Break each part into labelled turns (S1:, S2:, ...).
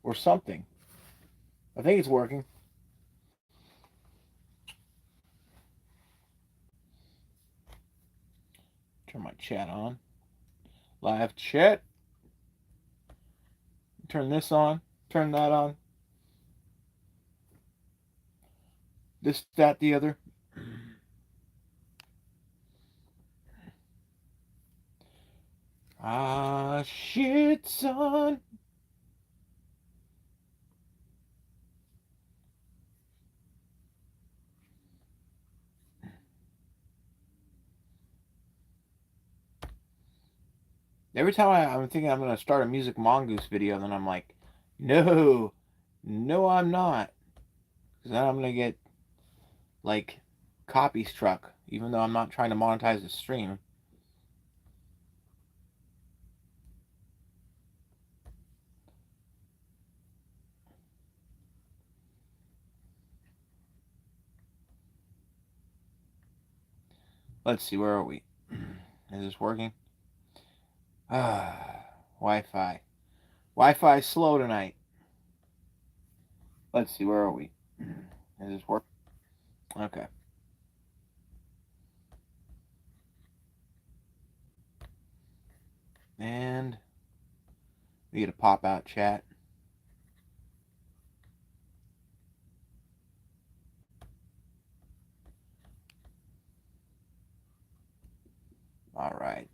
S1: or something. I think it's working. Turn my chat on. Live chat. Turn this on. Turn that on. This, that, the other. Ah, shit, son. Every time I'm thinking I'm going to start a Music Mongoose video, then I'm like, no, I'm not. Because then I'm going to get, like, copy struck, even though I'm not trying to monetize the stream. Let's see, where are we? Is this working? Wi-Fi. Wi-Fi's slow tonight. Let's see, where are we? Is this work? Okay. And we get a pop-out chat. All right.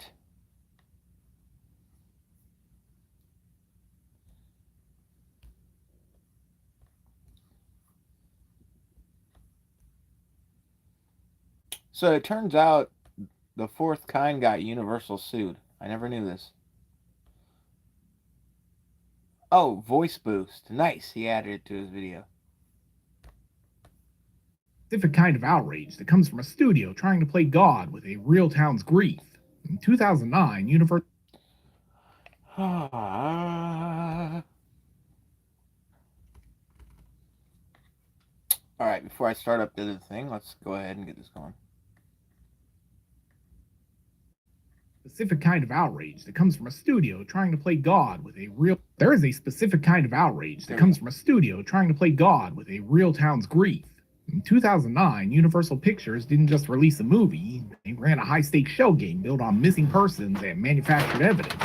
S1: So it turns out the fourth kind got Universal sued. I never knew this. Oh, voice boost. Nice. He added it to his video.
S2: Specific kind of outrage that comes from a studio trying to play God with a real town's grief. In 2009, Universal...
S1: All right, before I start up the other thing, let's go ahead and get this going.
S2: Specific kind of outrage that comes from a studio trying to play God with a real... There is a specific kind of outrage that comes from a studio trying to play God with a real town's grief. In 2009, Universal Pictures didn't just release a movie, they ran a high-stakes shell game built on missing persons and manufactured evidence.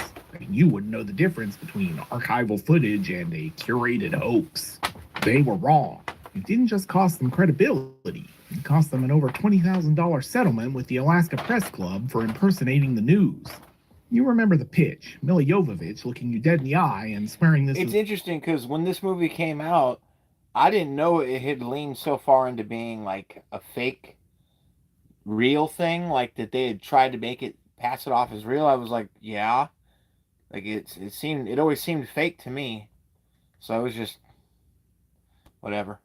S2: You wouldn't know the difference between archival footage and a curated hoax. They were wrong. It didn't just cost them credibility, it cost them an over $20,000 settlement with the Alaska Press Club for impersonating the news. You remember the pitch, Milla Jovovich looking you dead in the eye and swearing this
S1: It's interesting because when this movie came out, I didn't know it had leaned so far into being like a fake, real thing, like that they had tried to make it, pass it off as real. I was like, yeah. Like it always seemed fake to me. So I was just, whatever.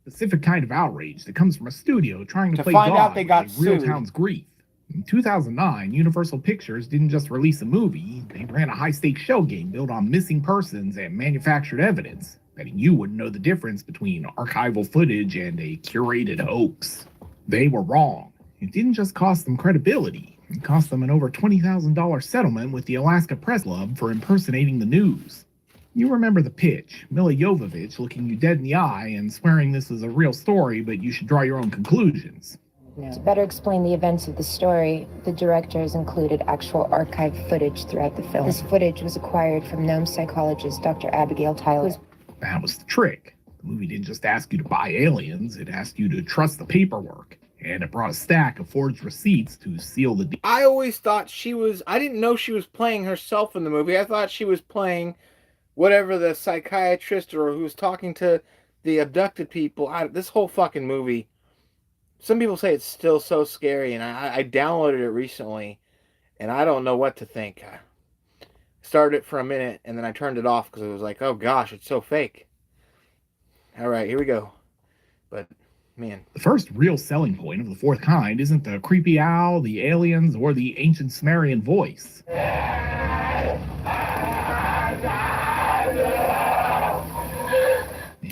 S2: Specific kind of outrage that comes from a studio trying to play
S1: find
S2: God
S1: out they got
S2: with a real
S1: sued.
S2: town's grief. In 2009, Universal Pictures didn't just release a movie, they ran a high-stakes shell game built on missing persons and manufactured evidence, betting you wouldn't know the difference between archival footage and a curated hoax. They were wrong. It didn't just cost them credibility, it cost them an over $20,000 settlement with the Alaska Press Club for impersonating the news. You remember the pitch, Milla Jovovich looking you dead in the eye and swearing this is a real story, but you should draw your own conclusions.
S3: To better explain the events of the story, the directors included actual archived footage throughout the film. This footage was acquired from Nome psychologist Dr. Abigail Tyler.
S2: That was the trick. The movie didn't just ask you to buy aliens, it asked you to trust the paperwork. And it brought a stack of forged receipts to seal the deal.
S1: I always thought I didn't know she was playing herself in the movie. I thought she was playing whatever the psychiatrist or who was talking to the abducted people. This whole fucking movie, some people say it's still so scary, and I downloaded it recently, and I don't know what to think. I started it for a minute, and then I turned it off because it was like, oh gosh, it's so fake. All right, here we go. But, man.
S2: The first real selling point of the fourth kind isn't the creepy owl, the aliens, or the ancient Sumerian voice.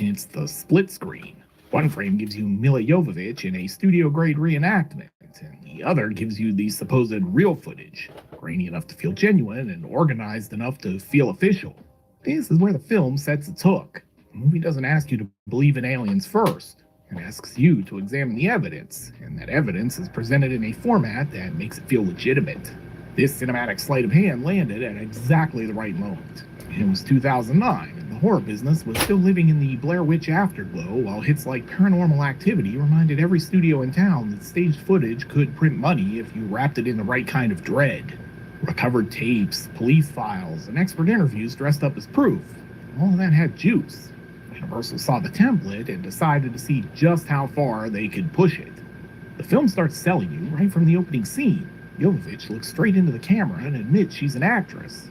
S2: It's the split screen. One frame gives you Milla Jovovich in a studio-grade reenactment, and the other gives you the supposed real footage, grainy enough to feel genuine and organized enough to feel official. This is where the film sets its hook. The movie doesn't ask you to believe in aliens first. It asks you to examine the evidence, and that evidence is presented in a format that makes it feel legitimate. This cinematic sleight of hand landed at exactly the right moment. It was 2009, and the horror business was still living in the Blair Witch afterglow, while hits like Paranormal Activity reminded every studio in town that staged footage could print money if you wrapped it in the right kind of dread. Recovered tapes, police files, and expert interviews dressed up as proof. All of that had juice. Universal saw the template and decided to see just how far they could push it. The film starts selling you right from the opening scene. Jovovich looks straight into the camera and admits she's an actress.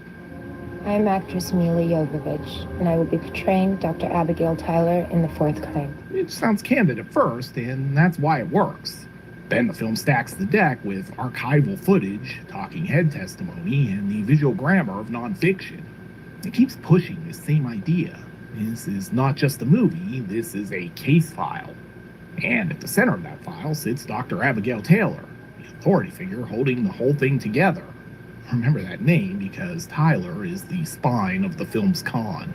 S3: I'm actress Mila Jovovich, and I will be portraying Dr. Abigail Tyler in The Fourth Kind.
S2: It sounds candid at first, and that's why it works. Then the film stacks the deck with archival footage, talking head testimony, and the visual grammar of nonfiction. It keeps pushing this same idea. This is not just a movie, this is a case file. And at the center of that file sits Dr. Abigail Taylor, the authority figure holding the whole thing together. Remember that name because Tyler is the spine of the film's con.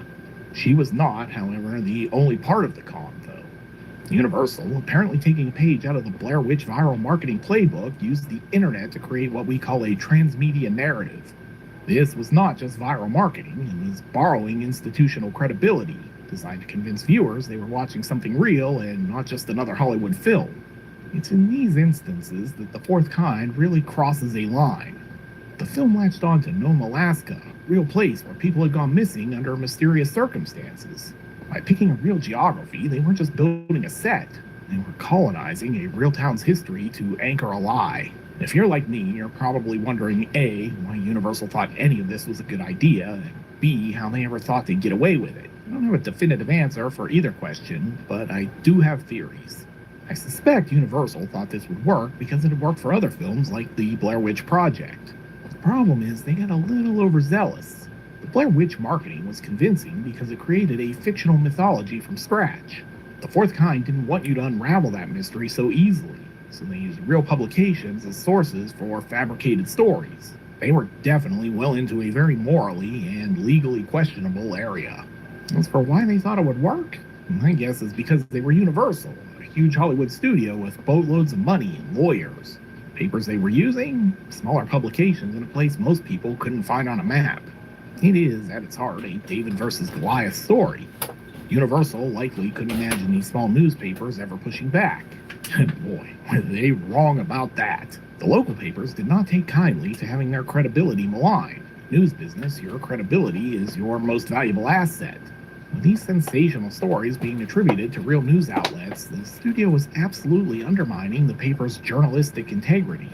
S2: She was not, however, the only part of the con, though. Universal, apparently taking a page out of the Blair Witch viral marketing playbook, used the internet to create what we call a transmedia narrative. This was not just viral marketing, it was borrowing institutional credibility, designed to convince viewers they were watching something real and not just another Hollywood film. It's in these instances that The Fourth Kind really crosses a line. The film latched on to Nome, Alaska, a real place where people had gone missing under mysterious circumstances. By picking a real geography, they weren't just building a set, they were colonizing a real town's history to anchor a lie. If you're like me, you're probably wondering A, why Universal thought any of this was a good idea, and B, how they ever thought they'd get away with it. I don't have a definitive answer for either question, but I do have theories. I suspect Universal thought this would work because it had worked for other films like the Blair Witch Project. The problem is they got a little overzealous. The Blair Witch marketing was convincing because it created a fictional mythology from scratch. The Fourth Kind didn't want you to unravel that mystery so easily, so they used real publications as sources for fabricated stories. They were definitely well into a very morally and legally questionable area. As for why they thought it would work, my guess is because they were Universal, a huge Hollywood studio with boatloads of money and lawyers. Papers they were using? Smaller publications in a place most people couldn't find on a map. It is, at its heart, a David versus Goliath story. Universal likely couldn't imagine these small newspapers ever pushing back. And boy, were they wrong about that. The local papers did not take kindly to having their credibility maligned. News business, your credibility is your most valuable asset. With these sensational stories being attributed to real news outlets, the studio was absolutely undermining the paper's journalistic integrity.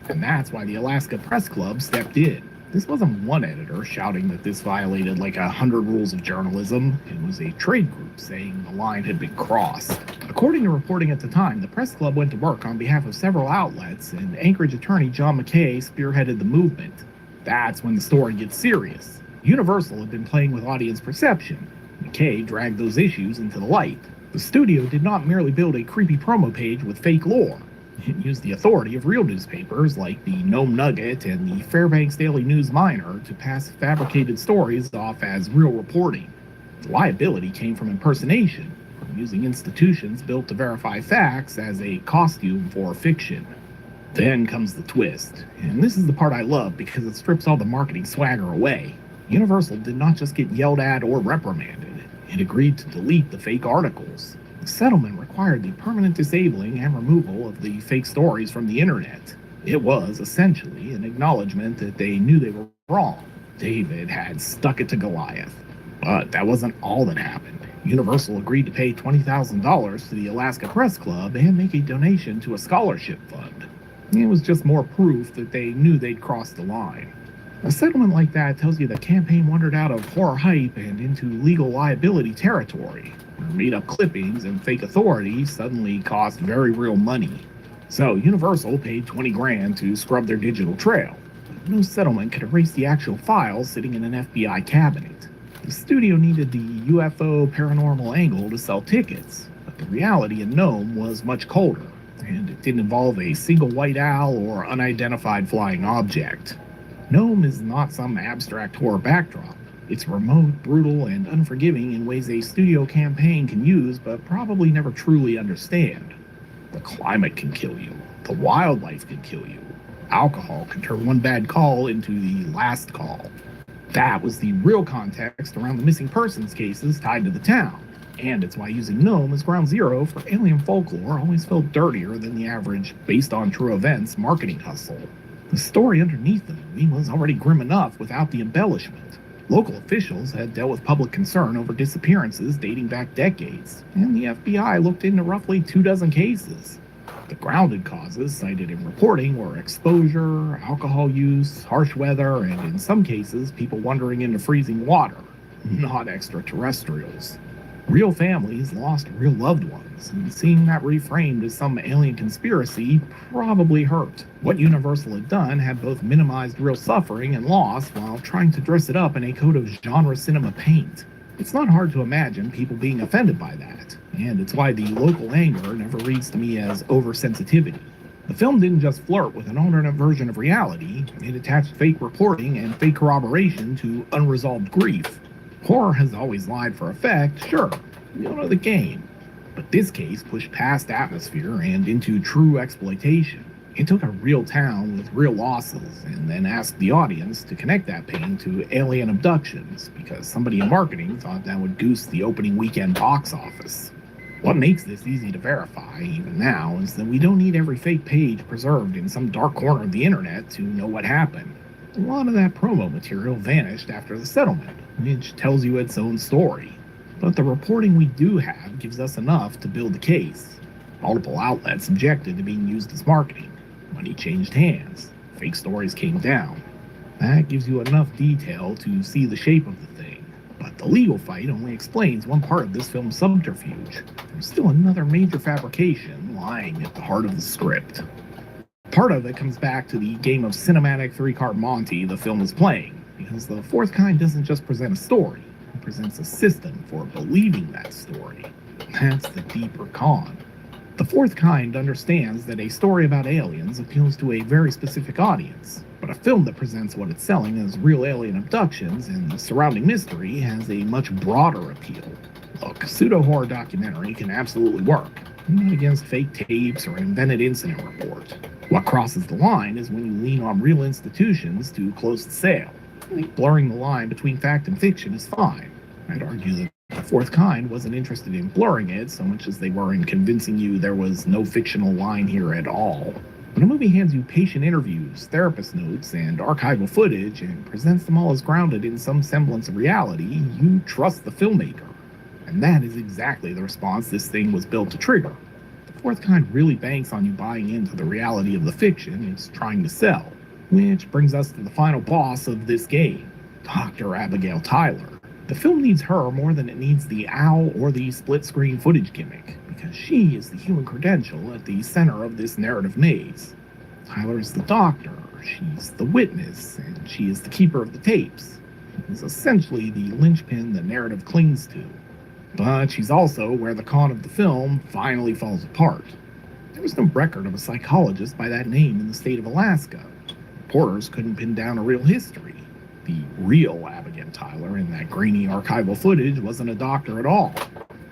S2: And that's why the Alaska Press Club stepped in. This wasn't one editor shouting that this violated like 100 rules of journalism. It was a trade group saying the line had been crossed. According to reporting at the time, the Press Club went to work on behalf of several outlets, and Anchorage attorney John McKay spearheaded the movement. That's when the story gets serious. Universal had been playing with audience perception. McKay dragged those issues into the light. The studio did not merely build a creepy promo page with fake lore. It used the authority of real newspapers like the Nome Nugget and the Fairbanks Daily News Miner to pass fabricated stories off as real reporting. The liability came from impersonation, from using institutions built to verify facts as a costume for fiction. Then comes the twist, and this is the part I love because it strips all the marketing swagger away. Universal did not just get yelled at or reprimanded, it agreed to delete the fake articles. The settlement required the permanent disabling and removal of the fake stories from the internet. It was, essentially, an acknowledgement that they knew they were wrong. David had stuck it to Goliath. But that wasn't all that happened. Universal agreed to pay $20,000 to the Alaska Press Club and make a donation to a scholarship fund. It was just more proof that they knew they'd crossed the line. A settlement like that tells you the campaign wandered out of horror hype and into legal liability territory, where made-up clippings and fake authority suddenly cost very real money. So Universal paid $20,000 to scrub their digital trail. But no settlement could erase the actual files sitting in an FBI cabinet. The studio needed the UFO paranormal angle to sell tickets, but the reality in Nome was much colder, and it didn't involve a single white owl or unidentified flying object. Nome is not some abstract horror backdrop. It's remote, brutal, and unforgiving in ways a studio campaign can use but probably never truly understand. The climate can kill you. The wildlife can kill you. Alcohol can turn one bad call into the last call. That was the real context around the missing persons cases tied to the town. And it's why using Nome as ground zero for alien folklore always felt dirtier than the average, based on true events, marketing hustle. The story underneath the movie was already grim enough without the embellishment. Local officials had dealt with public concern over disappearances dating back decades, and the FBI looked into roughly 24 cases. The grounded causes cited in reporting were exposure, alcohol use, harsh weather, and in some cases, people wandering into freezing water, not extraterrestrials. Real families lost real loved ones, and seeing that reframed as some alien conspiracy probably hurt. What Universal had done had both minimized real suffering and loss while trying to dress it up in a coat of genre cinema paint. It's not hard to imagine people being offended by that, and it's why the local anger never reads to me as oversensitivity. The film didn't just flirt with an alternate version of reality, it attached fake reporting and fake corroboration to unresolved grief. Horror has always lied for effect, sure, we all know the game. But this case pushed past atmosphere and into true exploitation. It took a real town with real losses and then asked the audience to connect that pain to alien abductions because somebody in marketing thought that would goose the opening weekend box office. What makes this easy to verify, even now, is that we don't need every fake page preserved in some dark corner of the internet to know what happened. A lot of that promo material vanished after the settlement, which tells you its own story. But the reporting we do have gives us enough to build the case. Multiple outlets objected to being used as marketing. Money changed hands. Fake stories came down. That gives you enough detail to see the shape of the thing. But the legal fight only explains one part of this film's subterfuge. There's still another major fabrication lying at the heart of the script. Part of it comes back to the game of cinematic three-card Monty the film is playing, because the fourth kind doesn't just present a story, it presents a system for believing that story. That's the deeper con. The fourth kind understands that a story about aliens appeals to a very specific audience, but a film that presents what it's selling as real alien abductions and the surrounding mystery has a much broader appeal. Look, a pseudo-horror documentary can absolutely work. I'm not against fake tapes or an invented incident report. What crosses the line is when you lean on real institutions to close the sale. I think blurring the line between fact and fiction is fine. I'd argue that the fourth kind wasn't interested in blurring it so much as they were in convincing you there was no fictional line here at all. When a movie hands you patient interviews, therapist notes, and archival footage and presents them all as grounded in some semblance of reality, you trust the filmmaker. And that is exactly the response this thing was built to trigger. The fourth kind really banks on you buying into the reality of the fiction it's trying to sell. Which brings us to the final boss of this game, Dr. Abigail Tyler. The film needs her more than it needs the owl or the split-screen footage gimmick, because she is the human credential at the center of this narrative maze. Tyler is the doctor, she's the witness, and she is the keeper of the tapes. She's essentially the linchpin the narrative clings to. But she's also where the con of the film finally falls apart. There was no record of a psychologist by that name in the state of Alaska. Reporters couldn't pin down a real history. The real Abigail Tyler in that grainy archival footage wasn't a doctor at all.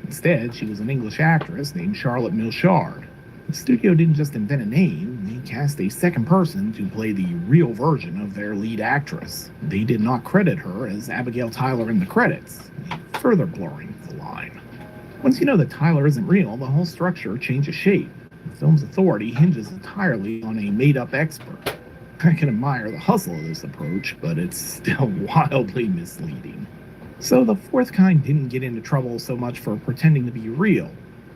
S2: Instead, she was an English actress named Charlotte Milchard. The studio didn't just invent a name, they cast a second person to play the real version of their lead actress. They did not credit her as Abigail Tyler in the credits, further blurring the line. Once you know that Tyler isn't real, the whole structure changes shape. The film's authority hinges entirely on a made-up expert. I can admire the hustle of this approach, but it's still wildly misleading. So the fourth kind didn't get into trouble so much for pretending to be real.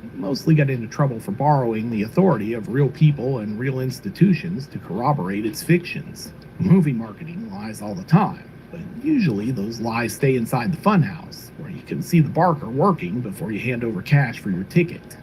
S2: It mostly got into trouble for borrowing the authority of real people and real institutions to corroborate its fictions. Movie marketing lies all the time, but usually those lies stay inside the funhouse, where you can see the barker working before you hand over cash for your ticket.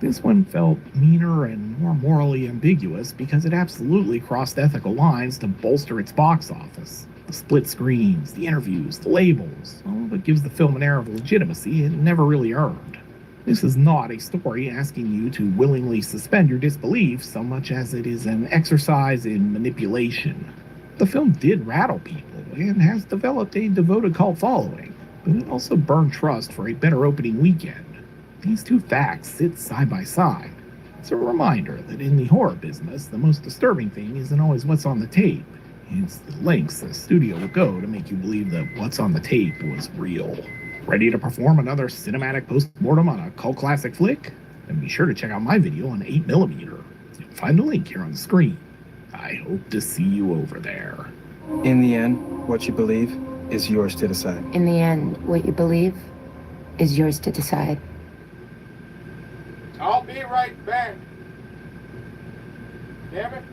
S2: This one felt meaner and more morally ambiguous because it absolutely crossed ethical lines to bolster its box office. The split screens, the interviews, the labels, all of it gives the film an air of legitimacy it never really earned. This is not a story asking you to willingly suspend your disbelief so much as it is an exercise in manipulation. The film did rattle people and has developed a devoted cult following, but it also burned trust for a better opening weekend. These two facts sit side by side. It's a reminder that in the horror business, the most disturbing thing isn't always what's on the tape. It's the lengths the studio will go to make you believe that what's on the tape was real. Ready to perform another cinematic post-mortem on a cult classic flick? Then be sure to check out my video on 8mm. You'll find the link here on the screen. I hope to see you over there.
S4: In the end, what you believe is yours to decide.
S3: In the end, what you believe is yours to decide.
S1: I'll be right back. Damn it.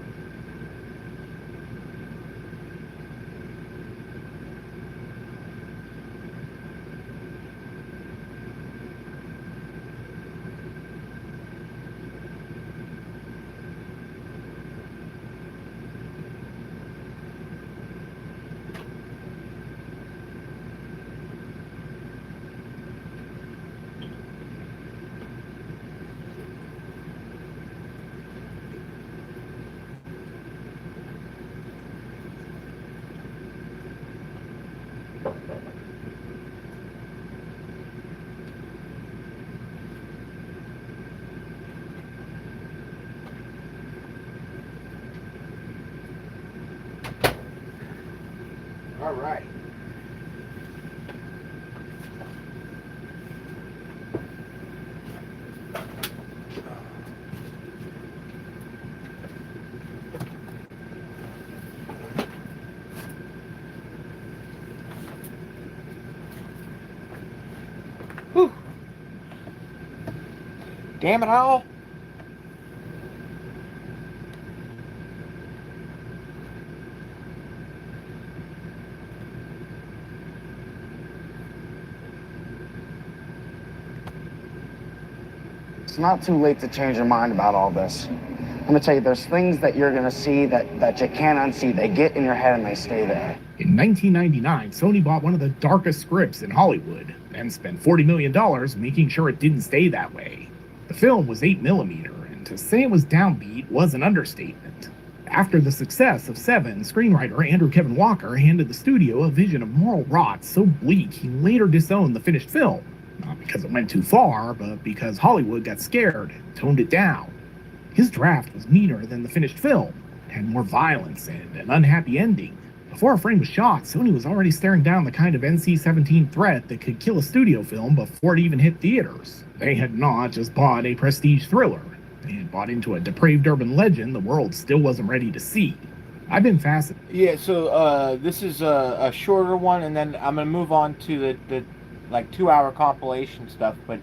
S1: All right. Whew. Damn it all.
S5: It's not too late to change your mind about all this. I'm gonna tell you, there's things that you're gonna see that you can't unsee. They get in your head and they stay there.
S2: In 1999, Sony bought one of the darkest scripts in Hollywood and spent $40 million making sure it didn't stay that way. The film was 8mm, and to say it was downbeat was an understatement. After the success of Seven, screenwriter Andrew Kevin Walker handed the studio a vision of moral rot so bleak he later disowned the finished film. Not because it went too far, but because Hollywood got scared and toned it down. His draft was meaner than the finished film, it had more violence and an unhappy ending. Before a frame was shot, Sony was already staring down the kind of NC-17 threat that could kill a studio film before it even hit theaters. They had not just bought a prestige thriller. They had bought into a depraved urban legend the world still wasn't ready to see. I've been fascinated.
S1: Yeah, so this is a shorter one, and then I'm going to move on to the like 2-hour compilation stuff, but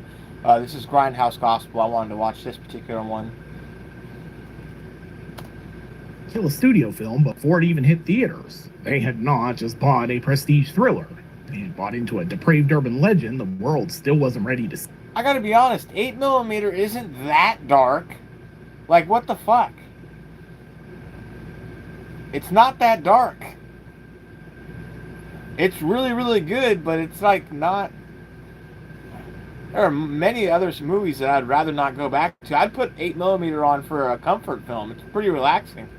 S1: this is Grindhouse Gospel. I wanted to watch this particular one.
S2: Kill a studio film before it even hit theaters. They had not just bought a prestige thriller. They had bought into a depraved urban legend the world still wasn't ready to see.
S1: I gotta be honest, 8mm isn't that dark. Like, what the fuck? It's not that dark. It's really, really good, but it's like not... There are many other movies that I'd rather not go back to. I'd put 8mm on for a comfort film. It's pretty relaxing.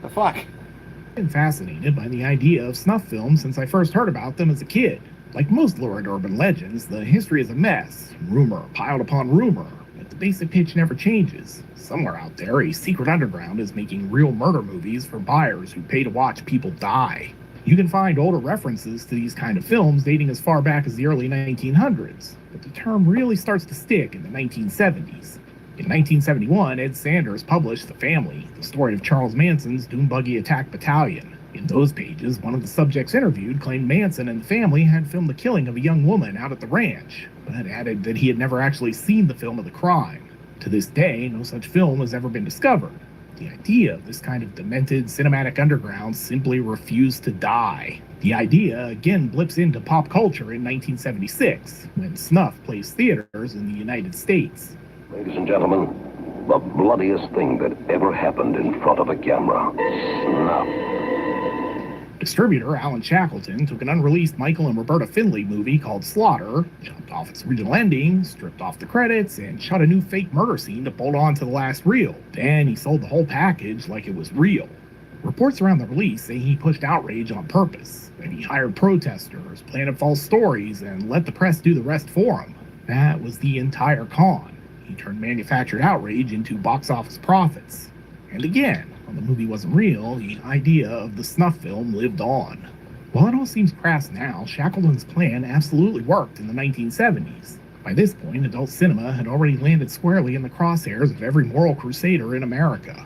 S1: The fuck?
S2: I've been fascinated by the idea of snuff films since I first heard about them as a kid. Like most lurid urban legends, the history is a mess. Rumor piled upon rumor, but the basic pitch never changes. Somewhere out there, a secret underground is making real murder movies for buyers who pay to watch people die. You can find older references to these kind of films dating as far back as the early 1900s, but the term really starts to stick in the 1970s. In 1971, Ed Sanders published The Family, the story of Charles Manson's Doom Buggy Attack Battalion. In those pages, one of the subjects interviewed claimed Manson and the family had filmed the killing of a young woman out at the ranch, but added that he had never actually seen the film of the crime. To this day, no such film has ever been discovered. The idea of this kind of demented cinematic underground simply refused to die. The idea again blips into pop culture in 1976, when snuff placed theaters in the United States.
S6: Ladies and gentlemen, the bloodiest thing that ever happened in front of a camera. Snuff.
S2: Distributor Alan Shackleton took an unreleased Michael and Roberta Findlay movie called Slaughter, chopped off its original ending, stripped off the credits, and shot a new fake murder scene to bolt on to the last reel. Then he sold the whole package like it was real. Reports around the release say he pushed outrage on purpose, that he hired protesters, planted false stories, and let the press do the rest for him. That was the entire con. He turned manufactured outrage into box office profits. And again, while the movie wasn't real, the idea of the snuff film lived on. While it all seems crass now, Shackleton's plan absolutely worked in the 1970s. By this point, adult cinema had already landed squarely in the crosshairs of every moral crusader in America.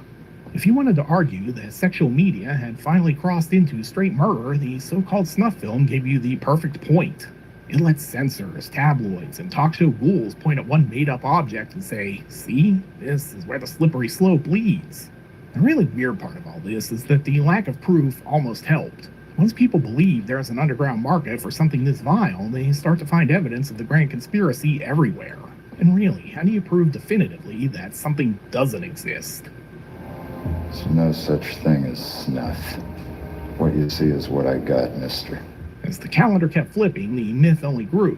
S2: If you wanted to argue that sexual media had finally crossed into straight murder, the so-called snuff film gave you the perfect point. It lets censors, tabloids, and talk show ghouls point at one made-up object and say, see, this is where the slippery slope leads. The really weird part of all this is that the lack of proof almost helped. Once people believe there is an underground market for something this vile, they start to find evidence of the grand conspiracy everywhere. And really, how do you prove definitively that something doesn't exist?
S7: There's no such thing as snuff. What you see is what I got, mister.
S2: As the calendar kept flipping, the myth only grew.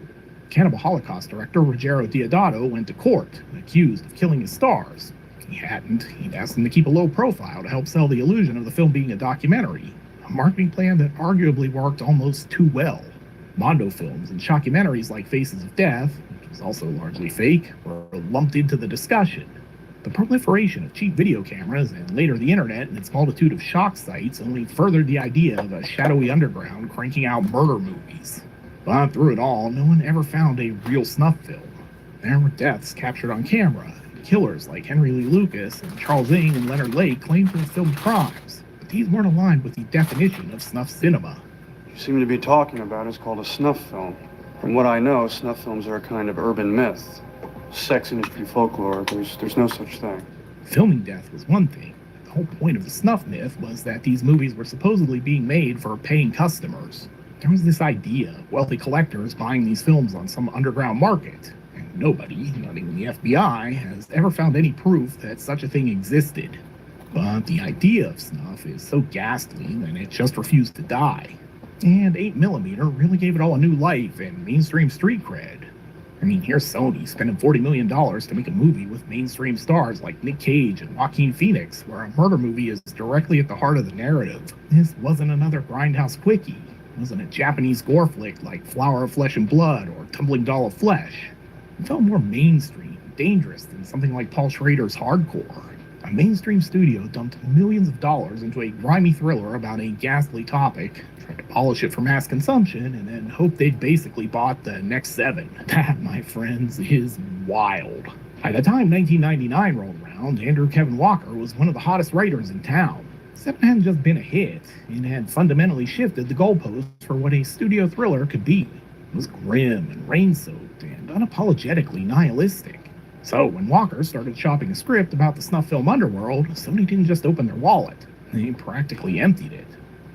S2: Cannibal Holocaust director Ruggero Deodato went to court, accused of killing his stars. If he hadn't, he'd asked them to keep a low profile to help sell the illusion of the film being a documentary, a marketing plan that arguably worked almost too well. Mondo films and shockumentaries like Faces of Death, which was also largely fake, were lumped into the discussion. The proliferation of cheap video cameras and later the internet and its multitude of shock sites only furthered the idea of a shadowy underground cranking out murder movies. But through it all, no one ever found a real snuff film. There were deaths captured on camera, and killers like Henry Lee Lucas and Charles Ng and Leonard Lake claimed to have filmed crimes, but these weren't aligned with the definition of snuff cinema.
S8: You seem to be talking about is called a snuff film. From what I know, snuff films are a kind of urban myth. Sex industry folklore, there's no such thing.
S2: Filming death was one thing. The whole point of the snuff myth was that these movies were supposedly being made for paying customers. There was this idea of wealthy collectors buying these films on some underground market, and nobody, not even the FBI, has ever found any proof that such a thing existed. But the idea of snuff is so ghastly that it just refused to die. And 8mm really gave it all a new life and mainstream street cred. I mean, here's Sony spending $40 million to make a movie with mainstream stars like Nick Cage and Joaquin Phoenix, where a murder movie is directly at the heart of the narrative. This wasn't another grindhouse quickie. It wasn't a Japanese gore flick like Flower of Flesh and Blood or Tumbling Doll of Flesh. It felt more mainstream, dangerous than something like Paul Schrader's Hardcore. A mainstream studio dumped millions of dollars into a grimy thriller about a ghastly topic, tried to polish it for mass consumption, and then hoped they'd basically bought the next 7. That, my friends, is wild. By the time 1999 rolled around, Andrew Kevin Walker was one of the hottest writers in town. Seven hadn't just been a hit, it had fundamentally shifted the goalposts for what a studio thriller could be. It was grim and rain-soaked and unapologetically nihilistic. So when Walker started shopping a script about the snuff film underworld, Sony didn't just open their wallet, they practically emptied it,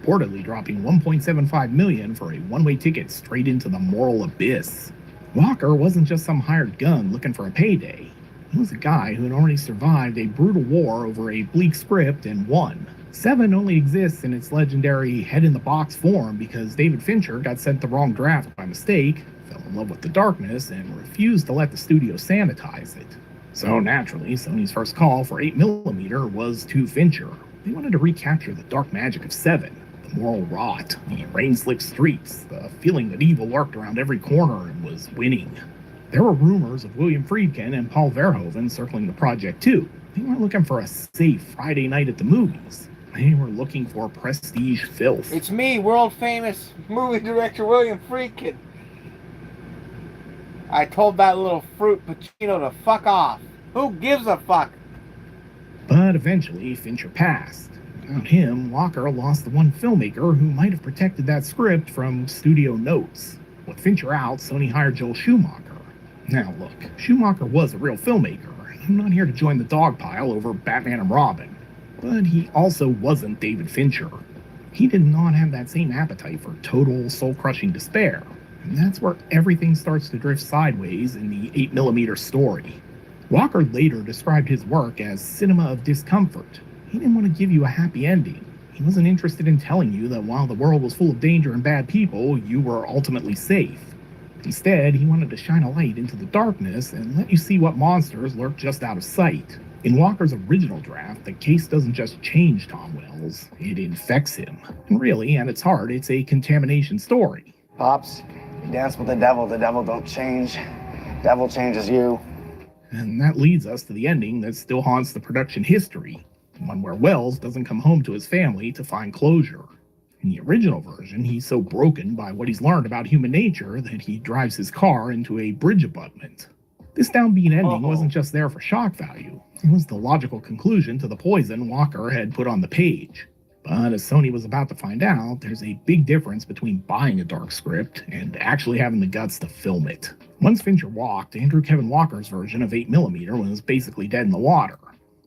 S2: reportedly dropping $1.75 million for a one-way ticket straight into the moral abyss. Walker wasn't just some hired gun looking for a payday. He was a guy who had already survived a brutal war over a bleak script and won. Seven only exists in its legendary head-in-the-box form because David Fincher got sent the wrong draft by mistake, fell in love with the darkness, and refused to let the studio sanitize it. So naturally, Sony's first call for 8mm was to Fincher. They wanted to recapture the dark magic of Seven, the moral rot, the rain-slicked streets, the feeling that evil lurked around every corner and was winning. There were rumors of William Friedkin and Paul Verhoeven circling the project too. They weren't looking for a safe Friday night at the movies. They were looking for prestige filth.
S1: It's me, world-famous movie director William Friedkin. I told that little fruit Pacino to fuck off. Who gives a fuck?
S2: But eventually, Fincher passed. Without him, Walker lost the one filmmaker who might have protected that script from studio notes. With Fincher out, Sony hired Joel Schumacher. Now look, Schumacher was a real filmmaker. I'm not here to join the dog pile over Batman and Robin. But he also wasn't David Fincher. He did not have that same appetite for total, soul-crushing despair. And that's where everything starts to drift sideways in the 8mm story. Walker later described his work as cinema of discomfort. He didn't want to give you a happy ending. He wasn't interested in telling you that while the world was full of danger and bad people, you were ultimately safe. Instead, he wanted to shine a light into the darkness and let you see what monsters lurk just out of sight. In Walker's original draft, the case doesn't just change Tom Wells, it infects him. And really, at its heart, it's a contamination story.
S5: Pops, you dance with the devil don't change. Devil changes you.
S2: And that leads us to the ending that still haunts the production history, one where Wells doesn't come home to his family to find closure. In the original version, he's so broken by what he's learned about human nature that he drives his car into a bridge abutment. This downbeat ending wasn't just there for shock value. It was the logical conclusion to the poison Walker had put on the page. But as Sony was about to find out, there's a big difference between buying a dark script and actually having the guts to film it. Once Fincher walked, Andrew Kevin Walker's version of 8mm was basically dead in the water.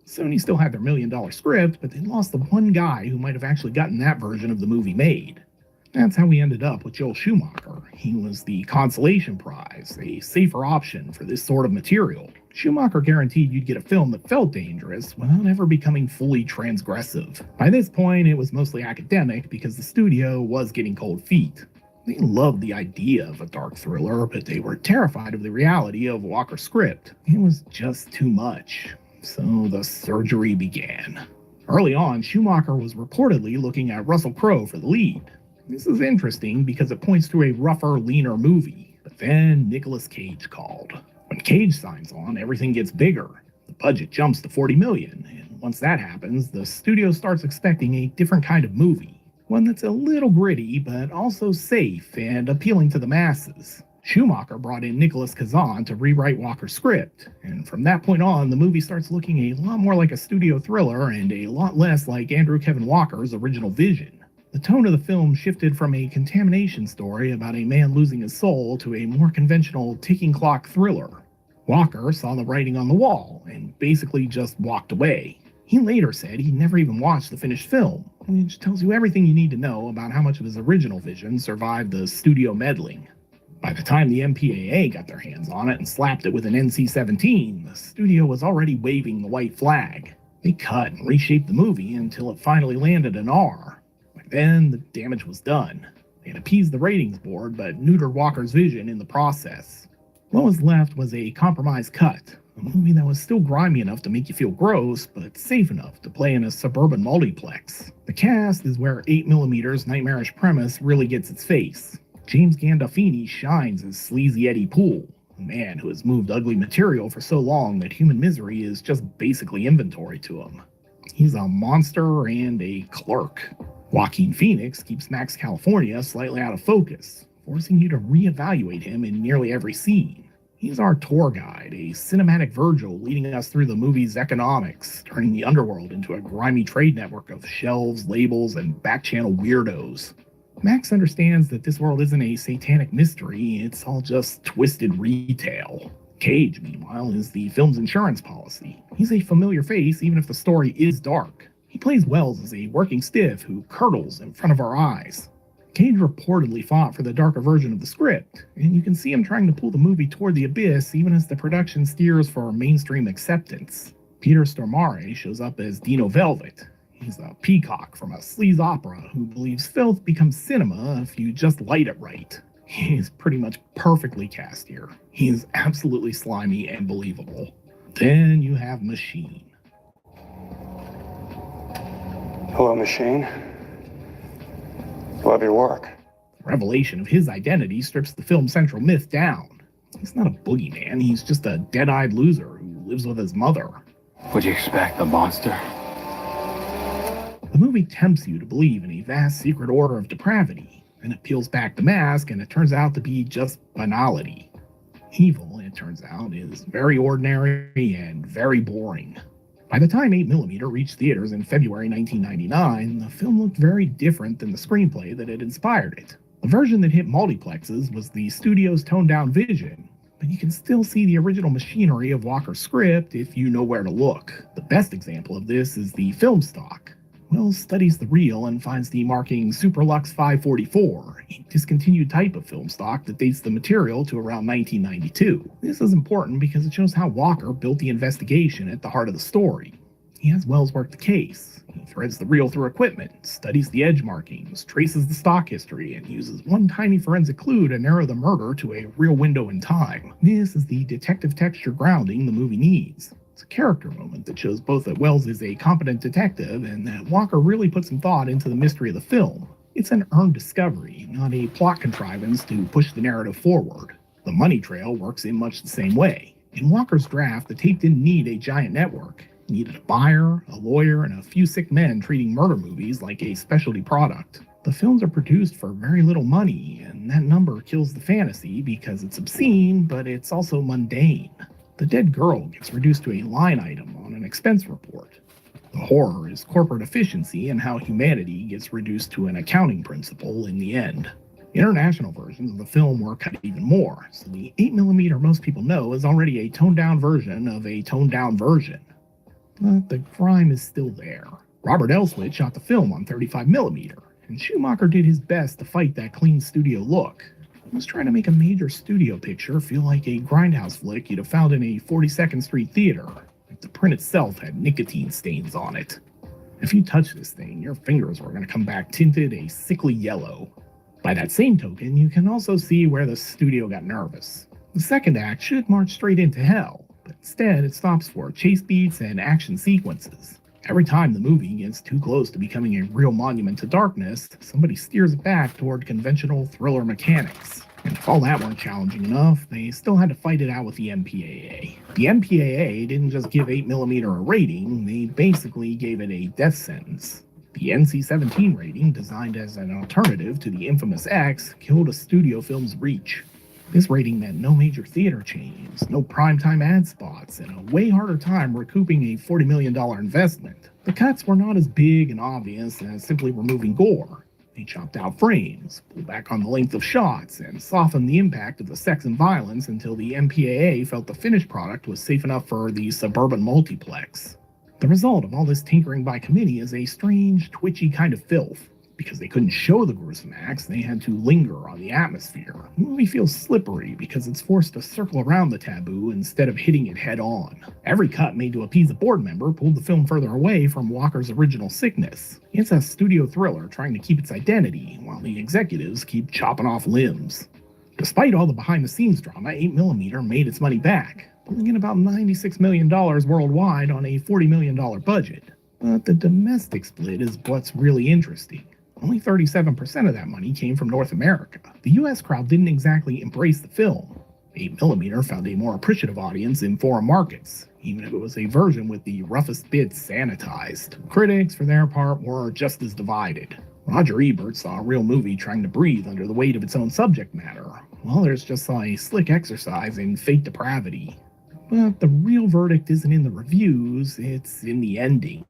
S2: Sony still had their $1 million script, but they lost the one guy who might have actually gotten that version of the movie made. That's how we ended up with Joel Schumacher. He was the consolation prize, a safer option for this sort of material. Schumacher guaranteed you'd get a film that felt dangerous without ever becoming fully transgressive. By this point, it was mostly academic because the studio was getting cold feet. They loved the idea of a dark thriller, but they were terrified of the reality of Walker's script. It was just too much. So the surgery began. Early on, Schumacher was reportedly looking at Russell Crowe for the lead. This is interesting because it points to a rougher, leaner movie. But then Nicolas Cage called. When Cage signs on, everything gets bigger. The budget jumps to $40 million, and once that happens, the studio starts expecting a different kind of movie. One that's a little gritty, but also safe and appealing to the masses. Schumacher brought in Nicholas Kazan to rewrite Walker's script, and from that point on, the movie starts looking a lot more like a studio thriller and a lot less like Andrew Kevin Walker's original vision. The tone of the film shifted from a contamination story about a man losing his soul to a more conventional ticking clock thriller. Walker saw the writing on the wall and basically just walked away. He later said he never even watched the finished film, which tells you everything you need to know about how much of his original vision survived the studio meddling. By the time the MPAA got their hands on it and slapped it with an NC-17, the studio was already waving the white flag. They cut and reshaped the movie until it finally landed an R. By then, the damage was done. They had appeased the ratings board, but neutered Walker's vision in the process. What was left was a compromise cut, a movie that was still grimy enough to make you feel gross, but safe enough to play in a suburban multiplex. The cast is where 8mm's nightmarish premise really gets its face. James Gandolfini shines as sleazy Eddie Poole, a man who has moved ugly material for so long that human misery is just basically inventory to him. He's a monster and a clerk. Joaquin Phoenix keeps Max California slightly out of focus, forcing you to reevaluate him in nearly every scene. He's our tour guide, a cinematic Virgil leading us through the movie's economics, turning the underworld into a grimy trade network of shelves, labels, and back-channel weirdos. Max understands that this world isn't a satanic mystery, it's all just twisted retail. Cage, meanwhile, is the film's insurance policy. He's a familiar face even if the story is dark. He plays Wells as a working stiff who curdles in front of our eyes. Cage reportedly fought for the darker version of the script, and you can see him trying to pull the movie toward the abyss even as the production steers for mainstream acceptance. Peter Stormare shows up as Dino Velvet. He's a peacock from a sleaze opera who believes filth becomes cinema if you just light it right. He's pretty much perfectly cast here. He's absolutely slimy and believable. Then you have Machine.
S8: Hello, Machine. Love your work.
S2: The revelation of his identity strips the film's central myth down. He's not a boogeyman, he's just a dead-eyed loser who lives with his mother.
S9: What'd you expect, a monster?
S2: The movie tempts you to believe in a vast secret order of depravity, then it peels back the mask and it turns out to be just banality. Evil, it turns out, is very ordinary and very boring. By the time 8mm reached theaters in February 1999, the film looked very different than the screenplay that had inspired it. The version that hit multiplexes was the studio's toned-down vision, but you can still see the original machinery of Walker's script if you know where to look. The best example of this is the film stock. Wells studies the reel and finds the marking Superlux 544, a discontinued type of film stock that dates the material to around 1992. This is important because it shows how Walker built the investigation at the heart of the story. He has Wells work the case. He threads the reel through equipment, studies the edge markings, traces the stock history, and uses one tiny forensic clue to narrow the murder to a real window in time. This is the detective texture grounding the movie needs. It's a character moment that shows both that Wells is a competent detective and that Walker really put some thought into the mystery of the film. It's an earned discovery, not a plot contrivance to push the narrative forward. The money trail works in much the same way. In Walker's draft, the tape didn't need a giant network. It needed a buyer, a lawyer, and a few sick men treating murder movies like a specialty product. The films are produced for very little money, and that number kills the fantasy because it's obscene, but it's also mundane. The dead girl gets reduced to a line item on an expense report. The horror is corporate efficiency and how humanity gets reduced to an accounting principle in the end. International versions of the film were cut even more, so the 8mm most people know is already a toned-down version of a toned-down version. But the crime is still there. Robert Elswit shot the film on 35mm, and Schumacher did his best to fight that clean studio look. He was trying to make a major studio picture feel like a grindhouse flick you'd have found in a 42nd Street theater, like the print itself had nicotine stains on it. If you touch this thing, your fingers were going to come back tinted a sickly yellow. By that same token, you can also see where the studio got nervous. The second act should march straight into hell, but instead it stops for chase beats and action sequences. Every time the movie gets too close to becoming a real monument to darkness, somebody steers it back toward conventional thriller mechanics. And if all that weren't challenging enough, they still had to fight it out with the MPAA. The MPAA didn't just give 8mm a rating, they basically gave it a death sentence. The NC-17 rating, designed as an alternative to the infamous X, killed a studio film's reach. This rating meant no major theater chains, no primetime ad spots, and a way harder time recouping a $40 million investment. The cuts were not as big and obvious as simply removing gore. They chopped out frames, pulled back on the length of shots, and softened the impact of the sex and violence until the MPAA felt the finished product was safe enough for the suburban multiplex. The result of all this tinkering by committee is a strange, twitchy kind of filth. Because they couldn't show the gruesome acts, they had to linger on the atmosphere. The movie feels slippery because it's forced to circle around the taboo instead of hitting it head on. Every cut made to appease a board member pulled the film further away from Walker's original sickness. It's a studio thriller trying to keep its identity, while the executives keep chopping off limbs. Despite all the behind-the-scenes drama, 8mm made its money back, pulling in about $96 million worldwide on a $40 million budget. But the domestic split is what's really interesting. Only 37% of that money came from North America. The US crowd didn't exactly embrace the film. 8mm found a more appreciative audience in foreign markets, even if it was a version with the roughest bits sanitized. Critics, for their part, were just as divided. Roger Ebert saw a real movie trying to breathe under the weight of its own subject matter, while others just saw a slick exercise in fake depravity. But the real verdict isn't in the reviews, it's in the ending.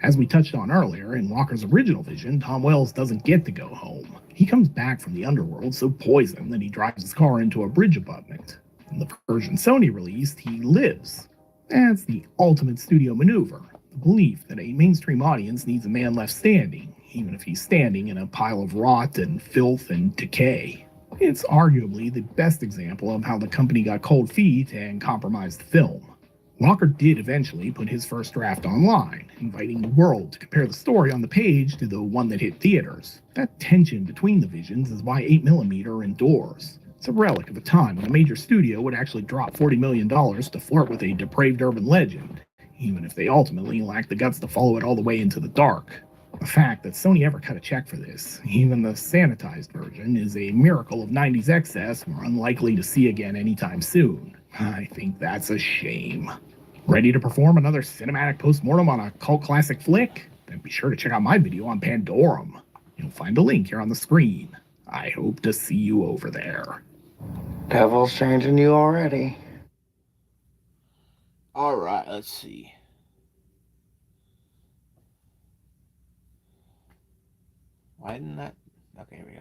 S2: As we touched on earlier, in Walker's original vision, Tom Wells doesn't get to go home. He comes back from the underworld so poisoned that he drives his car into a bridge abutment. In the version Sony released, he lives. That's the ultimate studio maneuver, the belief that a mainstream audience needs a man left standing, even if he's standing in a pile of rot and filth and decay. It's arguably the best example of how the company got cold feet and compromised the film. Walker did eventually put his first draft online, inviting the world to compare the story on the page to the one that hit theaters. That tension between the visions is why 8mm endures. It's a relic of a time when a major studio would actually drop $40 million to flirt with a depraved urban legend, even if they ultimately lacked the guts to follow it all the way into the dark. The fact that Sony ever cut a check for this, even the sanitized version, is a miracle of 90s excess we're unlikely to see again anytime soon. I think that's a shame. Ready to perform another cinematic postmortem on a cult classic flick? Then be sure to check out my video on Pandorum. You'll find a link here on the screen. I hope to see you over there.
S5: Devil's changing you already.
S1: Alright, let's see. Why didn't that... Okay, here we go.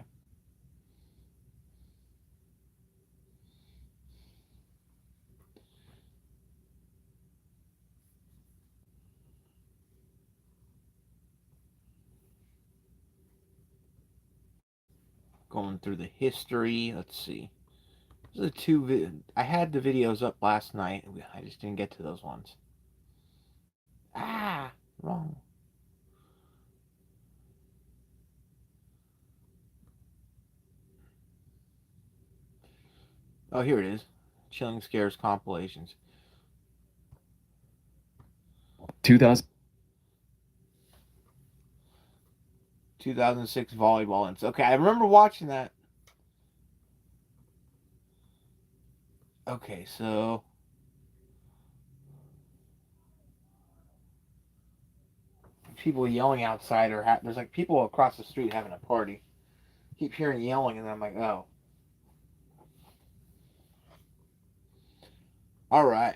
S1: Going through the history. Let's see. These are I had the videos up last night. I just didn't get to those ones. Ah, wrong. Oh, here it is. Chilling Scares compilations. 2006 volleyball incident. Okay, I remember watching that. Okay, so people yelling outside, or there's like people across the street having a party. Keep hearing yelling, and I'm like, oh. All right.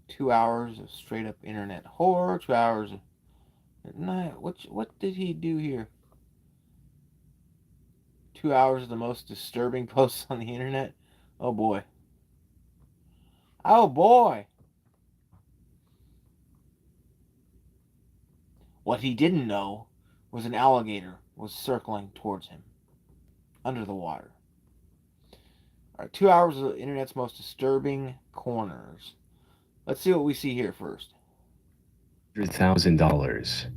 S1: Two hours of straight up internet horror. 2 hours at night. What did he do here? 2 hours of the most disturbing posts on the internet. Oh boy. Oh boy. What he didn't know was an alligator was circling towards him under the water. All right, 2 hours of the internet's most disturbing corners. Let's see what we see here first.
S10: $100,000.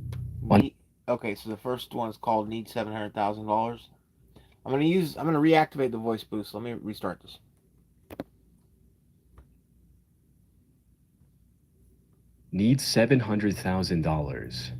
S1: Okay, so the first one is called Need $700,000. I'm gonna reactivate the voice boost. Let me restart this.
S10: Needs $700,000.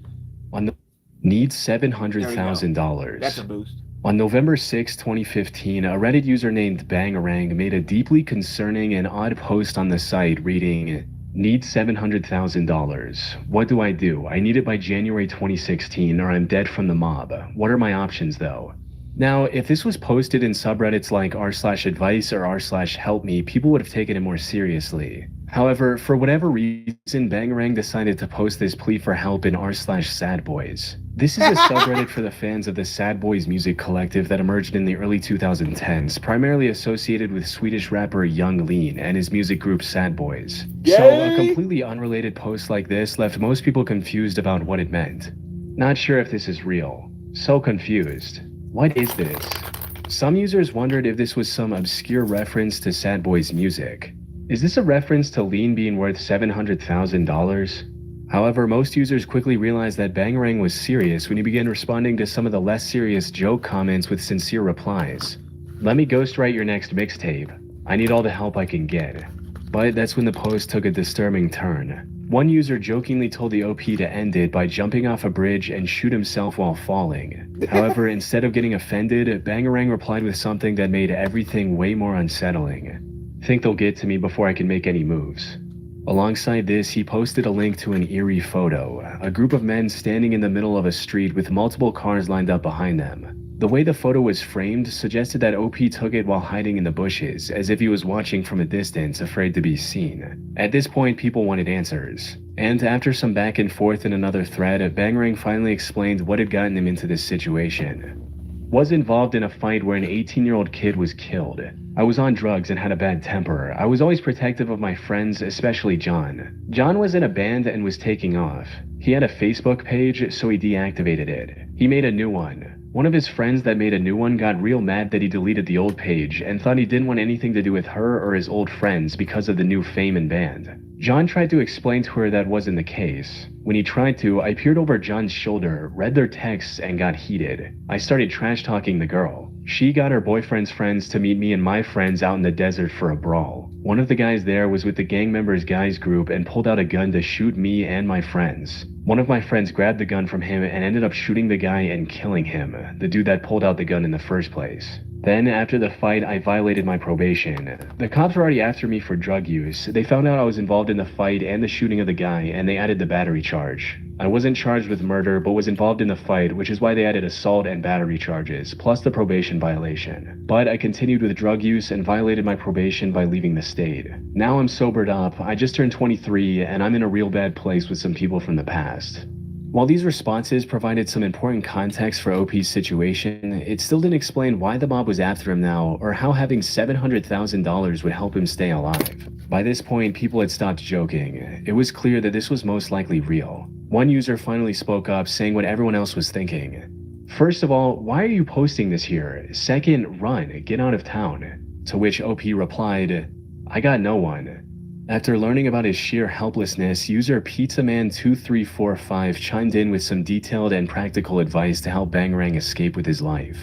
S10: Needs $700,000.
S1: That's a boost.
S10: On November 6, 2015, a Reddit user named Bangarang made a deeply concerning and odd post on the site reading, "Need $700,000. What do? I need it by January 2016 or I'm dead from the mob. What are my options though?" Now, if this was posted in subreddits like r/advice or r/helpme, people would have taken it more seriously. However, for whatever reason, Bangarang decided to post this plea for help in r/sadboys. This is a subreddit for the fans of the Sad Boys music collective that emerged in the early 2010s, primarily associated with Swedish rapper Young Lean and his music group Sad Boys. So a completely unrelated post like this left most people confused about what it meant. Not sure if this is real. So confused. What is this? Some users wondered if this was some obscure reference to Sad Boys music. Is this a reference to Lean being worth $700,000? However, most users quickly realized that Bangarang was serious when he began responding to some of the less serious joke comments with sincere replies. "Let me ghostwrite your next mixtape. I need all the help I can get." But that's when the post took a disturbing turn. One user jokingly told the OP to end it by jumping off a bridge and shoot himself while falling. However, instead of getting offended, Bangarang replied with something that made everything way more unsettling. "Think they'll get to me before I can make any moves." Alongside this, he posted a link to an eerie photo, a group of men standing in the middle of a street with multiple cars lined up behind them. The way the photo was framed suggested that OP took it while hiding in the bushes, as if he was watching from a distance, afraid to be seen. At this point, people wanted answers. And after some back and forth in another thread, Bangarang finally explained what had gotten him into this situation. "Was involved in a fight where an 18-year-old kid was killed. I was on drugs and had a bad temper. I was always protective of my friends, especially John. John was in a band and was taking off. He had a Facebook page, so he deactivated it. He made a new one. One of his friends that made a new one got real mad that he deleted the old page and thought he didn't want anything to do with her or his old friends because of the new fame and band. John tried to explain to her that wasn't the case. When he tried to, I peered over John's shoulder, read their texts, and got heated. I started trash-talking the girl. She got her boyfriend's friends to meet me and my friends out in the desert for a brawl. One of the guys there was with the gang members' guys group and pulled out a gun to shoot me and my friends. One of my friends grabbed the gun from him and ended up shooting the guy and killing him, the dude that pulled out the gun in the first place. Then, after the fight, I violated my probation. The cops were already after me for drug use. They found out I was involved in the fight and the shooting of the guy, and they added the battery charge. I wasn't charged with murder, but was involved in the fight, which is why they added assault and battery charges, plus the probation violation. But I continued with drug use and violated my probation by leaving the state. Now I'm sobered up, I just turned 23, and I'm in a real bad place with some people from the past. While these responses provided some important context for OP's situation, it still didn't explain why the mob was after him now, or how having $700,000 would help him stay alive. By this point, people had stopped joking. It was clear that this was most likely real. One user finally spoke up, saying what everyone else was thinking. "First of all, why are you posting this here? Second, run, get out of town." To which OP replied, I got no one. After learning about his sheer helplessness, user PizzaMan2345 chimed in with some detailed and practical advice to help Bangarang escape with his life.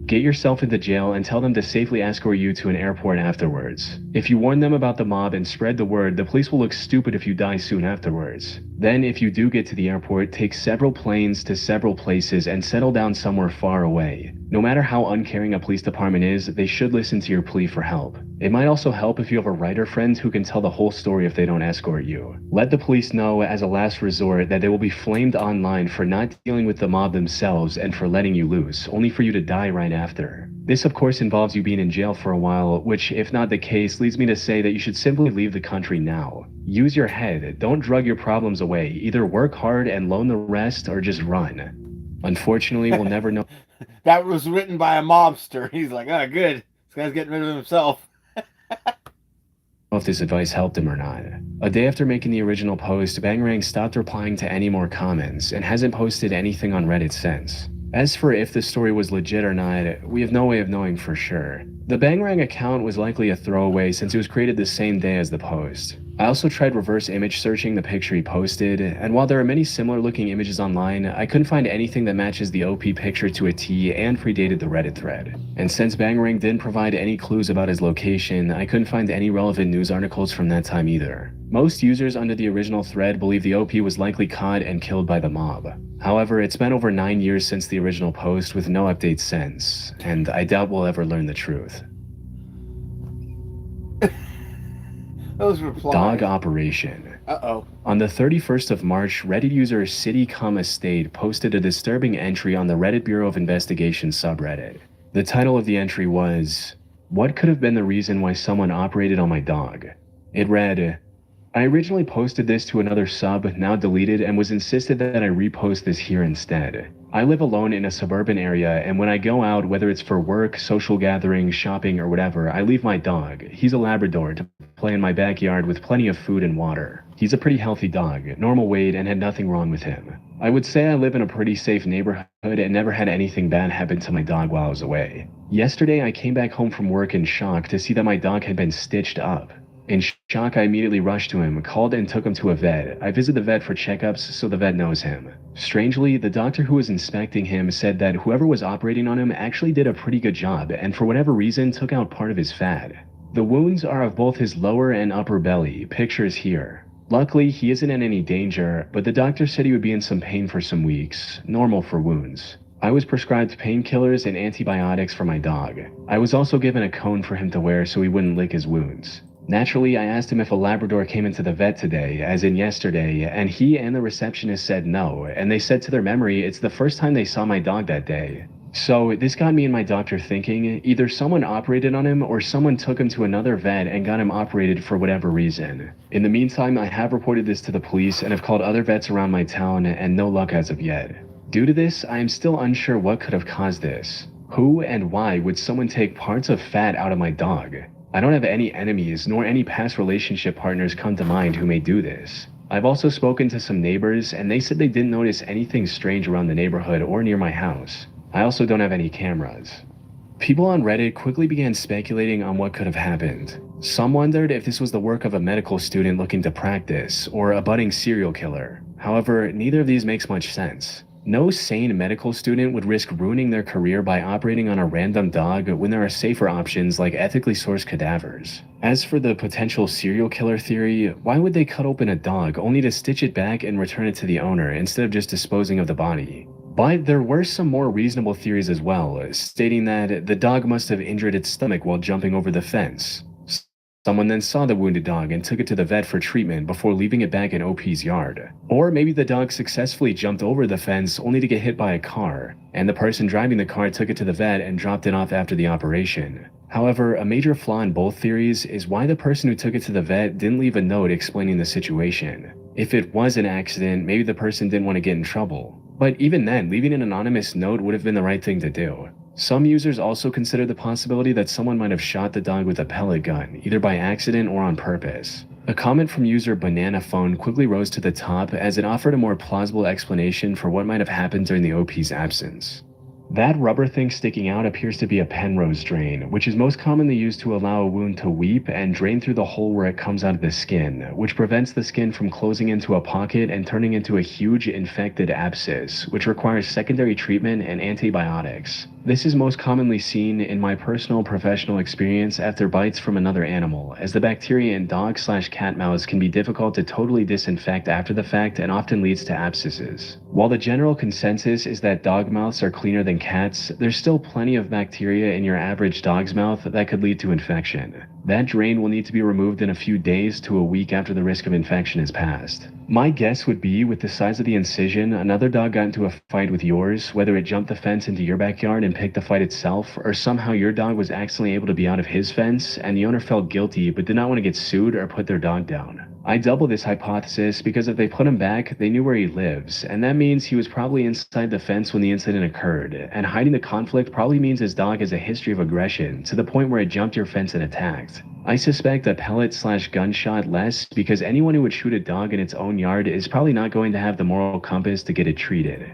S10: Get yourself into jail and tell them to safely escort you to an airport afterwards. If you warn them about the mob and spread the word, the police will look stupid if you die soon afterwards. Then, if you do get to the airport, take several planes to several places and settle down somewhere far away. No matter how uncaring a police department is, they should listen to your plea for help. It might also help if you have a writer friend who can tell the whole story if they don't escort you. Let the police know as a last resort that they will be flamed online for not dealing with the mob themselves and for letting you loose, only for you to die right after. This of course involves you being in jail for a while, which if not the case leads me to say that you should simply leave the country now. Use your head, don't drug your problems away, either work hard and loan the rest or just run. Unfortunately, we'll never know.
S1: That was written by a mobster. He's like, oh, good. This guy's getting rid of himself.
S10: If this advice helped him or not. A day after making the original post, Bangarang stopped replying to any more comments and hasn't posted anything on Reddit since. As for if the story was legit or not, we have no way of knowing for sure. The Bangarang account was likely a throwaway since it was created the same day as the post. I also tried reverse image searching the picture he posted, and while there are many similar looking images online, I couldn't find anything that matches the OP picture to a T and predated the Reddit thread. And since Bangarang didn't provide any clues about his location, I couldn't find any relevant news articles from that time either. Most users under the original thread believe the OP was likely caught and killed by the mob. However, it's been over 9 years since the original post with no updates since, and I doubt we'll ever learn the truth.
S1: Those replies.
S10: Dog operation.
S1: Uh-oh.
S10: On the 31st of March, Reddit user City, posted a disturbing entry on the Reddit Bureau of Investigation subreddit. The title of the entry was, "What could have been the reason why someone operated on my dog?" It read, "I originally posted this to another sub, now deleted, and was insisted that I repost this here instead. I live alone in a suburban area, and when I go out, whether it's for work, social gatherings, shopping, or whatever, I leave my dog, he's a Labrador, to play in my backyard with plenty of food and water. He's a pretty healthy dog, normal weight, and had nothing wrong with him. I would say I live in a pretty safe neighborhood and never had anything bad happen to my dog while I was away. Yesterday, I came back home from work in shock to see that my dog had been stitched up. In shock, I immediately rushed to him, called and took him to a vet. I visited the vet for checkups, so the vet knows him. Strangely, the doctor who was inspecting him said that whoever was operating on him actually did a pretty good job, and for whatever reason took out part of his fat. The wounds are of both his lower and upper belly, pictures here. Luckily, he isn't in any danger, but the doctor said he would be in some pain for some weeks, normal for wounds. I was prescribed painkillers and antibiotics for my dog. I was also given a cone for him to wear so he wouldn't lick his wounds. Naturally, I asked him if a Labrador came into the vet today, as in yesterday, and he and the receptionist said no, and they said to their memory it's the first time they saw my dog that day. So this got me and my doctor thinking, either someone operated on him or someone took him to another vet and got him operated for whatever reason. In the meantime, I have reported this to the police and have called other vets around my town, and no luck as of yet. Due to this, I am still unsure what could have caused this. Who and why would someone take parts of fat out of my dog? I don't have any enemies nor any past relationship partners come to mind who may do this. I've also spoken to some neighbors and they said they didn't notice anything strange around the neighborhood or near my house. I also don't have any cameras. People on Reddit quickly began speculating on what could have happened. Some wondered if this was the work of a medical student looking to practice or a budding serial killer. However, neither of these makes much sense. No sane medical student would risk ruining their career by operating on a random dog when there are safer options like ethically sourced cadavers. As for the potential serial killer theory, why would they cut open a dog only to stitch it back and return it to the owner instead of just disposing of the body? But there were some more reasonable theories as well, stating that the dog must have injured its stomach while jumping over the fence. Someone then saw the wounded dog and took it to the vet for treatment before leaving it back in OP's yard. Or maybe the dog successfully jumped over the fence only to get hit by a car, and the person driving the car took it to the vet and dropped it off after the operation. However, a major flaw in both theories is why the person who took it to the vet didn't leave a note explaining the situation. If it was an accident, maybe the person didn't want to get in trouble. But even then, leaving an anonymous note would have been the right thing to do. Some users also consider the possibility that someone might have shot the dog with a pellet gun, either by accident or on purpose. A comment from user Banana Phone quickly rose to the top as it offered a more plausible explanation for what might have happened during the OP's absence. That rubber thing sticking out appears to be a Penrose drain, which is most commonly used to allow a wound to weep and drain through the hole where it comes out of the skin, which prevents the skin from closing into a pocket and turning into a huge infected abscess, which requires secondary treatment and antibiotics. This is most commonly seen in my personal professional experience after bites from another animal, as the bacteria in dog/cat mouths can be difficult to totally disinfect after the fact and often leads to abscesses. While the general consensus is that dog mouths are cleaner than cats, there's still plenty of bacteria in your average dog's mouth that could lead to infection. That drain will need to be removed in a few days to a week after the risk of infection is passed. My guess would be, with the size of the incision, another dog got into a fight with yours, whether it jumped the fence into your backyard and picked the fight itself, or somehow your dog was accidentally able to be out of his fence, and the owner felt guilty but did not want to get sued or put their dog down. I double this hypothesis because if they put him back, they knew where he lives, and that means he was probably inside the fence when the incident occurred, and hiding the conflict probably means his dog has a history of aggression, to the point where it jumped your fence and attacked. I suspect a pellet/gunshot less, because anyone who would shoot a dog in its own yard is probably not going to have the moral compass to get it treated.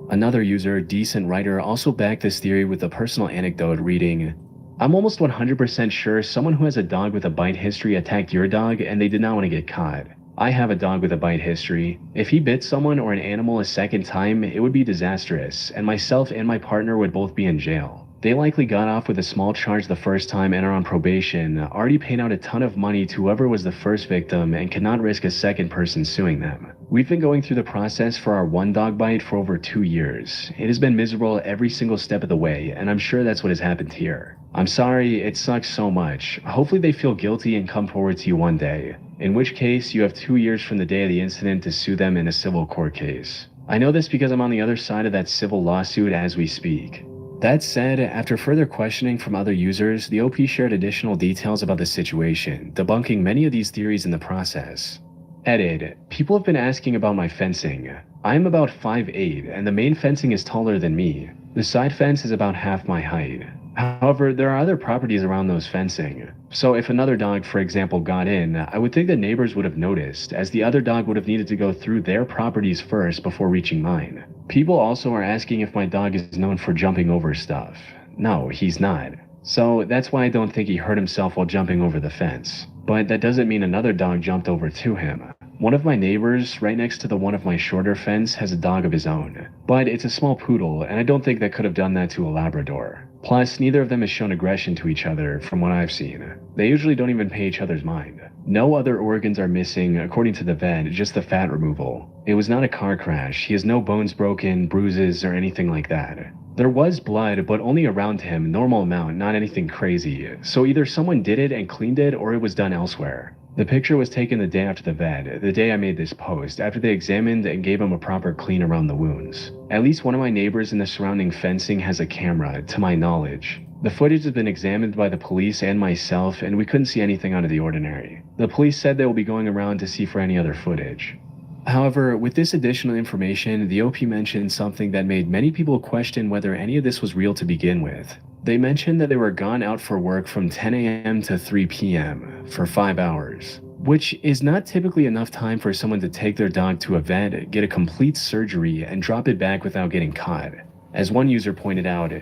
S10: Another user, Decent Writer, also backed this theory with a personal anecdote reading, "I'm almost 100% sure someone who has a dog with a bite history attacked your dog and they did not want to get caught. I have a dog with a bite history. If he bit someone or an animal a second time, it would be disastrous, and myself and my partner would both be in jail. They likely got off with a small charge the first time and are on probation, already paid out a ton of money to whoever was the first victim, and cannot risk a second person suing them. We've been going through the process for our one dog bite for over 2 years. It has been miserable every single step of the way, and I'm sure that's what has happened here. I'm sorry, it sucks so much. Hopefully they feel guilty and come forward to you one day, in which case you have 2 years from the day of the incident to sue them in a civil court case. I know this because I'm on the other side of that civil lawsuit as we speak." That said, after further questioning from other users, the OP shared additional details about the situation, debunking many of these theories in the process. Edit. People have been asking about my fencing. I am about 5'8", and the main fencing is taller than me. The side fence is about half my height. However, there are other properties around those fencing. So if another dog, for example, got in, I would think the neighbors would have noticed, as the other dog would have needed to go through their properties first before reaching mine. People also are asking if my dog is known for jumping over stuff. No, he's not. So that's why I don't think he hurt himself while jumping over the fence. But that doesn't mean another dog jumped over to him. One of my neighbors, right next to the one of my shorter fence, has a dog of his own. But it's a small poodle, and I don't think they could have done that to a Labrador. Plus, neither of them has shown aggression to each other, from what I've seen. They usually don't even pay each other's mind. No other organs are missing, according to the vet, just the fat removal. It was not a car crash. He has no bones broken, bruises, or anything like that. There was blood, but only around him, normal amount, not anything crazy. So either someone did it and cleaned it, or it was done elsewhere. The picture was taken the day after the vet, the day I made this post, after they examined and gave him a proper clean around the wounds. At least one of my neighbors in the surrounding fencing has a camera, to my knowledge. The footage has been examined by the police and myself, and we couldn't see anything out of the ordinary. The police said they will be going around to see for any other footage. However, with this additional information, the OP mentioned something that made many people question whether any of this was real to begin with. They mentioned that they were gone out for work from 10 a.m. to 3 p.m. for 5 hours, which is not typically enough time for someone to take their dog to a vet, get a complete surgery, and drop it back without getting caught. As one user pointed out,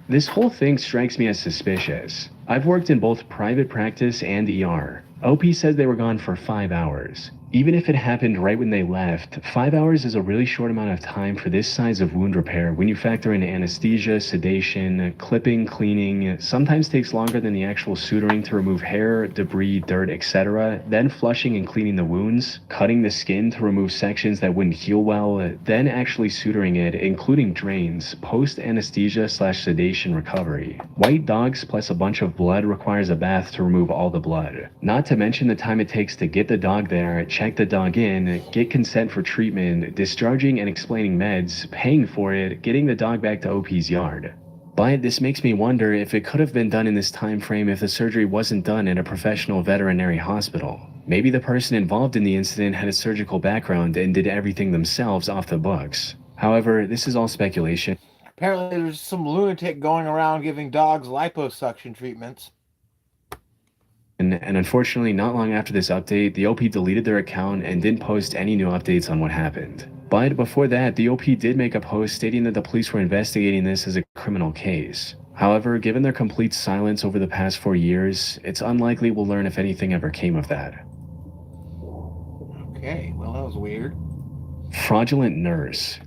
S10: "This whole thing strikes me as suspicious. I've worked in both private practice and ER. OP says they were gone for 5 hours. Even if it happened right when they left, 5 hours is a really short amount of time for this size of wound repair when you factor in anesthesia, sedation, clipping, cleaning. Sometimes takes longer than the actual suturing to remove hair, debris, dirt, etc. Then flushing and cleaning the wounds, cutting the skin to remove sections that wouldn't heal well, then actually suturing it, including drains, post-anesthesia/sedation recovery. White dogs plus a bunch of blood requires a bath to remove all the blood. Not to mention the time it takes to get the dog there, check the dog in, get consent for treatment, discharging and explaining meds, paying for it, getting the dog back to OP's yard. But this makes me wonder if it could have been done in this time frame if the surgery wasn't done in a professional veterinary hospital. Maybe the person involved in the incident had a surgical background and did everything themselves off the books. However, this is all speculation.
S1: Apparently there's some lunatic going around giving dogs liposuction treatments.
S10: And unfortunately, not long after this update, the OP deleted their account and didn't post any new updates on what happened. But before that, the OP did make a post stating that the police were investigating this as a criminal case. However, given their complete silence over the past 4 years, it's unlikely we'll learn if anything ever came of that.
S1: Okay, well, that was weird.
S10: Fraudulent nurse.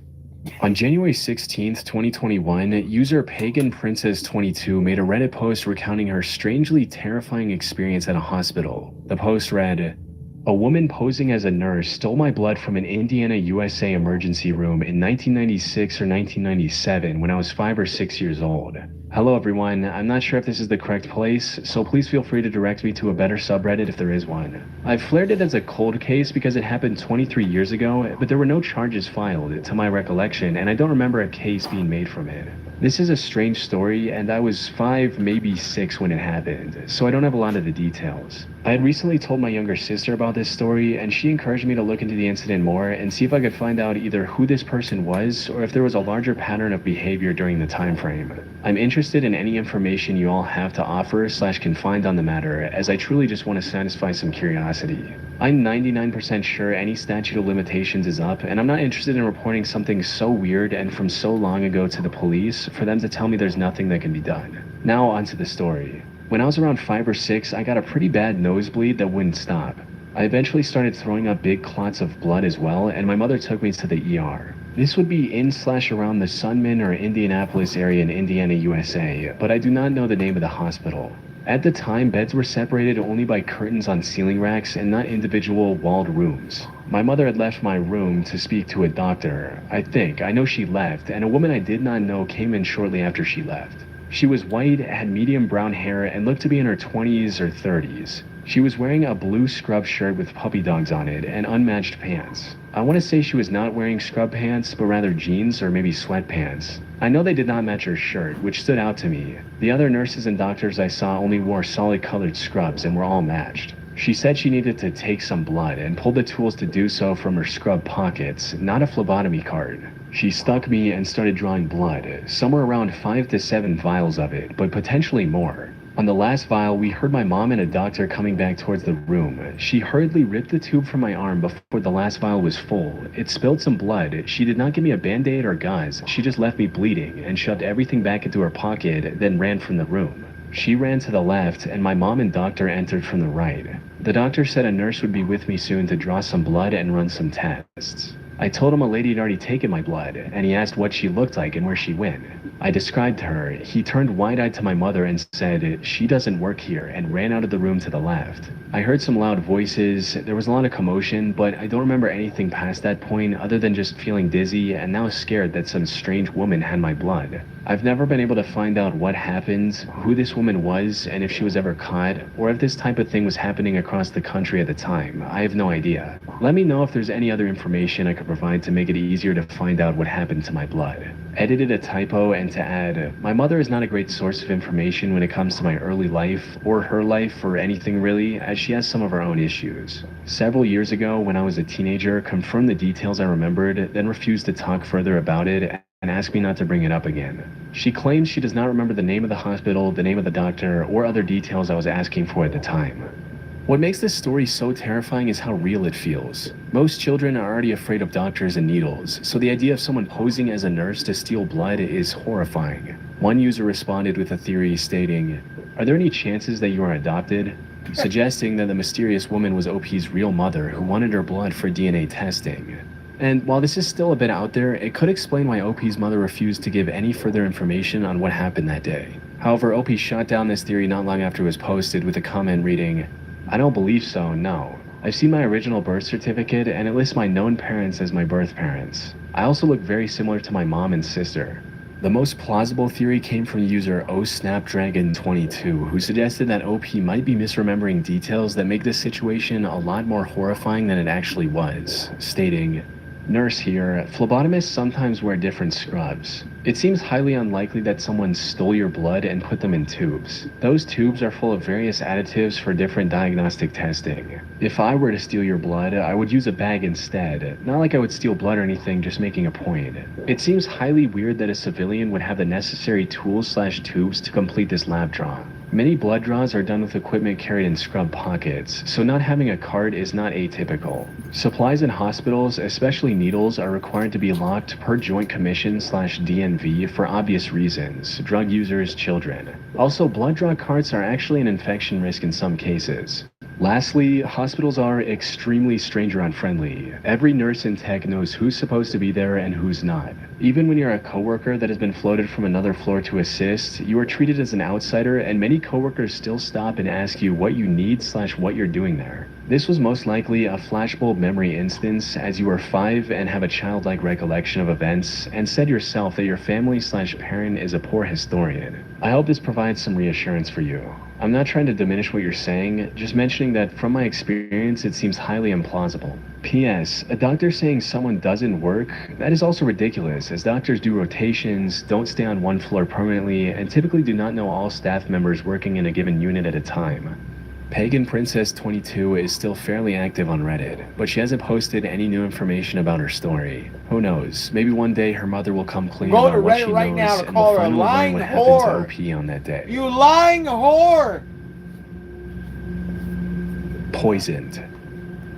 S10: On January 16th, 2021, user Pagan Princess 22 made a Reddit post recounting her strangely terrifying experience at a hospital. The post read, "A woman posing as a nurse stole my blood from an Indiana, USA emergency room in 1996 or 1997 when I was 5 or 6 years old. Hello everyone, I'm not sure if this is the correct place, so please feel free to direct me to a better subreddit if there is one. I've flared it as a cold case because it happened 23 years ago, but there were no charges filed, to my recollection, and I don't remember a case being made from it. This is a strange story, and I was 5, maybe 6 when it happened, so I don't have a lot of the details. I had recently told my younger sister about this story, and she encouraged me to look into the incident more and see if I could find out either who this person was or if there was a larger pattern of behavior during the time frame. I'm interested in any information you all have to offer / can find on the matter, as I truly just want to satisfy some curiosity. I'm 99% sure any statute of limitations is up, and I'm not interested in reporting something so weird and from so long ago to the police for them to tell me there's nothing that can be done. Now onto the story. When I was around 5 or 6, I got a pretty bad nosebleed that wouldn't stop. I eventually started throwing up big clots of blood as well, and my mother took me to the ER. This would be in / around the Sunman or Indianapolis area in Indiana, USA, but I do not know the name of the hospital. At the time, beds were separated only by curtains on ceiling racks and not individual walled rooms. My mother had left my room to speak to a doctor. I know she left, and a woman I did not know came in shortly after she left. She was white, had medium brown hair, and looked to be in her 20s or 30s. She was wearing a blue scrub shirt with puppy dogs on it and unmatched pants. I want to say she was not wearing scrub pants, but rather jeans or maybe sweatpants. I know they did not match her shirt, which stood out to me. The other nurses and doctors I saw only wore solid colored scrubs and were all matched. She said she needed to take some blood and pulled the tools to do so from her scrub pockets, not a phlebotomy card. She stuck me and started drawing blood, somewhere around 5 to 7 vials of it, but potentially more. On the last vial, we heard my mom and a doctor coming back towards the room. She hurriedly ripped the tube from my arm before the last vial was full. It spilled some blood. She did not give me a band-aid or gauze. She just left me bleeding and shoved everything back into her pocket, then ran from the room. She ran to the left, and my mom and doctor entered from the right. The doctor said a nurse would be with me soon to draw some blood and run some tests. I told him a lady had already taken my blood, and he asked what she looked like and where she went. I described to her. He turned wide-eyed to my mother and said, "She doesn't work here," and ran out of the room to the left. I heard some loud voices. There was a lot of commotion, but I don't remember anything past that point other than just feeling dizzy and now scared that some strange woman had my blood. I've never been able to find out what happened, who this woman was, and if she was ever caught, or if this type of thing was happening across the country at the time. I have no idea. Let me know if there's any other information I could provide to make it easier to find out what happened to my blood. Edited a typo and to add, my mother is not a great source of information when it comes to my early life, or her life, or anything really, as she has some of her own issues. Several years ago, when I was a teenager, confirmed the details I remembered, then refused to talk further about it, and asked me not to bring it up again. She claims she does not remember the name of the hospital, the name of the doctor, or other details I was asking for at the time. What makes this story so terrifying is how real it feels. Most children are already afraid of doctors and needles, so the idea of someone posing as a nurse to steal blood is horrifying. One user responded with a theory stating, "Are there any chances that you are adopted?" suggesting that the mysterious woman was OP's real mother who wanted her blood for DNA testing. And while this is still a bit out there, it could explain why OP's mother refused to give any further information on what happened that day. However, OP shot down this theory not long after it was posted with a comment reading, "I don't believe so, no. I've seen my original birth certificate and it lists my known parents as my birth parents. I also look very similar to my mom and sister." The most plausible theory came from user OSnapdragon22, who suggested that OP might be misremembering details that make this situation a lot more horrifying than it actually was, stating, "Nurse here, phlebotomists sometimes wear different scrubs. It seems highly unlikely that someone stole your blood and put them in tubes. Those tubes are full of various additives for different diagnostic testing. If I were to steal your blood, I would use a bag instead. Not like I would steal blood or anything, just making a point. It seems highly weird that a civilian would have the necessary tools / tubes to complete this lab draw. Many blood draws are done with equipment carried in scrub pockets, so not having a cart is not atypical. Supplies in hospitals, especially needles, are required to be locked per Joint Commission/DNV for obvious reasons: drug users, children. Also, blood draw carts are actually an infection risk in some cases. Lastly, hospitals are extremely stranger-unfriendly. Every nurse and tech knows who's supposed to be there and who's not. Even when you're a coworker that has been floated from another floor to assist, you are treated as an outsider, and many coworkers still stop and ask you what you need/what you're doing there. This was most likely a flashbulb memory instance, as you were 5 and have a childlike recollection of events, and said yourself that your family/parent is a poor historian. I hope this provides some reassurance for you. I'm not trying to diminish what you're saying, just mentioning that from my experience it seems highly implausible. P.S. A doctor saying someone doesn't work, that is also ridiculous, as doctors do rotations, don't stay on one floor permanently, and typically do not know all staff members working in a given unit at a time. Pagan Princess 22 is still fairly active on Reddit, but she hasn't posted any new information about her story. Who knows, maybe one day her mother will come clean
S1: Go to
S10: about what
S1: Reddit
S10: she
S1: right now
S10: knows,
S1: to
S10: and
S1: call
S10: we'll
S1: her a
S10: finally learn
S1: lying
S10: what happened to
S1: whore.
S10: OP on that day.
S1: You lying whore!
S10: Poisoned.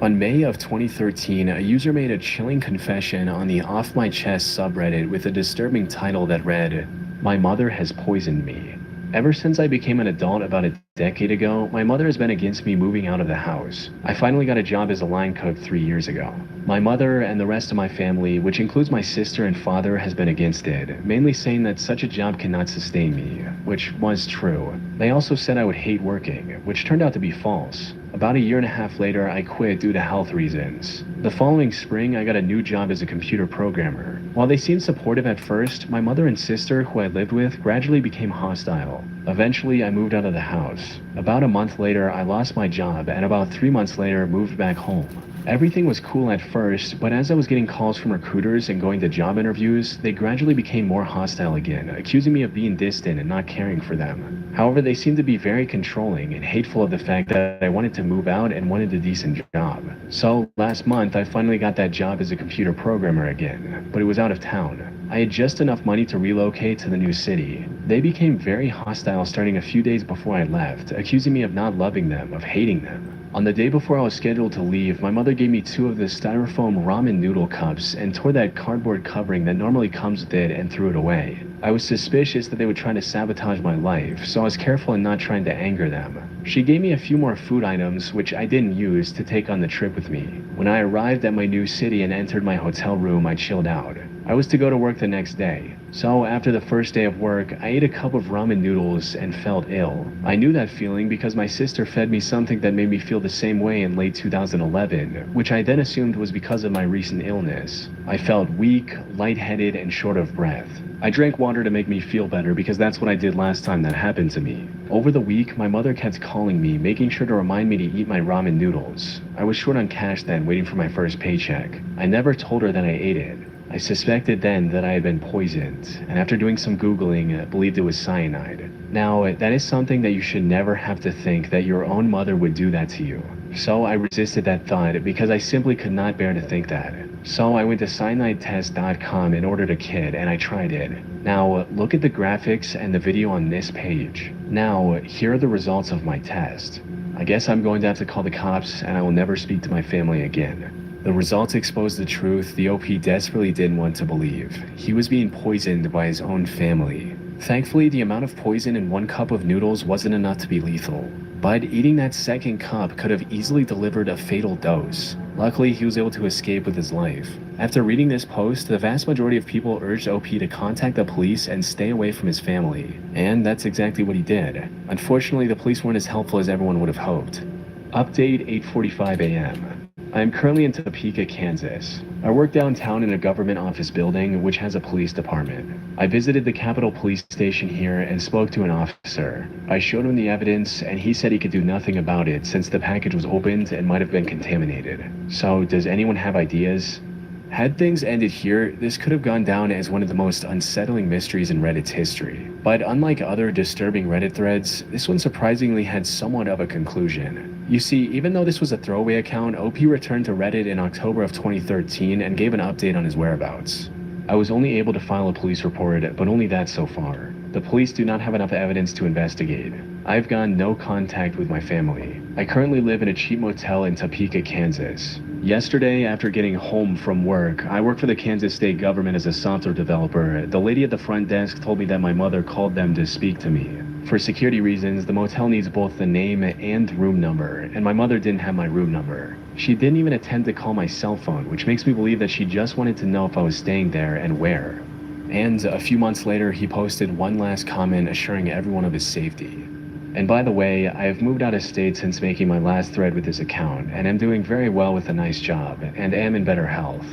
S10: On May of 2013, a user made a chilling confession on the Off My Chest subreddit with a disturbing title that read, "My mother has poisoned me. Ever since I became an adult about a decade ago, my mother has been against me moving out of the house. I finally got a job as a line cook 3 years ago. My mother and the rest of my family, which includes my sister and father, has been against it, mainly saying that such a job cannot sustain me," which was true. They also said I would hate working, which turned out to be false. About a year and a half later, I quit due to health reasons. The following spring, I got a new job as a computer programmer. While they seemed supportive at first, my mother and sister, who I lived with, gradually became hostile. Eventually, I moved out of the house. About a month later, I lost my job, and about 3 months later, moved back home. Everything was cool at first, but as I was getting calls from recruiters and going to job interviews, they gradually became more hostile again, accusing me of being distant and not caring for them. However, they seemed to be very controlling and hateful of the fact that I wanted to move out and wanted a decent job. So, last month, I finally got that job as a computer programmer again, but it was out of town. I had just enough money to relocate to the new city. They became very hostile starting a few days before I left, accusing me of not loving them, of hating them. On the day before I was scheduled to leave, my mother gave me 2 of the styrofoam ramen noodle cups and tore that cardboard covering that normally comes with it and threw it away. I was suspicious that they would try to sabotage my life, so I was careful in not trying to anger them. She gave me a few more food items, which I didn't use, to take on the trip with me. When I arrived at my new city and entered my hotel room, I chilled out. I was to go to work the next day. So after the first day of work, I ate a cup of ramen noodles and felt ill. I knew that feeling because my sister fed me something that made me feel the same way in late 2011, which I then assumed was because of my recent illness. I felt weak, lightheaded, and short of breath. I drank water to make me feel better because that's what I did last time that happened to me. Over the week, my mother kept calling me, making sure to remind me to eat my ramen noodles. I was short on cash then, waiting for my first paycheck. I never told her that I ate it. I suspected then that I had been poisoned, and after doing some Googling, believed it was cyanide. Now, that is something that you should never have to think that your own mother would do that to you. So I resisted that thought because I simply could not bear to think that. So I went to cyanidetest.com and ordered a kit, and I tried it. Now, look at the graphics and the video on this page. Now, here are the results of my test. I guess I'm going to have to call the cops, and I will never speak to my family again. The results exposed the truth the OP desperately didn't want to believe. He was being poisoned by his own family. Thankfully, the amount of poison in 1 cup of noodles wasn't enough to be lethal. But eating that second cup could have easily delivered a fatal dose. Luckily, he was able to escape with his life. After reading this post, the vast majority of people urged OP to contact the police and stay away from his family. And that's exactly what he did. Unfortunately, the police weren't as helpful as everyone would have hoped. Update 8:45 a.m. I am currently in Topeka, Kansas. I work downtown in a government office building which has a police department. I visited the Capitol Police Station here and spoke to an officer. I showed him the evidence and he said he could do nothing about it since the package was opened and might have been contaminated. So, does anyone have ideas? Had things ended here, this could have gone down as one of the most unsettling mysteries in Reddit's history. But unlike other disturbing Reddit threads, this one surprisingly had somewhat of a conclusion. You see, even though this was a throwaway account, OP returned to Reddit in October of 2013 and gave an update on his whereabouts. I was only able to file a police report, but only that so far. The police do not have enough evidence to investigate. I've gone no contact with my family. I currently live in a cheap motel in Topeka, Kansas. Yesterday, after getting home from work, I work for the Kansas state government as a software developer. The lady at the front desk told me that my mother called them to speak to me. For security reasons, the motel needs both the name and room number, and my mother didn't have my room number. She didn't even attempt to call my cell phone, which makes me believe that she just wanted to know if I was staying there and where. And a few months later, he posted one last comment assuring everyone of his safety. And by the way, I have moved out of state since making my last thread with this account, and am doing very well with a nice job, and am in better health.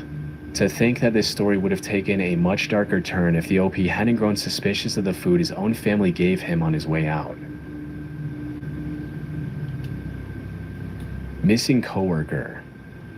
S10: To think that this story would have taken a much darker turn if the OP hadn't grown suspicious of the food his own family gave him on his way out. Missing coworker.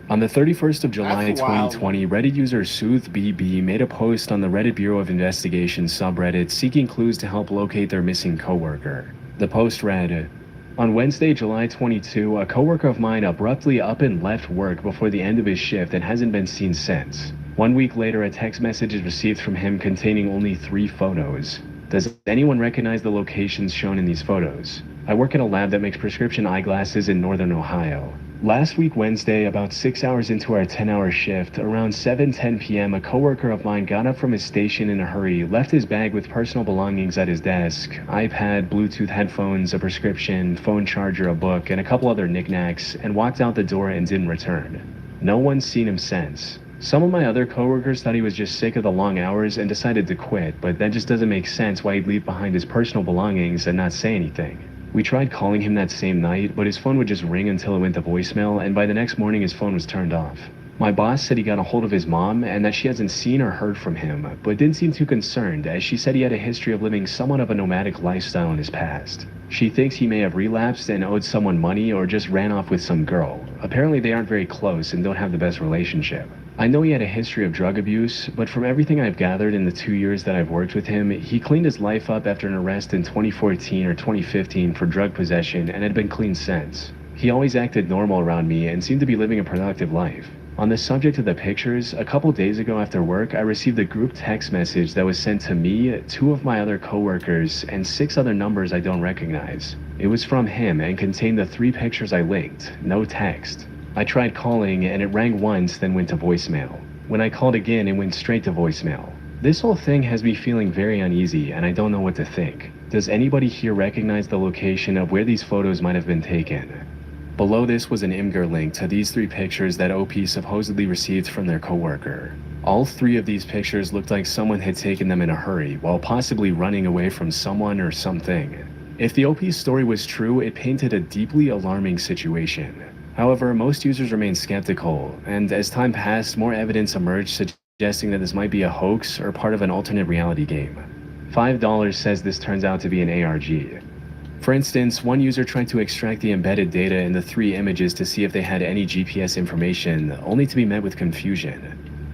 S10: On the 31st of July 2020, Reddit user SoothBB made a post on the Reddit Bureau of Investigation subreddit seeking clues to help locate their missing coworker. The post read, "On Wednesday, July 22, a coworker of mine abruptly up and left work before the end of his shift and hasn't been seen since. 1 week later, a text message is received from him containing only 3 photos. Does anyone recognize the locations shown in these photos? I work at a lab that makes prescription eyeglasses in northern Ohio. Last week Wednesday, about 6 hours into our 10-hour shift, around 7:10 p.m., a coworker of mine got up from his station in a hurry, left his bag with personal belongings at his desk, iPad, Bluetooth headphones, a prescription, phone charger, a book, and a couple other knickknacks, and walked out the door and didn't return. No one's seen him since. Some of my other coworkers thought he was just sick of the long hours and decided to quit, but that just doesn't make sense why he'd leave behind his personal belongings and not say anything. We tried calling him that same night, but his phone would just ring until it went to voicemail, and by the next morning his phone was turned off. My boss said he got a hold of his mom and that she hasn't seen or heard from him, but didn't seem too concerned as she said he had a history of living somewhat of a nomadic lifestyle in his past. She thinks he may have relapsed and owed someone money or just ran off with some girl. Apparently they aren't very close and don't have the best relationship. I know he had a history of drug abuse, but from everything I've gathered in the 2 years that I've worked with him, he cleaned his life up after an arrest in 2014 or 2015 for drug possession and had been clean since. He always acted normal around me and seemed to be living a productive life. On the subject of the pictures, a couple days ago after work, I received a group text message that was sent to me, 2 of my other coworkers, and 6 other numbers I don't recognize. It was from him and contained the 3 pictures I linked, no text. I tried calling and it rang once, then went to voicemail. When I called again, it went straight to voicemail. This whole thing has me feeling very uneasy and I don't know what to think. Does anybody here recognize the location of where these photos might have been taken? Below this was an Imgur link to these 3 pictures that OP supposedly received from their coworker. All 3 of these pictures looked like someone had taken them in a hurry, while possibly running away from someone or something. If the OP's story was true, it painted a deeply alarming situation. However, most users remain skeptical, and as time passed, more evidence emerged suggesting that this might be a hoax or part of an alternate reality game. $5 says this turns out to be an ARG. For instance, one user tried to extract the embedded data in the 3 images to see if they had any GPS information, only to be met with confusion.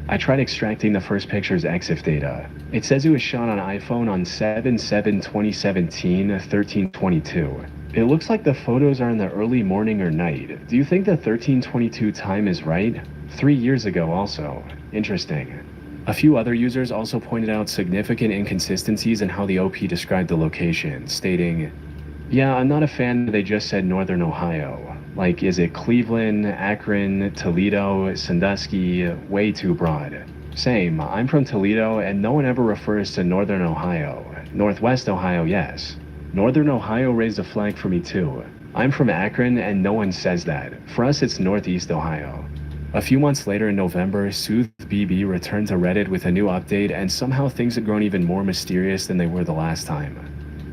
S10: I tried extracting the first picture's EXIF data. It says it was shot on iPhone on 7/7/2017, 13/22. It looks like the photos are in the early morning or night. Do you think the 13/22 time is right? 3 years ago also. Interesting. A few other users also pointed out significant inconsistencies in how the OP described the location, stating, "Yeah, I'm not a fan that they just said Northern Ohio. Like, is it Cleveland, Akron, Toledo, Sandusky? Way too broad. Same, I'm from Toledo and no one ever refers to Northern Ohio. Northwest Ohio, yes. Northern Ohio raised a flag for me too. I'm from Akron and no one says that. For us it's Northeast Ohio." A few months later in November, SoothBB returned to Reddit with a new update and somehow things had grown even more mysterious than they were the last time.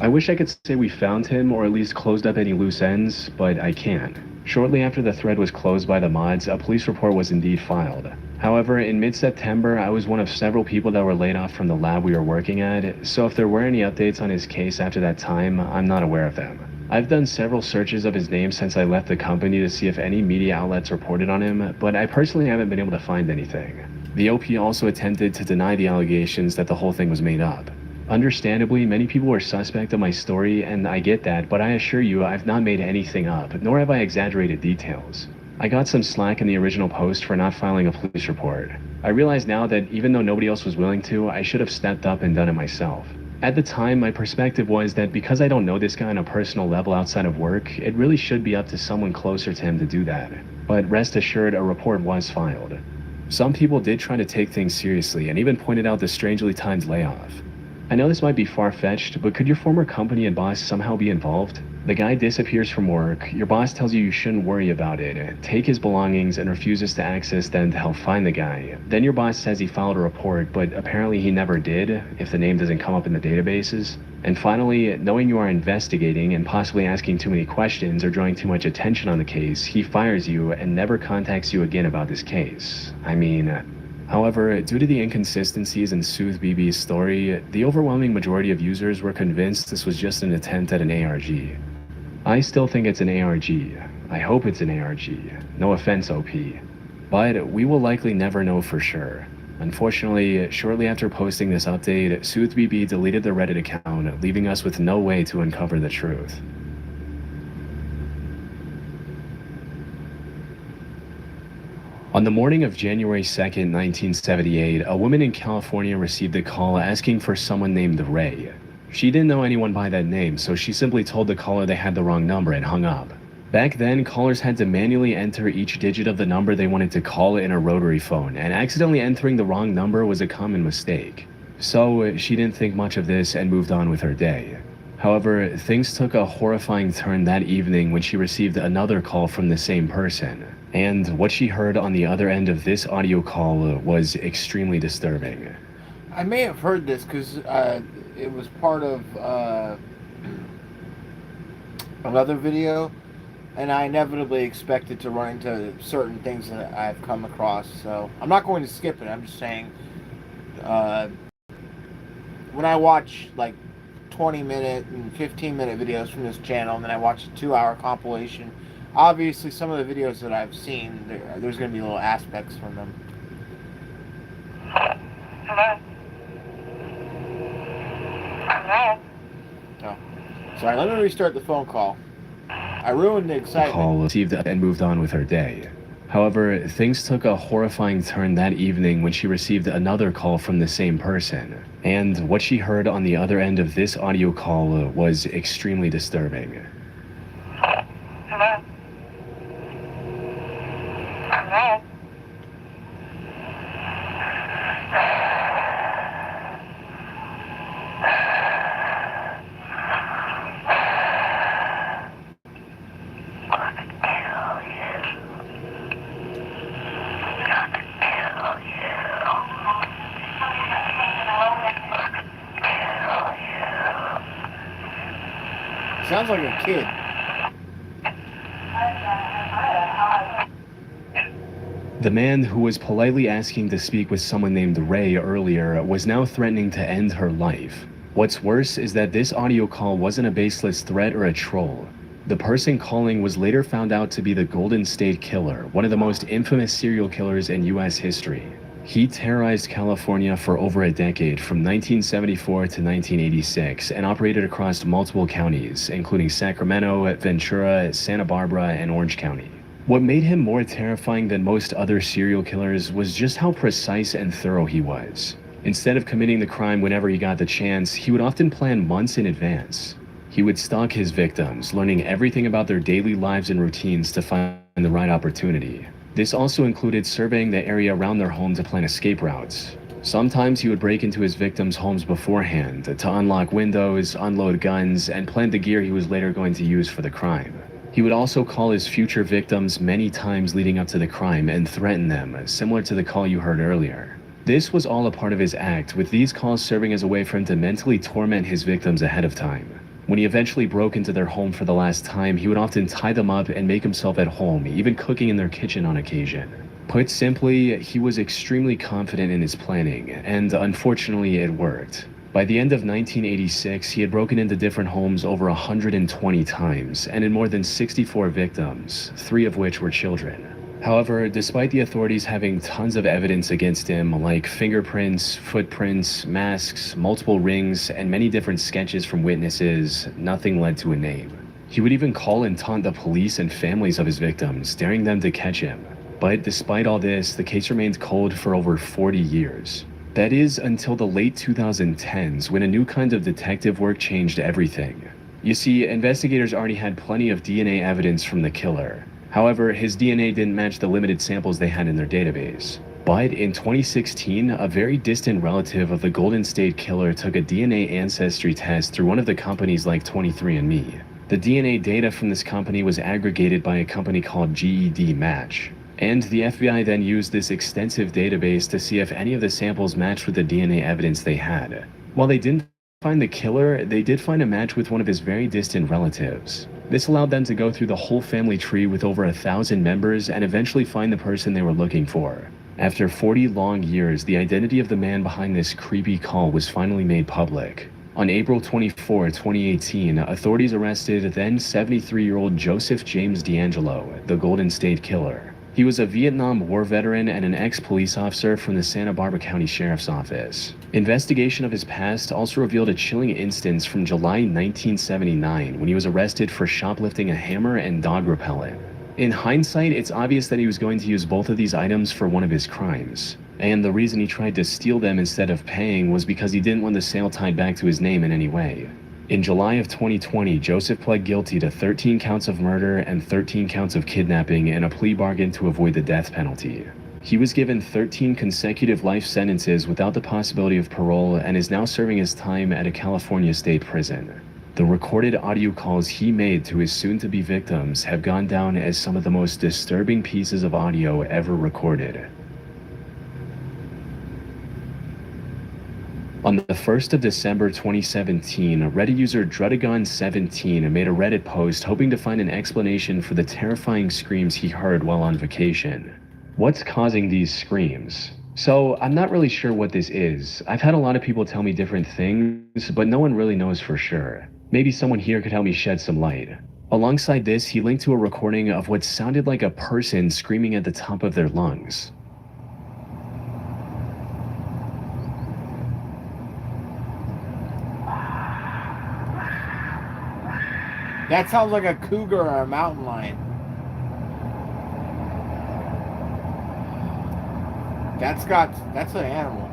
S10: I wish I could say we found him or at least closed up any loose ends, but I can't. Shortly after the thread was closed by the mods, a police report was indeed filed. However, in mid-September, I was one of several people that were laid off from the lab we were working at, so if there were any updates on his case after that time, I'm not aware of them. I've done several searches of his name since I left the company to see if any media outlets reported on him, but I personally haven't been able to find anything. The OP also attempted to deny the allegations that the whole thing was made up. Understandably, many people were suspect of my story, and I get that, but I assure you I've not made anything up, nor have I exaggerated details. I got some slack in the original post for not filing a police report. I realize now that even though nobody else was willing to, I should have stepped up and done it myself. At the time, my perspective was that because I don't know this guy on a personal level outside of work, it really should be up to someone closer to him to do that. But rest assured, a report was filed. Some people did try to take things seriously and even pointed out the strangely timed layoff. I know this might be far-fetched, but could your former company and boss somehow be involved? The guy disappears from work, your boss tells you shouldn't worry about it, take his belongings and refuses to access them to help find the guy. Then your boss says he filed a report, but apparently he never did, if the name doesn't come up in the databases. And finally, knowing you are investigating and possibly asking too many questions or drawing too much attention on the case, he fires you and never contacts you again about this case. However, due to the inconsistencies in Sooth BB's story, the overwhelming majority of users were convinced this was just an attempt at an ARG. I still think it's an ARG. I hope it's an ARG. No offense, OP. But we will likely never know for sure. Unfortunately, shortly after posting this update, Sooth BB deleted the Reddit account, leaving us with no way to uncover the truth. On the morning of January 2nd, 1978, a woman in California received a call asking for someone named Ray. She didn't know anyone by that name, so she simply told the caller they had the wrong number and hung up. Back then, callers had to manually enter each digit of the number they wanted to call in a rotary phone, and accidentally entering the wrong number was a common mistake. So she didn't think much of this and moved on with her day. However, things took a horrifying turn that evening when she received another call from the same person. And what she heard on the other end of this audio call was extremely disturbing.
S1: I may have heard this because it was part of another video, and I inevitably expected to run into certain things that I've come across. So I'm not going to skip it. I'm just saying, when I watch like 20-minute and 15-minute videos from this channel, and then I watch a 2-hour compilation, obviously some of the videos that I've seen, there's going to be little aspects from them.
S11: Hello? Hello?
S1: Oh. Sorry, let me restart the phone call. I ruined the excitement.
S10: Call received and moved on with her day. However, things took a horrifying turn that evening when she received another call from the same person. And what she heard on the other end of this audio call was extremely disturbing.
S11: Hello? Hello?
S1: Sounds like a kid.
S10: The man who was politely asking to speak with someone named Ray earlier was now threatening to end her life. What's worse is that this audio call wasn't a baseless threat or a troll. The person calling was later found out to be the Golden State Killer, one of the most infamous serial killers in US history. He terrorized California for over a decade, from 1974 to 1986, and operated across multiple counties, including Sacramento, Ventura, Santa Barbara, and Orange County. What made him more terrifying than most other serial killers was just how precise and thorough he was. Instead of committing the crime whenever he got the chance, he would often plan months in advance. He would stalk his victims, learning everything about their daily lives and routines to find the right opportunity. This also included surveying the area around their home to plan escape routes. Sometimes he would break into his victims' homes beforehand to unlock windows, unload guns, and plant the gear he was later going to use for the crime. He would also call his future victims many times leading up to the crime and threaten them, similar to the call you heard earlier. This was all a part of his act, with these calls serving as a way for him to mentally torment his victims ahead of time. When he eventually broke into their home for the last time, he would often tie them up and make himself at home, even cooking in their kitchen on occasion. Put simply, he was extremely confident in his planning, and unfortunately it worked. By the end of 1986, he had broken into different homes over 120 times, and in more than 64 victims, 3 of which were children. However, despite the authorities having tons of evidence against him, like fingerprints, footprints, masks, multiple rings, and many different sketches from witnesses, nothing led to a name. He would even call and taunt the police and families of his victims, daring them to catch him. But despite all this, the case remained cold for over 40 years. That is until the late 2010s, when a new kind of detective work changed everything. You see, investigators already had plenty of DNA evidence from the killer. However, his DNA didn't match the limited samples they had in their database. But in 2016, a very distant relative of the Golden State Killer took a DNA ancestry test through one of the companies like 23andMe. The DNA data from this company was aggregated by a company called GED Match. And the FBI then used this extensive database to see if any of the samples matched with the DNA evidence they had. While they didn't find the killer, they did find a match with one of his very distant relatives. This allowed them to go through the whole family tree with over 1,000 members and eventually find the person they were looking for. After 40 long years, the identity of the man behind this creepy call was finally made public. On April 24, 2018, authorities arrested then 73-year-old Joseph James D'Angelo, the Golden State Killer. He was a Vietnam War veteran and an ex-police officer from the Santa Barbara County Sheriff's Office. Investigation of his past also revealed a chilling instance from July 1979 when he was arrested for shoplifting a hammer and dog repellent. In hindsight, it's obvious that he was going to use both of these items for one of his crimes. And the reason he tried to steal them instead of paying was because he didn't want the sale tied back to his name in any way. In July of 2020, Joseph pled guilty to 13 counts of murder and 13 counts of kidnapping in a plea bargain to avoid the death penalty. He was given 13 consecutive life sentences without the possibility of parole and is now serving his time at a California state prison. The recorded audio calls he made to his soon-to-be victims have gone down as some of the most disturbing pieces of audio ever recorded. On the 1st of December 2017, Reddit user Drudagon17 made a Reddit post hoping to find an explanation for the terrifying screams he heard while on vacation. What's causing these screams? So, I'm not really sure what this is. I've had a lot of people tell me different things, but no one really knows for sure. Maybe someone here could help me shed some light. Alongside this, he linked to a recording of what sounded like a person screaming at the top of their lungs.
S1: That sounds like a cougar or a mountain lion. That's an animal.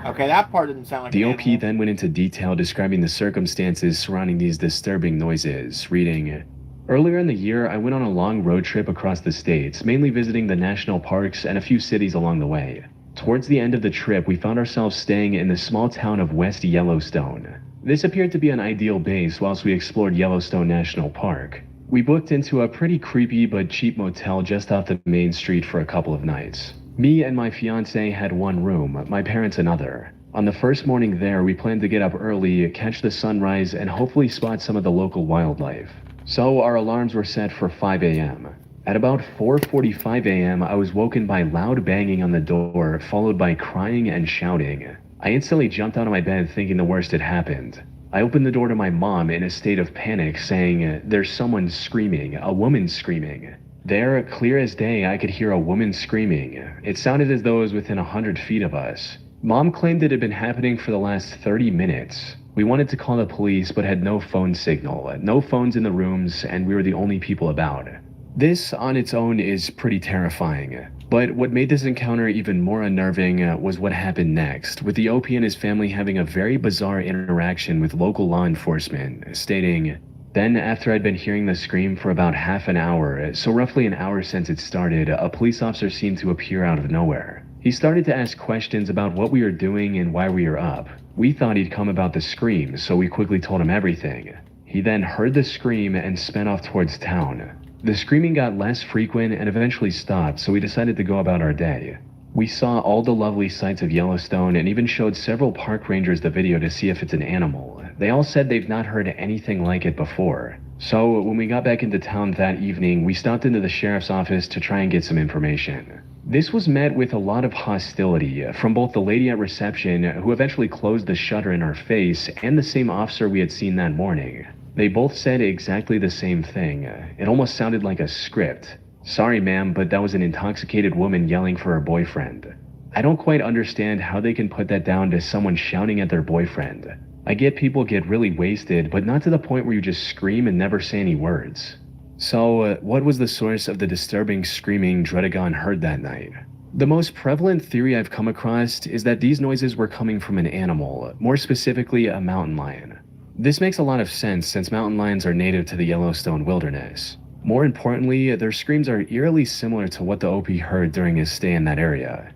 S1: Okay, that part didn't sound like
S10: the
S1: an
S10: OP
S1: animal.
S10: Then went into detail describing the circumstances surrounding these disturbing noises, reading, "Earlier in the year, I went on a long road trip across the states, mainly visiting the national parks and a few cities along the way. Towards the end of the trip, we found ourselves staying in the small town of West Yellowstone. This appeared to be an ideal base whilst we explored Yellowstone National Park. We booked into a pretty creepy but cheap motel just off the main street for a couple of nights. Me and my fiance had one room, my parents another. On the first morning there, we planned to get up early, catch the sunrise, and hopefully spot some of the local wildlife. So our alarms were set for 5 a.m. At about 4:45 a.m., I was woken by loud banging on the door, followed by crying and shouting. I instantly jumped out of my bed thinking the worst had happened. I opened the door to my mom in a state of panic, saying, "There's someone screaming, a woman screaming." There, clear as day, I could hear a woman screaming. It sounded as though it was within 100 feet of us. Mom claimed it had been happening for the last 30 minutes. We wanted to call the police, but had no phone signal, no phones in the rooms, and we were the only people about. This on its own is pretty terrifying, but what made this encounter even more unnerving was what happened next, with the OP and his family having a very bizarre interaction with local law enforcement, stating, "Then after I'd been hearing the scream for about half an hour, so roughly an hour since it started, a police officer seemed to appear out of nowhere. He started to ask questions about what we were doing and why we were up. We thought he'd come about the scream, so we quickly told him everything. He then heard the scream and sped off towards town. The screaming got less frequent and eventually stopped, so we decided to go about our day. We saw all the lovely sights of Yellowstone and even showed several park rangers the video to see if it's an animal. They all said they've not heard anything like it before. So when we got back into town that evening, we stopped into the sheriff's office to try and get some information. This was met with a lot of hostility from both the lady at reception, who eventually closed the shutter in our face, and the same officer we had seen that morning. They both said exactly the same thing. It almost sounded like a script. "Sorry, ma'am, but that was an intoxicated woman yelling for her boyfriend." I don't quite understand how they can put that down to someone shouting at their boyfriend. I get people get really wasted, but not to the point where you just scream and never say any words. So, what was the source of the disturbing screaming Dredagon heard that night? The most prevalent theory I've come across is that these noises were coming from an animal, more specifically a mountain lion. This makes a lot of sense since mountain lions are native to the Yellowstone wilderness. More importantly, their screams are eerily similar to what the OP heard during his stay in that area.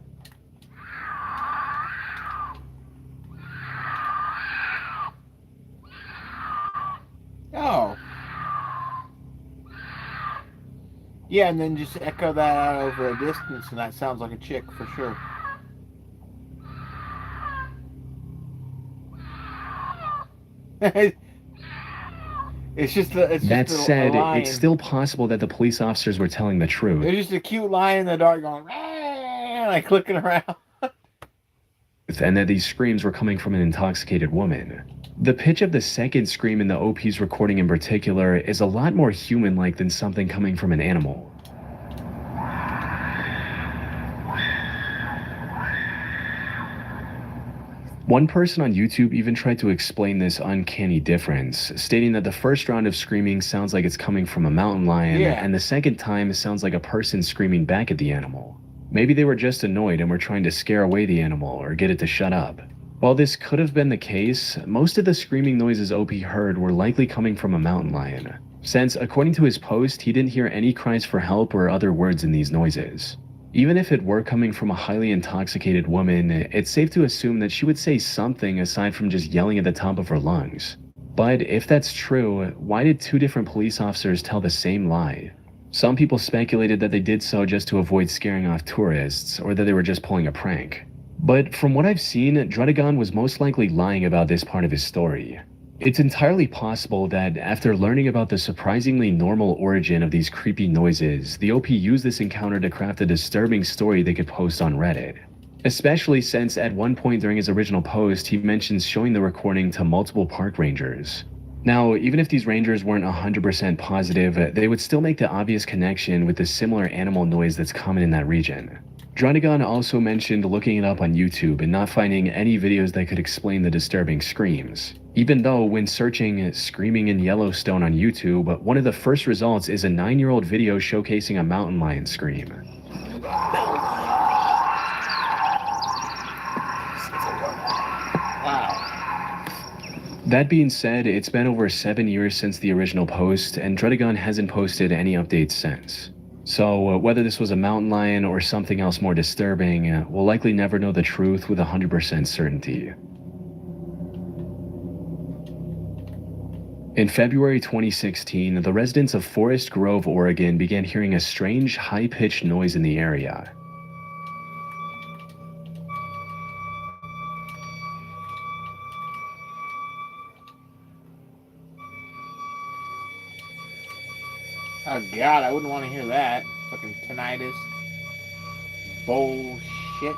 S1: Oh. Yeah, and then just echo that out over a distance, and that sounds like a chick for sure. It's just
S10: That said, it's still possible that the police officers were telling the truth.
S1: There's just a cute lion in the dark going, like clicking around.
S10: And that these screams were coming from an intoxicated woman. The pitch of the second scream in the OP's recording in particular is a lot more human-like than something coming from an animal. One person on YouTube even tried to explain this uncanny difference, stating that the first round of screaming sounds like it's coming from a mountain lion, and the second time sounds like a person screaming back at the animal. Maybe they were just annoyed and were trying to scare away the animal or get it to shut up. While this could have been the case, most of the screaming noises OP heard were likely coming from a mountain lion, since according to his post, he didn't hear any cries for help or other words in these noises. Even if it were coming from a highly intoxicated woman, it's safe to assume that she would say something aside from just yelling at the top of her lungs. But if that's true, why did two different police officers tell the same lie? Some people speculated that they did so just to avoid scaring off tourists, or that they were just pulling a prank. But from what I've seen, Dredagon was most likely lying about this part of his story. It's entirely possible that after learning about the surprisingly normal origin of these creepy noises, the OP used this encounter to craft a disturbing story they could post on Reddit. Especially since at one point during his original post, he mentions showing the recording to multiple park rangers. Now, even if these rangers weren't 100% positive, they would still make the obvious connection with the similar animal noise that's common in that region. Dredagon also mentioned looking it up on YouTube and not finding any videos that could explain the disturbing screams. Even though when searching "screaming in Yellowstone" on YouTube, one of the first results is a 9-year-old video showcasing a mountain lion scream.
S1: Wow.
S10: That being said, it's been over 7 years since the original post, and Dredagon hasn't posted any updates since. So whether this was a mountain lion or something else more disturbing, we'll likely never know the truth with 100% certainty. In February 2016, the residents of Forest Grove, Oregon began hearing a strange, high-pitched noise in the area.
S1: Oh god, I wouldn't want to hear that. Fucking tinnitus. Bullshit.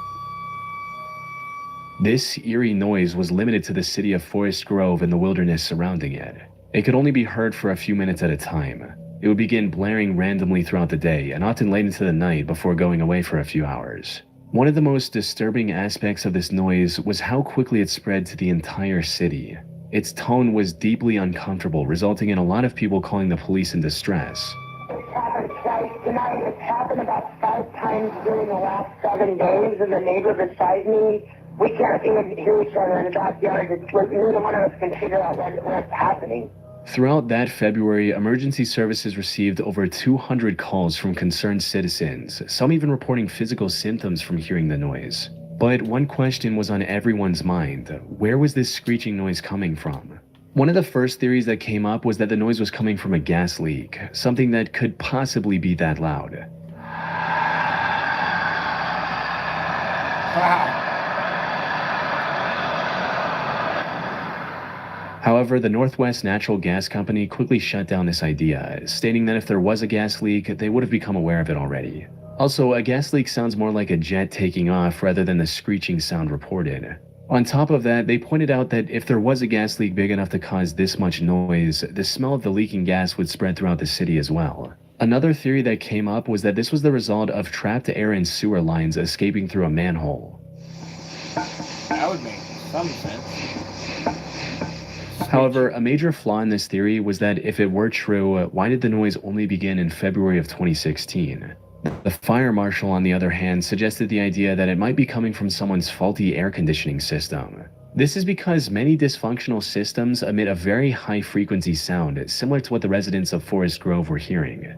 S10: This eerie noise was limited to the city of Forest Grove and the wilderness surrounding it. It could only be heard for a few minutes at a time. It would begin blaring randomly throughout the day and often late into the night before going away for a few hours. One of the most disturbing aspects of this noise was how quickly it spread to the entire city. Its tone was deeply uncomfortable, resulting in a lot of people calling the police in distress.
S11: It's happened twice tonight. It's happened about 5 times during the last 7 days, and the neighbor beside me, we can't even hear each other in the backyard. It's like neither one of us can figure out what's happening.
S10: Throughout that February, emergency services received over 200 calls from concerned citizens, some even reporting physical symptoms from hearing the noise. But one question was on everyone's mind: where was this screeching noise coming from? One of the first theories that came up was that the noise was coming from a gas leak, something that could possibly be that loud.
S1: Wow.
S10: However, the Northwest Natural Gas Company quickly shut down this idea, stating that if there was a gas leak, they would have become aware of it already. Also, a gas leak sounds more like a jet taking off rather than the screeching sound reported. On top of that, they pointed out that if there was a gas leak big enough to cause this much noise, the smell of the leaking gas would spread throughout the city as well. Another theory that came up was that this was the result of trapped air in sewer lines escaping through a manhole.
S1: That would make some sense.
S10: However, a major flaw in this theory was that if it were true, why did the noise only begin in February of 2016? The fire marshal, on the other hand, suggested the idea that it might be coming from someone's faulty air conditioning system. This is because many dysfunctional systems emit a very high-frequency sound, similar to what the residents of Forest Grove were hearing.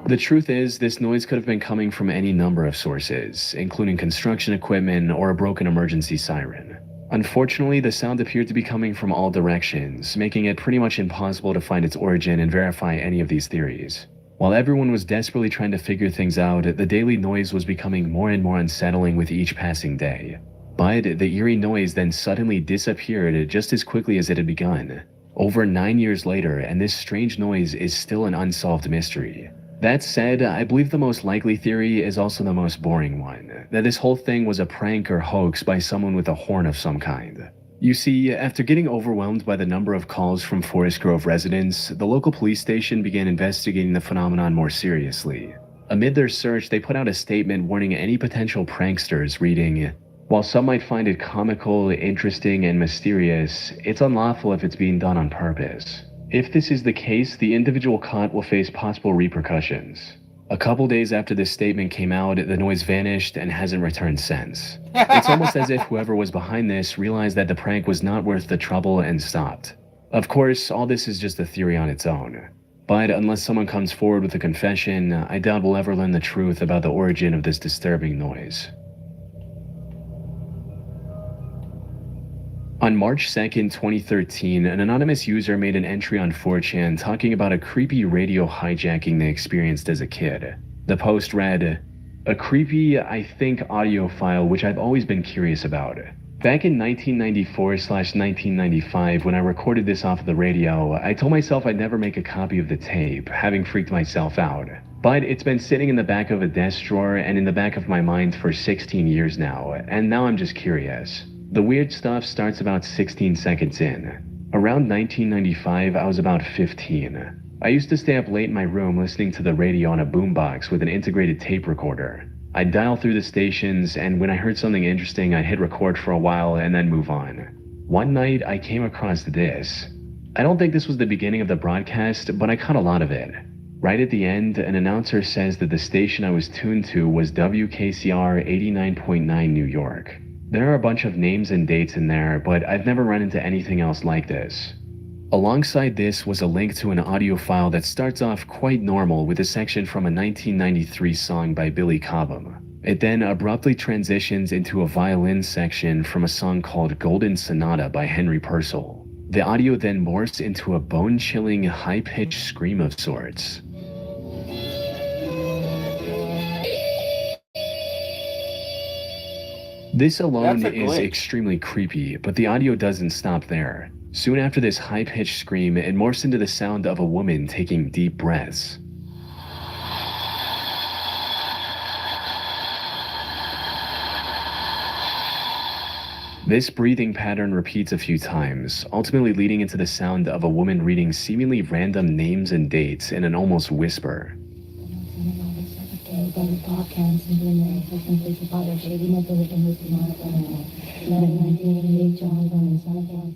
S10: The truth is, this noise could have been coming from any number of sources, including construction equipment or a broken emergency siren. Unfortunately, the sound appeared to be coming from all directions, making it pretty much impossible to find its origin and verify any of these theories. While everyone was desperately trying to figure things out, the daily noise was becoming more and more unsettling with each passing day. But the eerie noise then suddenly disappeared just as quickly as it had begun. Over 9 years later, and this strange noise is still an unsolved mystery. That said, I believe the most likely theory is also the most boring one, that this whole thing was a prank or hoax by someone with a horn of some kind. You see, after getting overwhelmed by the number of calls from Forest Grove residents, the local police station began investigating the phenomenon more seriously. Amid their search, they put out a statement warning any potential pranksters, reading, "While some might find it comical, interesting, and mysterious, it's unlawful if it's being done on purpose. If this is the case, the individual caught will face possible repercussions." A couple days after this statement came out, the noise vanished and hasn't returned since. It's almost as if whoever was behind this realized that the prank was not worth the trouble and stopped. Of course, all this is just a theory on its own. But unless someone comes forward with a confession, I doubt we'll ever learn the truth about the origin of this disturbing noise. On March 2nd, 2013, an anonymous user made an entry on 4chan talking about a creepy radio hijacking they experienced as a kid. The post read, "A creepy, I think, audio file which I've always been curious about. Back in 1994/1995, when I recorded this off of the radio, I told myself I'd never make a copy of the tape, having freaked myself out. But it's been sitting in the back of a desk drawer and in the back of my mind for 16 years now, and now I'm just curious. The weird stuff starts about 16 seconds in. Around 1995, I was about 15. I used to stay up late in my room listening to the radio on a boombox with an integrated tape recorder. I'd dial through the stations, and when I heard something interesting, I'd hit record for a while and then move on. One night, I came across this. I don't think this was the beginning of the broadcast, but I caught a lot of it. Right at the end, an announcer says that the station I was tuned to was WKCR 89.9 New York. There are a bunch of names and dates in there, but I've never run into anything else like this." Alongside this was a link to an audio file that starts off quite normal with a section from a 1993 song by Billy Cobham. It then abruptly transitions into a violin section from a song called Golden Sonata by Henry Purcell. The audio then morphs into a bone-chilling, high-pitched scream of sorts. This alone is extremely creepy, but the audio doesn't stop there. Soon after this high-pitched scream, it morphs into the sound of a woman taking deep breaths. This breathing pattern repeats a few times, ultimately leading into the sound of a woman reading seemingly random names and dates in an almost whisper.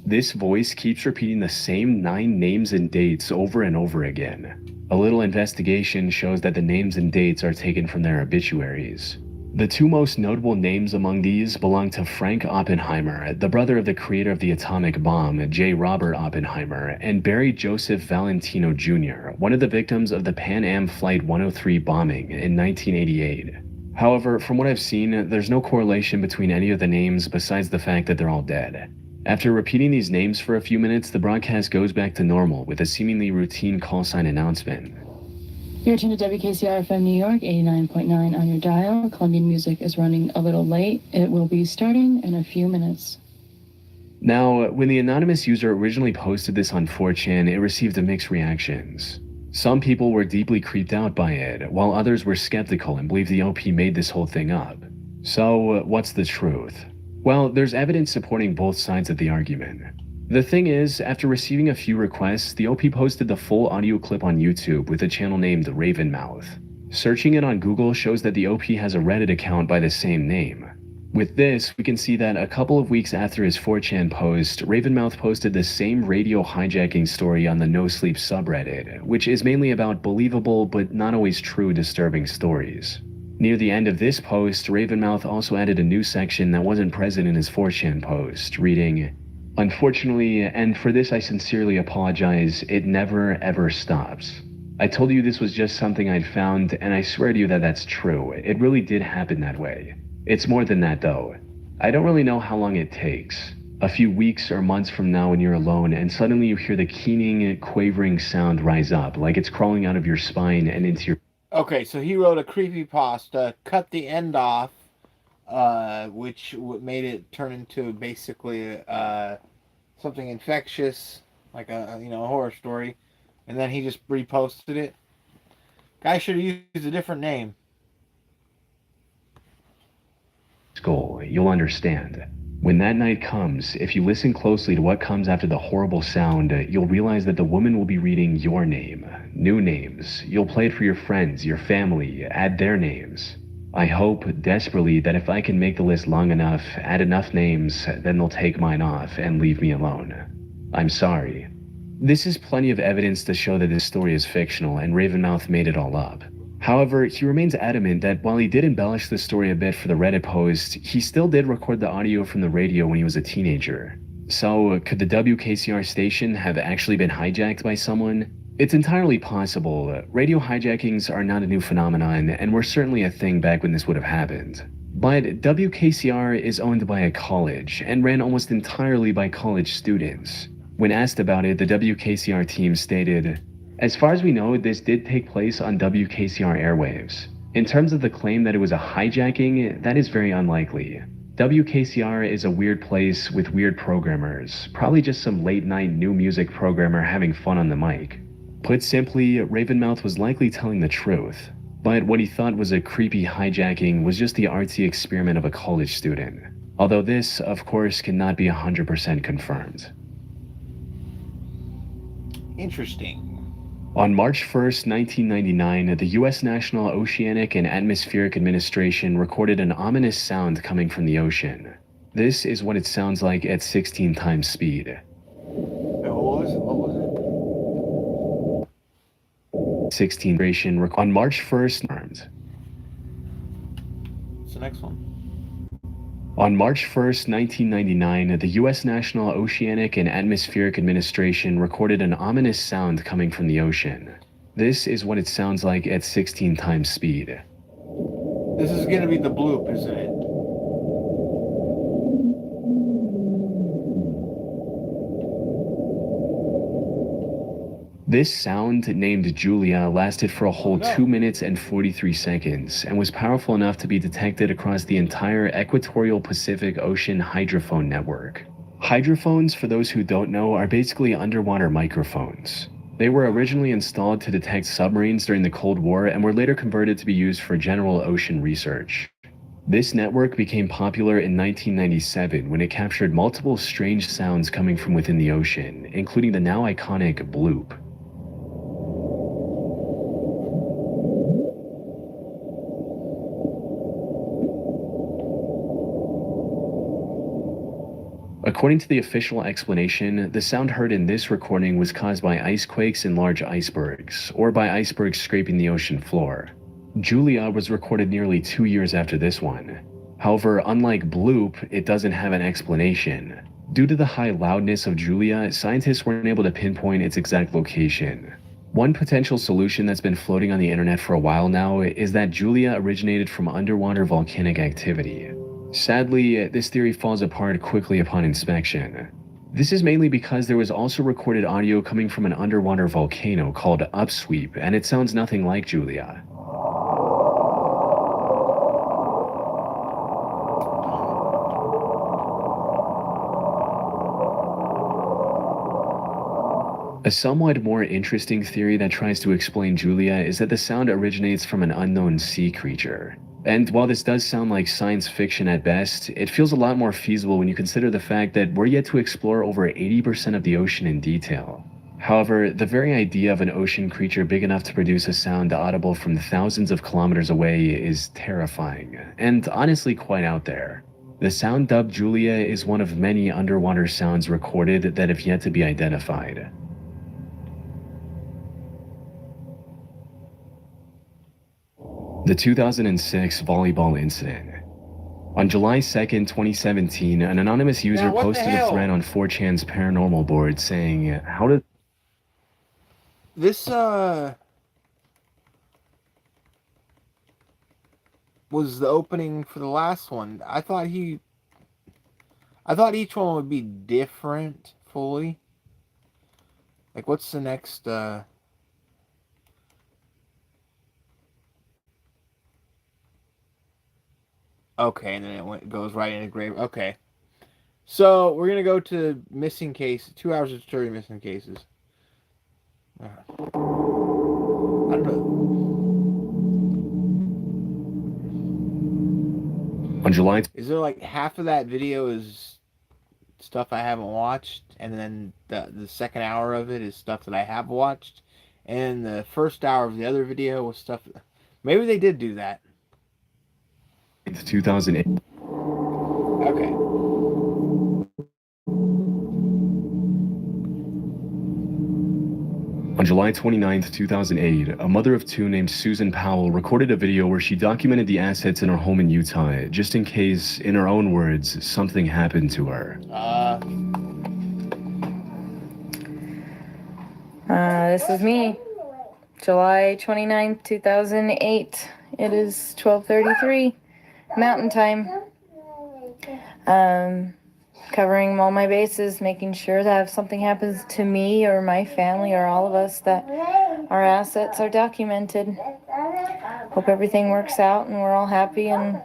S10: This voice keeps repeating the same 9 names and dates over and over again. A little investigation shows that the names and dates are taken from their obituaries. The 2 most notable names among these belong to Frank Oppenheimer, the brother of the creator of the atomic bomb, J. Robert Oppenheimer, and Barry Joseph Valentino Jr., one of the victims of the Pan Am Flight 103 bombing in 1988. However, from what I've seen, there's no correlation between any of the names besides the fact that they're all dead. After repeating these names for a few minutes, the broadcast goes back to normal with a seemingly routine call sign announcement.
S12: You're tuned to WKCR-FM New York, 89.9 on your dial. Colombian music is running a little late. It will be starting in a few minutes.
S10: Now, when the anonymous user originally posted this on 4chan, it received mixed reactions. Some people were deeply creeped out by it, while others were skeptical and believed the OP made this whole thing up. So, what's the truth? Well, there's evidence supporting both sides of the argument. The thing is, after receiving a few requests, the OP posted the full audio clip on YouTube with a channel named Ravenmouth. Searching it on Google shows that the OP has a Reddit account by the same name. With this, we can see that a couple of weeks after his 4chan post, Ravenmouth posted the same radio hijacking story on the No Sleep subreddit, which is mainly about believable but not always true disturbing stories. Near the end of this post, Ravenmouth also added a new section that wasn't present in his 4chan post, reading, "Unfortunately, and for this I sincerely apologize, it never ever stops. I told you this was just something I'd found, and I swear to you that that's true. It really did happen that way. It's more than that though. I don't really know how long it takes. A few weeks or months from now when you're alone and suddenly you hear the keening, quavering sound rise up, like it's crawling out of your spine and into your..."
S1: Okay, so he wrote a creepypasta, cut the end off, which made it turn into basically something infectious, like a horror story, and then he just reposted it. Guy should have used a different name.
S10: Skull, you'll understand. When that night comes, if you listen closely to what comes after the horrible sound, you'll realize that the woman will be reading your name, new names. You'll play it for your friends, your family, add their names. I hope desperately that if I can make the list long enough, add enough names, then they'll take mine off and leave me alone. I'm sorry. This is plenty of evidence to show that this story is fictional and Ravenmouth made it all up. However, he remains adamant that while he did embellish the story a bit for the Reddit post, he still did record the audio from the radio when he was a teenager. So, could the WKCR station have actually been hijacked by someone? It's entirely possible. Radio hijackings are not a new phenomenon, and were certainly a thing back when this would have happened. But WKCR is owned by a college, and ran almost entirely by college students. When asked about it, the WKCR team stated, "As far as we know, this did take place on WKCR airwaves. In terms of the claim that it was a hijacking, that is very unlikely. WKCR is a weird place with weird programmers, probably just some late-night new music programmer having fun on the mic." Put simply, Ravenmouth was likely telling the truth, but what he thought was a creepy hijacking was just the artsy experiment of a college student. Although this, of course, cannot be 100% confirmed.
S1: Interesting.
S10: On March 1st, 1999, the U.S. National Oceanic and Atmospheric Administration recorded an ominous sound coming from the ocean. This is what it sounds like at 16 times speed.
S1: What was it?
S10: 16 on March 1st.
S1: What's the next one?
S10: On March 1st, 1999, the U.S. National Oceanic and Atmospheric Administration recorded an ominous sound coming from the ocean. This is what it sounds like at 16 times speed.
S1: This is going to be the bloop, isn't it?
S10: This sound, named Julia, lasted for a whole 2 minutes and 43 seconds and was powerful enough to be detected across the entire equatorial Pacific Ocean hydrophone network. Hydrophones, for those who don't know, are basically underwater microphones. They were originally installed to detect submarines during the Cold War and were later converted to be used for general ocean research. This network became popular in 1997 when it captured multiple strange sounds coming from within the ocean, including the now iconic bloop. According to the official explanation, the sound heard in this recording was caused by ice quakes and large icebergs, or by icebergs scraping the ocean floor. Julia was recorded nearly 2 years after this one. However, unlike bloop, it doesn't have an explanation. Due to the high loudness of Julia, scientists weren't able to pinpoint its exact location. One potential solution that's been floating on the internet for a while now is that Julia originated from underwater volcanic activity. Sadly, this theory falls apart quickly upon inspection. This is mainly because there was also recorded audio coming from an underwater volcano called Upsweep, and it sounds nothing like Julia. A somewhat more interesting theory that tries to explain Julia is that the sound originates from an unknown sea creature. And while this does sound like science fiction at best, it feels a lot more feasible when you consider the fact that we're yet to explore over 80% of the ocean in detail. However, the very idea of an ocean creature big enough to produce a sound audible from thousands of kilometers away is terrifying, and honestly quite out there. The sound dubbed Julia is one of many underwater sounds recorded that have yet to be identified. The 2006 volleyball incident. On July 2nd, 2017, an anonymous user posted a thread on 4chan's paranormal board saying, "How did..."
S1: This, was the opening for the last one. I thought each one would be different fully. Like, what's the next, okay, and then it goes right into grave. Okay. So, we're going to go to missing cases. 2 hours of disturbing missing cases. I don't know.
S10: On July...
S1: Is there like half of that video is stuff I haven't watched, and then the second hour of it is stuff that I have watched, and the first hour of the other video was stuff... Maybe they did do that.
S10: 2008.
S1: Okay.
S10: On July 29, 2008, a mother of two named Susan Powell recorded a video where she documented the assets in her home in Utah, just in case, in her own words, something happened to her.
S13: This is me. July 29th, 2008. It is 12:33 Mountain Time. Covering all my bases, making sure that if something happens to me or my family or all of us, that our assets are documented. Hope everything works out and we're all happy and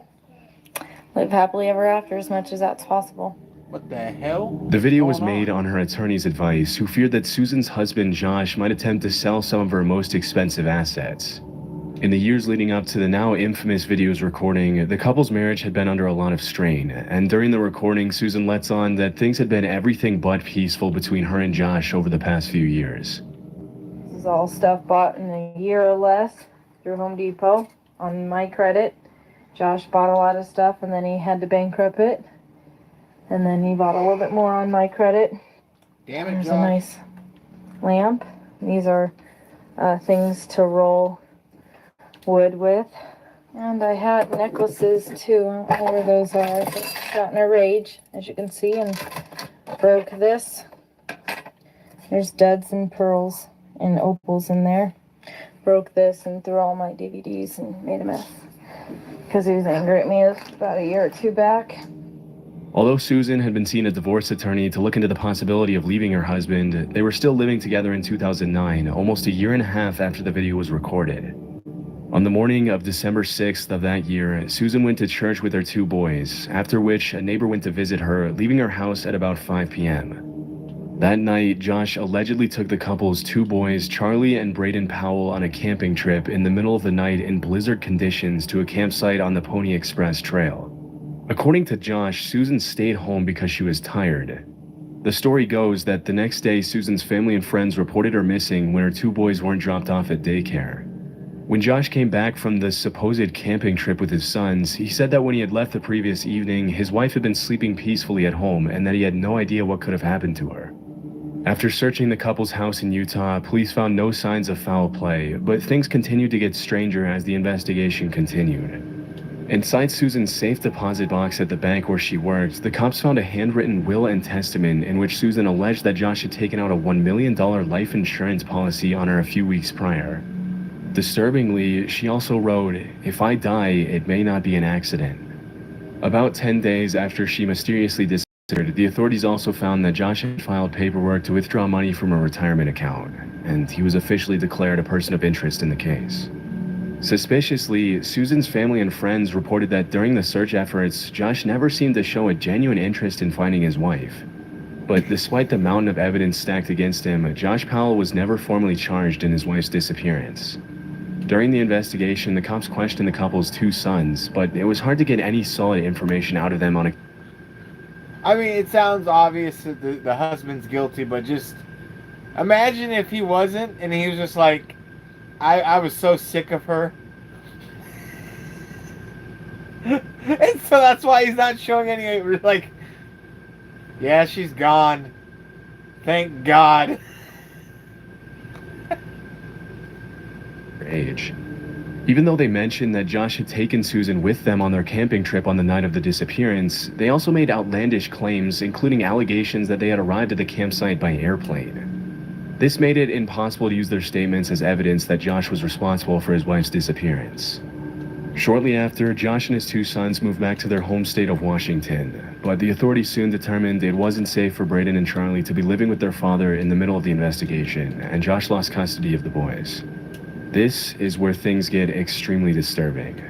S13: live happily ever after as much as that's possible.
S1: What the hell?
S10: The video was made on her attorney's advice, who feared that Susan's husband Josh might attempt to sell some of her most expensive assets. In the years leading up to the now infamous video's recording, the couple's marriage had been under a lot of strain, and during the recording, Susan lets on that things had been everything but peaceful between her and Josh over the past few years.
S13: This is all stuff bought in a year or less through Home Depot on my credit. Josh bought a lot of stuff and then he had to bankrupt it. And then he bought a little bit more on my credit.
S1: Damn it,
S13: There's
S1: Josh.
S13: a nice lamp. These are things to roll wood with. And I had necklaces too. I don't know where those are. I just got in a rage, as you can see, and broke this. There's duds and pearls and opals in there. Broke this and threw all my DVDs and made a mess. Because he was angry at me about a year or two back.
S10: Although Susan had been seeing a divorce attorney to look into the possibility of leaving her husband, they were still living together in 2009, almost a year and a half after the video was recorded. On the morning of December 6th of that year, Susan went to church with her two boys, after which a neighbor went to visit her, leaving her house at about 5 p.m. That night, Josh allegedly took the couple's two boys, Charlie and Braden Powell, on a camping trip in the middle of the night in blizzard conditions to a campsite on the Pony Express Trail. According to Josh, Susan stayed home because she was tired. The story goes that the next day, Susan's family and friends reported her missing when her two boys weren't dropped off at daycare. When Josh came back from the supposed camping trip with his sons, he said that when he had left the previous evening, his wife had been sleeping peacefully at home and that he had no idea what could have happened to her. After searching the couple's house in Utah, police found no signs of foul play, but things continued to get stranger as the investigation continued. Inside Susan's safe deposit box at the bank where she worked, the cops found a handwritten will and testament in which Susan alleged that Josh had taken out a $1 million life insurance policy on her a few weeks prior. Disturbingly, she also wrote, "If I die, it may not be an accident." About 10 days after she mysteriously disappeared, the authorities also found that Josh had filed paperwork to withdraw money from a retirement account, and he was officially declared a person of interest in the case. Suspiciously, Susan's family and friends reported that during the search efforts, Josh never seemed to show a genuine interest in finding his wife. But despite the mountain of evidence stacked against him, Josh Powell was never formally charged in his wife's disappearance. During the investigation, the cops questioned the couple's two sons, but it was hard to get any solid information out of them on a...
S1: I mean, it sounds obvious that the husband's guilty, but just... Imagine if he wasn't, and he was just like, I was so sick of her. And so that's why he's not showing any, like, yeah, she's gone. Thank God.
S10: Age. Even though they mentioned that Josh had taken Susan with them on their camping trip on the night of the disappearance, they also made outlandish claims, including allegations that they had arrived at the campsite by airplane. This made it impossible to use their statements as evidence that Josh was responsible for his wife's disappearance. Shortly after, Josh and his two sons moved back to their home state of Washington, but the authorities soon determined it wasn't safe for Braden and Charlie to be living with their father in the middle of the investigation, and Josh lost custody of the boys. This is where things get extremely disturbing.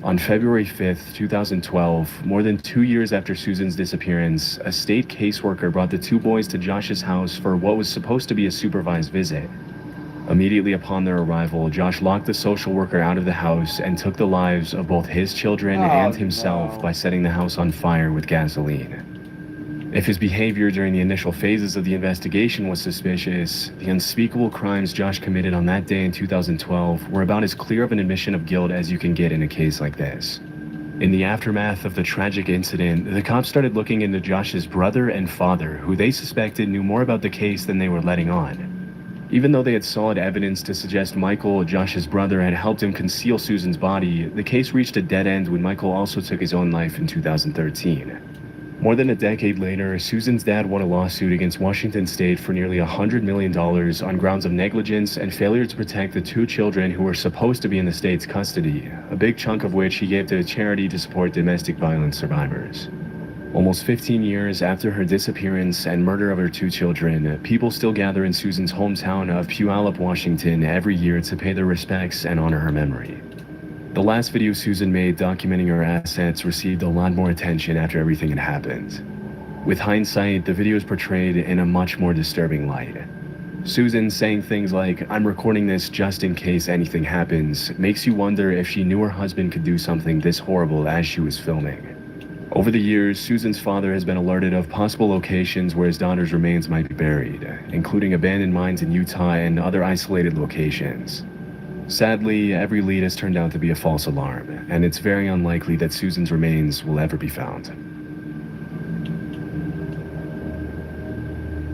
S10: On February 5th, 2012, more than 2 years after Susan's disappearance, a state caseworker brought the two boys to Josh's house for what was supposed to be a supervised visit. Immediately upon their arrival, Josh locked the social worker out of the house and took the lives of both his children and himself by setting the house on fire with gasoline. If his behavior during the initial phases of the investigation was suspicious, the unspeakable crimes Josh committed on that day in 2012 were about as clear of an admission of guilt as you can get in a case like this. In the aftermath of the tragic incident, the cops started looking into Josh's brother and father, who they suspected knew more about the case than they were letting on. Even though they had solid evidence to suggest Michael, Josh's brother, had helped him conceal Susan's body, the case reached a dead end when Michael also took his own life in 2013. More than a decade later, Susan's dad won a lawsuit against Washington State for nearly $100 million on grounds of negligence and failure to protect the two children who were supposed to be in the state's custody, a big chunk of which he gave to a charity to support domestic violence survivors. Almost 15 years after her disappearance and murder of her two children, people still gather in Susan's hometown of Puyallup, Washington every year to pay their respects and honor her memory. The last video Susan made documenting her assets received a lot more attention after everything had happened. With hindsight, the video is portrayed in a much more disturbing light. Susan saying things like, "I'm recording this just in case anything happens," makes you wonder if she knew her husband could do something this horrible as she was filming. Over the years, Susan's father has been alerted of possible locations where his daughter's remains might be buried, including abandoned mines in Utah and other isolated locations. Sadly, every lead has turned out to be a false alarm, and it's very unlikely that Susan's remains will ever be found.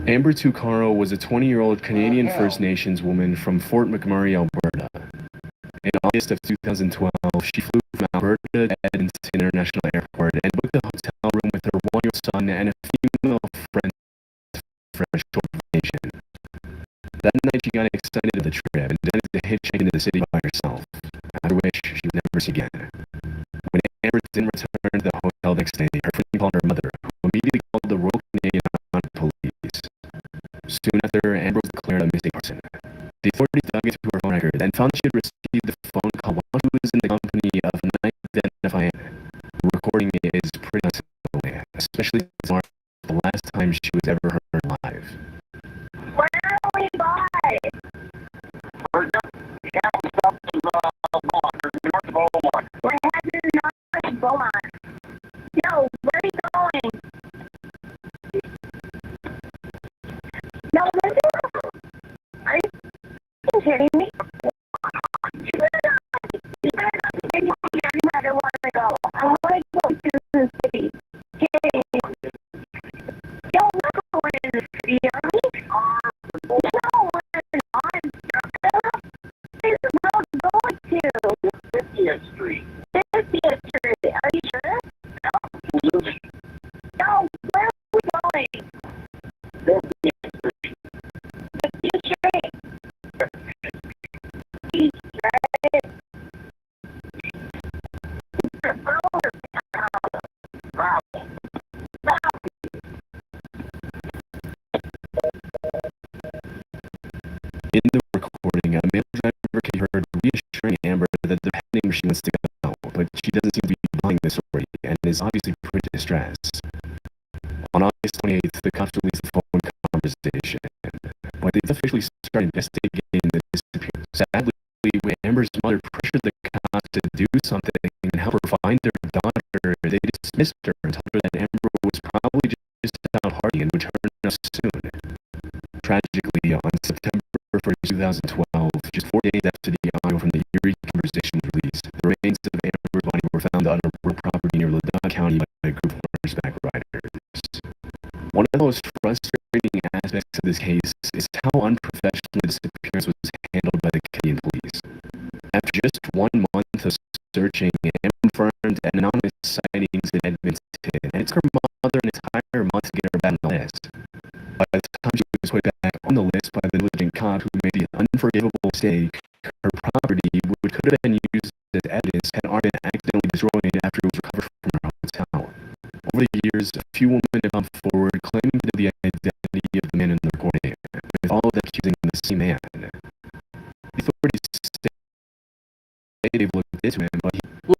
S10: Amber Tuccaro was a 20-year-old Canadian First Nations woman from Fort McMurray, Alberta. In August of 2012, she flew from Alberta to Edmonton International Airport and booked a hotel room with her one-year-old son and a female friend for a short vacation. That night, she got excited at the trip and decided to hitchhike into the city by herself, after which she would never see again. When Amber didn't return to the hotel the next day, her friend called her mother, who immediately called the Royal Canadian Mounted Police. Soon after, Amber was declared a missing person. The authorities dug into her phone records and found she had received the phone call while she was in the company of an unidentified man. The recording is pretty unsettling, especially since March, the last time she was ever heard live.
S11: Where are we by? We're heading south to Beaumont, or north of Beaumont. We're heading north of Beaumont. No, where are you going? No, are you kidding me? You better not take me anywhere I want to go. I want to go to the city. Yo, we're going in the city, aren't we? No, we're not. This is where we're going to. 50th Street. 50th Street. Are you sure? Absolutely. No, where are we going? 50th Street. 50th Street.
S10: In the recording, a male driver can be heard reassuring Amber that they're heading where she wants to go, but she doesn't seem to be buying the story and is obviously pretty distressed. On August 28th, the cops released a phone conversation, but they officially started investigating the disappearance. Sadly, when Amber's mother pressured the cops to do something and help her find their daughter, they dismissed her and told her that Amber was probably just out partying and would turn up soon. Tragically, on September 1st, 2012, just 4 days after the audio from the eerie conversation was released, the remains of Amber's body were found on a rural property near Ladakh County by a group of horseback riders. One of the most frustrating aspects of this case is how unprofessional the disappearance was handled by the Canadian police. After just 1 month of searching, Amber confirmed an anonymous sightings in Edmonton, and it took her mother an entire month to get her back on the list. By the time she was put back on the list by the diligent cop who made the unforgivable mistake, her property, which could have been used as evidence, had already been accidentally destroyed after it was recovered from her hotel. Over the years, a few women have come forward claiming to know the identity of the man in the recording, with all of them accusing the same man. The authorities say they've looked into him, but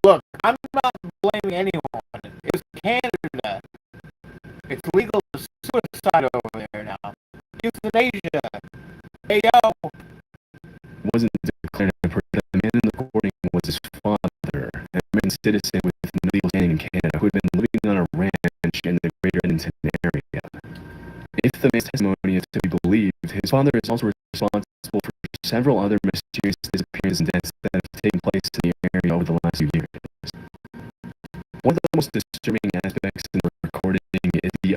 S1: Look, I'm not blaming anyone. It was Canada. It's legal to suicide over there now. Euthanasia. Hey, yo.
S10: wasn't declared a person. The man in the recording was his father, an American citizen with no legal standing in Canada, who had been living on a ranch in the greater Edmonton area. If the man's testimony is to be believed, his father is also responsible for several other mysterious disappearances and deaths that have taken place in the area over the last few years. One of the most disturbing aspects in the recording is the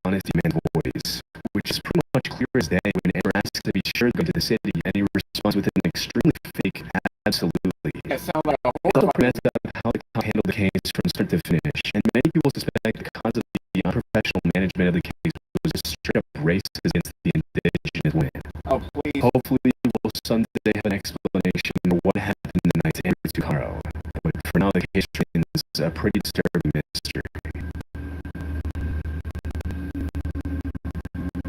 S10: honesty man's voice, which is pretty much clear as day when Amber asks to be sure to go to the city, and he responds with an extremely fake absolutely.
S1: It sounds like a
S10: It's also messed up how the cop handled the case from start to finish, and many people suspect the cause of the unprofessional management of the case was just straight up racist against the indigenous women.
S1: Oh, please.
S10: Hopefully we'll someday have an explanation for what happened the night Amber took Caro. But for now, the case remains a pretty disturbing mystery.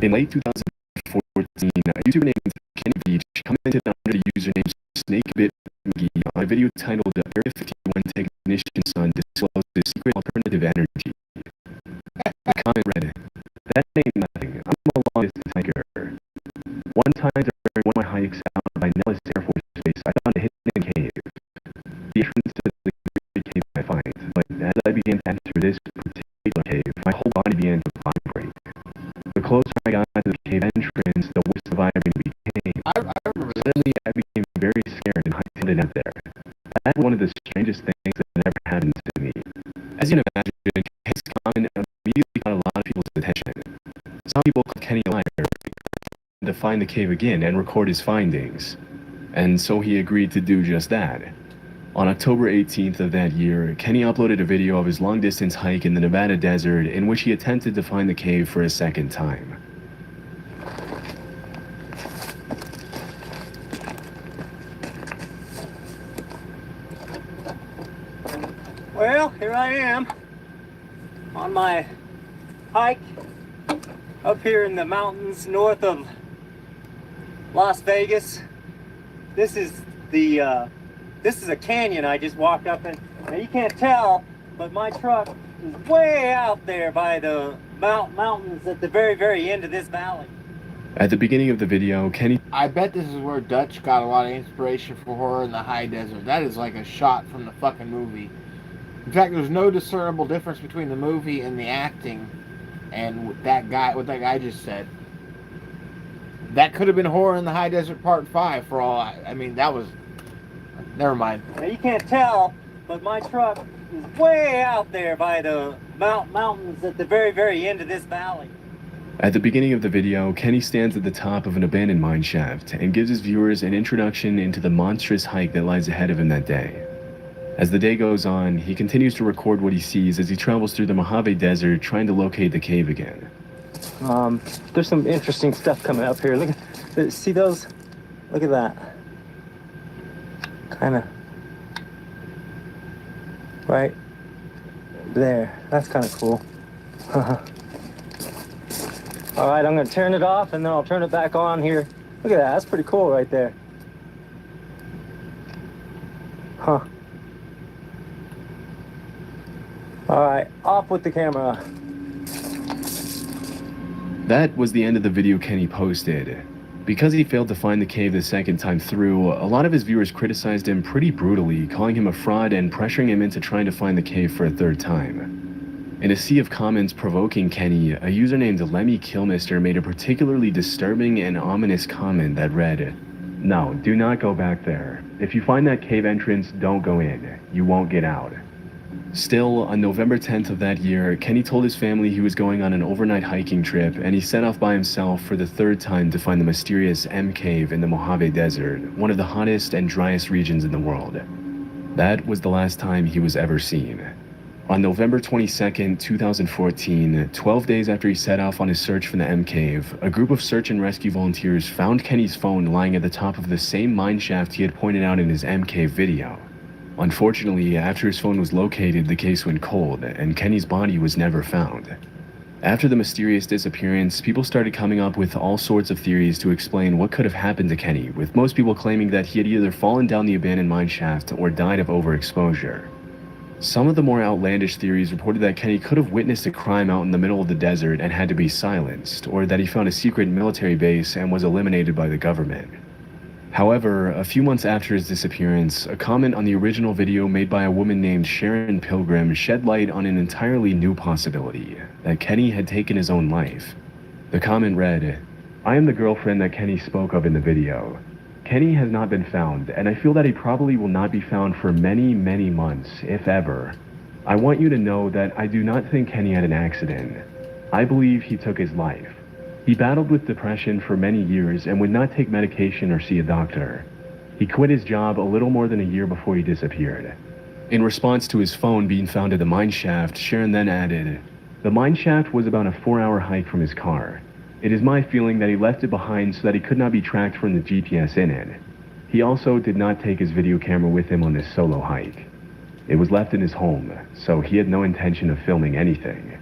S10: In late 2014, a YouTuber named Kenny Beach commented under the username SnakeBitMcGee on a video titled Area 51 Technician's Son Discloses Secret Alternative Energy. The comment read, "That ain't nothing. I'm a long-distance hiker. One time during one of my hikes out by Nellis Air Force Base, I found a hidden cave. The entrance to the great cave I find, but as I began to enter this particular cave, my whole body began to vibrate. The closer I got to the cave entrance, the worse the vibrating became.
S1: I remember that.
S10: Suddenly, I became very scared and hightailed it out there. That was one of the strangest things that ever happened to me." As you can imagine, his comment immediately caught a lot of people's attention. Some people called Kenny a liar to find the cave again and record his findings. And so he agreed to do just that. On October 18th of that year, Kenny uploaded a video of his long-distance hike in the Nevada desert in which he attempted to find the cave for a second time.
S14: Well, here I am on my hike up here in the mountains north of Las Vegas. This is a canyon I just walked up in. Now you can't tell, but my truck is way out there by the mountains at the very, very end of this valley.
S10: At the beginning of the video, Kenny...
S1: I bet this is where Dutch got a lot of inspiration for horror in the high desert. That is like a shot from the fucking movie. In fact, there's no discernible difference between the movie and the acting and what that guy just said. That could have been Horror in the High Desert Part 5 for all I mean, that was... Never mind.
S14: Now you can't tell, but my truck is way out there by the mountains at the very, very end of this valley.
S10: At the beginning of the video, Kenny stands at the top of an abandoned mine shaft and gives his viewers an introduction into the monstrous hike that lies ahead of him that day. As the day goes on, he continues to record what he sees as he travels through the Mojave Desert trying to locate the cave again.
S14: There's some interesting stuff coming up here. Look at, see those? Look at that. Kind of right there. That's kind of cool. All right, I'm gonna turn it off and then I'll turn it back on here. Look at that, that's pretty cool right there. Huh. All right, off with the camera.
S10: That was the end of the video Kenny posted. Because he failed to find the cave the second time through, a lot of his viewers criticized him pretty brutally, calling him a fraud and pressuring him into trying to find the cave for a third time. In a sea of comments provoking Kenny, a user named Lemmy Kilmister made a particularly disturbing and ominous comment that read, "No, do not go back there. If you find that cave entrance, don't go in. You won't get out." Still, on November 10th of that year, Kenny told his family he was going on an overnight hiking trip, and he set off by himself for the third time to find the mysterious M Cave in the Mojave Desert, one of the hottest and driest regions in the world. That was the last time he was ever seen. On November 22nd, 2014, 12 days after he set off on his search for the M Cave, a group of search and rescue volunteers found Kenny's phone lying at the top of the same mine shaft he had pointed out in his M Cave video. Unfortunately, after his phone was located, the case went cold, and Kenny's body was never found. After the mysterious disappearance, people started coming up with all sorts of theories to explain what could have happened to Kenny, with most people claiming that he had either fallen down the abandoned mine shaft or died of overexposure. Some of the more outlandish theories reported that Kenny could have witnessed a crime out in the middle of the desert and had to be silenced, or that he found a secret military base and was eliminated by the government. However, a few months after his disappearance, a comment on the original video made by a woman named Sharon Pilgrim shed light on an entirely new possibility, that Kenny had taken his own life. The comment read, "I am the girlfriend that Kenny spoke of in the video. Kenny has not been found, and I feel that he probably will not be found for many, many months, if ever. I want you to know that I do not think Kenny had an accident. I believe he took his life. He battled with depression for many years and would not take medication or see a doctor. He quit his job a little more than a year before he disappeared." In response to his phone being found at the mine shaft, Sharon then added, "The mine shaft was about a 4-hour hike from his car. It is my feeling that he left it behind so that he could not be tracked from the GPS in it. He also did not take his video camera with him on this solo hike. It was left in his home, so he had no intention of filming anything.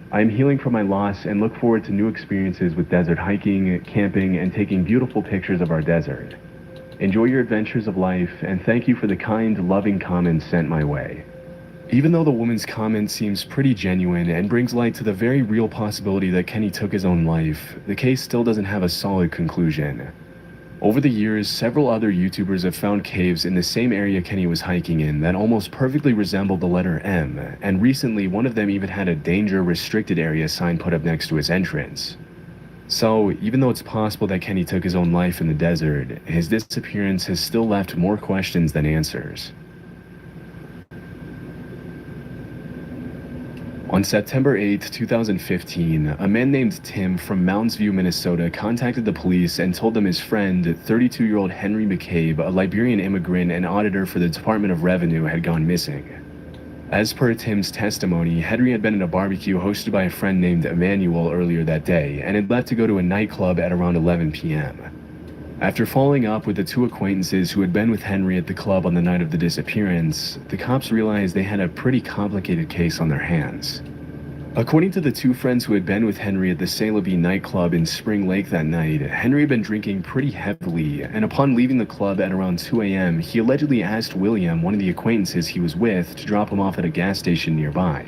S10: I am healing from my loss and look forward to new experiences with desert hiking, camping, and taking beautiful pictures of our desert. Enjoy your adventures of life, and thank you for the kind, loving comments sent my way." Even though the woman's comment seems pretty genuine and brings light to the very real possibility that Kenny took his own life, the case still doesn't have a solid conclusion. Over the years, several other YouTubers have found caves in the same area Kenny was hiking in that almost perfectly resembled the letter M, and recently one of them even had a danger restricted area sign put up next to his entrance. So, even though it's possible that Kenny took his own life in the desert, his disappearance has still left more questions than answers. On September 8, 2015, a man named Tim from Mounds View, Minnesota contacted the police and told them his friend, 32-year-old Henry McCabe, a Liberian immigrant and auditor for the Department of Revenue, had gone missing. As per Tim's testimony, Henry had been at a barbecue hosted by a friend named Emmanuel earlier that day and had left to go to a nightclub at around 11 p.m. After following up with the two acquaintances who had been with Henry at the club on the night of the disappearance, the cops realized they had a pretty complicated case on their hands. According to the two friends who had been with Henry at the Céline nightclub in Spring Lake that night, Henry had been drinking pretty heavily, and upon leaving the club at around 2 a.m., he allegedly asked William, one of the acquaintances he was with, to drop him off at a gas station nearby.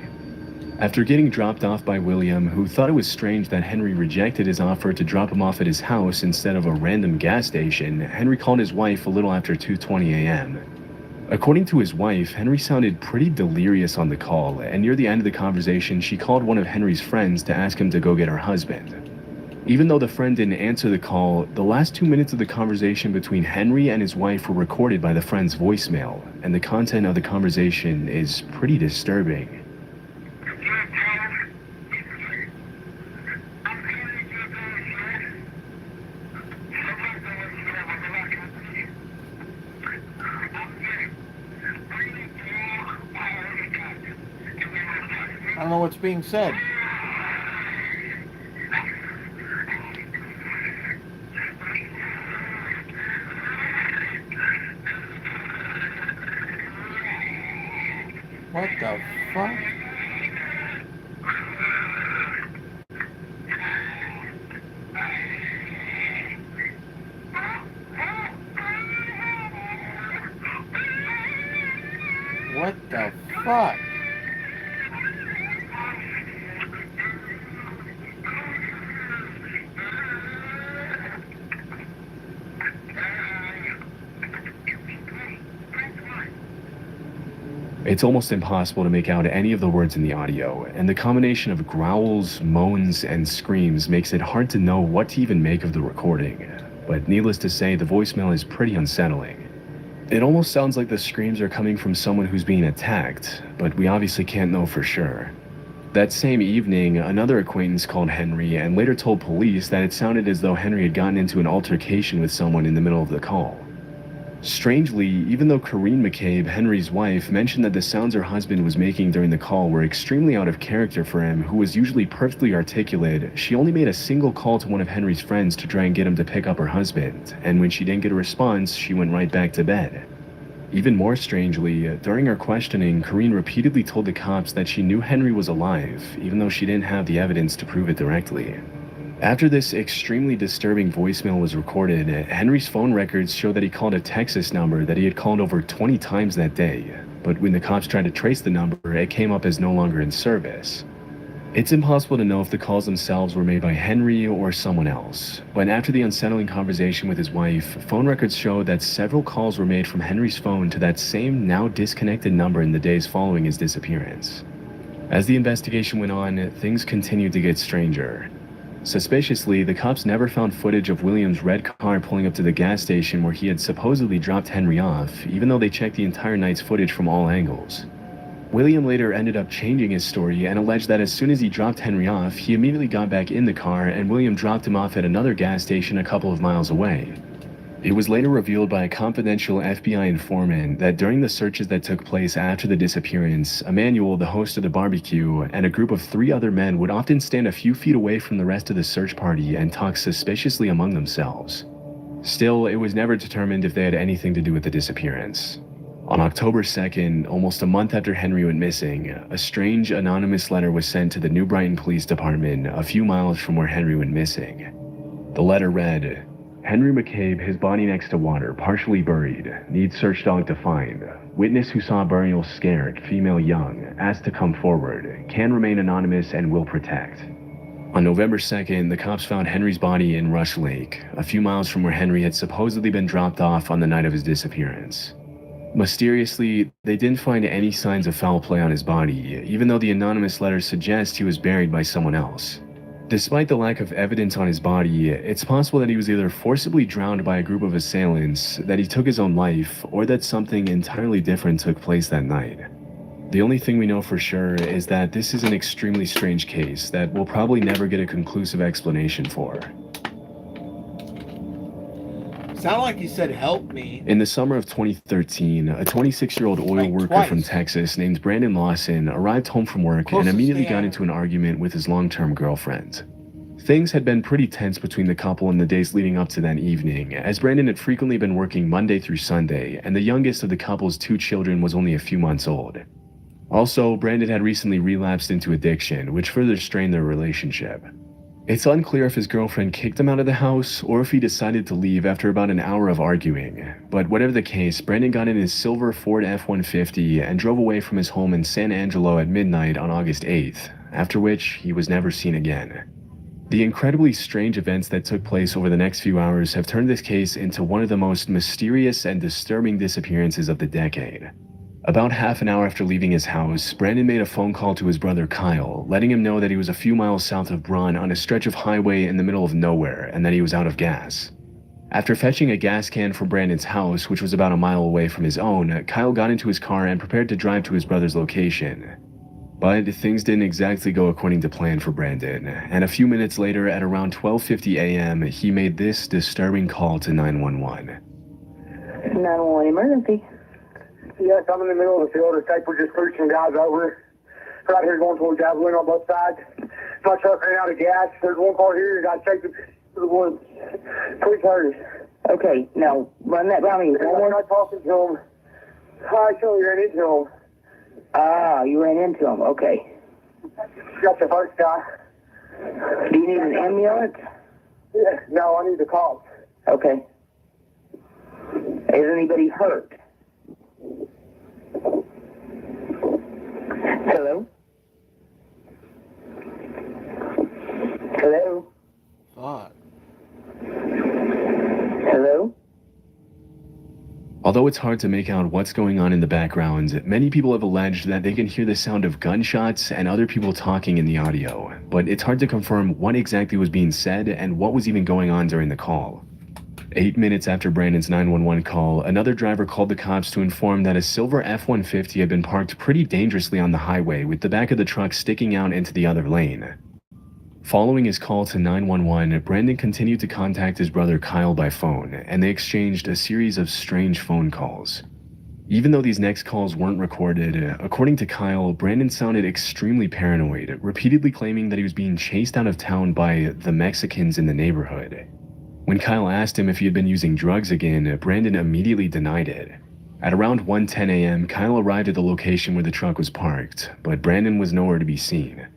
S10: After getting dropped off by William, who thought it was strange that Henry rejected his offer to drop him off at his house instead of a random gas station, Henry called his wife a little after 2:20 a.m. According to his wife, Henry sounded pretty delirious on the call, and near the end of the conversation, she called one of Henry's friends to ask him to go get her husband. Even though the friend didn't answer the call, the last 2 minutes of the conversation between Henry and his wife were recorded by the friend's voicemail, and the content of the conversation is pretty disturbing.
S1: I don't know what's being said. What the fuck? What the fuck?
S10: It's almost impossible to make out any of the words in the audio, and the combination of growls, moans, and screams makes it hard to know what to even make of the recording. But needless to say, the voicemail is pretty unsettling. It almost sounds like the screams are coming from someone who's being attacked, but we obviously can't know for sure. That same evening, another acquaintance called Henry and later told police that it sounded as though Henry had gotten into an altercation with someone in the middle of the call. Strangely, even though Corinne McCabe, Henry's wife, mentioned that the sounds her husband was making during the call were extremely out of character for him, who was usually perfectly articulate, she only made a single call to one of Henry's friends to try and get him to pick up her husband, and when she didn't get a response, she went right back to bed. Even more strangely, during her questioning, Corinne repeatedly told the cops that she knew Henry was alive, even though she didn't have the evidence to prove it directly. After this extremely disturbing voicemail was recorded, Henry's phone records show that he called a Texas number that he had called over 20 times that day, but when the cops tried to trace the number, it came up as no longer in service. It's impossible to know if the calls themselves were made by Henry or someone else, but after the unsettling conversation with his wife, phone records show that several calls were made from Henry's phone to that same now disconnected number in the days following his disappearance. As the investigation went on, things continued to get stranger. Suspiciously, the cops never found footage of William's red car pulling up to the gas station where he had supposedly dropped Henry off, even though they checked the entire night's footage from all angles. William later ended up changing his story and alleged that as soon as he dropped Henry off, he immediately got back in the car and William dropped him off at another gas station a couple of miles away. It was later revealed by a confidential FBI informant that during the searches that took place after the disappearance, Emmanuel, the host of the barbecue, and a group of 3 other men would often stand a few feet away from the rest of the search party and talk suspiciously among themselves. Still, it was never determined if they had anything to do with the disappearance. On October 2nd, almost a month after Henry went missing, a strange anonymous letter was sent to the New Brighton Police Department a few miles from where Henry went missing. The letter read, "Henry McCabe, his body next to water, partially buried. Needs search dog to find. Witness who saw burial scared, female young, asked to come forward. Can remain anonymous and will protect." On November 2nd, the cops found Henry's body in Rush Lake, a few miles from where Henry had supposedly been dropped off on the night of his disappearance. Mysteriously, they didn't find any signs of foul play on his body, even though the anonymous letter suggests he was buried by someone else. Despite the lack of evidence on his body, it's possible that he was either forcibly drowned by a group of assailants, that he took his own life, or that something entirely different took place that night. The only thing we know for sure is that this is an extremely strange case that we'll probably never get a conclusive explanation for.
S1: Sound like you said, "Help me."
S10: In the summer of 2013, a 26-year-old oil worker from Texas named Brandon Lawson arrived home from work and immediately got into an argument with his long-term girlfriend. Things had been pretty tense between the couple in the days leading up to that evening, as Brandon had frequently been working Monday through Sunday, and the youngest of the couple's 2 children was only a few months old. Also, Brandon had recently relapsed into addiction, which further strained their relationship. It's unclear if his girlfriend kicked him out of the house or if he decided to leave after about an hour of arguing. But whatever the case, Brandon got in his silver Ford F-150 and drove away from his home in San Angelo at midnight on August 8th, after which he was never seen again. The incredibly strange events that took place over the next few hours have turned this case into one of the most mysterious and disturbing disappearances of the decade. About half an hour after leaving his house, Brandon made a phone call to his brother Kyle, letting him know that he was a few miles south of Braun on a stretch of highway in the middle of nowhere and that he was out of gas. After fetching a gas can from Brandon's house, which was about a mile away from his own, Kyle got into his car and prepared to drive to his brother's location. But things didn't exactly go according to plan for Brandon, and a few minutes later at around 12:50 a.m., he made this disturbing call to 911.
S11: 911 emergency. Yes, I'm in the middle of the field. It's like we're just pushing guys over. Right here going towards Javelin on both sides. My truck ran out of gas. There's one car here. Got taken to the woods. Please hurry. Okay, now run that by me. I'm not talking to him. I actually ran into him. Ah, you ran into him. Okay. Got the first guy. Do you need an ambulance? Yeah, no, I need the cops. Okay. Is anybody hurt? Hello? Hello?
S1: Fuck.
S11: Hello?
S10: Although it's hard to make out what's going on in the background, many people have alleged that they can hear the sound of gunshots and other people talking in the audio, but it's hard to confirm what exactly was being said and what was even going on during the call. 8 minutes after Brandon's 911 call, another driver called the cops to inform that a silver F-150 had been parked pretty dangerously on the highway with the back of the truck sticking out into the other lane. Following his call to 911, Brandon continued to contact his brother Kyle by phone, and they exchanged a series of strange phone calls. Even though these next calls weren't recorded, according to Kyle, Brandon sounded extremely paranoid, repeatedly claiming that he was being chased out of town by the Mexicans in the neighborhood. When Kyle asked him if he had been using drugs again, Brandon immediately denied it. At around 1:10 a.m., Kyle arrived at the location where the truck was parked, but Brandon was nowhere to be seen.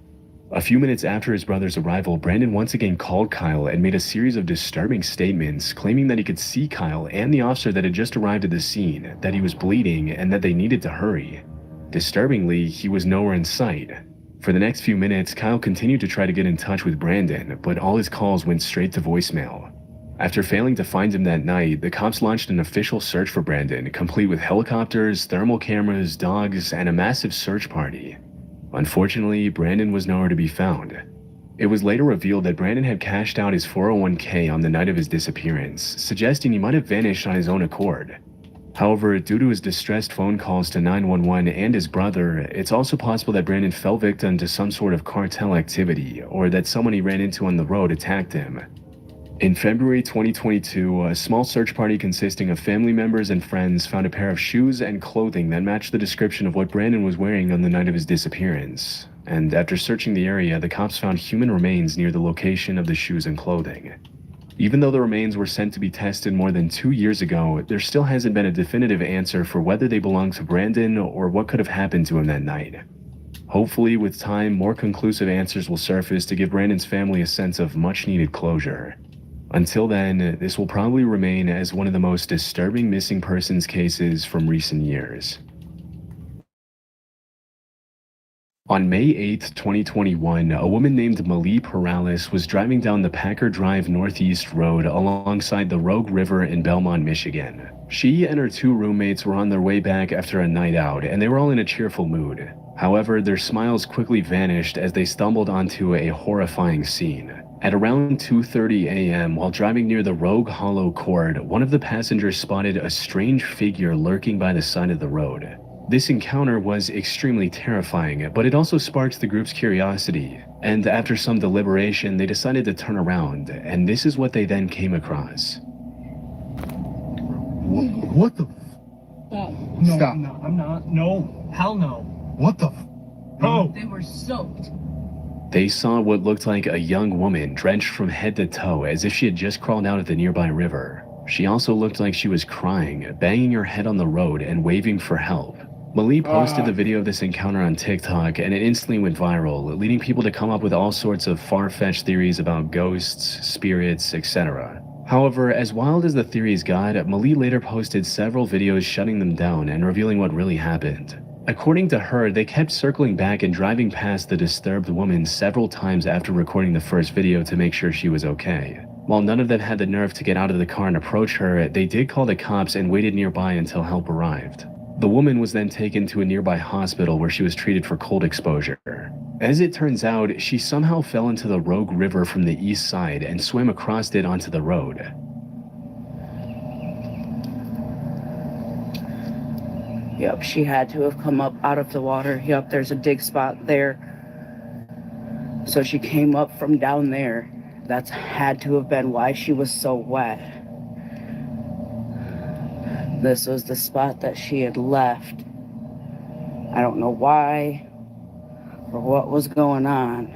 S10: A few minutes after his brother's arrival, Brandon once again called Kyle and made a series of disturbing statements, claiming that he could see Kyle and the officer that had just arrived at the scene, that he was bleeding, and that they needed to hurry. Disturbingly, he was nowhere in sight. For the next few minutes, Kyle continued to try to get in touch with Brandon, but all his calls went straight to voicemail. After failing to find him that night, the cops launched an official search for Brandon, complete with helicopters, thermal cameras, dogs, and a massive search party. Unfortunately, Brandon was nowhere to be found. It was later revealed that Brandon had cashed out his 401k on the night of his disappearance, suggesting he might have vanished on his own accord. However, due to his distressed phone calls to 911 and his brother, it's also possible that Brandon fell victim to some sort of cartel activity, or that someone he ran into on the road attacked him. In February 2022, a small search party consisting of family members and friends found a pair of shoes and clothing that matched the description of what Brandon was wearing on the night of his disappearance. And after searching the area, the cops found human remains near the location of the shoes and clothing. Even though the remains were sent to be tested more than 2 years ago, there still hasn't been a definitive answer for whether they belong to Brandon or what could have happened to him that night. Hopefully, with time, more conclusive answers will surface to give Brandon's family a sense of much-needed closure. Until then, this will probably remain as one of the most disturbing missing persons cases from recent years. On May 8, 2021, a woman named Malie Perales was driving down the Packer Drive Northeast Road alongside the Rogue River in Belmont, Michigan. She and her 2 roommates were on their way back after a night out, and they were all in a cheerful mood. However, their smiles quickly vanished as they stumbled onto a horrifying scene. At around 2:30 a.m., while driving near the Rogue Hollow Court, one of the passengers spotted a strange figure lurking by the side of the road. This encounter was extremely terrifying, but it also sparked the group's curiosity, and after some deliberation, they decided to turn around, and this is what they then came across.
S2: What the?
S15: Stop.
S2: No,
S15: Stop.
S2: No, I'm not. No.
S15: Hell no.
S2: What the? Oh.
S15: They were soaked.
S10: They saw what looked like a young woman drenched from head to toe as if she had just crawled out of the nearby river. She also looked like she was crying, banging her head on the road and waving for help. Malie posted the video of this encounter on TikTok and it instantly went viral, leading people to come up with all sorts of far-fetched theories about ghosts, spirits, etc. However, as wild as the theories got, Malie later posted several videos shutting them down and revealing what really happened. According to her, they kept circling back and driving past the disturbed woman several times after recording the first video to make sure she was okay. While none of them had the nerve to get out of the car and approach her, they did call the cops and waited nearby until help arrived. The woman was then taken to a nearby hospital where she was treated for cold exposure. As it turns out, she somehow fell into the Rogue River from the east side and swam across it onto the road.
S16: Yep, she had to have come up out of the water. Yep, there's a dig spot there. So she came up from down there. That's had to have been why she was so wet. This was the spot that she had left. I don't know why or what was going on.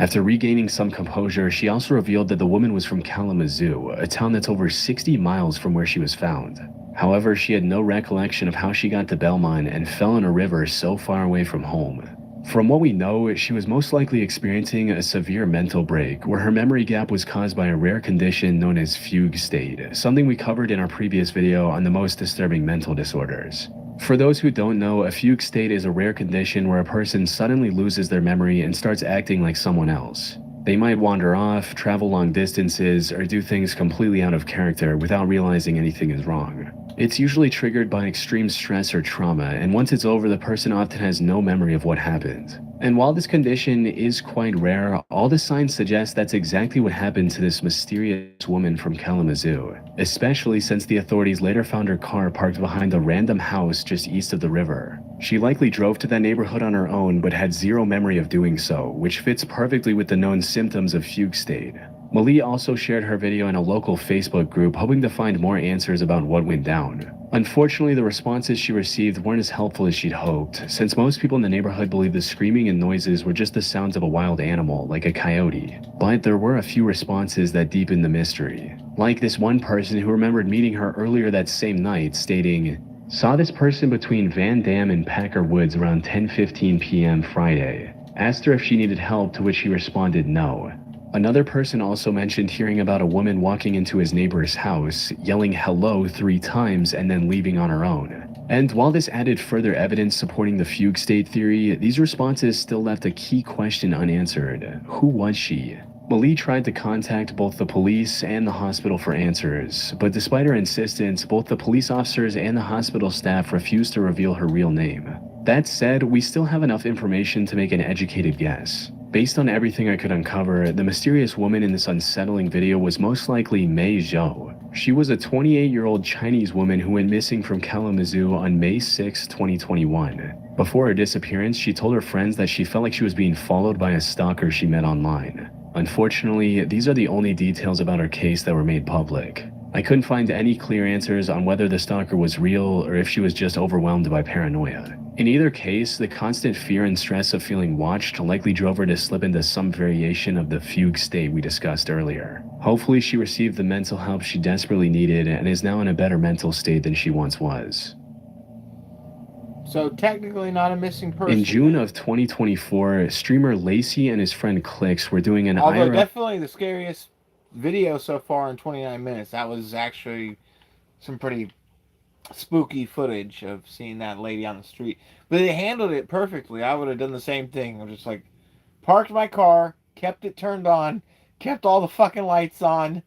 S10: After regaining some composure, she also revealed that the woman was from Kalamazoo, a town that's over 60 miles from where she was found. However, she had no recollection of how she got to Belmont and fell in a river so far away from home. From what we know, she was most likely experiencing a severe mental break, where her memory gap was caused by a rare condition known as fugue state, something we covered in our previous video on the most disturbing mental disorders. For those who don't know, a fugue state is a rare condition where a person suddenly loses their memory and starts acting like someone else. They might wander off, travel long distances, or do things completely out of character without realizing anything is wrong. It's usually triggered by extreme stress or trauma, and once it's over, the person often has no memory of what happened. And while this condition is quite rare, all the signs suggest that's exactly what happened to this mysterious woman from Kalamazoo, especially since the authorities later found her car parked behind a random house just east of the river. She likely drove to that neighborhood on her own but had zero memory of doing so, which fits perfectly with the known symptoms of fugue state. Malie also shared her video in a local Facebook group, hoping to find more answers about what went down. Unfortunately, the responses she received weren't as helpful as she'd hoped, since most people in the neighborhood believed the screaming and noises were just the sounds of a wild animal, like a coyote. But there were a few responses that deepened the mystery. Like this one person who remembered meeting her earlier that same night, stating, "Saw this person between Van Dam and Packer Woods around 10:15 p.m. Friday. Asked her if she needed help, to which she responded no." Another person also mentioned hearing about a woman walking into his neighbor's house, yelling hello 3 times and then leaving on her own. And while this added further evidence supporting the fugue state theory, these responses still left a key question unanswered. Who was she? Malie tried to contact both the police and the hospital for answers, but despite her insistence, both the police officers and the hospital staff refused to reveal her real name. That said, we still have enough information to make an educated guess. Based on everything I could uncover, the mysterious woman in this unsettling video was most likely Mei Zhou. She was a 28-year-old Chinese woman who went missing from Kalamazoo on May 6, 2021. Before her disappearance, she told her friends that she felt like she was being followed by a stalker she met online. Unfortunately, these are the only details about her case that were made public. I couldn't find any clear answers on whether the stalker was real or if she was just overwhelmed by paranoia. In either case, the constant fear and stress of feeling watched likely drove her to slip into some variation of the fugue state we discussed earlier. Hopefully she received the mental help she desperately needed and is now in a better mental state than she once was.
S1: So technically not a missing person.
S10: In June of 2024, streamer Lacey and his friend Clicks were doing an
S1: Although
S10: IRL...
S1: definitely the scariest video so far in 29 minutes. That was actually some pretty spooky footage of seeing that lady on the street. But they handled it perfectly. I would have done the same thing. I was just like, parked my car, kept it turned on, kept all the fucking lights on,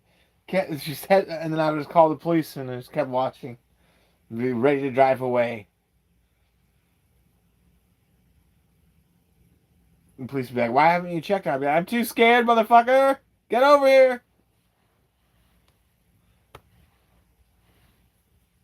S1: and then I would just call the police and I just kept watching. Be ready to drive away. And police would be like, why haven't you checked on me? I'd be like, I'm too scared, motherfucker! Get over here!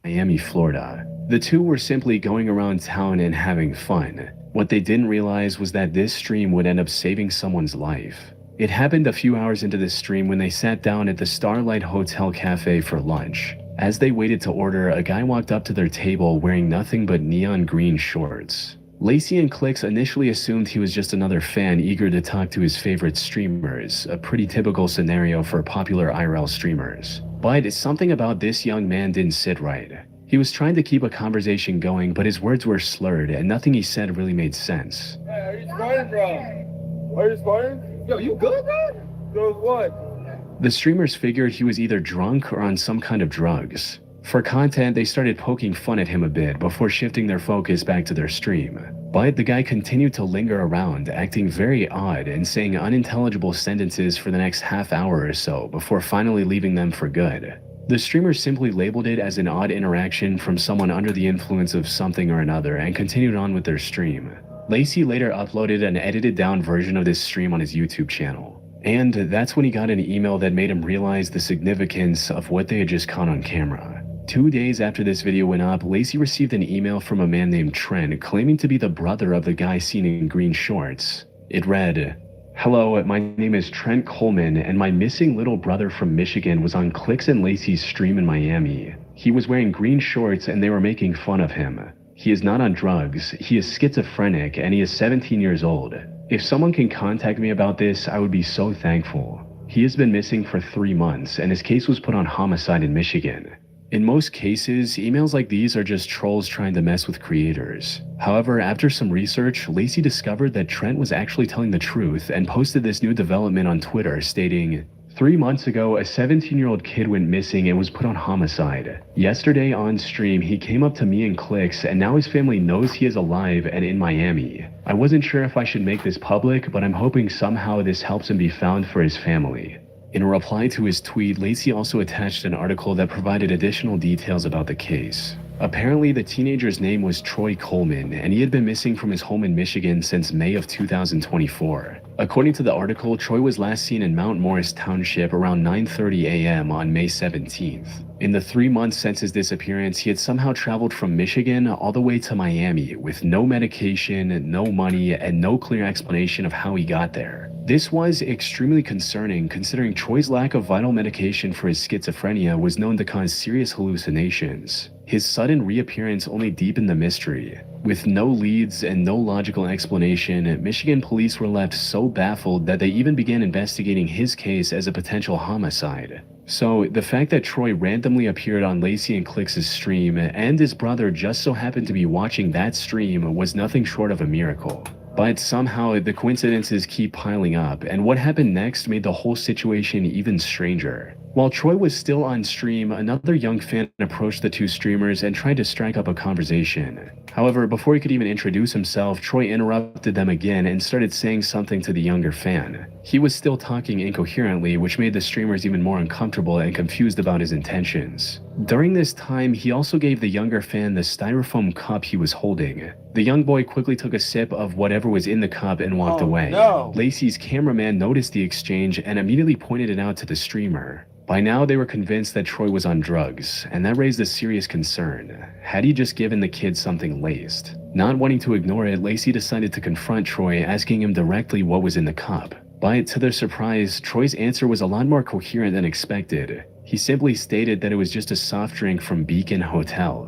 S10: Miami, Florida. The two were simply going around town and having fun. What they didn't realize was that this stream would end up saving someone's life. It happened a few hours into this stream when they sat down at the Starlight Hotel Cafe for lunch. As they waited to order, a guy walked up to their table wearing nothing but neon green shorts. Lacey and Clicks initially assumed he was just another fan eager to talk to his favorite streamers, a pretty typical scenario for popular IRL streamers. But something about this young man didn't sit right. He was trying to keep a conversation going, but his words were slurred and nothing he said really made sense.
S17: Hey, are you sparring, bro? Are you sparring? Yo, you good, bro? Good what?
S10: The streamers figured he was either drunk or on some kind of drugs. For content, they started poking fun at him a bit before shifting their focus back to their stream. But the guy continued to linger around, acting very odd and saying unintelligible sentences for the next half hour or so before finally leaving them for good. The streamers simply labeled it as an odd interaction from someone under the influence of something or another and continued on with their stream. Lacey later uploaded an edited down version of this stream on his YouTube channel. And that's when he got an email that made him realize the significance of what they had just caught on camera. 2 days after this video went up, Lacey received an email from a man named Trent claiming to be the brother of the guy seen in green shorts. It read, "Hello, my name is Trent Coleman and my missing little brother from Michigan was on Clicks and Lacey's stream in Miami. He was wearing green shorts and they were making fun of him. He is not on drugs, he is schizophrenic and he is 17 years old. If someone can contact me about this, I would be so thankful. He has been missing for 3 months and his case was put on homicide in Michigan." In most cases, emails like these are just trolls trying to mess with creators. However, after some research, Lacey discovered that Trent was actually telling the truth and posted this new development on Twitter stating, 3 months ago, a 17-year-old kid went missing and was put on homicide. Yesterday on stream, he came up to me and Clicks, and now his family knows he is alive and in Miami. I wasn't sure if I should make this public, but I'm hoping somehow this helps him be found for his family. In a reply to his tweet, Lacey also attached an article that provided additional details about the case. Apparently, the teenager's name was Troy Coleman, and he had been missing from his home in Michigan since May of 2024. According to the article, Troy was last seen in Mount Morris Township around 9:30 a.m. on May 17th. In the 3 months since his disappearance, he had somehow traveled from Michigan all the way to Miami with no medication, no money, and no clear explanation of how he got there. This was extremely concerning considering Troy's lack of vital medication for his schizophrenia was known to cause serious hallucinations. His sudden reappearance only deepened the mystery. With no leads and no logical explanation, Michigan police were left so baffled that they even began investigating his case as a potential homicide. So, the fact that Troy randomly appeared on Lacey and Clix' stream and his brother just so happened to be watching that stream was nothing short of a miracle. But somehow the coincidences keep piling up, and what happened next made the whole situation even stranger. While Troy was still on stream, another young fan approached the two streamers and tried to strike up a conversation. However, before he could even introduce himself, Troy interrupted them again and started saying something to the younger fan. He was still talking incoherently, which made the streamers even more uncomfortable and confused about his intentions. During this time, he also gave the younger fan the styrofoam cup he was holding. The young boy quickly took a sip of whatever was in the cup and walked away.
S1: No.
S10: Lacey's cameraman noticed the exchange and immediately pointed it out to the streamer. By now, they were convinced that Troy was on drugs, and that raised a serious concern. Had he just given the kid something laced? Not wanting to ignore it, Lacey decided to confront Troy, asking him directly what was in the cup. But to their surprise, Troy's answer was a lot more coherent than expected. He simply stated that it was just a soft drink from Beacon Hotel.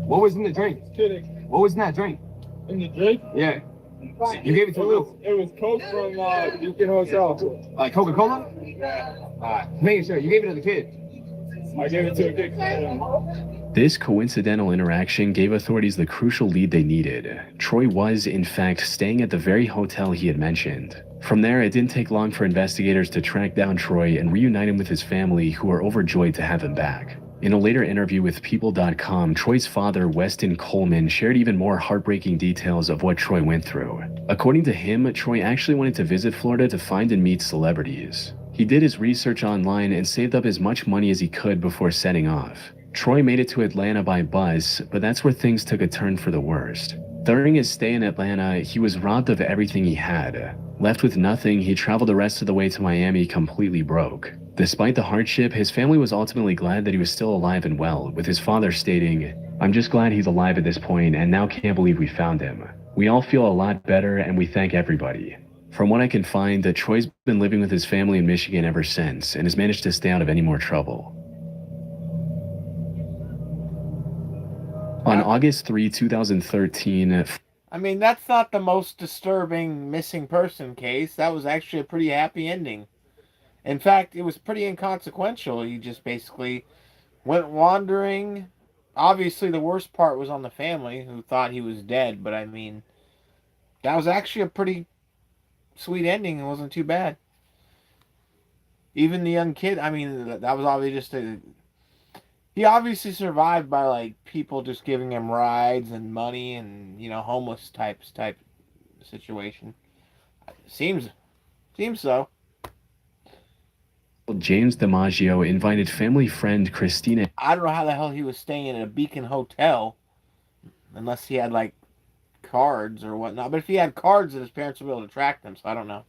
S17: What was in the drink? Kidding. What was in that drink? In the drink? Yeah. You gave it to Lou. It was Coke from Beacon Hotel. Like Coca-Cola? Making sure. You gave it to the kid. I gave it to a kid.
S10: This coincidental interaction gave authorities the crucial lead they needed. Troy was, in fact, staying at the very hotel he had mentioned. From there, it didn't take long for investigators to track down Troy and reunite him with his family, who were overjoyed to have him back. In a later interview with People.com, Troy's father, Weston Coleman, shared even more heartbreaking details of what Troy went through. According to him, Troy actually wanted to visit Florida to find and meet celebrities. He did his research online and saved up as much money as he could before setting off. Troy made it to Atlanta by bus, but that's where things took a turn for the worst. During his stay in Atlanta, he was robbed of everything he had. Left with nothing, he traveled the rest of the way to Miami completely broke. Despite the hardship, his family was ultimately glad that he was still alive and well, with his father stating, "I'm just glad he's alive at this point and now can't believe we found him. We all feel a lot better and we thank everybody." From what I can find, Troy's been living with his family in Michigan ever since and has managed to stay out of any more trouble. On August 3, 2013,
S1: I mean, that's not the most disturbing missing person case. That was actually a pretty happy ending. In fact, it was pretty inconsequential. He just basically went wandering. Obviously, the worst part was on the family, who thought he was dead. But, I mean, that was actually a pretty sweet ending. It wasn't too bad. Even the young kid, I mean, that was obviously just a... He obviously survived by, like, people just giving him rides and money and, you know, homeless type situation. Seems so.
S10: James DiMaggio invited family friend Christina.
S1: I don't know how the hell he was staying at a Beacon Hotel, unless he had, like, cards or whatnot. But if he had cards, then his parents would be able to track them, so I don't know.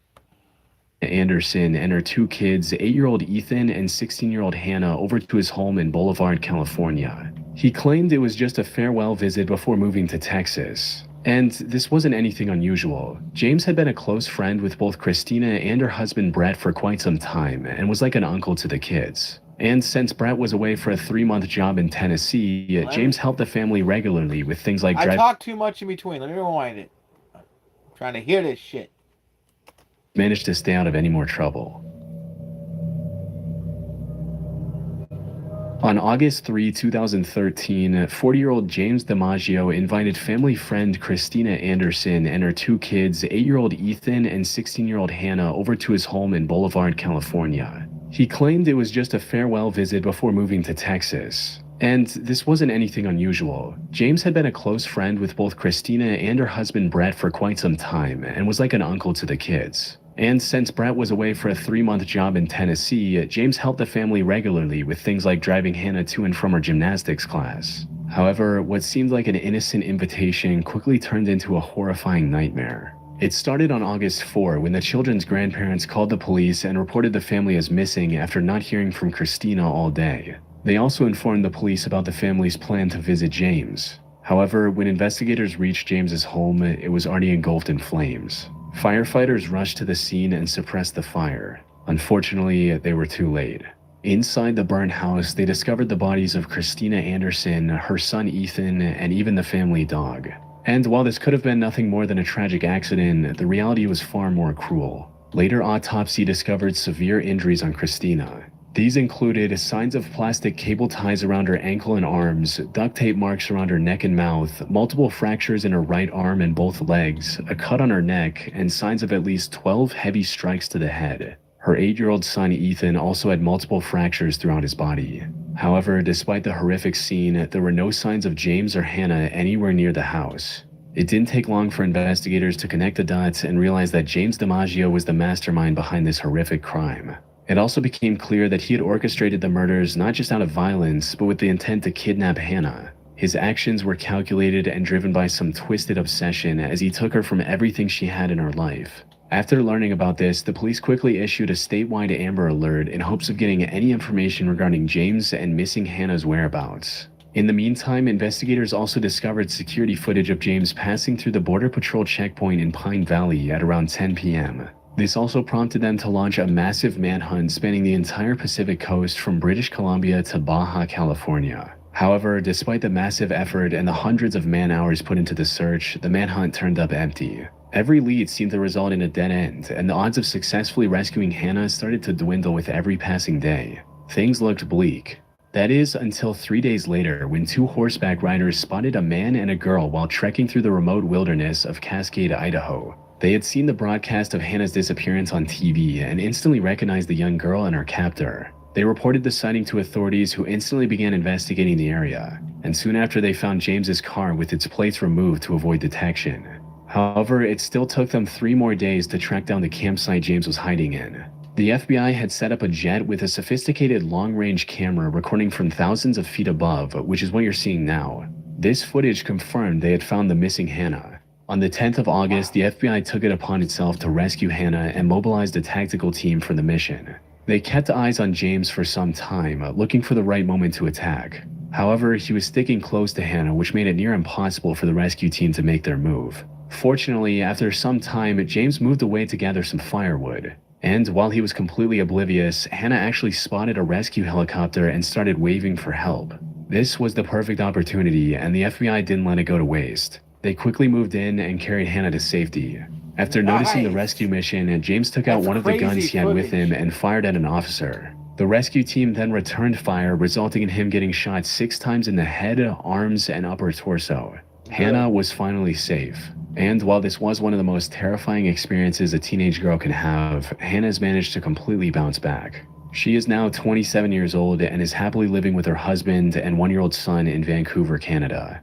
S10: Anderson and her two kids, 8-year-old Ethan and 16-year-old Hannah, over to his home in Boulevard, California. He claimed it was just a farewell visit before moving to Texas. And this wasn't anything unusual. James had been a close friend with both Christina and her husband Brett for quite some time and was like an uncle to the kids. And since Brett was away for a 3-month job in Tennessee, James helped the family regularly with things like
S1: I talk too much in between. Let me rewind it. I'm trying to hear this shit.
S10: Managed to stay out of any more trouble. On August 3, 2013, 40-year-old James DiMaggio invited family friend Christina Anderson and her two kids, 8-year-old Ethan and 16-year-old Hannah, over to his home in Boulevard, California. He claimed it was just a farewell visit before moving to Texas. And this wasn't anything unusual. James had been a close friend with both Christina and her husband Brett for quite some time and was like an uncle to the kids. And since Brett was away for a 3-month job in Tennessee, James helped the family regularly with things like driving Hannah to and from her gymnastics class. However, what seemed like an innocent invitation quickly turned into a horrifying nightmare. It started on August 4 when the children's grandparents called the police and reported the family as missing after not hearing from Christina all day. They also informed the police about the family's plan to visit James. However, when investigators reached James's home, it was already engulfed in flames. Firefighters rushed to the scene and suppressed the fire. Unfortunately, they were too late. Inside the burned house, they discovered the bodies of Christina Anderson, her son Ethan, and even the family dog. And while this could have been nothing more than a tragic accident, the reality was far more cruel. Later autopsy discovered severe injuries on Christina. These included signs of plastic cable ties around her ankle and arms, duct tape marks around her neck and mouth, multiple fractures in her right arm and both legs, a cut on her neck, and signs of at least 12 heavy strikes to the head. Her 8-year-old son Ethan also had multiple fractures throughout his body. However, despite the horrific scene, there were no signs of James or Hannah anywhere near the house. It didn't take long for investigators to connect the dots and realize that James DiMaggio was the mastermind behind this horrific crime. It also became clear that he had orchestrated the murders not just out of violence, but with the intent to kidnap Hannah. His actions were calculated and driven by some twisted obsession as he took her from everything she had in her life. After learning about this, the police quickly issued a statewide Amber Alert in hopes of getting any information regarding James and missing Hannah's whereabouts. In the meantime, investigators also discovered security footage of James passing through the Border Patrol checkpoint in Pine Valley at around 10 p.m. This also prompted them to launch a massive manhunt spanning the entire Pacific coast from British Columbia to Baja California. However, despite the massive effort and the hundreds of man-hours put into the search, the manhunt turned up empty. Every lead seemed to result in a dead end, and the odds of successfully rescuing Hannah started to dwindle with every passing day. Things looked bleak. That is, until 3 days later, when 2 horseback riders spotted a man and a girl while trekking through the remote wilderness of Cascade, Idaho. They had seen the broadcast of Hannah's disappearance on TV and instantly recognized the young girl and her captor. They reported the sighting to authorities, who instantly began investigating the area, and soon after they found James's car with its plates removed to avoid detection. However, it still took them 3 more days to track down the campsite James was hiding in. The FBI had set up a jet with a sophisticated long-range camera recording from thousands of feet above, which is what you're seeing now. This footage confirmed they had found the missing Hannah. On the 10th of August, the FBI took it upon itself to rescue Hannah and mobilized a tactical team for the mission. They kept eyes on James for some time, looking for the right moment to attack. However, he was sticking close to Hannah, which made it near impossible for the rescue team to make their move. Fortunately, after some time, James moved away to gather some firewood. And while he was completely oblivious, Hannah actually spotted a rescue helicopter and started waving for help. This was the perfect opportunity, and the FBI didn't let it go to waste. They quickly moved in and carried Hannah to safety. After noticing the rescue mission, James took out one of the guns he had with him and fired at an officer. The rescue team then returned fire, resulting in him getting shot 6 times in the head, arms, and upper torso. Hannah was finally safe. And while this was one of the most terrifying experiences a teenage girl can have, Hannah's managed to completely bounce back. She is now 27 years old and is happily living with her husband and 1-year-old son in Vancouver, Canada.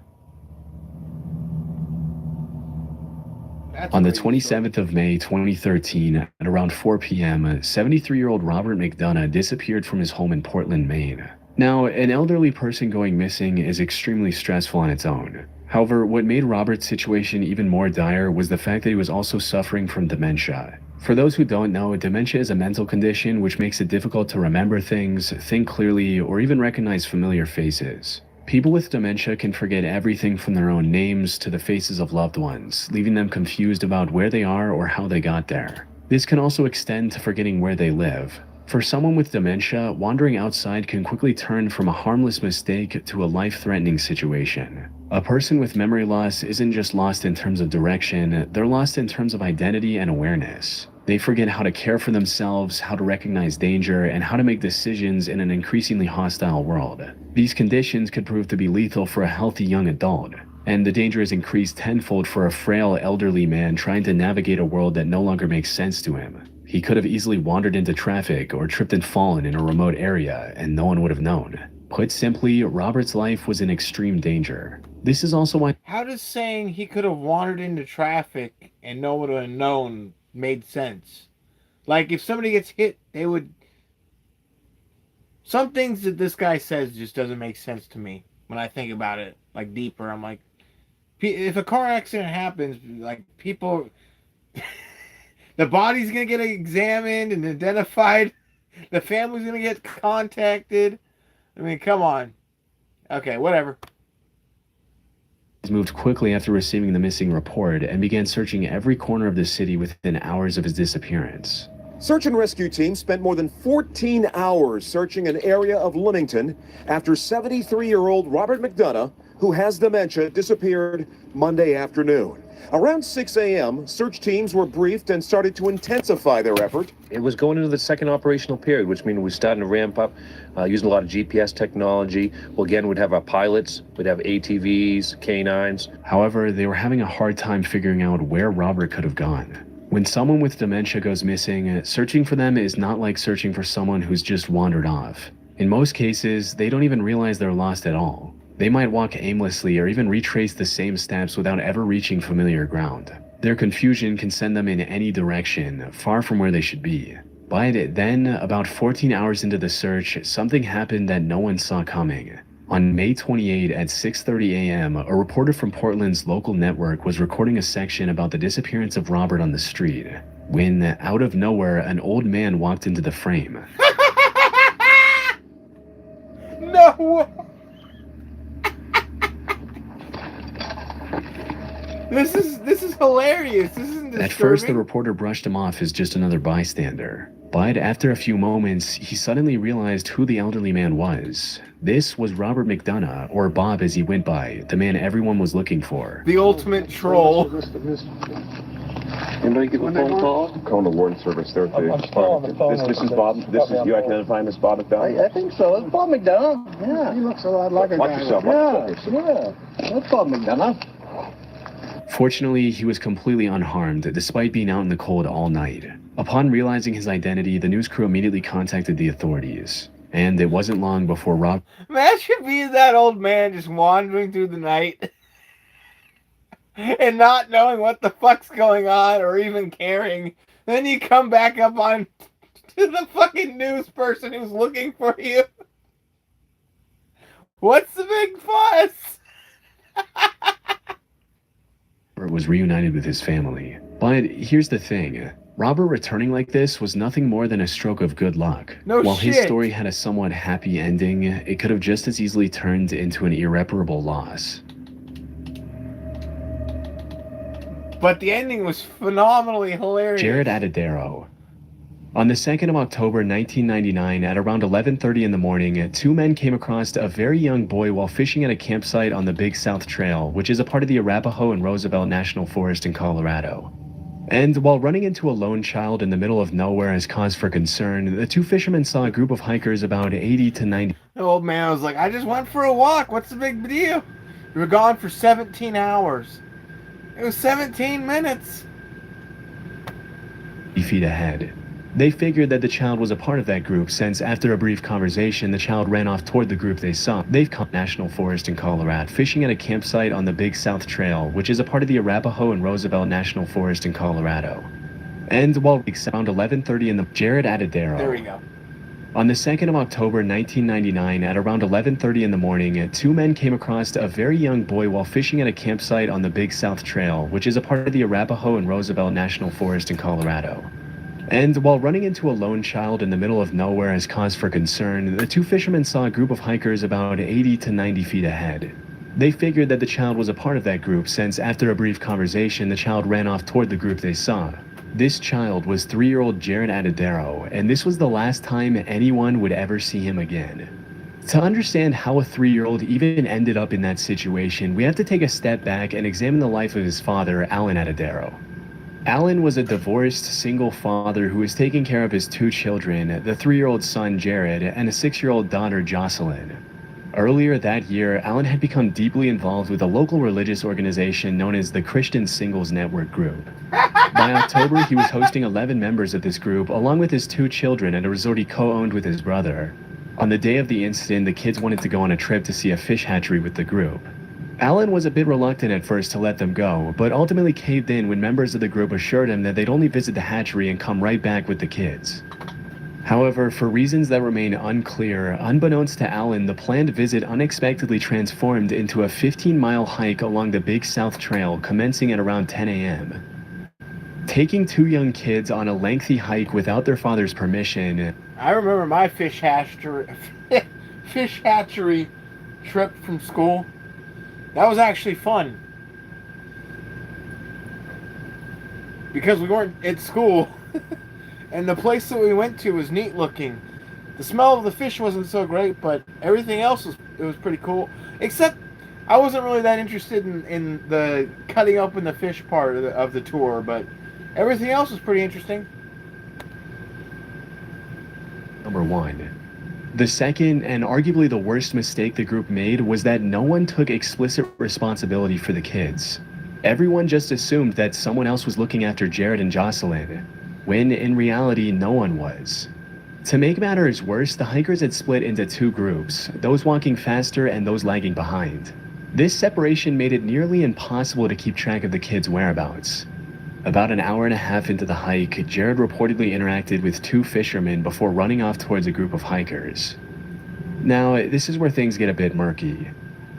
S10: On the 27th of May 2013, at around 4 p.m., 73-year-old Robert McDonough disappeared from his home in Portland, Maine. Now, an elderly person going missing is extremely stressful on its own. However, what made Robert's situation even more dire was the fact that he was also suffering from dementia. For those who don't know, dementia is a mental condition which makes it difficult to remember things, think clearly, or even recognize familiar faces. People with dementia can forget everything from their own names to the faces of loved ones, leaving them confused about where they are or how they got there. This can also extend to forgetting where they live. For someone with dementia, wandering outside can quickly turn from a harmless mistake to a life-threatening situation. A person with memory loss isn't just lost in terms of direction, they're lost in terms of identity and awareness. They forget how to care for themselves, how to recognize danger, and how to make decisions in an increasingly hostile world. These conditions could prove to be lethal for a healthy young adult, and the danger is increased tenfold for a frail elderly man trying to navigate a world that no longer makes sense to him. He could have easily wandered into traffic or tripped and fallen in a remote area, and no one would have known. Put simply, Robert's life was in extreme danger. This is also why—
S1: How does saying he could have wandered into traffic and no one would have known made sense? Like, if somebody gets hit, they would... Some things that this guy says just doesn't make sense to me when I think about it, like, deeper. I'm like, if a car accident happens, like, people... the body's gonna get examined and identified. The family's gonna get contacted. I mean, come on. Okay, whatever.
S10: He moved quickly after receiving the missing report and began searching every corner of the city within hours of his disappearance.
S18: Search and rescue teams spent more than 14 hours searching an area of Leamington after 73-year-old Robert McDonough, who has dementia, disappeared Monday afternoon. Around 6 a.m., search teams were briefed and started to intensify their effort.
S19: It was going into the second operational period, which means we're starting to ramp up, using a lot of GPS technology. Well, again, we'd have our pilots, we'd have ATVs, canines.
S10: However, they were having a hard time figuring out where Robert could have gone. When someone with dementia goes missing, searching for them is not like searching for someone who's just wandered off. In most cases, they don't even realize they're lost at all. They might walk aimlessly or even retrace the same steps without ever reaching familiar ground. Their confusion can send them in any direction, far from where they should be. But then, about 14 hours into the search, something happened that no one saw coming. On May 28 at 6:30 a.m., a reporter from Portland's local network was recording a section about the disappearance of Robert on the street, when, out of nowhere, an old man walked into the frame.
S1: No! This is hilarious. This isn't disturbing.
S10: At first, the reporter brushed him off as just another bystander. But after a few moments, he suddenly realized who the elderly man was. This was Robert McDonough, or Bob as he went by, the man everyone was looking for.
S1: The ultimate troll.
S6: Anybody give a phone call? I'm calling the warden service there.
S20: I'm still on the phone.
S6: This is Bob. This is you identifying as Bob McDonough?
S20: I think so. It's Bob McDonough. Yeah. He looks a lot like a
S6: Watch
S20: guy.
S6: yourself.
S20: Yeah. That's Bob McDonough.
S10: Fortunately, he was completely unharmed, despite being out in the cold all night. Upon realizing his identity, the news crew immediately contacted the authorities. And it wasn't long before Rob...
S1: Imagine being that old man just wandering through the night and not knowing what the fuck's going on or even caring. Then you come back up on to the fucking news person who's looking for you. What's the big fuss?
S10: Robert was reunited with his family. But here's the thing. Robert returning like this was nothing more than a stroke of good luck. While his story had a somewhat happy ending, it could have just as easily turned into an irreparable loss.
S1: But the ending was phenomenally hilarious.
S10: Jared Adedero. On the 2nd of October 1999, at around 11:30 in the morning, two men came across a very young boy while fishing at a campsite on the Big South Trail, which is a part of the Arapahoe and Roosevelt National Forest in Colorado. And while running into a lone child in the middle of nowhere as cause for concern, the two fishermen saw a group of hikers about 80 to 90.
S1: The old man was like, I just went for a walk. What's the big deal? We were gone for 17 hours. It was 17 minutes.
S10: Feet ahead. They figured that the child was a part of that group since after a brief conversation, the child ran off toward the group they saw. They've caught National Forest in Colorado, fishing at a campsite on the Big South Trail, which is a part of the Arapahoe and Roosevelt National Forest in Colorado. And while around 11:30 in the Jared Adedero.
S1: There we go.
S10: On the 2nd of October 1999, at around 11:30 in the morning, two men came across a very young boy while fishing at a campsite on the Big South Trail, which is a part of the Arapahoe and Roosevelt National Forest in Colorado. And while running into a lone child in the middle of nowhere as cause for concern, the two fishermen saw a group of hikers about 80 to 90 feet ahead. They figured that the child was a part of that group since after a brief conversation, the child ran off toward the group they saw. This child was 3-year-old Jared Adedero, and this was the last time anyone would ever see him again. To understand how a 3-year-old even ended up in that situation, we have to take a step back and examine the life of his father, Alan Adedero. Alan was a divorced, single father who was taking care of his two children, the 3-year-old son Jared and a 6-year-old daughter Jocelyn. Earlier that year, Alan had become deeply involved with a local religious organization known as the Christian Singles Network Group. By October, he was hosting 11 members of this group, along with his 2 children, at a resort he co-owned with his brother. On the day of the incident, the kids wanted to go on a trip to see a fish hatchery with the group. Alan was a bit reluctant at first to let them go, but ultimately caved in when members of the group assured him that they'd only visit the hatchery and come right back with the kids. However, for reasons that remain unclear, unbeknownst to Alan, the planned visit unexpectedly transformed into a 15-mile hike along the Big South Trail commencing at around 10 a.m. Taking 2 young kids on a lengthy hike without their father's permission.
S1: I remember my fish hatchery trip from school. That was actually fun. Because we weren't at school. And the place that we went to was neat looking. The smell of the fish wasn't so great, but everything else was pretty cool. Except I wasn't really that interested in the cutting open the fish part of the tour, but everything else was pretty interesting.
S10: Number 1. The second, and arguably the worst mistake the group made, was that no one took explicit responsibility for the kids. Everyone just assumed that someone else was looking after Jared and Jocelyn, when in reality no one was. To make matters worse, the hikers had split into 2 groups, those walking faster and those lagging behind. This separation made it nearly impossible to keep track of the kids' whereabouts. About an hour and a half into the hike, Jared reportedly interacted with 2 fishermen before running off towards a group of hikers. Now, this is where things get a bit murky.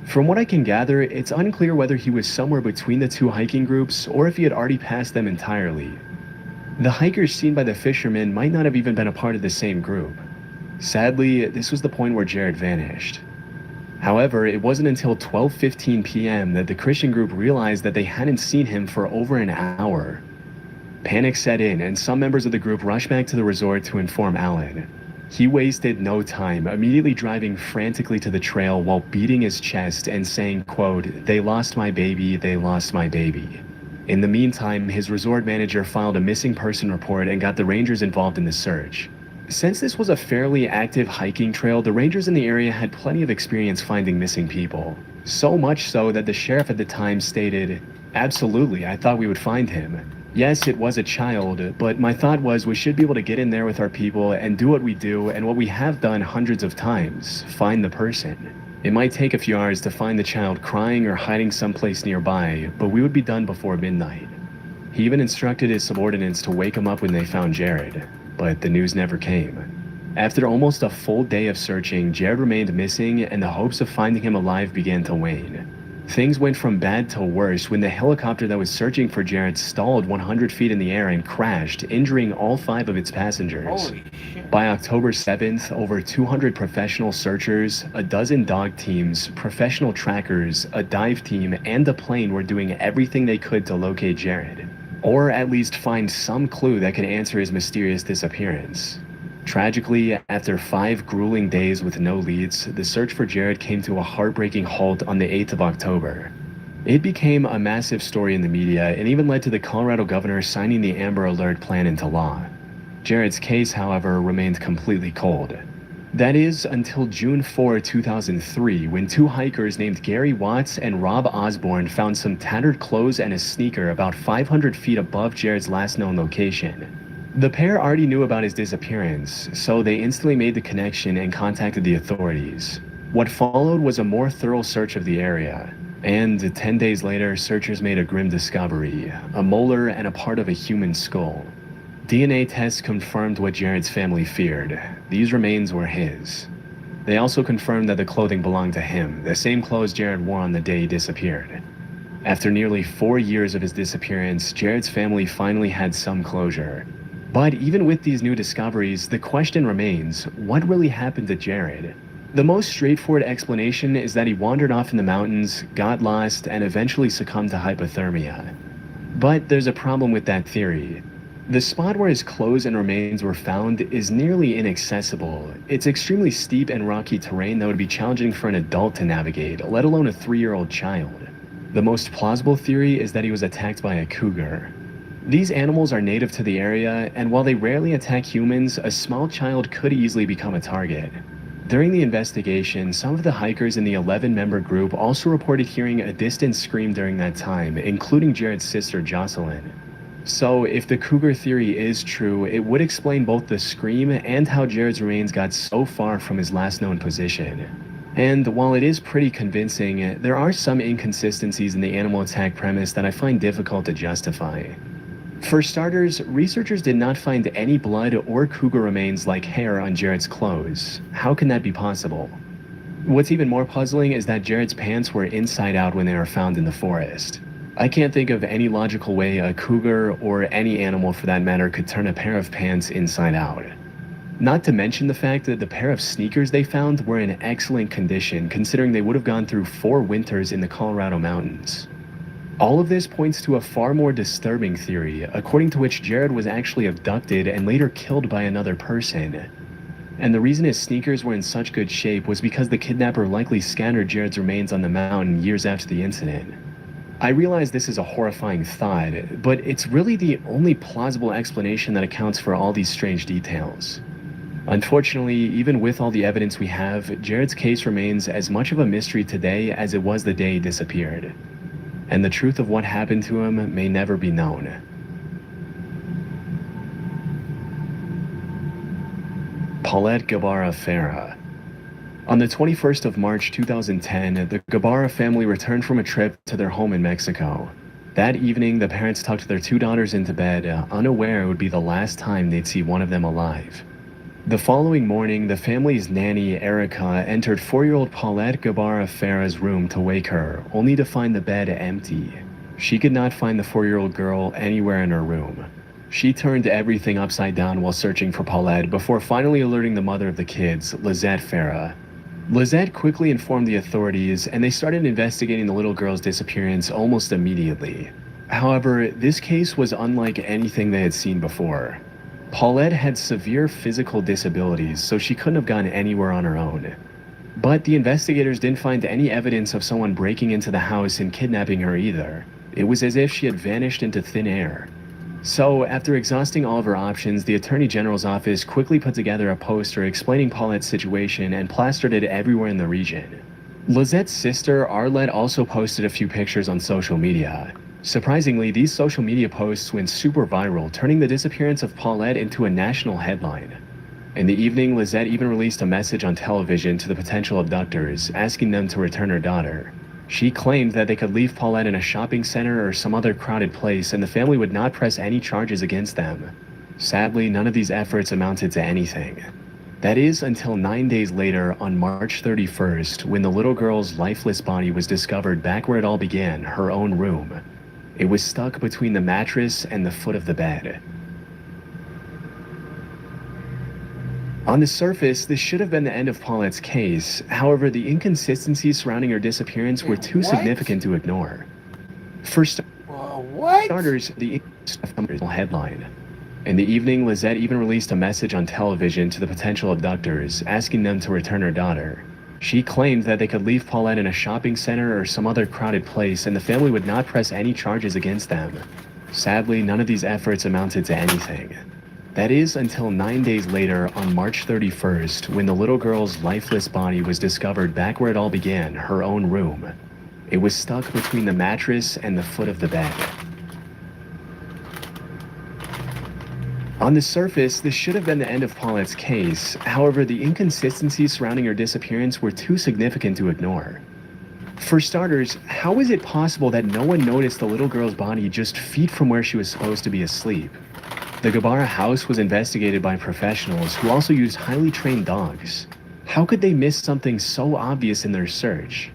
S10: From what I can gather, it's unclear whether he was somewhere between the 2 hiking groups or if he had already passed them entirely. The hikers seen by the fishermen might not have even been a part of the same group. Sadly, this was the point where Jared vanished. However, it wasn't until 12:15 p.m. that the Christian group realized that they hadn't seen him for over an hour. Panic set in, and some members of the group rushed back to the resort to inform Alan. He wasted no time, immediately driving frantically to the trail while beating his chest and saying, quote, "They lost my baby, they lost my baby." In the meantime, his resort manager filed a missing person report and got the rangers involved in the search. Since this was a fairly active hiking trail, the rangers in the area had plenty of experience finding missing people. So much so that the sheriff at the time stated, "Absolutely, I thought we would find him. Yes, it was a child, but my thought was we should be able to get in there with our people and do what we do and what we have done hundreds of times, find the person. It might take a few hours to find the child crying or hiding someplace nearby, but we would be done before midnight." He even instructed his subordinates to wake him up when they found Jared, but the news never came. After almost a full day of searching, Jared remained missing and the hopes of finding him alive began to wane. Things went from bad to worse when the helicopter that was searching for Jared stalled 100 feet in the air and crashed, injuring all 5 of its passengers.
S1: Holy shit.
S10: By October 7th, over 200 professional searchers, a dozen dog teams, professional trackers, a dive team, and a plane were doing everything they could to locate Jared, or at least find some clue that could answer his mysterious disappearance. Tragically, after 5 grueling days with no leads, the search for Jared came to a heartbreaking halt on the 8th of October. It became a massive story in the media and even led to the Colorado governor signing the Amber Alert plan into law. Jared's case, however, remained completely cold. That is, until June 4, 2003, when 2 hikers named Gary Watts and Rob Osborne found some tattered clothes and a sneaker about 500 feet above Jared's last known location. The pair already knew about his disappearance, so they instantly made the connection and contacted the authorities. What followed was a more thorough search of the area, and 10 days later, searchers made a grim discovery, a molar and a part of a human skull. DNA tests confirmed what Jared's family feared. These remains were his. They also confirmed that the clothing belonged to him, the same clothes Jared wore on the day he disappeared. After nearly 4 years of his disappearance, Jared's family finally had some closure. But even with these new discoveries, the question remains, what really happened to Jared? The most straightforward explanation is that he wandered off in the mountains, got lost, and eventually succumbed to hypothermia. But there's a problem with that theory. The spot where his clothes and remains were found is nearly inaccessible. It's extremely steep and rocky terrain that would be challenging for an adult to navigate, let alone a 3-year-old child. The most plausible theory is that he was attacked by a cougar. These animals are native to the area, and while they rarely attack humans, a small child could easily become a target. During the investigation, some of the hikers in the 11-member group also reported hearing a distant scream during that time, including Jared's sister, Jocelyn. So, if the cougar theory is true, it would explain both the scream and how Jared's remains got so far from his last known position. And while it is pretty convincing, there are some inconsistencies in the animal attack premise that I find difficult to justify. For starters, researchers did not find any blood or cougar remains like hair on Jared's clothes. How can that be possible? What's even more puzzling is that Jared's pants were inside out when they were found in the forest. I can't think of any logical way a cougar, or any animal for that matter, could turn a pair of pants inside out. Not to mention the fact that the pair of sneakers they found were in excellent condition, considering they would have gone through 4 winters in the Colorado mountains. All of this points to a far more disturbing theory, according to which Jared was actually abducted and later killed by another person. And the reason his sneakers were in such good shape was because the kidnapper likely scattered Jared's remains on the mountain years after the incident. I realize this is a horrifying thought, but it's really the only plausible explanation that accounts for all these strange details. Unfortunately, even with all the evidence we have, Jared's case remains as much of a mystery today as it was the day he disappeared. And the truth of what happened to him may never be known. Paulette Guevara Farah. On the 21st of March 2010, the Guevara family returned from a trip to their home in Mexico. That evening, the parents tucked their 2 daughters into bed, unaware it would be the last time they'd see one of them alive. The following morning, the family's nanny, Erica, entered 4-year-old Paulette Guevara Farah's room to wake her, only to find the bed empty. She could not find the 4-year-old girl anywhere in her room. She turned everything upside down while searching for Paulette before finally alerting the mother of the kids, Lizette Farah. Lizette quickly informed the authorities, and they started investigating the little girl's disappearance almost immediately. However, this case was unlike anything they had seen before. Paulette had severe physical disabilities, so she couldn't have gone anywhere on her own. But the investigators didn't find any evidence of someone breaking into the house and kidnapping her either. It was as if she had vanished into thin air. So, after exhausting all of her options, the Attorney General's office quickly put together a poster explaining Paulette's situation and plastered it everywhere in the region. Lizette's sister, Arlette, also posted a few pictures on social media. Surprisingly, these social media posts went super viral, turning the disappearance of Paulette into a national headline. In the evening, Lizette even released a message on television to the potential abductors, asking them to return her daughter. She claimed that they could leave Paulette in a shopping center or some other crowded place and the family would not press any charges against them. Sadly, none of these efforts amounted to anything. That is until 9 days later, on March 31st, when the little girl's lifeless body was discovered back where it all began, her own room. It was stuck between the mattress and the foot of the bed. On the surface, this should have been the end of Paulette's case. However, the inconsistencies surrounding her disappearance were too significant to ignore. For starters, the headline. In the evening, Lizette even released a message on television to the potential abductors, asking them to return her daughter. She claimed that they could leave Paulette in a shopping center or some other crowded place and the family would not press any charges against them. Sadly, none of these efforts amounted to anything. That is until 9 days later, on March 31st, when the little girl's lifeless body was discovered back where it all began, her own room. It was stuck between the mattress and the foot of the bed. On the surface, this should have been the end of Paulette's case. However, the inconsistencies surrounding her disappearance were too significant to ignore. For starters, how is it possible that no one noticed the little girl's body just feet from where she was supposed to be asleep? The Guevara house was investigated by professionals who also used highly trained dogs. How could they miss something so obvious in their search?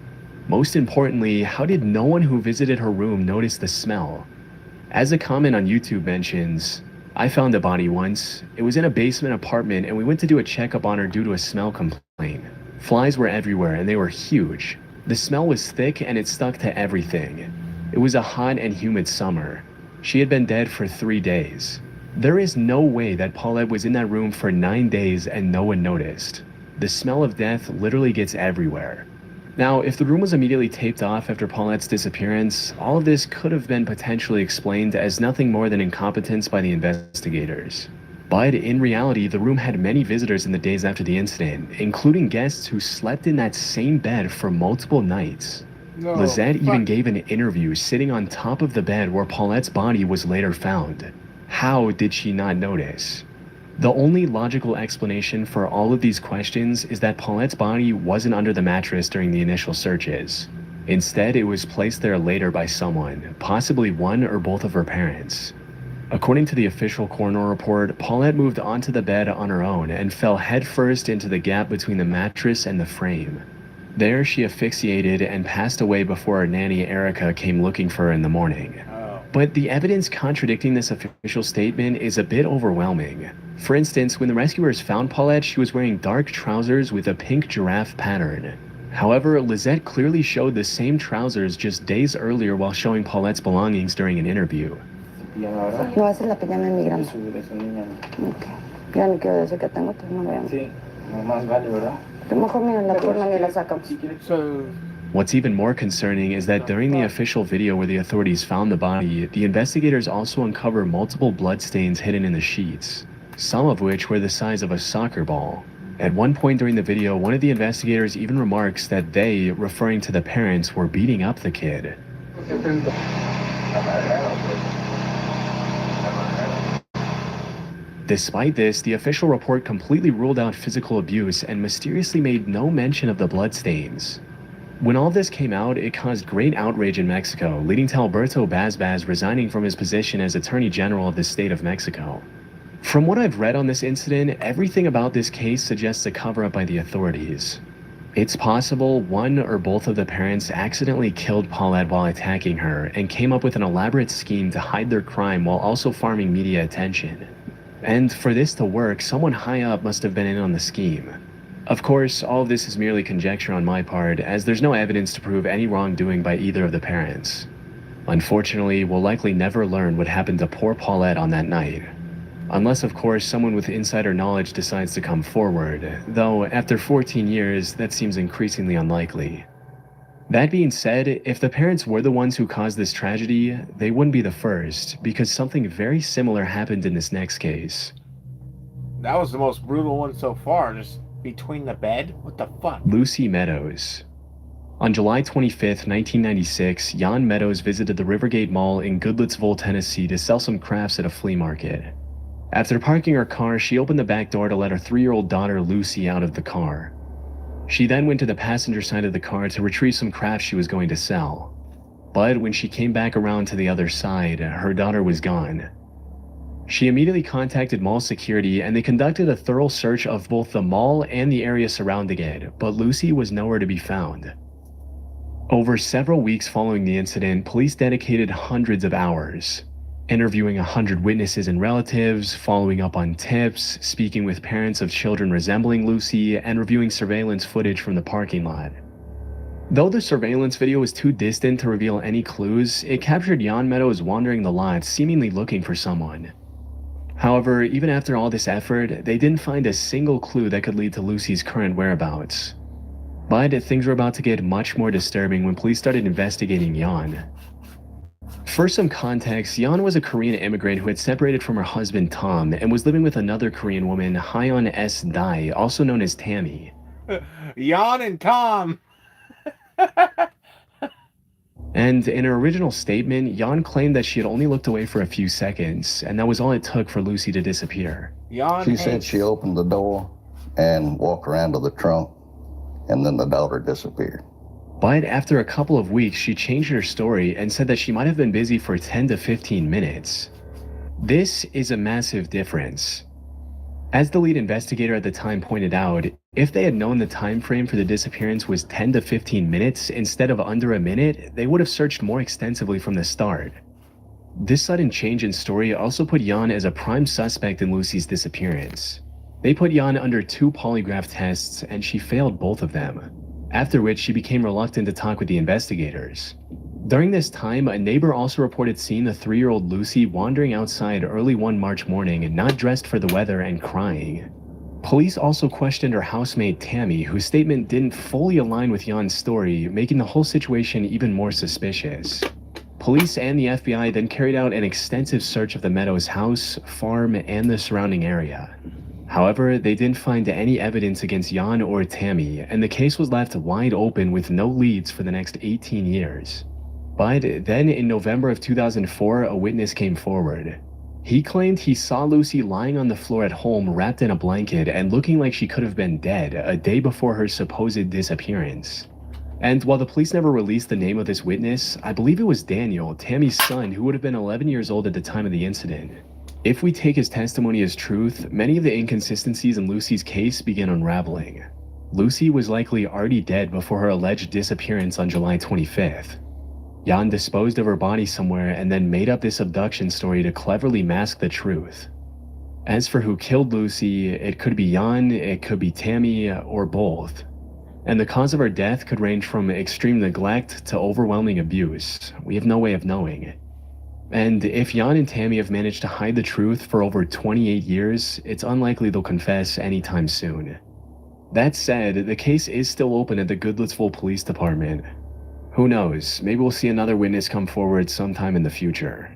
S10: Most importantly, how did no one who visited her room notice the smell? As a comment on YouTube mentions, I found a body once. It was in a basement apartment and we went to do a checkup on her due to a smell complaint. Flies were everywhere and they were huge. The smell was thick and it stuck to everything. It was a hot and humid summer. She had been dead for 3 days. There is no way that Paulette was in that room for 9 days and no one noticed. The smell of death literally gets everywhere. Now, if the room was immediately taped off after Paulette's disappearance, all of this could have been potentially explained as nothing more than incompetence by the investigators. But in reality, the room had many visitors in the days after the incident, including guests who slept in that same bed for multiple nights.
S1: No,
S10: Lizette even gave an interview sitting on top of the bed where Paulette's body was later found. How did she not notice? The only logical explanation for all of these questions is that Paulette's body wasn't under the mattress during the initial searches. Instead, it was placed there later by someone, possibly one or both of her parents. According to the official coroner report, Paulette moved onto the bed on her own and fell headfirst into the gap between the mattress and the frame. There, she asphyxiated and passed away before her nanny Erica came looking for her in the morning. But the evidence contradicting this official statement is a bit overwhelming. For instance, when the rescuers found Paulette, she was wearing dark trousers with a pink giraffe pattern. However, Lizette clearly showed the same trousers just days earlier while showing Paulette's belongings during an interview.
S13: No, esa es la pijama de mi grande. Ok. Ya no quiero decir que tengo, entonces no veamos. Sí, más vale, ¿verdad? Mejor mira la pierna y la sacamos.
S1: So,
S10: what's even more concerning is that during the official video where the authorities found the body, the investigators also uncover multiple bloodstains hidden in the sheets, some of which were the size of a soccer ball. At one point during the video, one of the investigators even remarks that they, referring to the parents, were beating up the kid. Despite this, the official report completely ruled out physical abuse and mysteriously made no mention of the bloodstains. When all this came out, it caused great outrage in Mexico, leading to Alberto Bazbaz resigning from his position as Attorney General of the state of Mexico. From what I've read on this incident, everything about this case suggests a cover-up by the authorities. It's possible one or both of the parents accidentally killed Paulette while attacking her and came up with an elaborate scheme to hide their crime while also farming media attention. And for this to work, someone high up must have been in on the scheme. Of course, all of this is merely conjecture on my part, as there's no evidence to prove any wrongdoing by either of the parents. Unfortunately, we'll likely never learn what happened to poor Paulette on that night. Unless, of course, someone with insider knowledge decides to come forward, though after 14 years, that seems increasingly unlikely. That being said, if the parents were the ones who caused this tragedy, they wouldn't be the first, because something very similar happened in this next case.
S1: that was the most brutal one so far, just between the bed? What the fuck?
S10: Lucy Meadows. On July 25th, 1996, Jan Meadows visited the Rivergate Mall in Goodlettsville, Tennessee to sell some crafts at a flea market. After parking her car, she opened the back door to let her 3-year-old daughter Lucy out of the car. She then went to the passenger side of the car to retrieve some crafts she was going to sell. But when she came back around to the other side, her daughter was gone. She immediately contacted mall security and they conducted a thorough search of both the mall and the area surrounding it, but Lucy was nowhere to be found. Over several weeks following the incident, police dedicated hundreds of hours, interviewing 100 witnesses and relatives, following up on tips, speaking with parents of children resembling Lucy, and reviewing surveillance footage from the parking lot. Though the surveillance video was too distant to reveal any clues, it captured Jan Meadows wandering the lot, seemingly looking for someone. However, even after all this effort, they didn't find a single clue that could lead to Lucy's current whereabouts. But things were about to get much more disturbing when police started investigating Jan. For some context, Jan was a Korean immigrant who had separated from her husband Tom and was living with another Korean woman, Hyeon S. Dai, also known as Tammy.
S1: Jan and Tom!
S10: And in her original statement, Jan claimed that she had only looked away for a few seconds, and that was all it took for Lucy to disappear.
S20: She said she opened the door and walked around to the trunk, and then the daughter disappeared.
S10: But after a couple of weeks, she changed her story and said that she might have been busy for 10 to 15 minutes. This is a massive difference. As the lead investigator at the time pointed out, if they had known the time frame for the disappearance was 10 to 15 minutes instead of under a minute, they would have searched more extensively from the start. This sudden change in story also put Jan as a prime suspect in Lucy's disappearance. They put Jan under 2 polygraph tests and she failed both of them, after which she became reluctant to talk with the investigators. During this time, a neighbor also reported seeing the 3-year-old Lucy wandering outside early one March morning and not dressed for the weather and crying. Police also questioned her housemate Tammy, whose statement didn't fully align with Jan's story, making the whole situation even more suspicious. Police and the FBI then carried out an extensive search of the Meadows house, farm, and the surrounding area. However, they didn't find any evidence against Jan or Tammy, and the case was left wide open with no leads for the next 18 years. But then in November of 2004, a witness came forward. He claimed he saw Lucy lying on the floor at home wrapped in a blanket and looking like she could have been dead a day before her supposed disappearance. And while the police never released the name of this witness, I believe it was Daniel, Tammy's son, who would have been 11 years old at the time of the incident. If we take his testimony as truth, many of the inconsistencies in Lucy's case began unraveling. Lucy was likely already dead before her alleged disappearance on July 25th. Jan disposed of her body somewhere and then made up this abduction story to cleverly mask the truth. As for who killed Lucy, it could be Jan, it could be Tammy, or both. And the cause of her death could range from extreme neglect to overwhelming abuse. We have no way of knowing. And if Jan and Tammy have managed to hide the truth for over 28 years, it's unlikely they'll confess anytime soon. That said, the case is still open at the Goodlettsville Police Department. Who knows, maybe we'll see another witness come forward sometime in the future.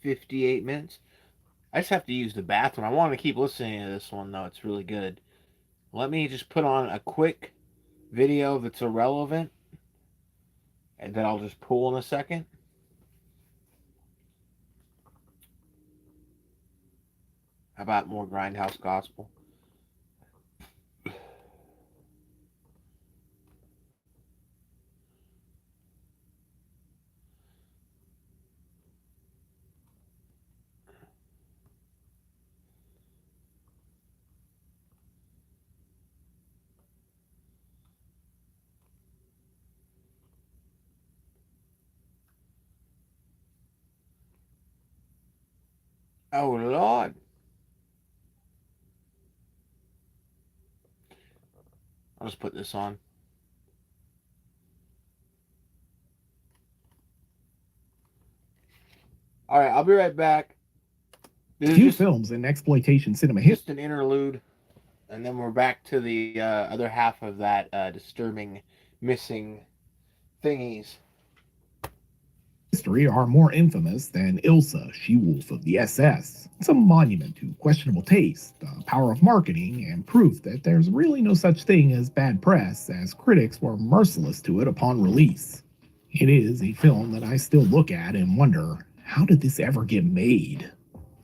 S1: $58. I just have to use the bathroom. I want to keep listening to this one, though. It's really good. Let me just put on a quick video that's irrelevant, and then I'll just pull in a second. How about more Grindhouse Gospel? Oh, Lord. I'll just put this on. All right, I'll be right back.
S2: Few films in exploitation cinema
S1: Just an interlude, and then we're back to the other half of that disturbing missing thingies.
S2: History are more infamous than Ilsa, she-wolf of the SS. It's a monument to questionable taste, the power of marketing, and proof that there's really no such thing as bad press, as critics were merciless to it upon release. It is a film that I still look at and wonder, how did this ever get made?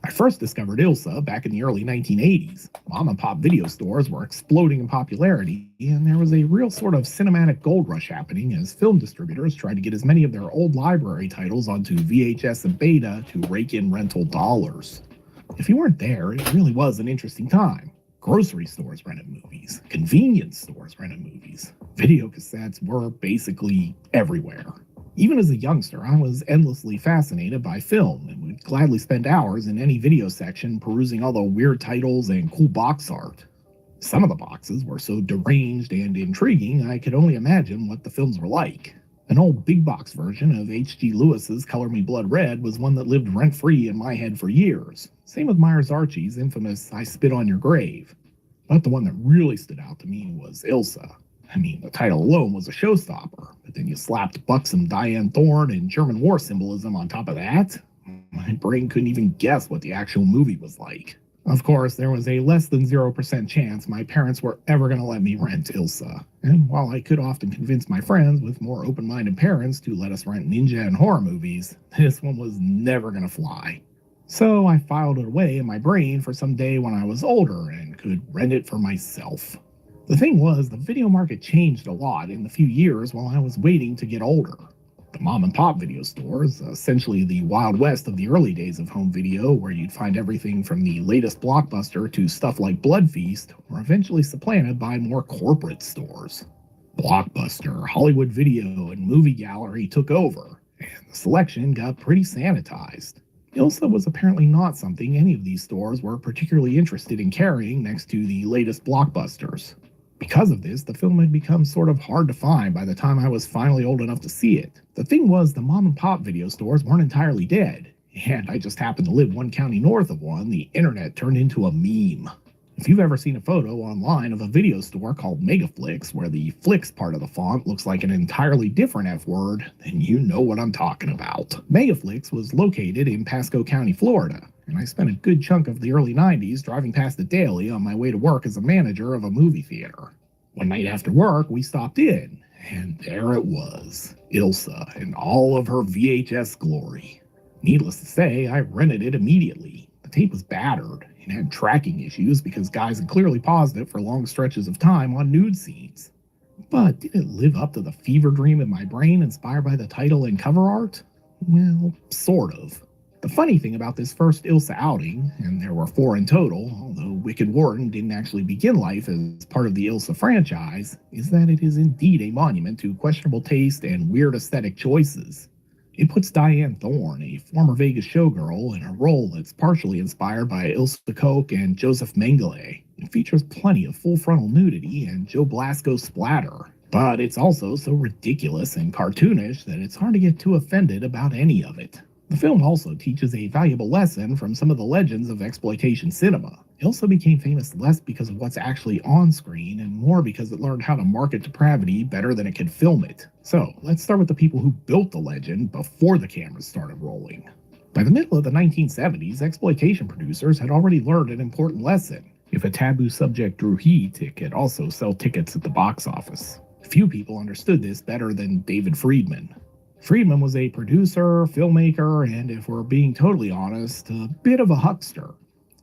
S2: I first discovered Ilsa back in the early 1980s. Mom and pop video stores were exploding in popularity, and there was a real sort of cinematic gold rush happening as film distributors tried to get as many of their old library titles onto VHS and beta to rake in rental dollars. If you weren't there, it really was an interesting time. Grocery stores rented movies. Convenience stores rented movies. Video cassettes were basically everywhere. Even as a youngster, I was endlessly fascinated by film and would gladly spend hours in any video section perusing all the weird titles and cool box art. Some of the boxes were so deranged and intriguing, I could only imagine what the films were like. An old big box version of H.G. Lewis's Color Me Blood Red was one that lived rent-free in my head for years. Same with Myers Archie's infamous I Spit on Your Grave. But the one that really stood out to me was Ilsa. I mean, the title alone was a showstopper, but then you slapped buxom Diane Thorne and German war symbolism on top of that? My brain couldn't even guess what the actual movie was like. Of course, there was a less than 0% chance my parents were ever going to let me rent Ilsa. And while I could often convince my friends with more open-minded parents to let us rent ninja and horror movies, this one was never going to fly. So I filed it away in my brain for some day when I was older and could rent it for myself. The thing was, the video market changed a lot in the few years while I was waiting to get older. The mom and pop video stores, essentially the Wild West of the early days of home video, where you'd find everything from the latest blockbuster to stuff like Blood Feast, were eventually supplanted by more corporate stores. Blockbuster, Hollywood Video, and Movie Gallery took over, and the selection got pretty sanitized. Ilsa was apparently not something any of these stores were particularly interested in carrying next to the latest blockbusters. Because of this, the film had become sort of hard to find by the time I was finally old enough to see it. The thing was, the mom and pop video stores weren't entirely dead, and I just happened to live one county north of one. The internet turned into a meme. If you've ever seen a photo online of a video store called Megaflix where the Flix part of the font looks like an entirely different F word, then you know what I'm talking about. Megaflix was located in Pasco County, Florida, and I spent a good chunk of the early 90s driving past it daily on my way to work as a manager of a movie theater. One night after work, we stopped in, and there it was, Ilsa in all of her VHS glory. Needless to say, I rented it immediately. The tape was battered and had tracking issues because guys had clearly paused it for long stretches of time on nude scenes. But did it live up to the fever dream in my brain inspired by the title and cover art? Well, sort of. The funny thing about this first Ilsa outing, and there were 4 in total, although Wicked Wharton didn't actually begin life as part of the Ilsa franchise, is that it is indeed a monument to questionable taste and weird aesthetic choices. It puts Diane Thorne, a former Vegas showgirl, in a role that's partially inspired by Ilsa Koch and Joseph Mengele. It features plenty of full-frontal nudity and Joe Blasco splatter, but it's also so ridiculous and cartoonish that it's hard to get too offended about any of it. The film also teaches a valuable lesson from some of the legends of exploitation cinema. Ilsa became famous less because of what's actually on screen and more because it learned how to market depravity better than it could film it. So, let's start with the people who built the legend before the cameras started rolling. By the middle of the 1970s, exploitation producers had already learned an important lesson. If a taboo subject drew heat, it could also sell tickets at the box office. Few people understood this better than David Friedman. Friedman was a producer, filmmaker, and if we're being totally honest, a bit of a huckster.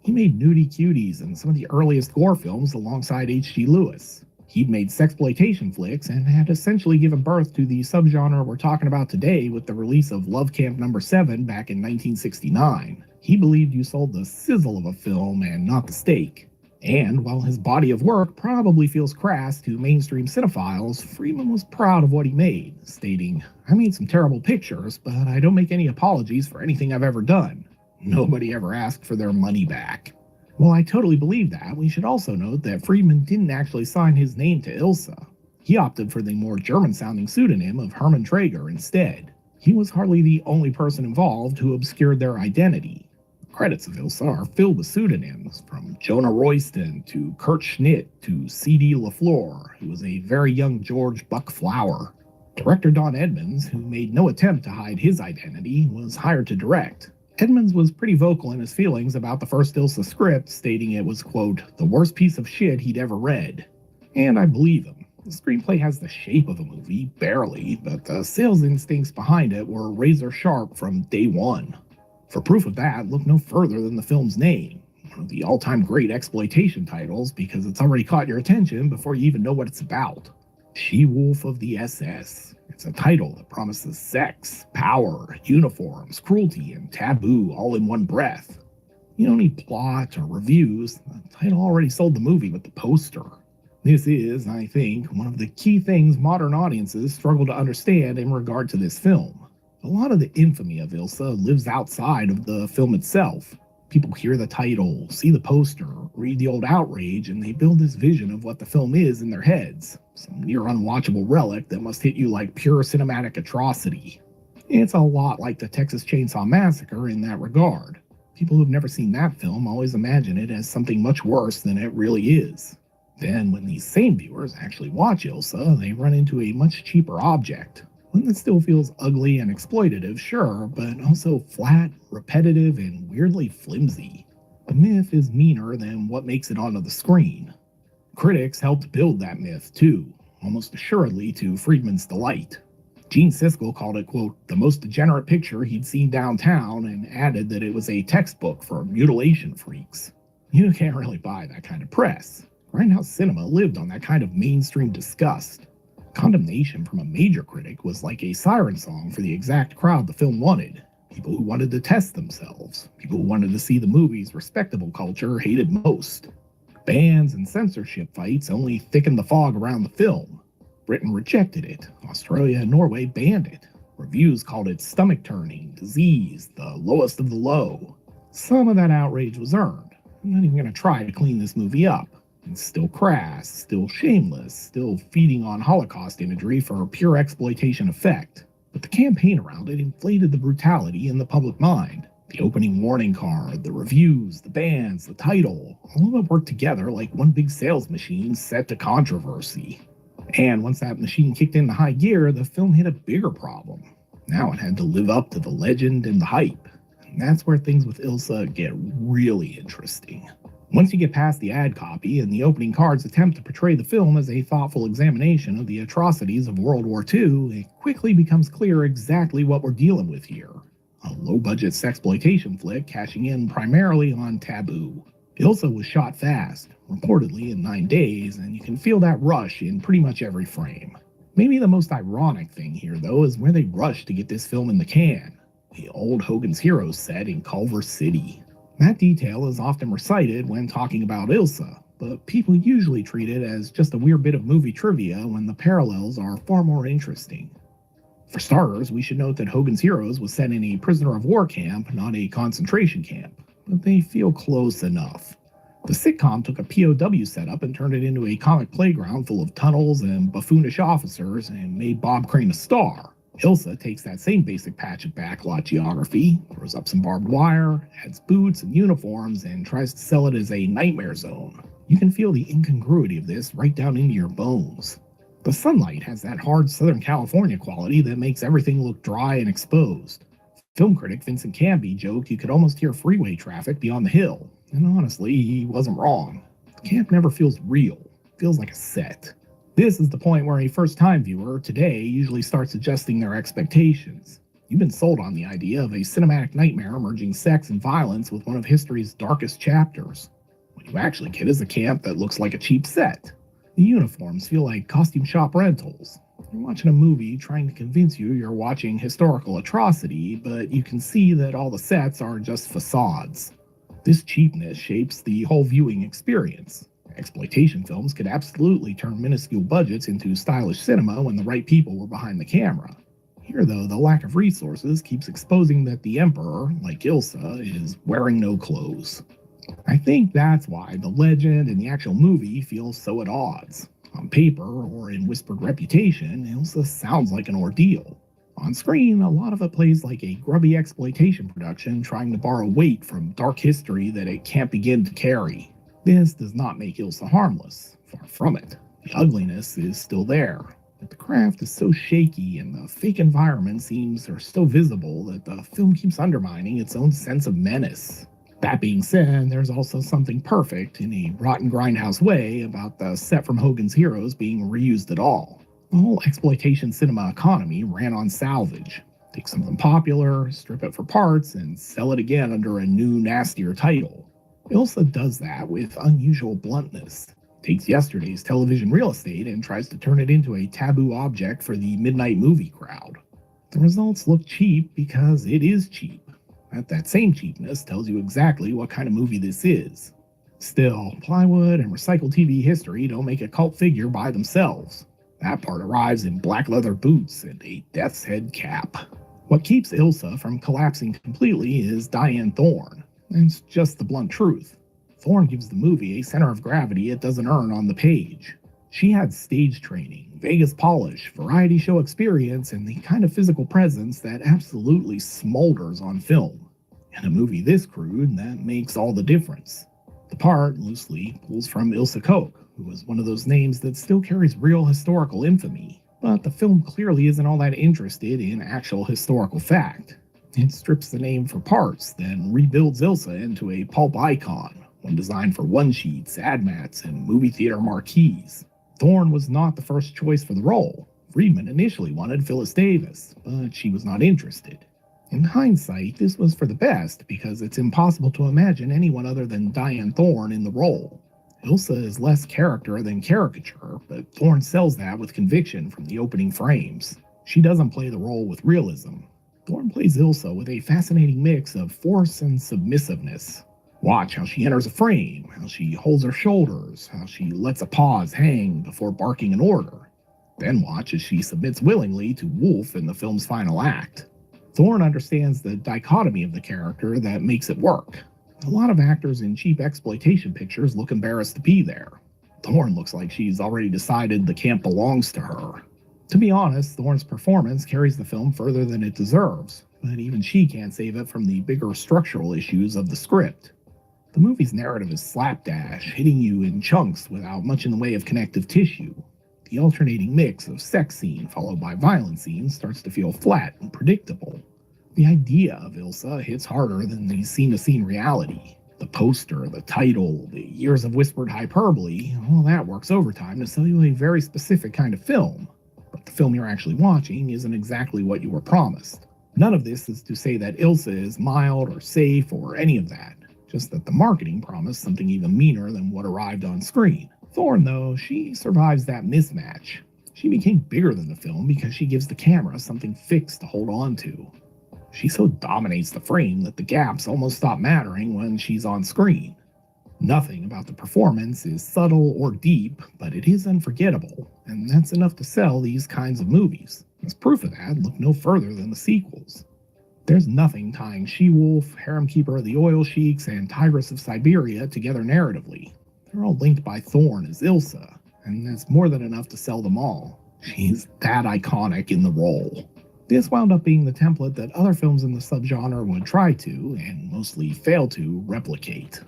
S2: He made Nudie Cuties and some of the earliest gore films alongside H.G. Lewis. He'd made sexploitation flicks and had essentially given birth to the subgenre we're talking about today with the release of Love Camp No. 7 back in 1969. He believed you sold the sizzle of a film and not the steak. And while his body of work probably feels crass to mainstream cinephiles, Friedman was proud of what he made, stating, "I made some terrible pictures, but I don't make any apologies for anything I've ever done. Nobody ever asked for their money back." While I totally believe that, we should also note that Friedman didn't actually sign his name to Ilsa. He opted for the more German-sounding pseudonym of Hermann Traeger instead. He was hardly the only person involved who obscured their identity. Credits of Ilsa are filled with pseudonyms, from Jonah Royston to Kurt Schnitt to C.D. LaFleur, who was a very young George Buck Flower. Director Don Edmonds, who made no attempt to hide his identity, was hired to direct. Edmonds was pretty vocal in his feelings about the first Ilsa script, stating it was, quote, the worst piece of shit he'd ever read. And I believe him. The screenplay has the shape of a movie, barely, but the sales instincts behind it were razor sharp from day one. For proof of that, look no further than the film's name, one of the all-time great exploitation titles because it's already caught your attention before you even know what it's about. She-Wolf of the SS. It's a title that promises sex, power, uniforms, cruelty, and taboo all in one breath. You don't need plot or reviews. The title already sold the movie with the poster. This is, I think, one of the key things modern audiences struggle to understand in regard to this film. A lot of the infamy of Ilsa lives outside of the film itself. People hear the title, see the poster, read the old outrage, and they build this vision of what the film is in their heads. Some near unwatchable relic that must hit you like pure cinematic atrocity. It's a lot like the Texas Chainsaw Massacre in that regard. People who've never seen that film always imagine it as something much worse than it really is. Then when these same viewers actually watch Ilsa, they run into a much cheaper object. One that still feels ugly and exploitative, sure, but also flat, repetitive, and weirdly flimsy. The myth is meaner than what makes it onto the screen. Critics helped build that myth, too, almost assuredly to Friedman's delight. Gene Siskel called it, quote, the most degenerate picture he'd seen downtown, and added that it was a textbook for mutilation freaks. You can't really buy that kind of press. Grindhouse cinema lived on that kind of mainstream disgust. Condemnation from a major critic was like a siren song for the exact crowd the film wanted. People who wanted to test themselves. People who wanted to see the movie's respectable culture hated most. Bans and censorship fights only thickened the fog around the film. Britain rejected it. Australia and Norway banned it. Reviews called it stomach-turning, disease, the lowest of the low. Some of that outrage was earned. I'm not even going to try to clean this movie up. It's still crass, still shameless, still feeding on Holocaust imagery for pure exploitation effect. But the campaign around it inflated the brutality in the public mind. The opening warning card, the reviews, the bands, the title, all of it worked together like one big sales machine set to controversy. And once that machine kicked into high gear, the film hit a bigger problem. Now it had to live up to the legend and the hype. And that's where things with Ilsa get really interesting. Once you get past the ad copy and the opening card's attempt to portray the film as a thoughtful examination of the atrocities of World War II, it quickly becomes clear exactly what we're dealing with here. A low-budget sexploitation flick cashing in primarily on taboo. Ilsa was shot fast, reportedly in 9 days, and you can feel that rush in pretty much every frame. Maybe the most ironic thing here, though, is where they rushed to get this film in the can. The old Hogan's Heroes set in Culver City. That detail is often recited when talking about Ilsa, but people usually treat it as just a weird bit of movie trivia when the parallels are far more interesting. For starters, we should note that Hogan's Heroes was set in a prisoner of war camp, not a concentration camp, but they feel close enough. The sitcom took a POW setup and turned it into a comic playground full of tunnels and buffoonish officers and made Bob Crane a star. Ilsa takes that same basic patch of backlot geography, throws up some barbed wire, adds boots and uniforms, and tries to sell it as a nightmare zone. You can feel the incongruity of this right down into your bones. The sunlight has that hard Southern California quality that makes everything look dry and exposed. Film critic Vincent Canby joked you could almost hear freeway traffic beyond the hill, and honestly, he wasn't wrong. The camp never feels real. It feels like a set. This is the point where a first-time viewer today usually starts adjusting their expectations. You've been sold on the idea of a cinematic nightmare merging sex and violence with one of history's darkest chapters. What you actually get is a camp that looks like a cheap set. The uniforms feel like costume shop rentals. You're watching a movie trying to convince you you're watching historical atrocity, but you can see that all the sets are just facades. This cheapness shapes the whole viewing experience. Exploitation films could absolutely turn minuscule budgets into stylish cinema when the right people were behind the camera. Here, though, the lack of resources keeps exposing that the Emperor, like Ilsa, is wearing no clothes. I think that's why the legend and the actual movie feel so at odds. On paper, or in whispered reputation, Ilsa sounds like an ordeal. On screen, a lot of it plays like a grubby exploitation production trying to borrow weight from dark history that it can't begin to carry. This does not make Ilsa harmless. Far from it. The ugliness is still there. But the craft is so shaky and the fake environment seems so visible that the film keeps undermining its own sense of menace. That being said, there's also something perfect in a rotten grindhouse way about the set from Hogan's Heroes being reused at all. The whole exploitation cinema economy ran on salvage. Take something popular, strip it for parts, and sell it again under a new, nastier title. Ilsa does that with unusual bluntness. Takes yesterday's television real estate and tries to turn it into a taboo object for the midnight movie crowd. The results look cheap because it is cheap. That same cheapness tells you exactly what kind of movie this is. Still, plywood and recycled TV history don't make a cult figure by themselves. That part arrives in black leather boots and a death's head cap. What keeps Ilsa from collapsing completely is Diane Thorne. It's just the blunt truth. Thorne gives the movie a center of gravity it doesn't earn on the page. She had stage training, Vegas polish, variety show experience, and the kind of physical presence that absolutely smolders on film. In a movie this crude, that makes all the difference. The part loosely pulls from Ilsa Koch, who was one of those names that still carries real historical infamy, but the film clearly isn't all that interested in actual historical fact. It strips the name for parts, then rebuilds Ilsa into a pulp icon, one designed for one-sheets, ad mats, and movie theater marquees. Thorne was not the first choice for the role. Friedman initially wanted Phyllis Davis, but she was not interested. In hindsight, this was for the best because it's impossible to imagine anyone other than Diane Thorne in the role. Ilsa is less character than caricature, but Thorne sells that with conviction from the opening frames. She doesn't play the role with realism. Thorne plays Ilsa with a fascinating mix of force and submissiveness. Watch how she enters a frame, how she holds her shoulders, how she lets a pause hang before barking an order. Then watch as she submits willingly to Wolf in the film's final act. Thorne understands the dichotomy of the character that makes it work. A lot of actors in cheap exploitation pictures look embarrassed to be there. Thorne looks like she's already decided the camp belongs to her. To be honest, Thorne's performance carries the film further than it deserves, but even she can't save it from the bigger structural issues of the script. The movie's narrative is slapdash, hitting you in chunks without much in the way of connective tissue. The alternating mix of sex scene followed by violent scenes starts to feel flat and predictable. The idea of Ilsa hits harder than the scene-to-scene reality. The poster, the title, the years of whispered hyperbole, all that works overtime to sell you a very specific kind of film. But the film you're actually watching isn't exactly what you were promised. None of this is to say that Ilsa is mild or safe or any of that, just that the marketing promised something even meaner than what arrived on screen. Thorne, though, she survives that mismatch. She became bigger than the film because she gives the camera something fixed to hold on to. She so dominates the frame that the gaps almost stop mattering when she's on screen. Nothing about the performance is subtle or deep, but it is unforgettable, and that's enough to sell these kinds of movies. As proof of that, look no further than the sequels. There's nothing tying She-Wolf, Harem Keeper of the Oil Sheiks, and Tigress of Siberia together narratively. They're all linked by Thorne as Ilsa, and that's more than enough to sell them all. She's that iconic in the role. This wound up being the template that other films in the subgenre would try to, and mostly fail to, replicate.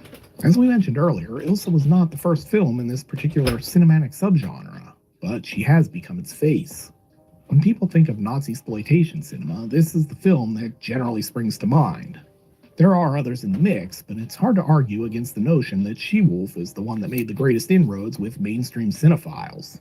S2: As we mentioned earlier, Ilsa was not the first film in this particular cinematic subgenre, but she has become its face. When people think of Nazi-exploitation cinema, this is the film that generally springs to mind. There are others in the mix, but it's hard to argue against the notion that She-Wolf is the one that made the greatest inroads with mainstream cinephiles.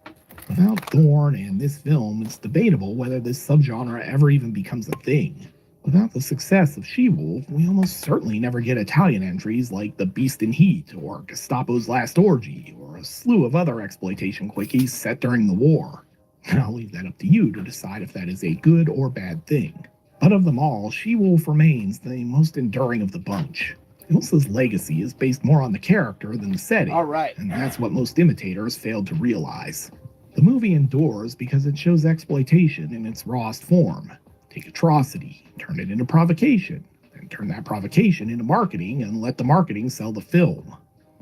S2: Without Thorne and this film, it's debatable whether this subgenre ever even becomes a thing. Without the success of She-Wolf, we almost certainly never get Italian entries like The Beast in Heat, or Gestapo's Last Orgy, or a slew of other exploitation quickies set during the war. I'll leave that up to you to decide if that is a good or bad thing. But of them all, She-Wolf remains the most enduring of the bunch. Ilsa's legacy is based more on the character than the setting, and that's what most imitators failed to realize. The movie endures because it shows exploitation in its rawest form. Take atrocity, turn it into provocation, and turn that provocation into marketing and let the marketing sell the film.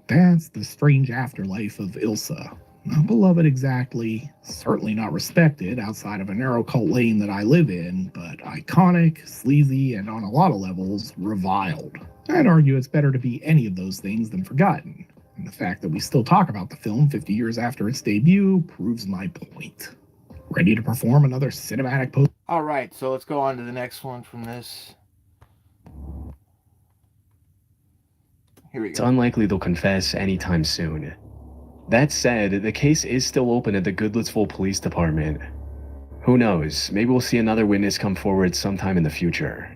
S2: That's the strange afterlife of Ilsa. Not beloved exactly, certainly not respected outside of a narrow cult lane that I live in, but iconic, sleazy, and on a lot of levels, reviled. I'd argue it's better to be any of those things than forgotten. And the fact that we still talk about the film 50 years after its debut proves my point. Ready to perform another cinematic post?
S1: Alright, so let's go on to the next one from this. Here we go.
S10: It's unlikely they'll confess anytime soon. That said, the case is still open at the Goodlettsville Police Department. Who knows, maybe we'll see another witness come forward sometime in the future.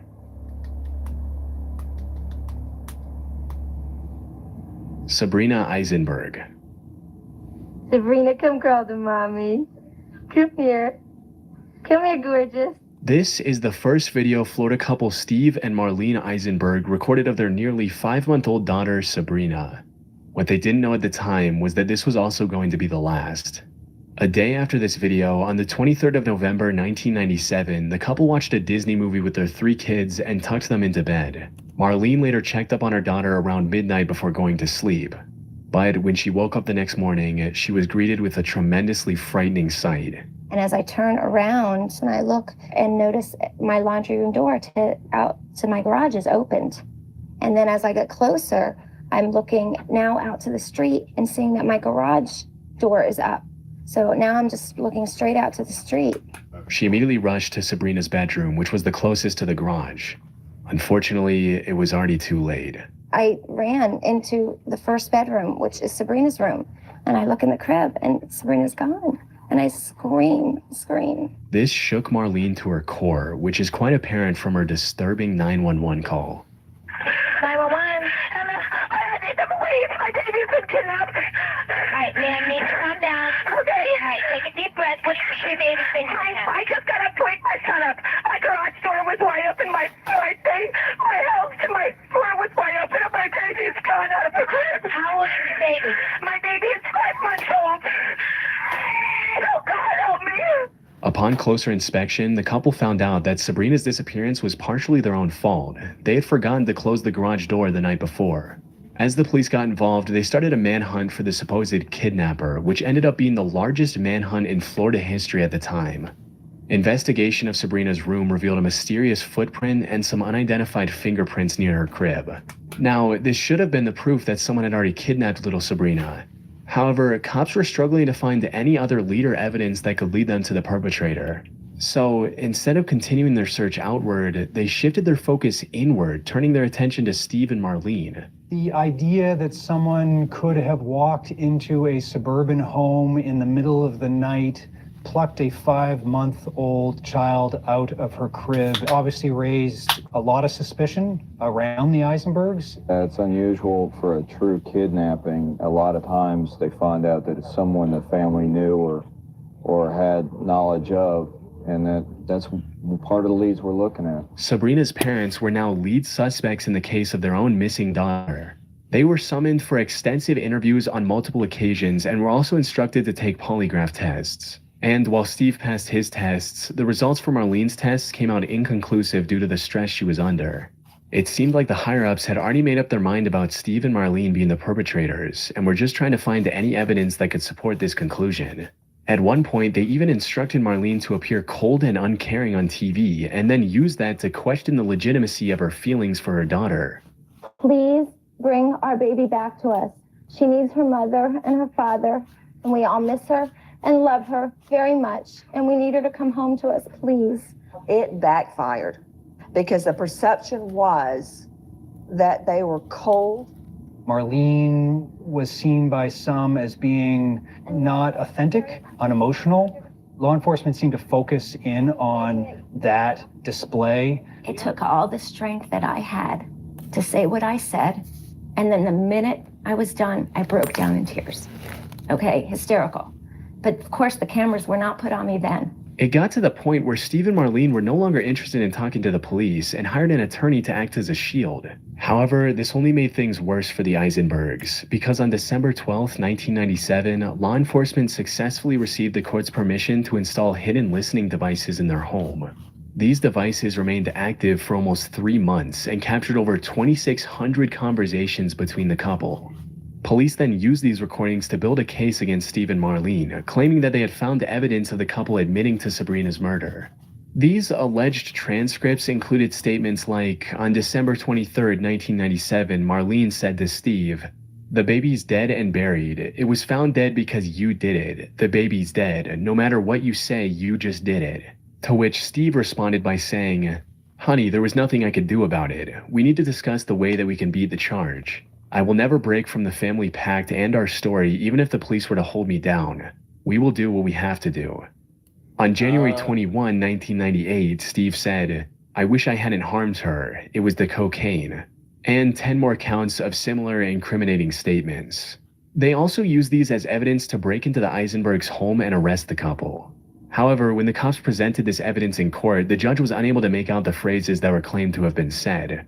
S10: Sabrina Eisenberg.
S13: Sabrina, come crawl to mommy. Come here. Come here, gorgeous.
S10: This is the first video Florida couple Steve and Marlene Eisenberg recorded of their nearly 5-month-old daughter, Sabrina. What they didn't know at the time was that this was also going to be the last. A day after this video, on the 23rd of November 1997, the couple watched a Disney movie with their 3 kids and tucked them into bed. Marlene later checked up on her daughter around midnight before going to sleep. But when she woke up the next morning, she was greeted with a tremendously frightening sight.
S3: And as I turn around and I look and notice my laundry room door out to my garage is opened. And then as I get closer, I'm looking now out to the street and seeing that my garage door is up. So now I'm just looking straight out to the street.
S10: She immediately rushed to Sabrina's bedroom, which was the closest to the garage. Unfortunately, it was already too late.
S3: I ran into the first bedroom, which is Sabrina's room. And I look in the crib and Sabrina's gone. And I scream.
S10: This shook Marlene to her core, which is quite apparent from her disturbing 911 call.
S11: 911. I need to believe my baby's been kidnapped. All right, ma'am, need to calm down. Okay. All right, take a deep breath. What's your baby's been kidnapped? I just got to wake my son up. My garage door was wide open. My house and my door was wide open, and my baby's gone out of the crib. How old is your baby? My baby is 5 months old. Oh, God, help me.
S10: Upon closer inspection, the couple found out that Sabrina's disappearance was partially their own fault. They had forgotten to close the garage door the night before. As the police got involved, they started a manhunt for the supposed kidnapper, which ended up being the largest manhunt in Florida history at the time. Investigation of Sabrina's room revealed a mysterious footprint and some unidentified fingerprints near her crib. Now, this should have been the proof that someone had already kidnapped little Sabrina. However, cops were struggling to find any other lead or evidence that could lead them to the perpetrator. So, instead of continuing their search outward, they shifted their focus inward, turning their attention to Steve and Marlene.
S21: The idea that someone could have walked into a suburban home in the middle of the night, plucked a 5-month-old child out of her crib, obviously raised a lot of suspicion around the Eisenbergs.
S7: It's unusual for a true kidnapping. A lot of times they find out that it's someone the family knew or had knowledge of, and that's part of the leads we're looking at.
S10: Sabrina's parents were now lead suspects in the case of their own missing daughter. They were summoned for extensive interviews on multiple occasions and were also instructed to take polygraph tests. And while Steve passed his tests, the results from Marlene's tests came out inconclusive due to the stress she was under. It seemed like the higher-ups had already made up their mind about Steve and Marlene being the perpetrators, and were just trying to find any evidence that could support this conclusion. At one point, they even instructed Marlene to appear cold and uncaring on TV, and then used that to question the legitimacy of her feelings for her daughter.
S3: Please bring our baby back to us. She needs her mother and her father, and we all miss her and love her very much, and we need her to come home to us, please.
S22: It backfired because the perception was that they were cold.
S21: Marlene was seen by some as being not authentic, unemotional. Law enforcement seemed to focus in on that display.
S3: It took all the strength that I had to say what I said, and then the minute I was done, I broke down in tears. Okay, hysterical. But of course, the cameras were not put on me then.
S10: It got to the point where Steve and Marlene were no longer interested in talking to the police and hired an attorney to act as a shield. However, this only made things worse for the Eisenbergs, because on December 12, 1997, law enforcement successfully received the court's permission to install hidden listening devices in their home. These devices remained active for almost 3 months and captured over 2,600 conversations between the couple. Police then used these recordings to build a case against Steve and Marlene, claiming that they had found evidence of the couple admitting to Sabrina's murder. These alleged transcripts included statements like, on December 23, 1997, Marlene said to Steve, "The baby's dead and buried. It was found dead because you did it. The baby's dead. No matter what you say, you just did it." To which Steve responded by saying, "Honey, there was nothing I could do about it. We need to discuss the way that we can beat the charge. I will never break from the family pact and our story, even if the police were to hold me down. We will do what we have to do." On January 21, 1998, Steve said, "I wish I hadn't harmed her. It was the cocaine." And 10 more counts of similar incriminating statements. They also used these as evidence to break into the Eisenbergs' home and arrest the couple. However, when the cops presented this evidence in court, the judge was unable to make out the phrases that were claimed to have been said.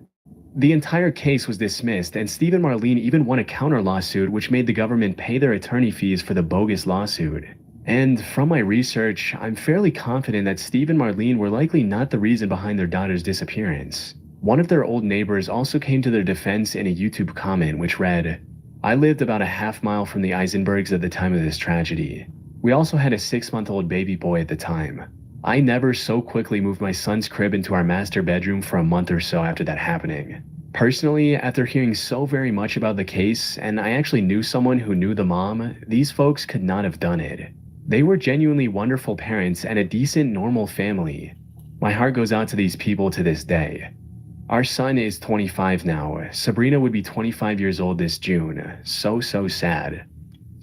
S10: The entire case was dismissed, and Steve and Marlene even won a counter lawsuit which made the government pay their attorney fees for the bogus lawsuit. And from my research, I'm fairly confident that Steve and Marlene were likely not the reason behind their daughter's disappearance. One of their old neighbors also came to their defense in a YouTube comment which read, "I lived about a half-mile from the Eisenbergs at the time of this tragedy. We also had a 6-month-old baby boy at the time. I never so quickly moved my son's crib into our master bedroom for a month or so after that happening. Personally, after hearing so very much about the case, and I actually knew someone who knew the mom, these folks could not have done it. They were genuinely wonderful parents and a decent, normal family. My heart goes out to these people to this day. Our son is 25 now. Sabrina would be 25 years old this June. So sad."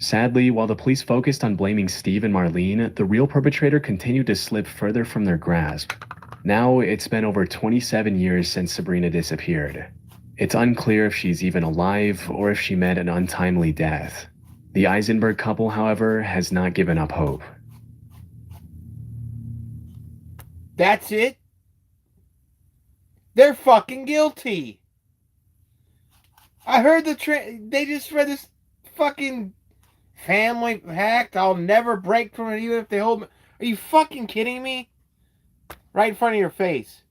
S10: Sadly, while the police focused on blaming Steve and Marlene, the real perpetrator continued to slip further from their grasp. Now, it's been over 27 years since Sabrina disappeared. It's unclear if she's even alive or if she met an untimely death. The Eisenberg couple, however, has not given up hope.
S1: That's it? They're fucking guilty. I heard they just read this fucking family hacked. I'll never break from it even if they hold me. Are you fucking kidding me? Right in front of your face.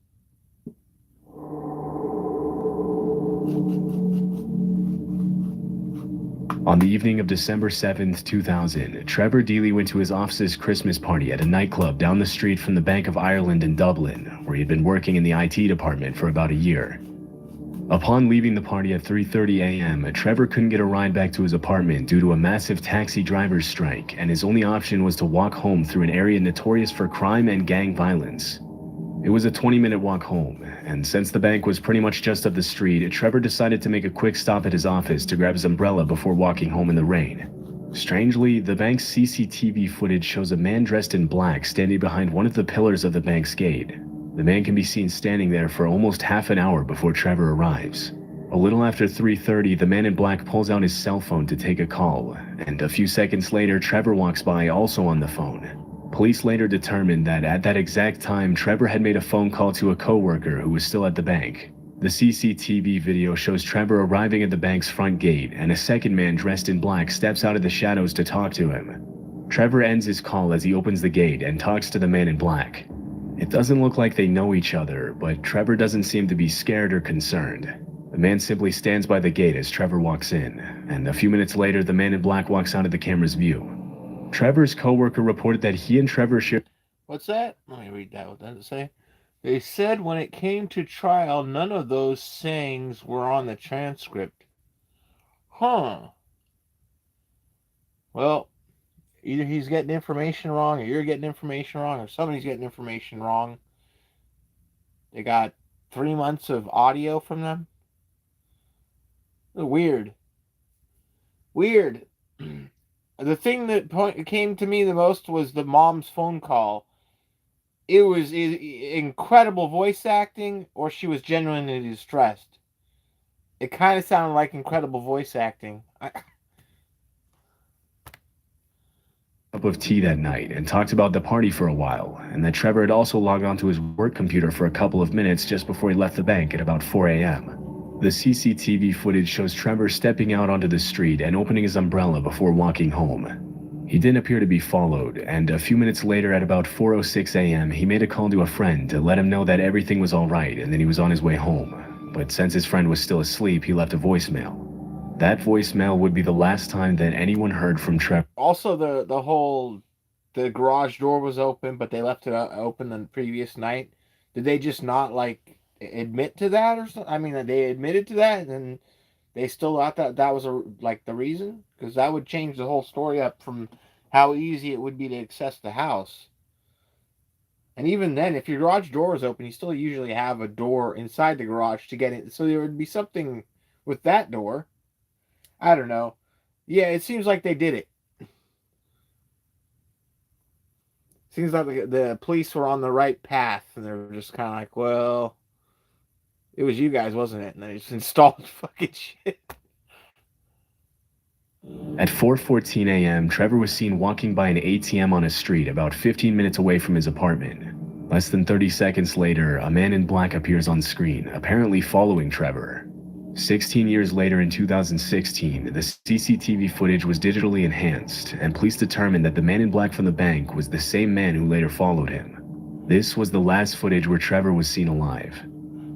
S10: On the evening of December 7th, 2000, Trevor Deely went to his office's Christmas party at a nightclub down the street from the Bank of Ireland in Dublin, where he had been working in the IT department for about a year. Upon leaving the party at 3:30 a.m., Trevor couldn't get a ride back to his apartment due to a massive taxi driver's strike, and his only option was to walk home through an area notorious for crime and gang violence. It was a 20-minute walk home, and since the bank was pretty much just up the street, Trevor decided to make a quick stop at his office to grab his umbrella before walking home in the rain. Strangely, the bank's CCTV footage shows a man dressed in black standing behind one of the pillars of the bank's gate. The man can be seen standing there for almost half an hour before Trevor arrives. A little after 3:30, the man in black pulls out his cell phone to take a call, and a few seconds later, Trevor walks by also on the phone. Police later determined that at that exact time, Trevor had made a phone call to a coworker who was still at the bank. The CCTV video shows Trevor arriving at the bank's front gate, and a second man dressed in black steps out of the shadows to talk to him. Trevor ends his call as he opens the gate and talks to the man in black. It doesn't look like they know each other, but Trevor doesn't seem to be scared or concerned. The man simply stands by the gate as Trevor walks in, and a few minutes later, the man in black walks out of the camera's view. Trevor's coworker reported that he and Trevor shared...
S1: What's that? Let me read that. What does it say? They said when it came to trial, none of those sayings were on the transcript. Huh. Well, either he's getting information wrong, or you're getting information wrong, or somebody's getting information wrong. They got 3 months of audio from them. Weird. Weird. The thing that came to me the most was the mom's phone call. It was incredible voice acting, or she was genuinely distressed. It kind of sounded like incredible voice acting.
S10: Cup of tea that night and talked about the party for a while, and that Trevor had also logged onto his work computer for a couple of minutes just before he left the bank at about 4 a.m. The CCTV footage shows Trevor stepping out onto the street and opening his umbrella before walking home. He didn't appear to be followed, and a few minutes later at about 4:06 a.m., he made a call to a friend to let him know that everything was all right and that he was on his way home. But since his friend was still asleep, he left a voicemail. That voicemail would be the last time that anyone heard from Trevor.
S1: Also, the garage door was open, but they left it open the previous night. Did they just not, admit to that or something? I mean, they admitted to that, and they still thought that was the reason? Because that would change the whole story up from how easy it would be to access the house. And even then, if your garage door is open, you still usually have a door inside the garage to get in. So there would be something with that door. I don't know. Yeah, it seems like they did it. Seems like the police were on the right path, and they were just kind of like, well, it was you guys, wasn't it? And they just installed fucking shit.
S10: At 4:14 a.m., Trevor was seen walking by an ATM on a street about 15 minutes away from his apartment. Less than 30 seconds later, a man in black appears on screen, apparently following Trevor. 16 years later in 2016, the CCTV footage was digitally enhanced, and police determined that the man in black from the bank was the same man who later followed him. This was the last footage where Trevor was seen alive.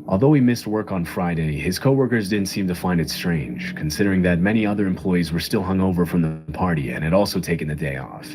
S10: Although he missed work on Friday, his coworkers didn't seem to find it strange, considering that many other employees were still hungover from the party and had also taken the day off.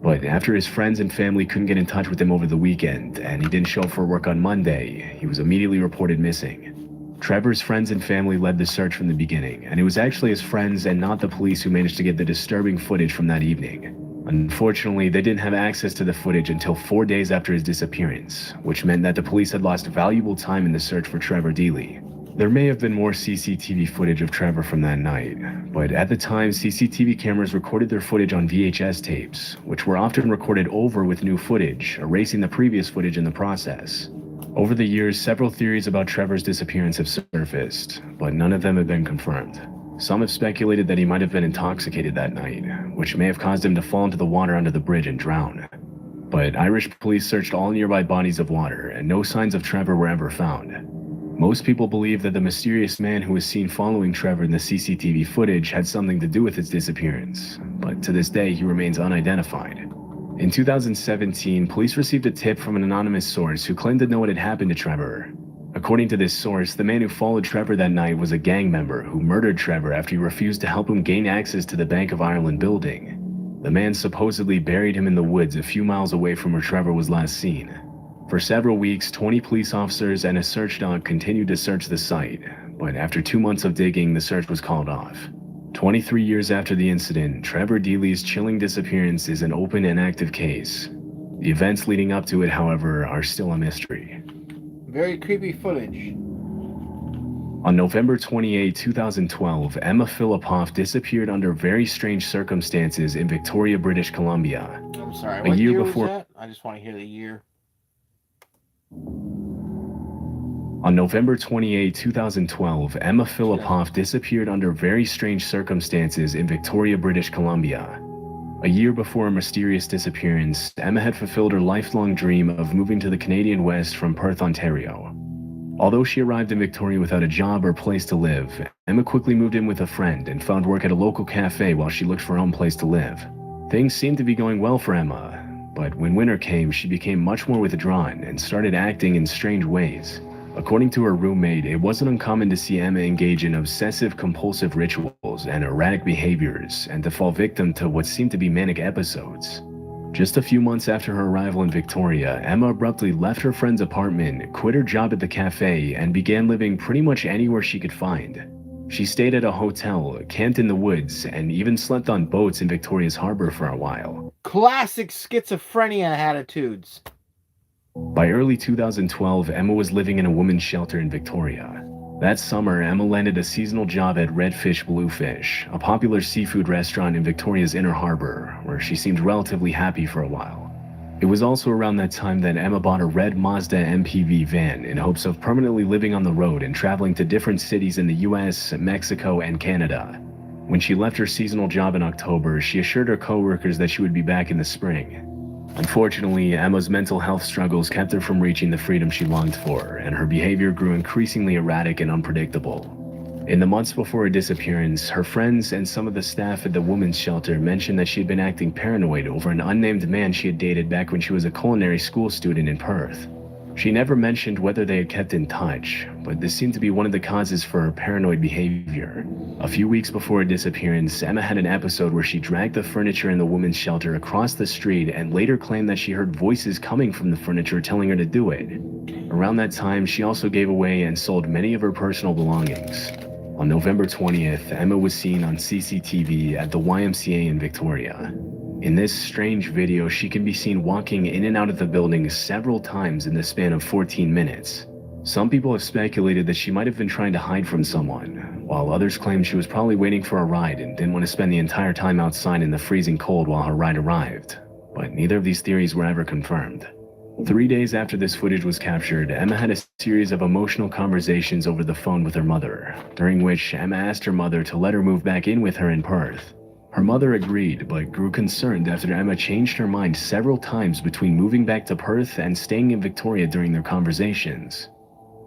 S10: But after his friends and family couldn't get in touch with him over the weekend, and he didn't show up for work on Monday, he was immediately reported missing. Trevor's friends and family led the search from the beginning, and it was actually his friends and not the police who managed to get the disturbing footage from that evening. Unfortunately, they didn't have access to the footage until 4 days after his disappearance, which meant that the police had lost valuable time in the search for Trevor Deely. There may have been more CCTV footage of Trevor from that night, but at the time, CCTV cameras recorded their footage on VHS tapes, which were often recorded over with new footage, erasing the previous footage in the process. Over the years, several theories about Trevor's disappearance have surfaced, but none of them have been confirmed. Some have speculated that he might have been intoxicated that night, which may have caused him to fall into the water under the bridge and drown. But Irish police searched all nearby bodies of water, and no signs of Trevor were ever found. Most people believe that the mysterious man who was seen following Trevor in the CCTV footage had something to do with his disappearance, but to this day he remains unidentified. In 2017, police received a tip from an anonymous source who claimed to know what had happened to Trevor. According to this source, the man who followed Trevor that night was a gang member who murdered Trevor after he refused to help him gain access to the Bank of Ireland building. The man supposedly buried him in the woods a few miles away from where Trevor was last seen. For several weeks, 20 police officers and a search dog continued to search the site, but after 2 months of digging, the search was called off. 23 years after the incident, Trevor Deely's chilling disappearance is an open and active case. The events leading up to it, however, are still a mystery.
S1: Very creepy footage.
S10: On November 28, 2012, Emma Philippoff disappeared under very strange circumstances in Victoria, British Columbia.
S1: I'm sorry,
S10: A
S1: what
S10: year
S1: year
S10: before-
S1: was that? I just want to hear the year.
S10: On November 28, 2012, Emma Philippoff disappeared under very strange circumstances in Victoria, British Columbia. A year before her mysterious disappearance, Emma had fulfilled her lifelong dream of moving to the Canadian West from Perth, Ontario. Although she arrived in Victoria without a job or place to live, Emma quickly moved in with a friend and found work at a local cafe while she looked for her own place to live. Things seemed to be going well for Emma, but when winter came, she became much more withdrawn and started acting in strange ways. According to her roommate, it wasn't uncommon to see Emma engage in obsessive-compulsive rituals and erratic behaviors, and to fall victim to what seemed to be manic episodes. Just a few months after her arrival in Victoria, Emma abruptly left her friend's apartment, quit her job at the cafe, and began living pretty much anywhere she could find. She stayed at a hotel, camped in the woods, and even slept on boats in Victoria's harbor for a while.
S1: Classic schizophrenia attitudes.
S10: By early 2012, Emma was living in a women's shelter in Victoria. That summer, Emma landed a seasonal job at Redfish Bluefish, a popular seafood restaurant in Victoria's Inner Harbor, where she seemed relatively happy for a while. It was also around that time that Emma bought a red Mazda MPV van in hopes of permanently living on the road and traveling to different cities in the US, Mexico, and Canada. When she left her seasonal job in October, she assured her coworkers that she would be back in the spring. Unfortunately, Emma's mental health struggles kept her from reaching the freedom she longed for, and her behavior grew increasingly erratic and unpredictable. In the months before her disappearance, her friends and some of the staff at the women's shelter mentioned that she had been acting paranoid over an unnamed man she had dated back when she was a culinary school student in Perth. She never mentioned whether they had kept in touch, but this seemed to be one of the causes for her paranoid behavior. A few weeks before her disappearance, Emma had an episode where she dragged the furniture in the women's shelter across the street and later claimed that she heard voices coming from the furniture telling her to do it. Around that time, she also gave away and sold many of her personal belongings. On November 20th, Emma was seen on CCTV at the YMCA in Victoria. In this strange video, she can be seen walking in and out of the building several times in the span of 14 minutes. Some people have speculated that she might have been trying to hide from someone, while others claim she was probably waiting for a ride and didn't want to spend the entire time outside in the freezing cold while her ride arrived. But neither of these theories were ever confirmed. 3 days after this footage was captured, Emma had a series of emotional conversations over the phone with her mother, during which Emma asked her mother to let her move back in with her in Perth. Her mother agreed, but grew concerned after Emma changed her mind several times between moving back to Perth and staying in Victoria during their conversations.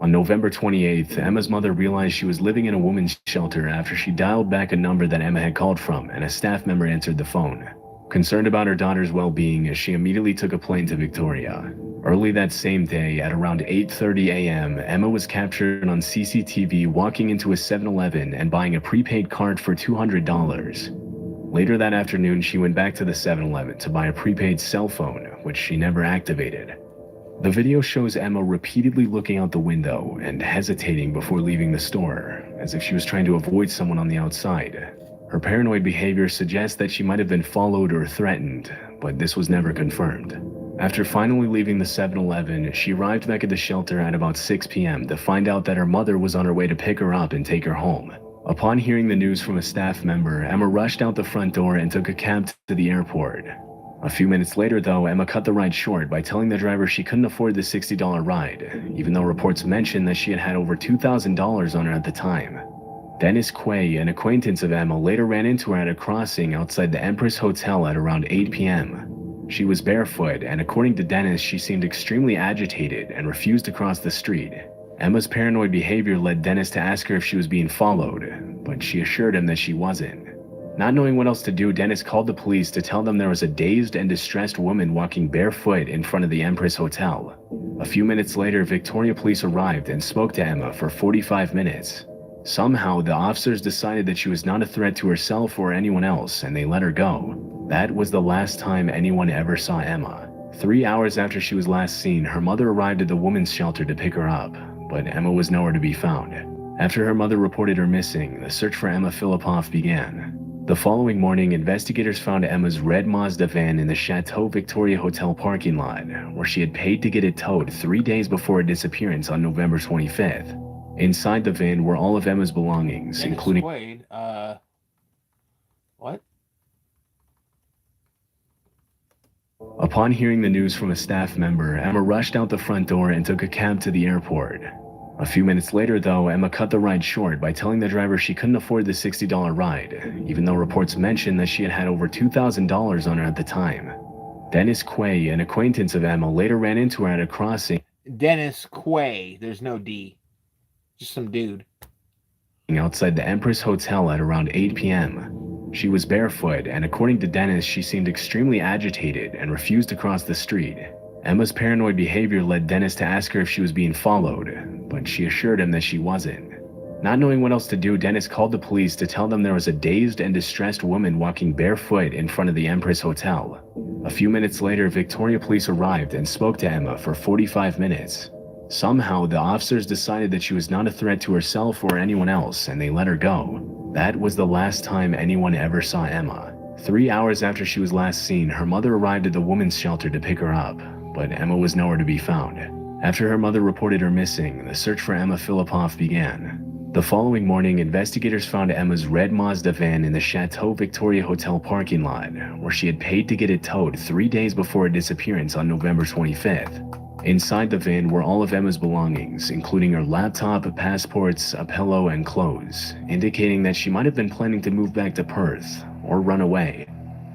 S10: On November 28th, Emma's mother realized she was living in a women's shelter after she dialed back a number that Emma had called from, and a staff member answered the phone. Concerned about her daughter's well-being, she immediately took a plane to Victoria. Early that same day, at around 8:30 a.m., Emma was captured on CCTV walking into a 7-Eleven and buying a prepaid card for $200. Later that afternoon, she went back to the 7-Eleven to buy a prepaid cell phone, which she never activated. The video shows Emma repeatedly looking out the window and hesitating before leaving the store, as if she was trying to avoid someone on the outside. Her paranoid behavior suggests that she might have been followed or threatened, but this was never confirmed. After finally leaving the 7-Eleven, she arrived back at the shelter at about 6 p.m. to find out that her mother was on her way to pick her up and take her home. Upon hearing the news from a staff member, Emma rushed out the front door and took a cab to the airport. A few minutes later, though, Emma cut the ride short by telling the driver she couldn't afford the $60 ride, even though reports mentioned that she had had over $2,000 on her at the time. Dennis Quay, an acquaintance of Emma, later ran into her at a crossing outside the Empress Hotel at around 8 p.m. She was barefoot, and according to Dennis, she seemed extremely agitated and refused to cross the street. Emma's paranoid behavior led Dennis to ask her if she was being followed, but she assured him that she wasn't. Not knowing what else to do, Dennis called the police to tell them there was a dazed and distressed woman walking barefoot in front of the Empress Hotel. A few minutes later, Victoria police arrived and spoke to Emma for 45 minutes. Somehow, the officers decided that she was not a threat to herself or anyone else, and they let her go. That was the last time anyone ever saw Emma. 3 hours after she was last seen, her mother arrived at the women's shelter to pick her up, but Emma was nowhere to be found. After her mother reported her missing, the search for Emma Filipoff began. The following morning, investigators found Emma's red Mazda van in the Chateau Victoria Hotel parking lot, where she had paid to get it towed 3 days before her disappearance on November 25th. Inside the van were all of Emma's belongings, including...
S1: Wait, what?
S10: Upon hearing the news from a staff member, Emma rushed out the front door and took a cab to the airport. A few minutes later, though, Emma cut the ride short by telling the driver she couldn't afford the $60 ride, even though reports mentioned that she had had over $2,000 on her at the time. Dennis Quay, an acquaintance of Emma, later ran into her at a crossing.
S1: Dennis Quay. There's no D. Just some dude.
S10: Outside the Empress Hotel at around 8 p.m. She was barefoot, and according to Dennis, she seemed extremely agitated and refused to cross the street. Emma's paranoid behavior led Dennis to ask her if she was being followed, but she assured him that she wasn't. Not knowing what else to do, Dennis called the police to tell them there was a dazed and distressed woman walking barefoot in front of the Empress Hotel. A few minutes later, Victoria police arrived and spoke to Emma for 45 minutes. Somehow, the officers decided that she was not a threat to herself or anyone else, and they let her go. That was the last time anyone ever saw Emma. 3 hours after she was last seen, her mother arrived at the women's shelter to pick her up, but Emma was nowhere to be found. After her mother reported her missing, the search for Emma Filipoff began. The following morning, investigators found Emma's red Mazda van in the Chateau Victoria Hotel parking lot, where she had paid to get it towed 3 days before her disappearance on November 25th. Inside the van were all of Emma's belongings, including her laptop, passports, a pillow, and clothes, indicating that she might have been planning to move back to Perth or run away.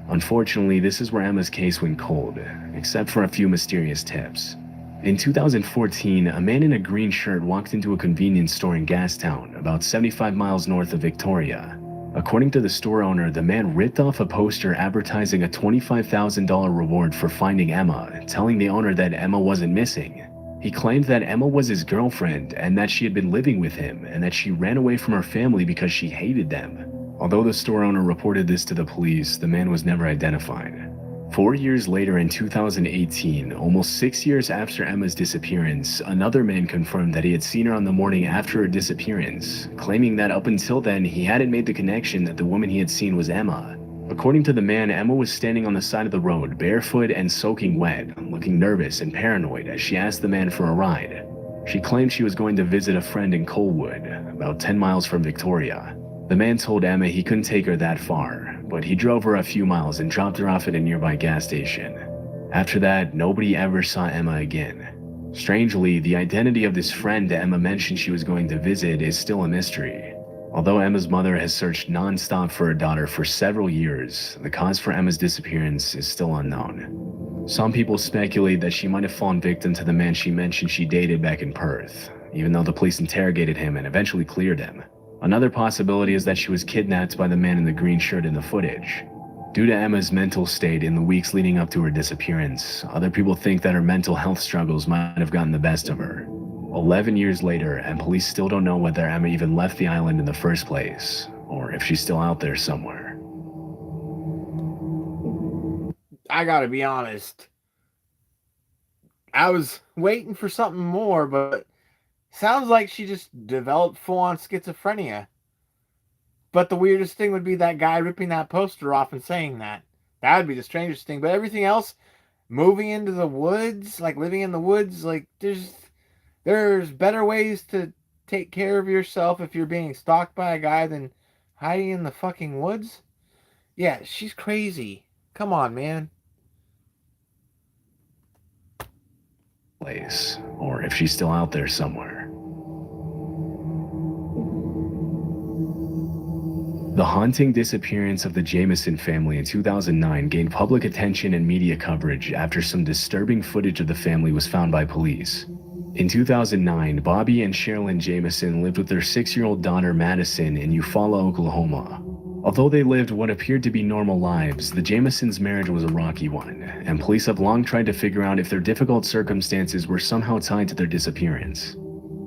S10: Unfortunately, this is where Emma's case went cold, except for a few mysterious tips. In 2014, a man in a green shirt walked into a convenience store in Gastown, about 75 miles north of Victoria. According to the store owner, the man ripped off a poster advertising a $25,000 reward for finding Emma, telling the owner that Emma wasn't missing. He claimed that Emma was his girlfriend and that she had been living with him and that she ran away from her family because she hated them. Although the store owner reported this to the police, the man was never identified. 4 years later, in 2018, almost 6 years after Emma's disappearance, another man confirmed that he had seen her on the morning after her disappearance, claiming that up until then he hadn't made the connection that the woman he had seen was Emma. According to the man, Emma was standing on the side of the road, barefoot and soaking wet, looking nervous and paranoid as she asked the man for a ride. She claimed she was going to visit a friend in Colwood, about 10 miles from Victoria. The man told Emma he couldn't take her that far, but he drove her a few miles and dropped her off at a nearby gas station. After that, nobody ever saw Emma again. Strangely, the identity of this friend that Emma mentioned she was going to visit is still a mystery. Although Emma's mother has searched non-stop for her daughter for several years, the cause for Emma's disappearance is still unknown. Some people speculate that she might have fallen victim to the man she mentioned she dated back in Perth, even though the police interrogated him and eventually cleared him. Another possibility is that she was kidnapped by the man in the green shirt in the footage. Due to Emma's mental state in the weeks leading up to her disappearance, other people think that her mental health struggles might have gotten the best of her. 11 years later, and police still don't know whether Emma even left the island in the first place, or if she's still out there somewhere.
S1: I gotta be honest. I was waiting for something more, but sounds like she just developed full-on schizophrenia. But the weirdest thing would be that guy ripping that poster off and saying that. That would be the strangest thing. But everything else, moving into the woods, like living in the woods, like there's better ways to take care of yourself if you're being stalked by a guy than hiding in the fucking woods. Yeah, she's crazy. Come on, man.
S10: Place, or if she's still out there somewhere. The haunting disappearance of the Jameson family in 2009 gained public attention and media coverage after some disturbing footage of the family was found by police. In 2009, Bobby and Sherilyn Jameson lived with their 6-year-old daughter Madison in Eufaula, Oklahoma. Although they lived what appeared to be normal lives, the Jamisons' marriage was a rocky one, and police have long tried to figure out if their difficult circumstances were somehow tied to their disappearance.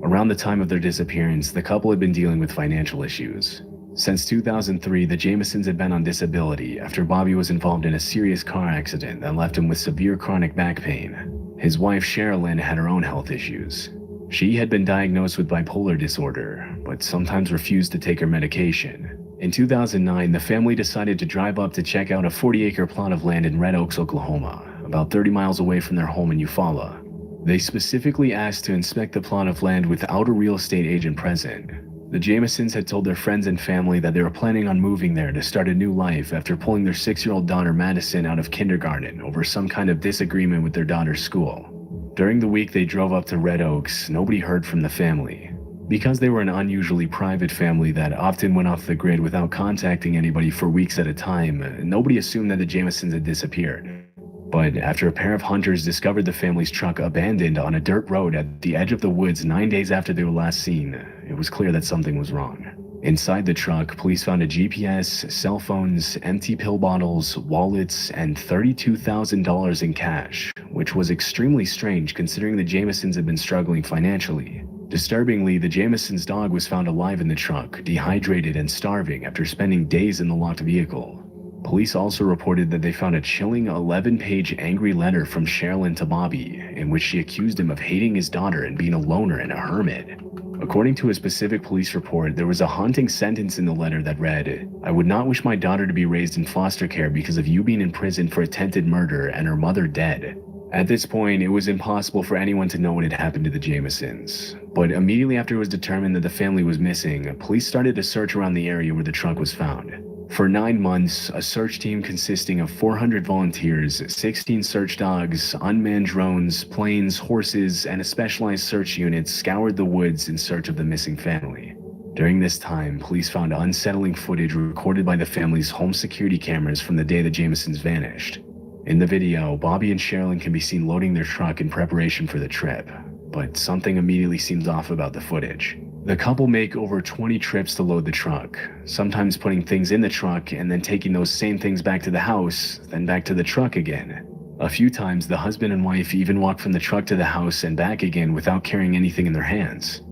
S10: Around the time of their disappearance, the couple had been dealing with financial issues. Since 2003, the Jamisons had been on disability after Bobby was involved in a serious car accident that left him with severe chronic back pain. His wife, Sherilyn, had her own health issues. She had been diagnosed with bipolar disorder, but sometimes refused to take her medication. In 2009, the family decided to drive up to check out a 40-acre plot of land in Red Oaks, Oklahoma, about 30 miles away from their home in Eufaula. They specifically asked to inspect the plot of land without a real estate agent present. The Jamisons had told their friends and family that they were planning on moving there to start a new life after pulling their 6-year-old daughter Madison out of kindergarten over some kind of disagreement with their daughter's school. During the week they drove up to Red Oaks, nobody heard from the family. Because they were an unusually private family that often went off the grid without contacting anybody for weeks at a time, nobody assumed that the Jamisons had disappeared. But after a pair of hunters discovered the family's truck abandoned on a dirt road at the edge of the woods 9 days after they were last seen, it was clear that something was wrong. Inside the truck, police found a GPS, cell phones, empty pill bottles, wallets, and $32,000 in cash, which was extremely strange considering the Jamisons had been struggling financially. Disturbingly, the Jamisons' dog was found alive in the truck, dehydrated and starving after spending days in the locked vehicle. Police also reported that they found a chilling 11-page angry letter from Sherilyn to Bobby, in which she accused him of hating his daughter and being a loner and a hermit. According to a specific police report, there was a haunting sentence in the letter that read, "I would not wish my daughter to be raised in foster care because of you being in prison for attempted murder and her mother dead." At this point, it was impossible for anyone to know what had happened to the Jamisons. But immediately after it was determined that the family was missing, police started a search around the area where the truck was found. For 9 months, a search team consisting of 400 volunteers, 16 search dogs, unmanned drones, planes, horses, and a specialized search unit scoured the woods in search of the missing family. During this time, police found unsettling footage recorded by the family's home security cameras from the day the Jamisons vanished. In the video, Bobby and Sherilyn can be seen loading their truck in preparation for the trip, but something immediately seems off about the footage. The couple make over 20 trips to load the truck, sometimes putting things in the truck and then taking those same things back to the house, then back to the truck again. A few times, the husband and wife even walk from the truck to the house and back again without carrying anything in their hands.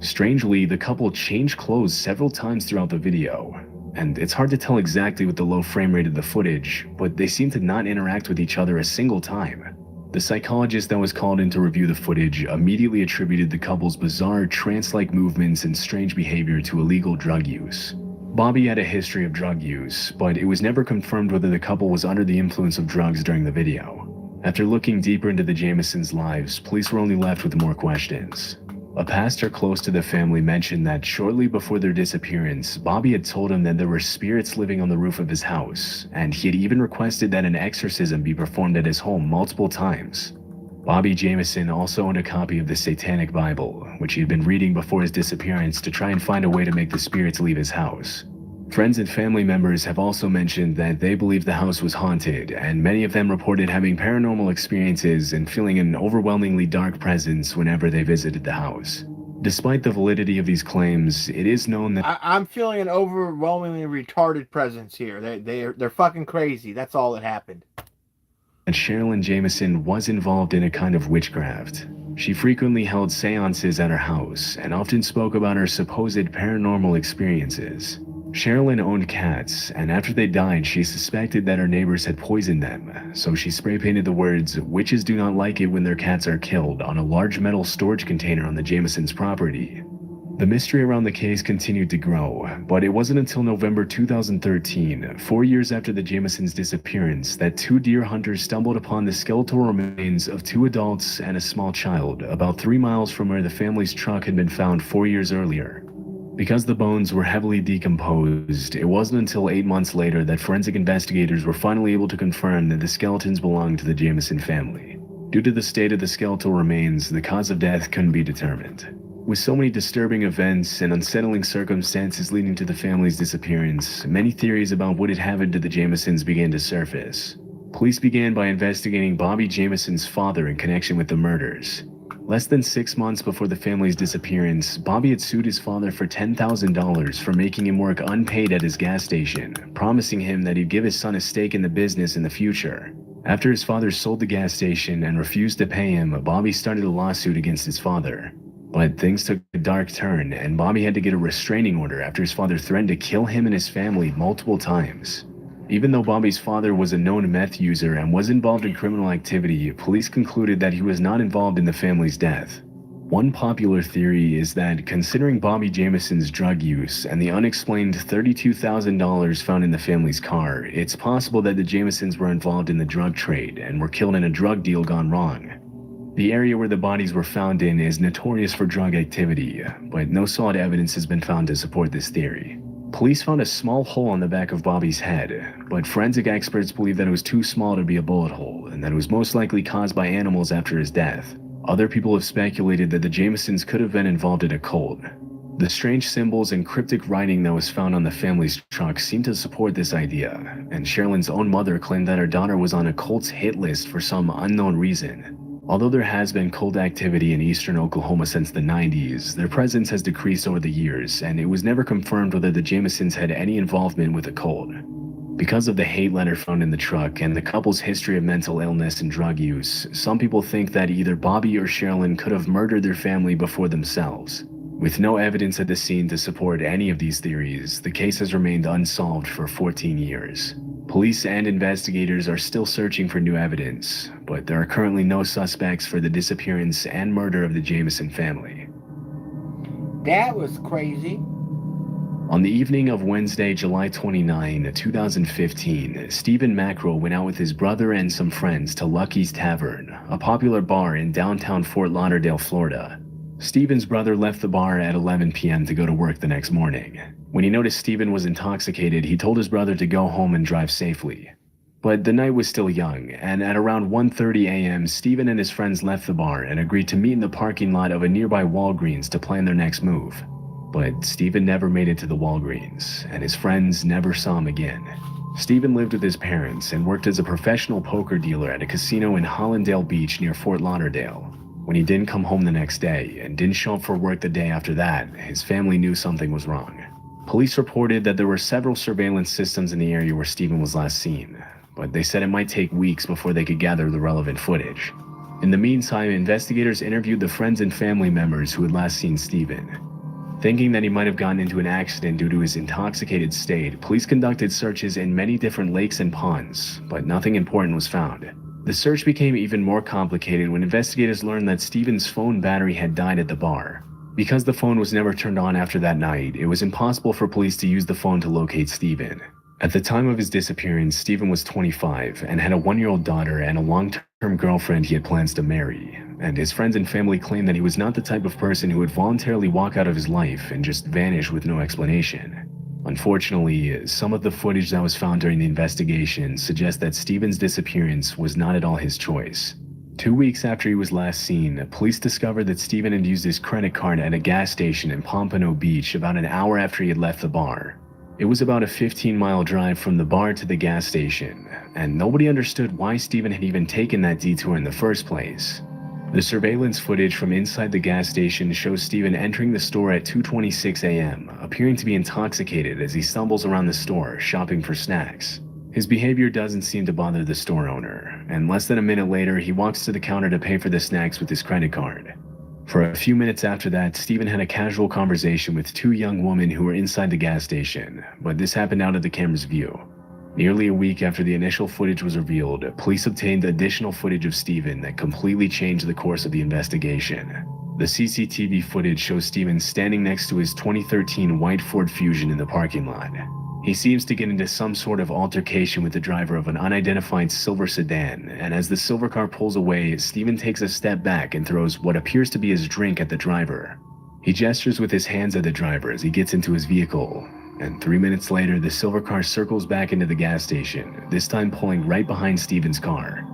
S10: Strangely, the couple change clothes several times throughout the video, and it's hard to tell exactly with the low frame rate of the footage, but they seem to not interact with each other a single time. The psychologist that was called in to review the footage immediately attributed the couple's bizarre trance-like movements and strange behavior to illegal drug use. Bobby had a history of drug use, but it was never confirmed whether the couple was under the influence of drugs during the video. After looking deeper into the Jamisons' lives, police were only left with more questions. A pastor close to the family mentioned that shortly before their disappearance, Bobby had told him that there were spirits living on the roof of his house, and he had even requested that an exorcism be performed at his home multiple times. Bobby Jamison also owned a copy of the Satanic Bible, which he had been reading before his disappearance to try and find a way to make the spirits leave his house. Friends and family members have also mentioned that they believe the house was haunted, and many of them reported having paranormal experiences and feeling an overwhelmingly dark presence whenever they visited the house. Despite the validity of these claims, it is known that
S1: I'm feeling an overwhelmingly retarded presence here. They're fucking crazy. That's all that happened.
S10: Sherilyn Jamison was involved in a kind of witchcraft. She frequently held seances at her house and often spoke about her supposed paranormal experiences. Sherilyn owned cats, and after they died, she suspected that her neighbors had poisoned them, so she spray painted the words, "Witches do not like it when their cats are killed," on a large metal storage container on the Jamisons' property. The mystery around the case continued to grow, but it wasn't until November 2013, 4 years after the Jamisons' disappearance, that 2 deer hunters stumbled upon the skeletal remains of 2 adults and a small child, about 3 miles from where the family's truck had been found 4 years earlier. Because the bones were heavily decomposed, it wasn't until 8 months later that forensic investigators were finally able to confirm that the skeletons belonged to the Jamison family. Due to the state of the skeletal remains, the cause of death couldn't be determined. With so many disturbing events and unsettling circumstances leading to the family's disappearance, many theories about what had happened to the Jamisons began to surface. Police began by investigating Bobby Jamison's father in connection with the murders. Less than 6 months before the family's disappearance, Bobby had sued his father for $10,000 for making him work unpaid at his gas station, promising him that he'd give his son a stake in the business in the future. After his father sold the gas station and refused to pay him, Bobby started a lawsuit against his father. But things took a dark turn, and Bobby had to get a restraining order after his father threatened to kill him and his family multiple times. Even though Bobby's father was a known meth user and was involved in criminal activity, police concluded that he was not involved in the family's death. One popular theory is that, considering Bobby Jamison's drug use and the unexplained $32,000 found in the family's car, it's possible that the Jamisons were involved in the drug trade and were killed in a drug deal gone wrong. The area where the bodies were found in is notorious for drug activity, but no solid evidence has been found to support this theory. Police found a small hole on the back of Bobby's head, but forensic experts believe that it was too small to be a bullet hole and that it was most likely caused by animals after his death. Other people have speculated that the Jamisons could have been involved in a cult. The strange symbols and cryptic writing that was found on the family's truck seem to support this idea, and Sherilyn's own mother claimed that her daughter was on a cult's hit list for some unknown reason. Although there has been cult activity in eastern Oklahoma since the 90s, their presence has decreased over the years, and it was never confirmed whether the Jamisons had any involvement with the cult. Because of the hate letter found in the truck and the couple's history of mental illness and drug use, some people think that either Bobby or Sherilyn could have murdered their family before themselves. With no evidence at the scene to support any of these theories, the case has remained unsolved for 14 years. Police and investigators are still searching for new evidence, but there are currently no suspects for the disappearance and murder of the Jamison family.
S1: That was crazy.
S10: On the evening of Wednesday, July 29, 2015, Stephen Mackrell went out with his brother and some friends to Lucky's Tavern, a popular bar in downtown Fort Lauderdale, Florida. Stephen's brother left the bar at 11 p.m. to go to work the next morning. When he noticed Stephen was intoxicated, he told his brother to go home and drive safely. But the night was still young, and at around 1:30 a.m., Stephen and his friends left the bar and agreed to meet in the parking lot of a nearby Walgreens to plan their next move. But Stephen never made it to the Walgreens, and his friends never saw him again. Stephen lived with his parents and worked as a professional poker dealer at a casino in Hollandale Beach near Fort Lauderdale. When he didn't come home the next day and didn't show up for work the day after that, his family knew something was wrong. Police reported that there were several surveillance systems in the area where Stephen was last seen, but they said it might take weeks before they could gather the relevant footage. In the meantime, investigators interviewed the friends and family members who had last seen Stephen. Thinking that he might have gotten into an accident due to his intoxicated state, police conducted searches in many different lakes and ponds, but nothing important was found. The search became even more complicated when investigators learned that Stephen's phone battery had died at the bar. Because the phone was never turned on after that night, it was impossible for police to use the phone to locate Stephen. At the time of his disappearance, Stephen was 25 and had a 1-year-old daughter and a long-term girlfriend he had plans to marry, and his friends and family claimed that he was not the type of person who would voluntarily walk out of his life and just vanish with no explanation. Unfortunately, some of the footage that was found during the investigation suggests that Stephen's disappearance was not at all his choice. 2 weeks after he was last seen, police discovered that Stephen had used his credit card at a gas station in Pompano Beach about an hour after he had left the bar. It was about a 15-mile drive from the bar to the gas station, and nobody understood why Stephen had even taken that detour in the first place. The surveillance footage from inside the gas station shows Stephen entering the store at 2:26 a.m., appearing to be intoxicated as he stumbles around the store, shopping for snacks. His behavior doesn't seem to bother the store owner, and less than a minute later, he walks to the counter to pay for the snacks with his credit card. For a few minutes after that, Stephen had a casual conversation with 2 young women who were inside the gas station, but this happened out of the camera's view. Nearly a week after the initial footage was revealed, police obtained additional footage of Stephen that completely changed the course of the investigation. The CCTV footage shows Stephen standing next to his 2013 white Ford Fusion in the parking lot. He seems to get into some sort of altercation with the driver of an unidentified silver sedan, and as the silver car pulls away, Stephen takes a step back and throws what appears to be his drink at the driver. He gestures with his hands at the driver as he gets into his vehicle, and 3 minutes later, the silver car circles back into the gas station, this time pulling right behind Stephen's car.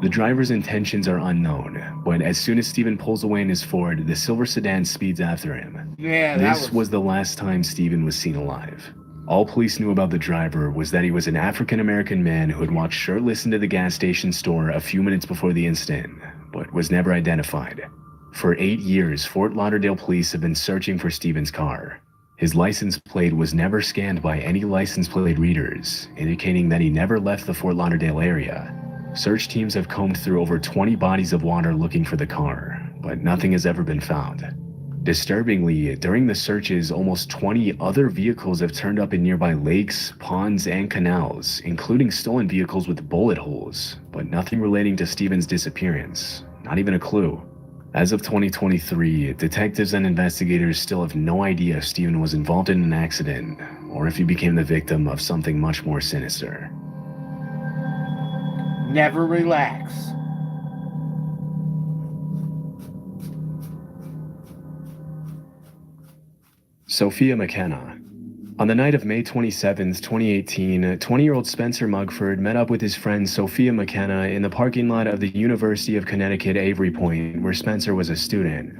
S10: The driver's intentions are unknown, but as soon as Stephen pulls away in his Ford, the silver sedan speeds after him.
S1: Yeah,
S10: This was the last time Stephen was seen alive. All police knew about the driver was that he was an African-American man who had walked shirtless into the gas station store a few minutes before the incident, but was never identified. For 8 years, Fort Lauderdale police have been searching for Stephen's car. His license plate was never scanned by any license plate readers, indicating that he never left the Fort Lauderdale area. Search teams have combed through over 20 bodies of water looking for the car, but nothing has ever been found. Disturbingly, during the searches, almost 20 other vehicles have turned up in nearby lakes, ponds, and canals, including stolen vehicles with bullet holes, but nothing relating to Stephen's disappearance, not even a clue. As of 2023, detectives and investigators still have no idea if Stephen was involved in an accident or if he became the victim of something much more sinister.
S1: Never relax.
S10: Sophia McKenna. On the night of May 27, 2018, 20-year-old Spencer Mugford met up with his friend Sophia McKenna in the parking lot of the University of Connecticut Avery Point, where Spencer was a student.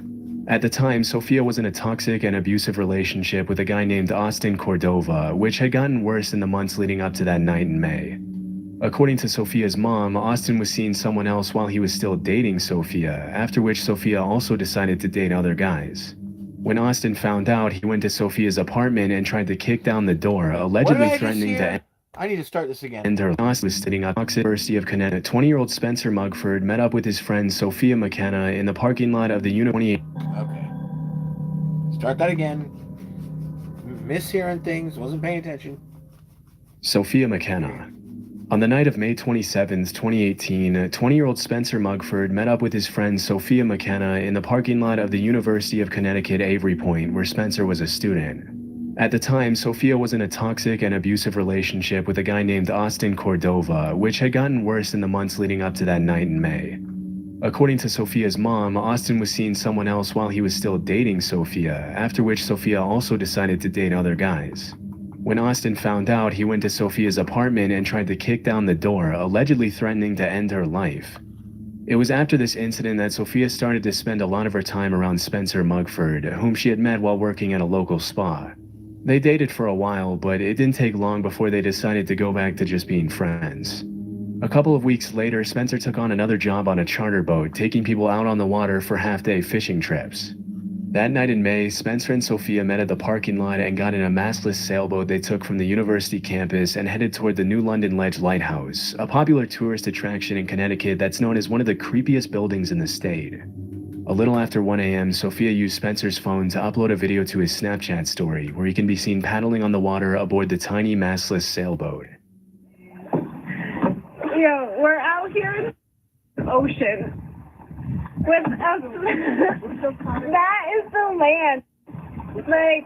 S10: At the time, Sophia was in a toxic and abusive relationship with a guy named Austin Cordova, which had gotten worse in the months leading up to that night in May. According to Sophia's mom, Austin was seeing someone else while he was still dating Sophia, after which Sophia also decided to date other guys. When Austin found out, he went to Sophia's apartment and tried to kick down the door, allegedly threatening to
S1: I need to start this again.
S10: end her. Austin was sitting at the University of Connecticut. 20-year-old Spencer Mugford met up with his friend Sophia McKenna in the parking lot of the University.
S1: Okay. Start that again. Mishearing things, wasn't paying attention.
S10: Sophia McKenna. On the night of May 27, 2018, 20-year-old Spencer Mugford met up with his friend Sophia McKenna in the parking lot of the University of Connecticut Avery Point, where Spencer was a student. At the time, Sophia was in a toxic and abusive relationship with a guy named Austin Cordova, which had gotten worse in the months leading up to that night in May. According to Sophia's mom, Austin was seeing someone else while he was still dating Sophia, after which Sophia also decided to date other guys. When Austin found out, he went to Sophia's apartment and tried to kick down the door, allegedly threatening to end her life. It was after this incident that Sophia started to spend a lot of her time around Spencer Mugford, whom she had met while working at a local spa. They dated for a while, but it didn't take long before they decided to go back to just being friends. A couple of weeks later, Spencer took on another job on a charter boat, taking people out on the water for half-day fishing trips. That night in May, Spencer and Sophia met at the parking lot and got in a mastless sailboat they took from the university campus and headed toward the New London Ledge Lighthouse, a popular tourist attraction in Connecticut that's known as one of the creepiest buildings in the state. A little after 1 a.m., Sophia used Spencer's phone to upload a video to his Snapchat story, where he can be seen paddling on the water aboard the tiny mastless sailboat.
S4: Yo, we're out here in the ocean. With us, that is the land. Like,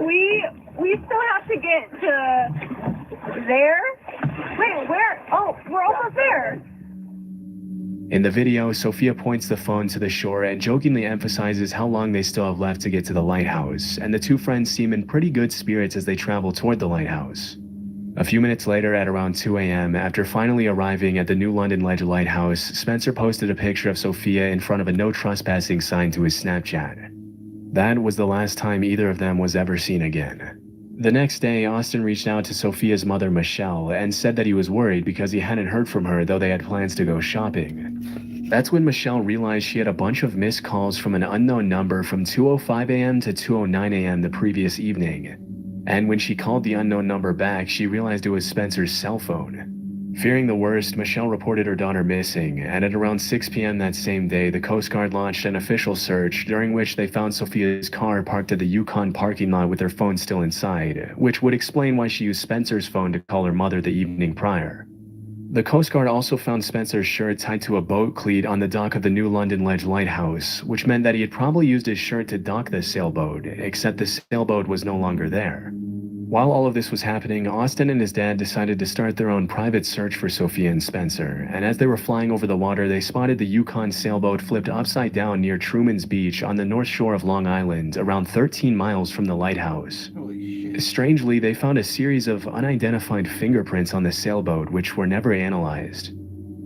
S4: we still have to get to there. Wait, where? Oh, we're almost there.
S10: In the video, Sophia points the phone to the shore and jokingly emphasizes how long they still have left to get to the lighthouse, and the two friends seem in pretty good spirits as they travel toward the lighthouse. A few minutes later, at around 2 a.m., after finally arriving at the New London Ledge Lighthouse, Spencer posted a picture of Sophia in front of a no trespassing sign to his Snapchat. That was the last time either of them was ever seen again. The next day, Austin reached out to Sophia's mother, Michelle, and said that he was worried because he hadn't heard from her, though they had plans to go shopping. That's when Michelle realized she had a bunch of missed calls from an unknown number from 2:05 a.m. to 2:09 a.m. the previous evening. And when she called the unknown number back, she realized it was Spencer's cell phone. Fearing the worst, Michelle reported her daughter missing, and at around 6 p.m. that same day, the Coast Guard launched an official search, during which they found Sophia's car parked at the Yukon parking lot with her phone still inside, which would explain why she used Spencer's phone to call her mother the evening prior. The Coast Guard also found Spencer's shirt tied to a boat cleat on the dock of the New London Ledge Lighthouse, which meant that he had probably used his shirt to dock the sailboat, except the sailboat was no longer there. While all of this was happening, Austin and his dad decided to start their own private search for Sophia and Spencer, and as they were flying over the water, they spotted the Yukon sailboat flipped upside down near Truman's Beach on the north shore of Long Island, around 13 miles from the lighthouse. Strangely, they found a series of unidentified fingerprints on the sailboat, which were never analyzed.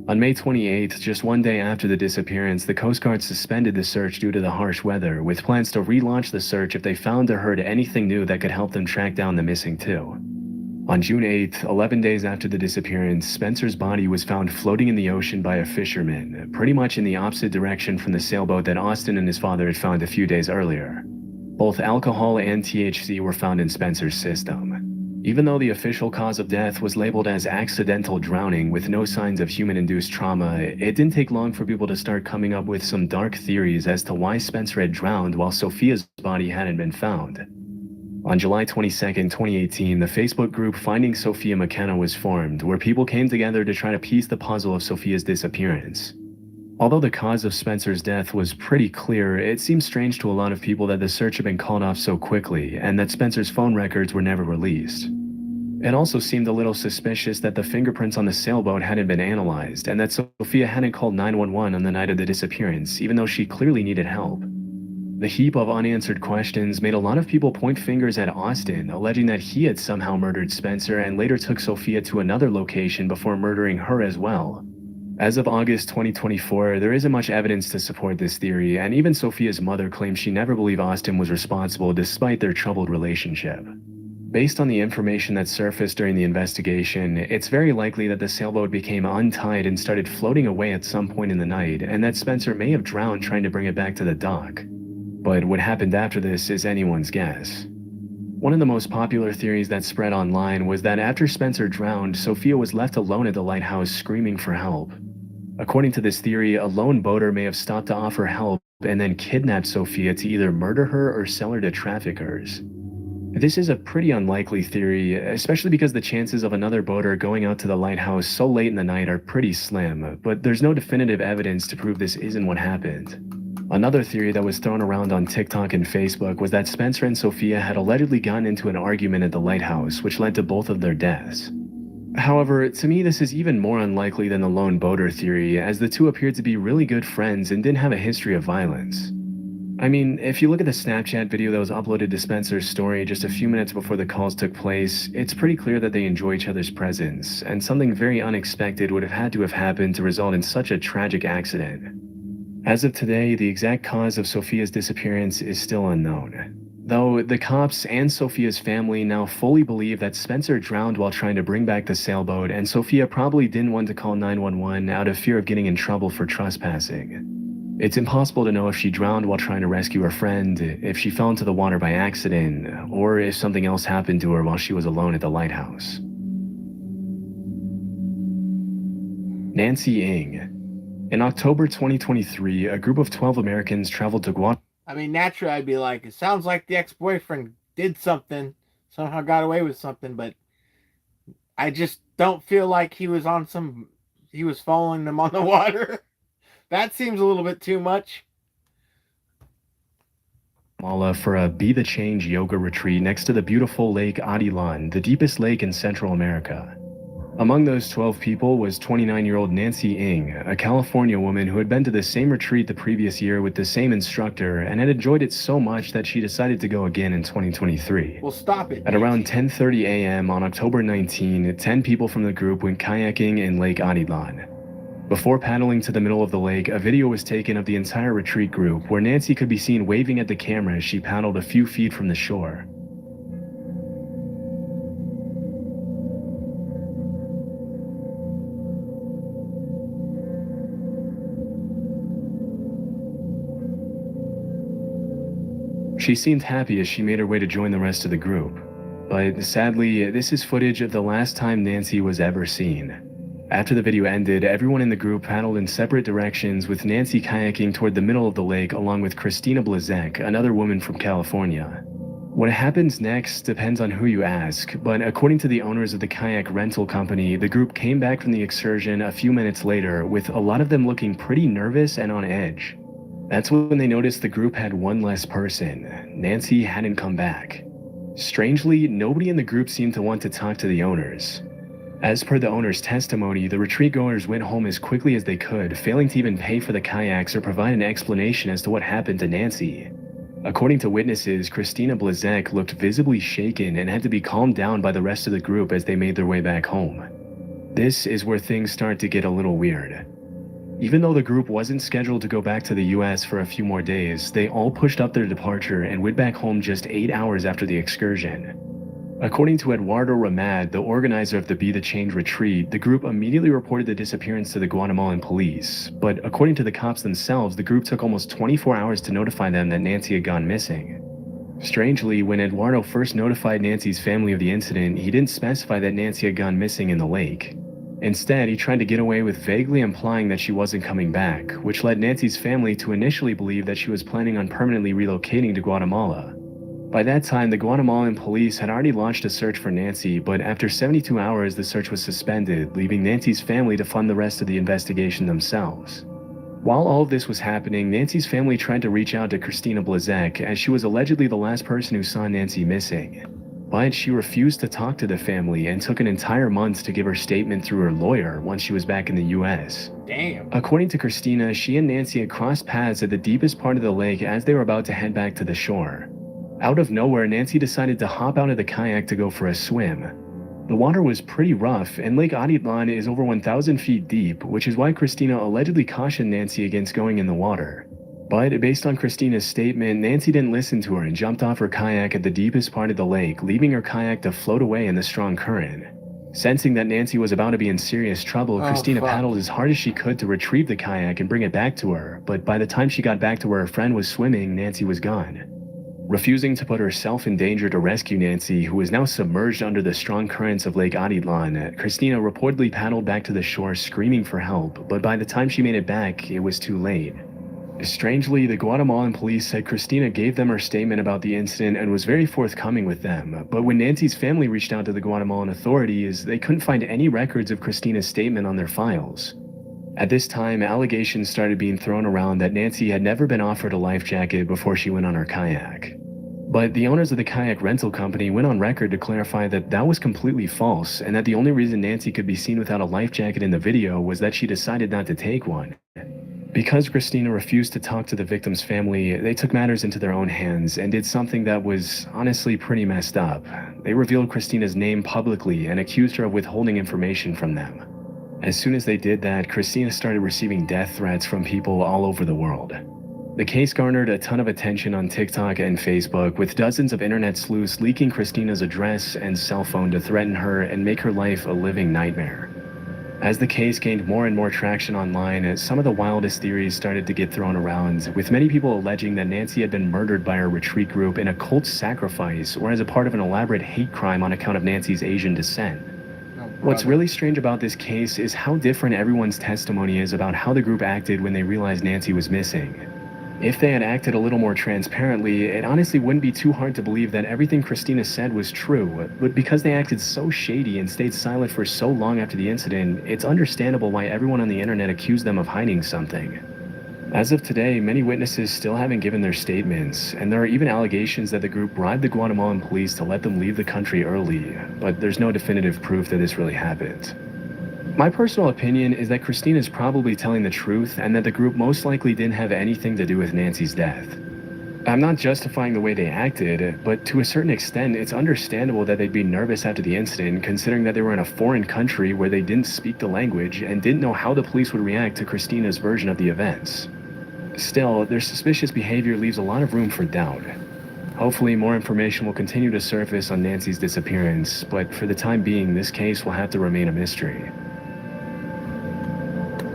S10: On May 28th, just one day after the disappearance, the Coast Guard suspended the search due to the harsh weather, with plans to relaunch the search if they found or heard anything new that could help them track down the missing two. On June 8th, 11 days after the disappearance, Spencer's body was found floating in the ocean by a fisherman, pretty much in the opposite direction from the sailboat that Austin and his father had found a few days earlier. Both alcohol and THC were found in Spencer's system. Even though the official cause of death was labeled as accidental drowning with no signs of human-induced trauma, it didn't take long for people to start coming up with some dark theories as to why Spencer had drowned while Sophia's body hadn't been found. On July 22, 2018, the Facebook group Finding Sophia McKenna was formed, where people came together to try to piece the puzzle of Sophia's disappearance. Although the cause of Spencer's death was pretty clear, it seemed strange to a lot of people that the search had been called off so quickly, and that Spencer's phone records were never released. It also seemed a little suspicious that the fingerprints on the sailboat hadn't been analyzed, and that Sophia hadn't called 911 on the night of the disappearance, even though she clearly needed help. The heap of unanswered questions made a lot of people point fingers at Austin, alleging that he had somehow murdered Spencer and later took Sophia to another location before murdering her as well. As of August 2024, there isn't much evidence to support this theory, and even Sophia's mother claims she never believed Austin was responsible despite their troubled relationship. Based on the information that surfaced during the investigation, it's very likely that the sailboat became untied and started floating away at some point in the night, and that Spencer may have drowned trying to bring it back to the dock. But what happened after this is anyone's guess. One of the most popular theories that spread online was that after Spencer drowned, Sophia was left alone at the lighthouse screaming for help. According to this theory, a lone boater may have stopped to offer help and then kidnapped Sophia to either murder her or sell her to traffickers. This is a pretty unlikely theory, especially because the chances of another boater going out to the lighthouse so late in the night are pretty slim, but there's no definitive evidence to prove this isn't what happened. Another theory that was thrown around on TikTok and Facebook was that Spencer and Sophia had allegedly gotten into an argument at the lighthouse, which led to both of their deaths. However, to me this is even more unlikely than the lone boater theory, as the two appeared to be really good friends and didn't have a history of violence. I mean, if you look at the Snapchat video that was uploaded to Spencer's story just a few minutes before the calls took place, it's pretty clear that they enjoy each other's presence, and something very unexpected would have had to have happened to result in such a tragic accident. As of today, the exact cause of Sophia's disappearance is still unknown, though the cops and Sophia's family now fully believe that Spencer drowned while trying to bring back the sailboat, and Sophia probably didn't want to call 911 out of fear of getting in trouble for trespassing. It's impossible to know if she drowned while trying to rescue her friend, if she fell into the water by accident, or if something else happened to her while she was alone at the lighthouse. Nancy Ng. In October 2023, a group of 12 Americans traveled to Guatemala.
S1: I mean, naturally, I'd be like, it sounds like the ex-boyfriend did something, somehow got away with something, but I just don't feel like he was following them on the water. That seems a little bit too much.
S10: For a Be the Change yoga retreat next to the beautiful Lake Adilan, the deepest lake in Central America. Among those 12 people was 29-year-old Nancy Ng, a California woman who had been to the same retreat the previous year with the same instructor and had enjoyed it so much that she decided to go again in 2023.
S1: Well, stop it.
S10: At around 10:30 a.m. on October 19, 10 people from the group went kayaking in Lake Adilan. Before paddling to the middle of the lake, a video was taken of the entire retreat group where Nancy could be seen waving at the camera as she paddled a few feet from the shore. She seemed happy as she made her way to join the rest of the group, but sadly, this is footage of the last time Nancy was ever seen. After the video ended, everyone in the group paddled in separate directions, with Nancy kayaking toward the middle of the lake along with Christina Blazek, another woman from California. What happens next depends on who you ask, but according to the owners of the kayak rental company, the group came back from the excursion a few minutes later, with a lot of them looking pretty nervous and on edge. That's when they noticed the group had one less person. Nancy hadn't come back. Strangely, nobody in the group seemed to want to talk to the owners. As per the owner's testimony, the retreat goers went home as quickly as they could, failing to even pay for the kayaks or provide an explanation as to what happened to Nancy. According to witnesses, Christina Blazek looked visibly shaken and had to be calmed down by the rest of the group as they made their way back home. This is where things start to get a little weird. Even though the group wasn't scheduled to go back to the US for a few more days, they all pushed up their departure and went back home just 8 hours after the excursion. According to Eduardo Ramad, the organizer of the Be the Change retreat, the group immediately reported the disappearance to the Guatemalan police. But according to the cops themselves, the group took almost 24 hours to notify them that Nancy had gone missing. Strangely, when Eduardo first notified Nancy's family of the incident, he didn't specify that Nancy had gone missing in the lake. Instead, he tried to get away with vaguely implying that she wasn't coming back, which led Nancy's family to initially believe that she was planning on permanently relocating to Guatemala. By that time, the Guatemalan police had already launched a search for Nancy, but after 72 hours, the search was suspended, leaving Nancy's family to fund the rest of the investigation themselves. While all of this was happening, Nancy's family tried to reach out to Christina Blazek, as she was allegedly the last person who saw Nancy missing. But she refused to talk to the family and took an entire month to give her statement through her lawyer once she was back in the US.
S1: Damn.
S10: According to Christina, she and Nancy had crossed paths at the deepest part of the lake as they were about to head back to the shore. Out of nowhere, Nancy decided to hop out of the kayak to go for a swim. The water was pretty rough, and Lake Atitlan is over 1,000 feet deep, which is why Christina allegedly cautioned Nancy against going in the water. But based on Christina's statement, Nancy didn't listen to her and jumped off her kayak at the deepest part of the lake, leaving her kayak to float away in the strong current. Sensing that Nancy was about to be in serious trouble, Christina paddled as hard as she could to retrieve the kayak and bring it back to her, but by the time she got back to where her friend was swimming, Nancy was gone. Refusing to put herself in danger to rescue Nancy, who was now submerged under the strong currents of Lake Atitlan, Christina reportedly paddled back to the shore screaming for help, but by the time she made it back, it was too late. Strangely, the Guatemalan police said Christina gave them her statement about the incident and was very forthcoming with them, but when Nancy's family reached out to the Guatemalan authorities, they couldn't find any records of Christina's statement on their files. At this time, allegations started being thrown around that Nancy had never been offered a life jacket before she went on her kayak. But the owners of the kayak rental company went on record to clarify that that was completely false, and that the only reason Nancy could be seen without a life jacket in the video was that she decided not to take one. Because Christina refused to talk to the victim's family, they took matters into their own hands and did something that was honestly pretty messed up. They revealed Christina's name publicly and accused her of withholding information from them. As soon as they did that, Christina started receiving death threats from people all over the world. The case garnered a ton of attention on TikTok and Facebook, with dozens of internet sleuths leaking Christina's address and cell phone to threaten her and make her life a living nightmare. As the case gained more and more traction online, some of the wildest theories started to get thrown around, with many people alleging that Nancy had been murdered by her retreat group in a cult sacrifice or as a part of an elaborate hate crime on account of Nancy's Asian descent. What's really strange about this case is how different everyone's testimony is about how the group acted when they realized Nancy was missing. If they had acted a little more transparently, it honestly wouldn't be too hard to believe that everything Christina said was true, but because they acted so shady and stayed silent for so long after the incident, it's understandable why everyone on the internet accused them of hiding something. As of today, many witnesses still haven't given their statements, and there are even allegations that the group bribed the Guatemalan police to let them leave the country early, but there's no definitive proof that this really happened. My personal opinion is that Christina is probably telling the truth and that the group most likely didn't have anything to do with Nancy's death. I'm not justifying the way they acted, but to a certain extent, it's understandable that they'd be nervous after the incident, considering that they were in a foreign country where they didn't speak the language and didn't know how the police would react to Christina's version of the events. Still, their suspicious behavior leaves a lot of room for doubt. Hopefully, more information will continue to surface on Nancy's disappearance, but for the time being, this case will have to remain a mystery.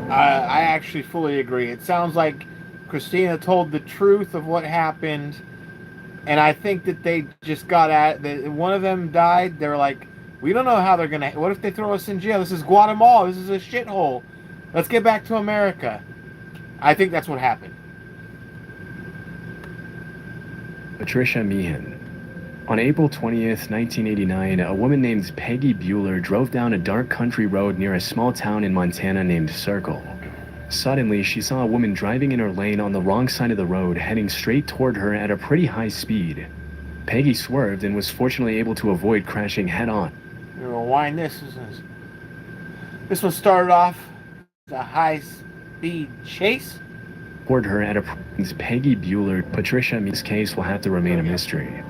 S1: I actually fully agree. It sounds like Christina told the truth of what happened, and I think that they just got at that. One of them died. They're like, we don't know how they're gonna. What if they throw us in jail? This is Guatemala. This is a shithole. Let's get back to America. I think that's what happened.
S10: Patricia Meehan. On April 20th, 1989, a woman named Peggy Bueller drove down a dark country road near a small town in Montana named Circle. Suddenly, she saw a woman driving in her lane on the wrong side of the road, heading straight toward her at a pretty high speed. Peggy swerved and was fortunately able to avoid crashing head-on.
S1: We're gonna wind this. This one started off as a high-speed chase.
S10: Toward her at a Peggy Bueller. Patricia Meehan's case will have to remain a mystery.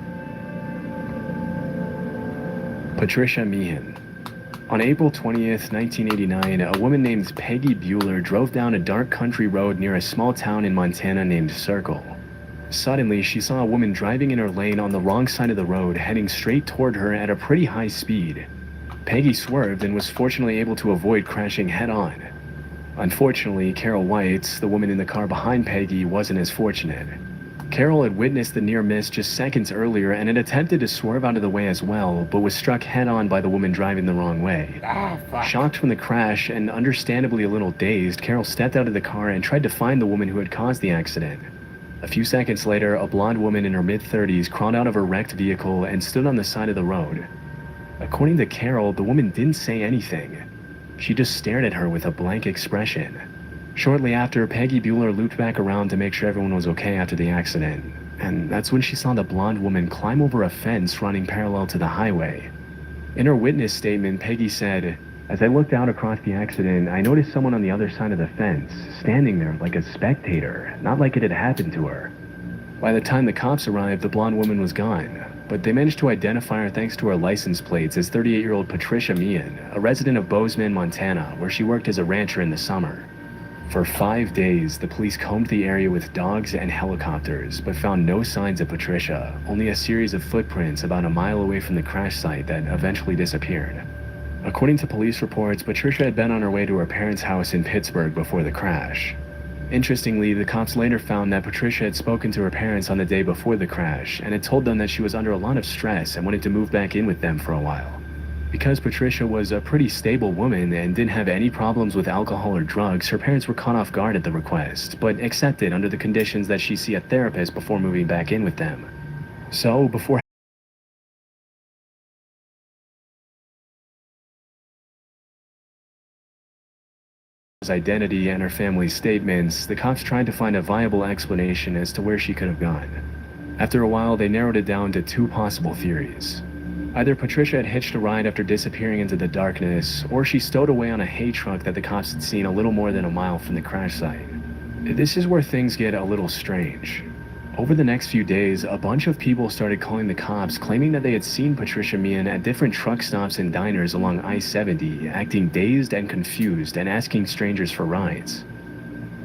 S10: Patricia Meehan. On April 20th, 1989, a woman named Peggy Bueller drove down a dark country road near a small town in Montana named Circle. Suddenly, she saw a woman driving in her lane on the wrong side of the road, heading straight toward her at a pretty high speed. Peggy swerved and was fortunately able to avoid crashing head-on. Unfortunately, Carol White, the woman in the car behind Peggy, wasn't as fortunate. Carol had witnessed the near miss just seconds earlier and had attempted to swerve out of the way as well, but was struck head-on by the woman driving the wrong way. Shocked from the crash and understandably a little dazed, Carol stepped out of the car and tried to find the woman who had caused the accident. A few seconds later, a blonde woman in her mid-30s crawled out of her wrecked vehicle and stood on the side of the road. According to Carol, the woman didn't say anything. She just stared at her with a blank expression. Shortly after, Peggy Bueller looped back around to make sure everyone was okay after the accident, and that's when she saw the blonde woman climb over a fence running parallel to the highway. In her witness statement, Peggy said, "As I looked out across the accident, I noticed someone on the other side of the fence, standing there like a spectator, not like it had happened to her." By the time the cops arrived, the blonde woman was gone, but they managed to identify her thanks to her license plates as 38-year-old Patricia Meehan, a resident of Bozeman, Montana, where she worked as a rancher in the summer. For 5 days, the police combed the area with dogs and helicopters, but found no signs of Patricia, only a series of footprints about a mile away from the crash site that eventually disappeared. According to police reports, Patricia had been on her way to her parents' house in Pittsburgh before the crash. Interestingly, the cops later found that Patricia had spoken to her parents on the day before the crash and had told them that she was under a lot of stress and wanted to move back in with them for a while. Because Patricia was a pretty stable woman and didn't have any problems with alcohol or drugs, her parents were caught off guard at the request, but accepted under the conditions that she see a therapist before moving back in with them. So, before identity and her family's statements, the cops tried to find a viable explanation as to where she could have gone. After a while, they narrowed it down to two possible theories. Either Patricia had hitched a ride after disappearing into the darkness, or she stowed away on a hay truck that the cops had seen a little more than a mile from the crash site. This is where things get a little strange. Over the next few days, a bunch of people started calling the cops, claiming that they had seen Patricia Meehan at different truck stops and diners along I-70, acting dazed and confused and asking strangers for rides.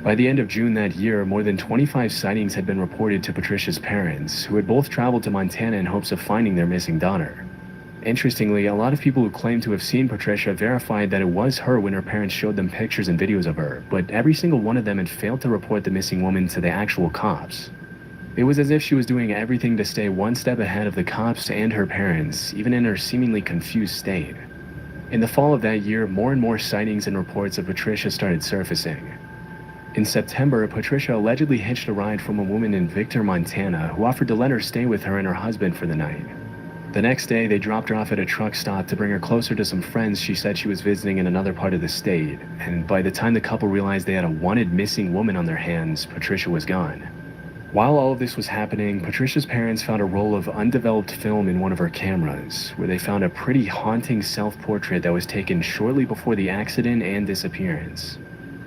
S10: By the end of June that year, more than 25 sightings had been reported to Patricia's parents, who had both traveled to Montana in hopes of finding their missing daughter. Interestingly, a lot of people who claimed to have seen Patricia verified that it was her when her parents showed them pictures and videos of her, but every single one of them had failed to report the missing woman to the actual cops. It was as if she was doing everything to stay one step ahead of the cops and her parents, even in her seemingly confused state. In the fall of that year, more and more sightings and reports of Patricia started surfacing. In September, Patricia allegedly hitched a ride from a woman in Victor, Montana, who offered to let her stay with her and her husband for the night. The next day, they dropped her off at a truck stop to bring her closer to some friends she said she was visiting in another part of the state, and by the time the couple realized they had a wanted missing woman on their hands, Patricia was gone. While all of this was happening, Patricia's parents found a roll of undeveloped film in one of her cameras, where they found a pretty haunting self-portrait that was taken shortly before the accident and disappearance.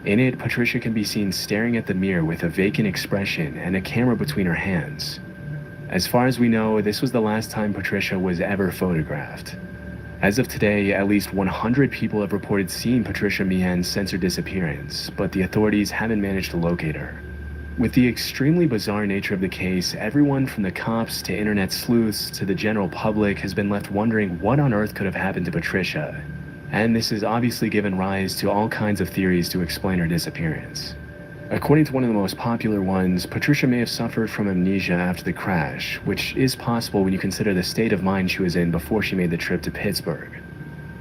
S10: In it, Patricia can be seen staring at the mirror with a vacant expression and a camera between her hands. As far as we know, this was the last time Patricia was ever photographed. As of today, at least 100 people have reported seeing Patricia Meehan since her disappearance, but the authorities haven't managed to locate her. With the extremely bizarre nature of the case, everyone from the cops to internet sleuths to the general public has been left wondering what on earth could have happened to Patricia. And this has obviously given rise to all kinds of theories to explain her disappearance. According to one of the most popular ones, Patricia may have suffered from amnesia after the crash, which is possible when you consider the state of mind she was in before she made the trip to Pittsburgh.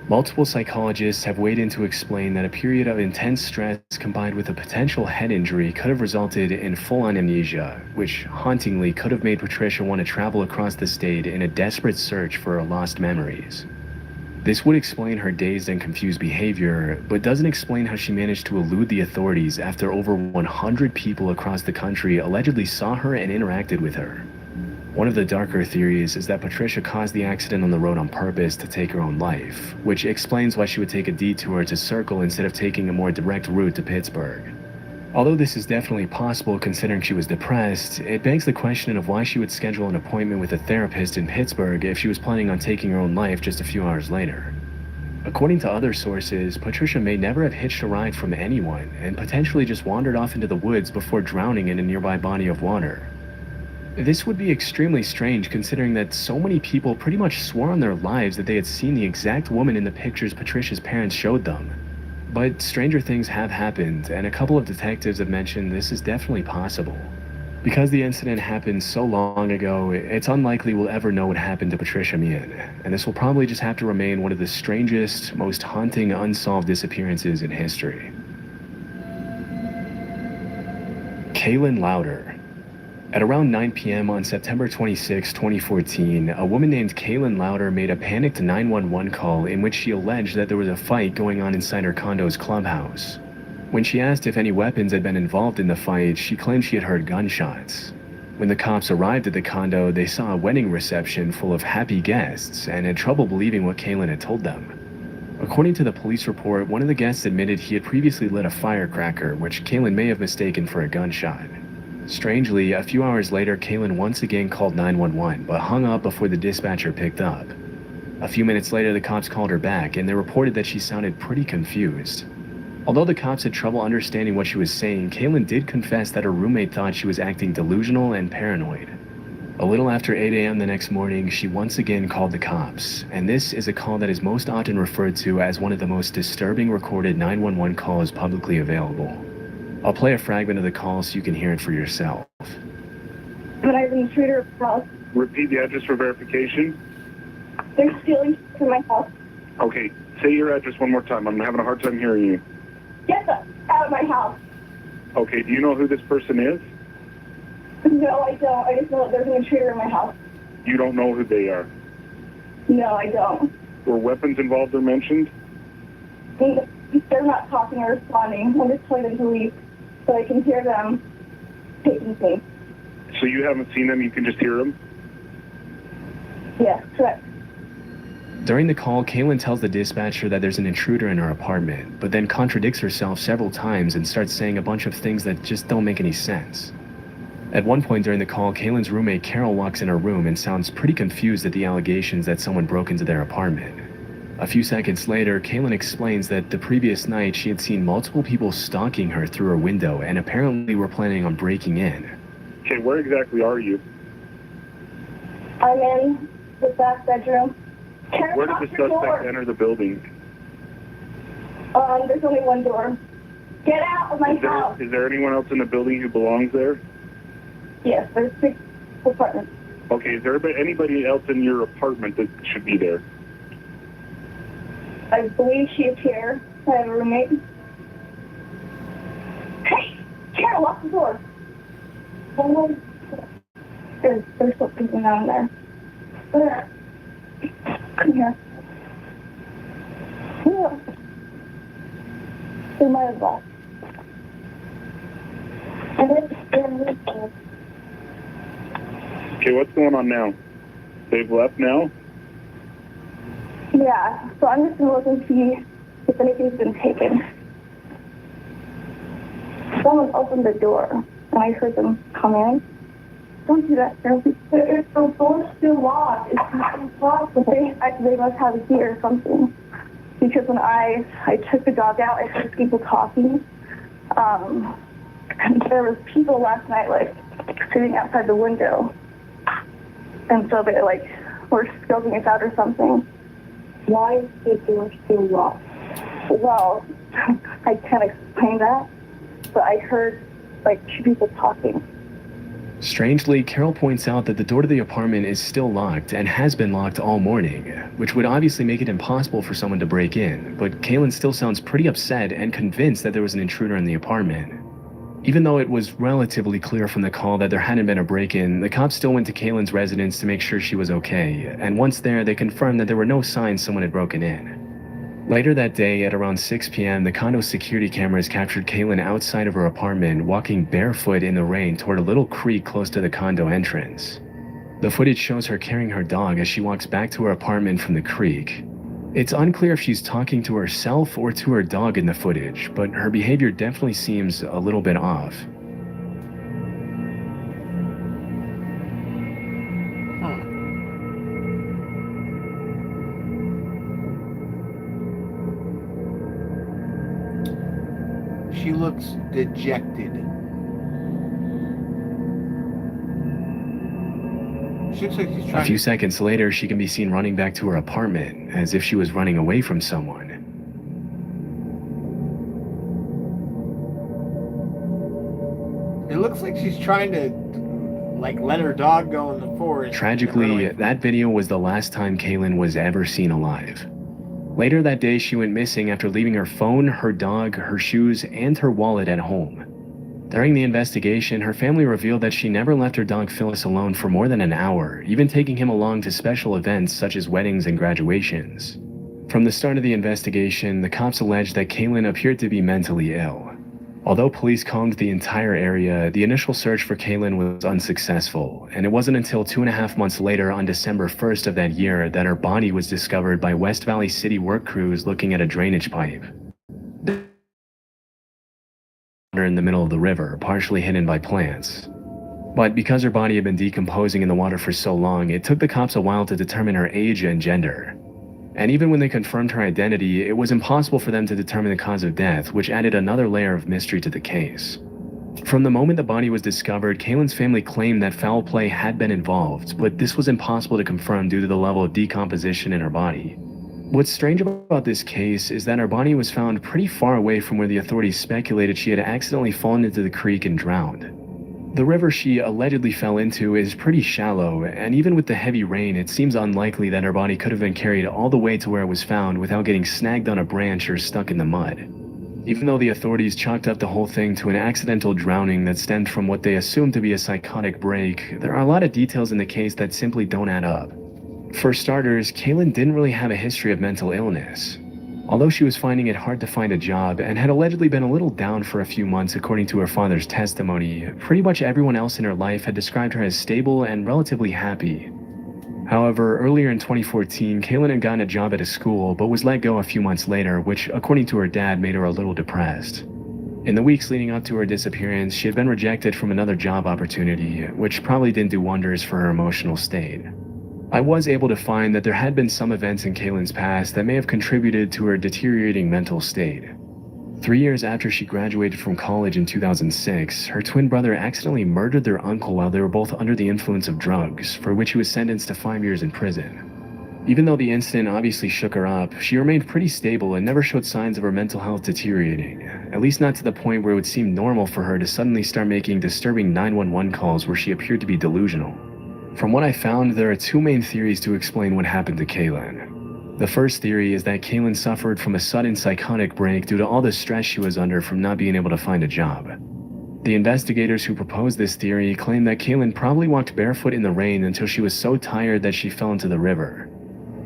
S10: Multiple psychologists have weighed in to explain that a period of intense stress combined with a potential head injury could have resulted in full-on amnesia, which hauntingly could have made Patricia want to travel across the state in a desperate search for her lost memories. This would explain her dazed and confused behavior, but doesn't explain how she managed to elude the authorities after over 100 people across the country allegedly saw her and interacted with her. One of the darker theories is that Patricia caused the accident on the road on purpose to take her own life, which explains why she would take a detour to Circle instead of taking a more direct route to Pittsburgh. Although this is definitely possible considering she was depressed, it begs the question of why she would schedule an appointment with a therapist in Pittsburgh if she was planning on taking her own life just a few hours later. According to other sources, Patricia may never have hitched a ride from anyone and potentially just wandered off into the woods before drowning in a nearby body of water. This would be extremely strange considering that so many people pretty much swore on their lives that they had seen the exact woman in the pictures Patricia's parents showed them. But stranger things have happened, and a couple of detectives have mentioned this is definitely possible. Because the incident happened so long ago, it's unlikely we'll ever know what happened to Patricia Meehan, and this will probably just have to remain one of the strangest, most haunting unsolved disappearances in history. Kaylin Lauder. At around 9 p.m. on September 26, 2014, a woman named Kaylin Lauder made a panicked 911 call in which she alleged that there was a fight going on inside her condo's clubhouse. When she asked if any weapons had been involved in the fight, she claimed she had heard gunshots. When the cops arrived at the condo, they saw a wedding reception full of happy guests and had trouble believing what Kaylin had told them. According to the police report, one of the guests admitted he had previously lit a firecracker, which Kaylin may have mistaken for a gunshot. Strangely, a few hours later, Kaylin once again called 911, but hung up before the dispatcher picked up. A few minutes later, the cops called her back, and they reported that she sounded pretty confused. Although the cops had trouble understanding what she was saying, Kaylin did confess that her roommate thought she was acting delusional and paranoid. A little after 8 a.m. the next morning, she once again called the cops, and this is a call that is most often referred to as one of the most disturbing recorded 911 calls publicly available. I'll play a fragment of the call so you can hear it for yourself.
S4: When I have an intruder across,
S8: Repeat the address for verification.
S4: they're stealing from my house.
S8: Okay, say your address one more time. I'm having a hard time hearing you.
S4: Get them out of my house.
S8: Okay, do you know who this person is?
S4: No, I don't. I just know that there's an intruder in my house.
S8: You don't know who they are.
S4: No, I don't.
S8: Were weapons involved or mentioned?
S4: They're not talking or responding. I'm just telling them to leave so I can hear them taking things.
S8: So you haven't seen them, you can just hear them?
S4: Yes, correct.
S10: During the call, Kaylin tells the dispatcher that there's an intruder in her apartment, but then contradicts herself several times and starts saying a bunch of things that just don't make any sense. At one point during the call, Kaylin's roommate Carol walks in her room and sounds pretty confused at the allegations that someone broke into their apartment. A few seconds later, Kaylin explains that the previous night she had seen multiple people stalking her through her window and apparently were planning on breaking in.
S8: Okay, where exactly are you?
S4: I'm in the back bedroom.
S8: Where did the suspect enter the building?
S4: There's only one door. Get out of my house.
S8: Is there anyone else in the building who belongs there?
S4: Yes, there's 6 apartments.
S8: Okay, is there anybody else in your apartment that should be there?
S4: I believe she is here. I have a roommate. Hey, Carol, lock the door. There's something down there. There. Come here. Here. They might have left.
S8: Okay, what's going on now? They've left now?
S4: Yeah, so I'm just going to look and see if anything's been taken. Someone opened the door, and I heard them come in. Don't do that, Carol. The door's still locked. It's locked. They must have a key or something. Because when I took the dog out, I heard people talking. And there was people last night, like, sitting outside the window. And so they, like, were scoping us out or something. Why is the door still locked? Well, I can't explain that, but I heard, like, 2 people talking.
S10: Strangely, Carol points out that the door to the apartment is still locked and has been locked all morning, which would obviously make it impossible for someone to break in, but Kaylin still sounds pretty upset and convinced that there was an intruder in the apartment. Even though it was relatively clear from the call that there hadn't been a break-in, the cops still went to Kaylin's residence to make sure she was okay, and once there, they confirmed that there were no signs someone had broken in. Later that day, at around 6 p.m., the condo's security cameras captured Kaylin outside of her apartment, walking barefoot in the rain toward a little creek close to the condo entrance. The footage shows her carrying her dog as she walks back to her apartment from the creek. It's unclear if she's talking to herself or to her dog in the footage, but her behavior definitely seems a little bit off.
S1: She looks dejected. She looks like she's
S10: A
S1: trying
S10: few
S1: to...
S10: seconds later, she can be seen running back to her apartment, as if she was running away from someone.
S1: It looks like she's trying to, like, let her dog go in the forest.
S10: Tragically, that video was the last time Kaylin was ever seen alive. Later that day, she went missing after leaving her phone, her dog, her shoes, and her wallet at home. During the investigation, her family revealed that she never left her dog Phyllis alone for more than an hour, even taking him along to special events such as weddings and graduations. From the start of the investigation, the cops alleged that Kaylin appeared to be mentally ill. Although police combed the entire area, the initial search for Kaylin was unsuccessful, and it wasn't until 2.5 months later, on December 1st of that year, that her body was discovered by West Valley City work crews looking at a drainage pipe in the middle of the river, partially hidden by plants. But because her body had been decomposing in the water for so long, it took the cops a while to determine her age and gender. And even when they confirmed her identity, it was impossible for them to determine the cause of death, which added another layer of mystery to the case. From the moment the body was discovered, Kaylin's family claimed that foul play had been involved, but this was impossible to confirm due to the level of decomposition in her body. What's strange about this case is that her body was found pretty far away from where the authorities speculated she had accidentally fallen into the creek and drowned. The river she allegedly fell into is pretty shallow, and even with the heavy rain, it seems unlikely that her body could have been carried all the way to where it was found without getting snagged on a branch or stuck in the mud. Even though the authorities chalked up the whole thing to an accidental drowning that stemmed from what they assumed to be a psychotic break, there are a lot of details in the case that simply don't add up. For starters, Kaylin didn't really have a history of mental illness. Although she was finding it hard to find a job and had allegedly been a little down for a few months according to her father's testimony, pretty much everyone else in her life had described her as stable and relatively happy. However, earlier in 2014, Kaylin had gotten a job at a school but was let go a few months later, which according to her dad made her a little depressed. In the weeks leading up to her disappearance, she had been rejected from another job opportunity, which probably didn't do wonders for her emotional state. I was able to find that there had been some events in Kaylin's past that may have contributed to her deteriorating mental state. 3 years after she graduated from college in 2006, her twin brother accidentally murdered their uncle while they were both under the influence of drugs, for which he was sentenced to 5 years in prison. Even though the incident obviously shook her up, she remained pretty stable and never showed signs of her mental health deteriorating, at least not to the point where it would seem normal for her to suddenly start making disturbing 911 calls where she appeared to be delusional. From what I found, there are two main theories to explain what happened to Kaylin. The first theory is that Kaylin suffered from a sudden psychotic break due to all the stress she was under from not being able to find a job. The investigators who proposed this theory claim that Kaylin probably walked barefoot in the rain until she was so tired that she fell into the river.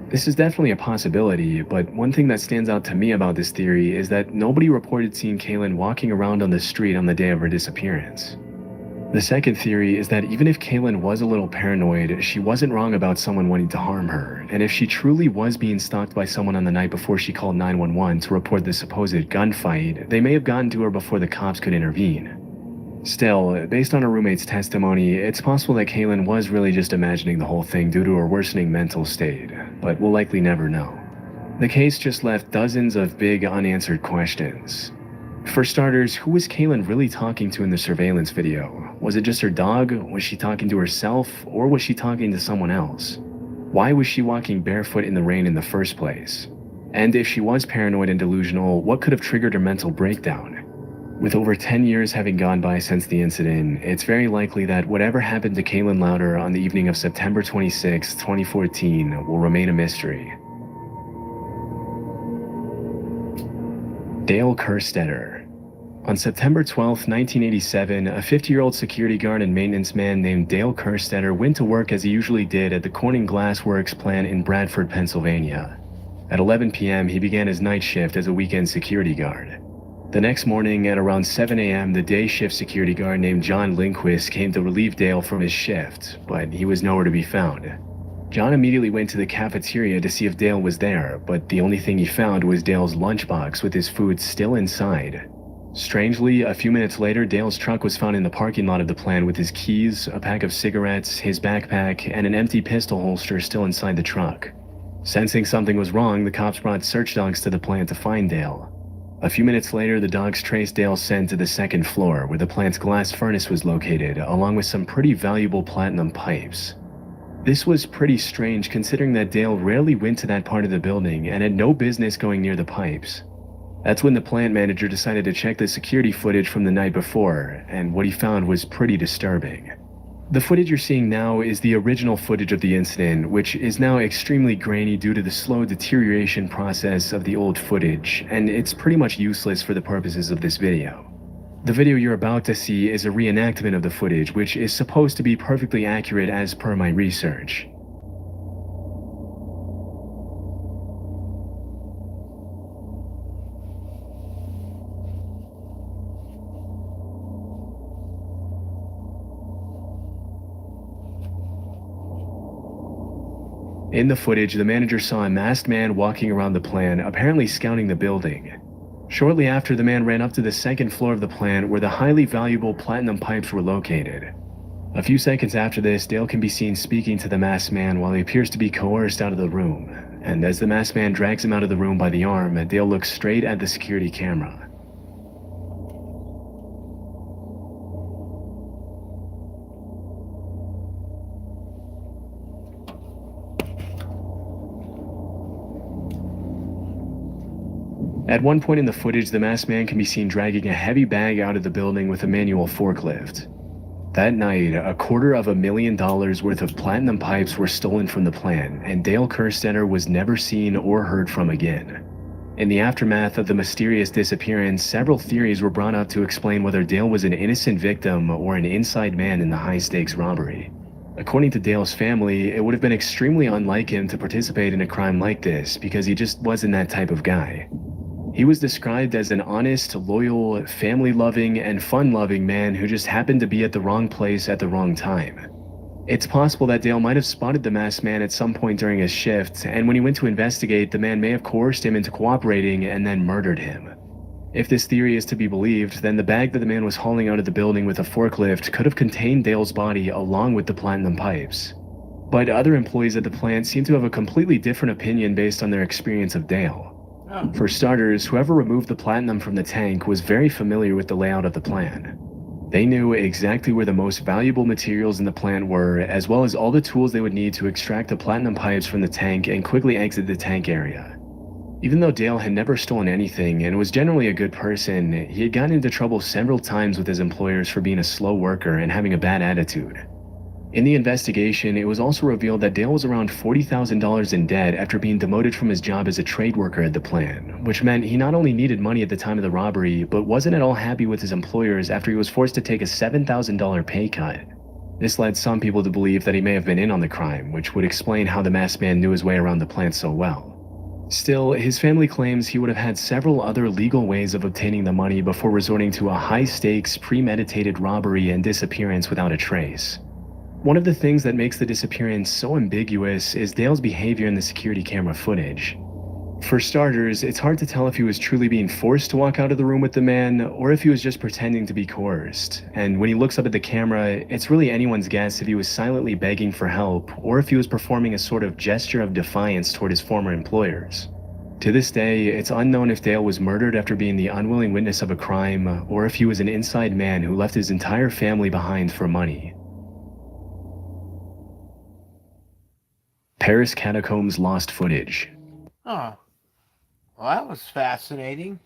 S10: This is definitely a possibility, but one thing that stands out to me about this theory is that nobody reported seeing Kaylin walking around on the street on the day of her disappearance. The second theory is that even if Kaylin was a little paranoid, she wasn't wrong about someone wanting to harm her, and if she truly was being stalked by someone on the night before she called 911 to report the supposed gunfight, they may have gotten to her before the cops could intervene. Still, based on her roommate's testimony, it's possible that Kaylin was really just imagining the whole thing due to her worsening mental state, but we'll likely never know. The case just left dozens of big unanswered questions. For starters, who was Kaylin really talking to in the surveillance video? Was it just her dog? Was she talking to herself? Or was she talking to someone else? Why was she walking barefoot in the rain in the first place? And if she was paranoid and delusional, what could have triggered her mental breakdown? With over 10 years having gone by since the incident, it's very likely that whatever happened to Kaylin Lowder on the evening of September 26, 2014 will remain a mystery. Dale Kerstetter. On September 12, 1987, a 50-year-old security guard and maintenance man named Dale Kerstetter went to work as he usually did at the Corning Glass Works plant in Bradford, Pennsylvania. At 11 p.m., he began his night shift as a weekend security guard. The next morning, at around 7 a.m., the day shift security guard named John Lindquist came to relieve Dale from his shift, but he was nowhere to be found. John immediately went to the cafeteria to see if Dale was there, but the only thing he found was Dale's lunchbox with his food still inside. Strangely, a few minutes later, Dale's truck was found in the parking lot of the plant with his keys, a pack of cigarettes, his backpack, and an empty pistol holster still inside the truck. Sensing something was wrong, the cops brought search dogs to the plant to find Dale. A few minutes later, the dogs traced Dale's scent to the second floor, where the plant's glass furnace was located, along with some pretty valuable platinum pipes. This was pretty strange considering that Dale rarely went to that part of the building and had no business going near the pipes. That's when the plant manager decided to check the security footage from the night before, and what he found was pretty disturbing. The footage you're seeing now is the original footage of the incident, which is now extremely grainy due to the slow deterioration process of the old footage, and it's pretty much useless for the purposes of this video. The video you're about to see is a reenactment of the footage, which is supposed to be perfectly accurate as per my research. In the footage, the manager saw a masked man walking around the plant, apparently scouting the building. Shortly after, the man ran up to the second floor of the plant where the highly valuable platinum pipes were located. A few seconds after this, Dale can be seen speaking to the masked man while he appears to be coerced out of the room. And as the masked man drags him out of the room by the arm, Dale looks straight at the security camera. At one point in the footage, the masked man can be seen dragging a heavy bag out of the building with a manual forklift. That night, $250,000 worth of platinum pipes were stolen from the plant, and Dale Kerstetter was never seen or heard from again. In the aftermath of the mysterious disappearance, several theories were brought up to explain whether Dale was an innocent victim or an inside man in the high-stakes robbery. According to Dale's family, it would have been extremely unlike him to participate in a crime like this because he just wasn't that type of guy. He was described as an honest, loyal, family-loving, and fun-loving man who just happened to be at the wrong place at the wrong time. It's possible that Dale might have spotted the masked man at some point during his shift, and when he went to investigate, the man may have coerced him into cooperating and then murdered him. If this theory is to be believed, then the bag that the man was hauling out of the building with a forklift could have contained Dale's body along with the platinum pipes. But other employees at the plant seem to have a completely different opinion based on their experience of Dale. For starters, whoever removed the platinum from the tank was very familiar with the layout of the plant. They knew exactly where the most valuable materials in the plant were, as well as all the tools they would need to extract the platinum pipes from the tank and quickly exit the tank area. Even though Dale had never stolen anything and was generally a good person, he had gotten into trouble several times with his employers for being a slow worker and having a bad attitude. In the investigation, it was also revealed that Dale was around $40,000 in debt after being demoted from his job as a trade worker at the plant, which meant he not only needed money at the time of the robbery, but wasn't at all happy with his employers after he was forced to take a $7,000 pay cut. This led some people to believe that he may have been in on the crime, which would explain how the masked man knew his way around the plant so well. Still, his family claims he would have had several other legal ways of obtaining the money before resorting to a high-stakes, premeditated robbery and disappearance without a trace. One of the things that makes the disappearance so ambiguous is Dale's behavior in the security camera footage. For starters, it's hard to tell if he was truly being forced to walk out of the room with the man, or if he was just pretending to be coerced. And when he looks up at the camera, it's really anyone's guess if he was silently begging for help, or if he was performing a sort of gesture of defiance toward his former employers. To this day, it's unknown if Dale was murdered after being the unwilling witness of a crime, or if he was an inside man who left his entire family behind for money. Paris Catacombs lost footage.
S1: Oh, well, that was fascinating.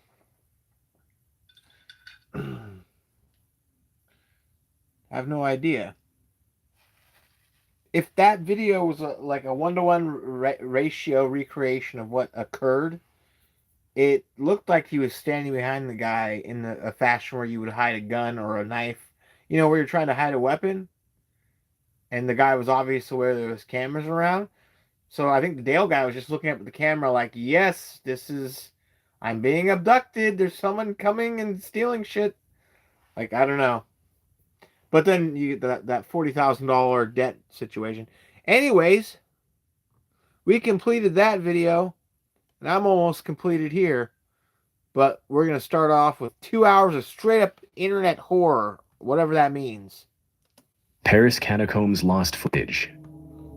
S1: I have no idea. If that video was like a 1-to-1 ratio recreation of what occurred, it looked like he was standing behind the guy in a fashion where you would hide a gun or a knife. You know, where you're trying to hide a weapon, and the guy was obviously aware there was cameras around. So I think the Dale guy was just looking up at the camera like, yes, I'm being abducted. There's someone coming and stealing shit. Like, I don't know. But then you get that $40,000 debt situation. Anyways, we completed that video. And I'm almost completed here. But we're going to start off with 2 hours of straight up internet horror. Whatever that means.
S10: Paris Catacombs lost footage.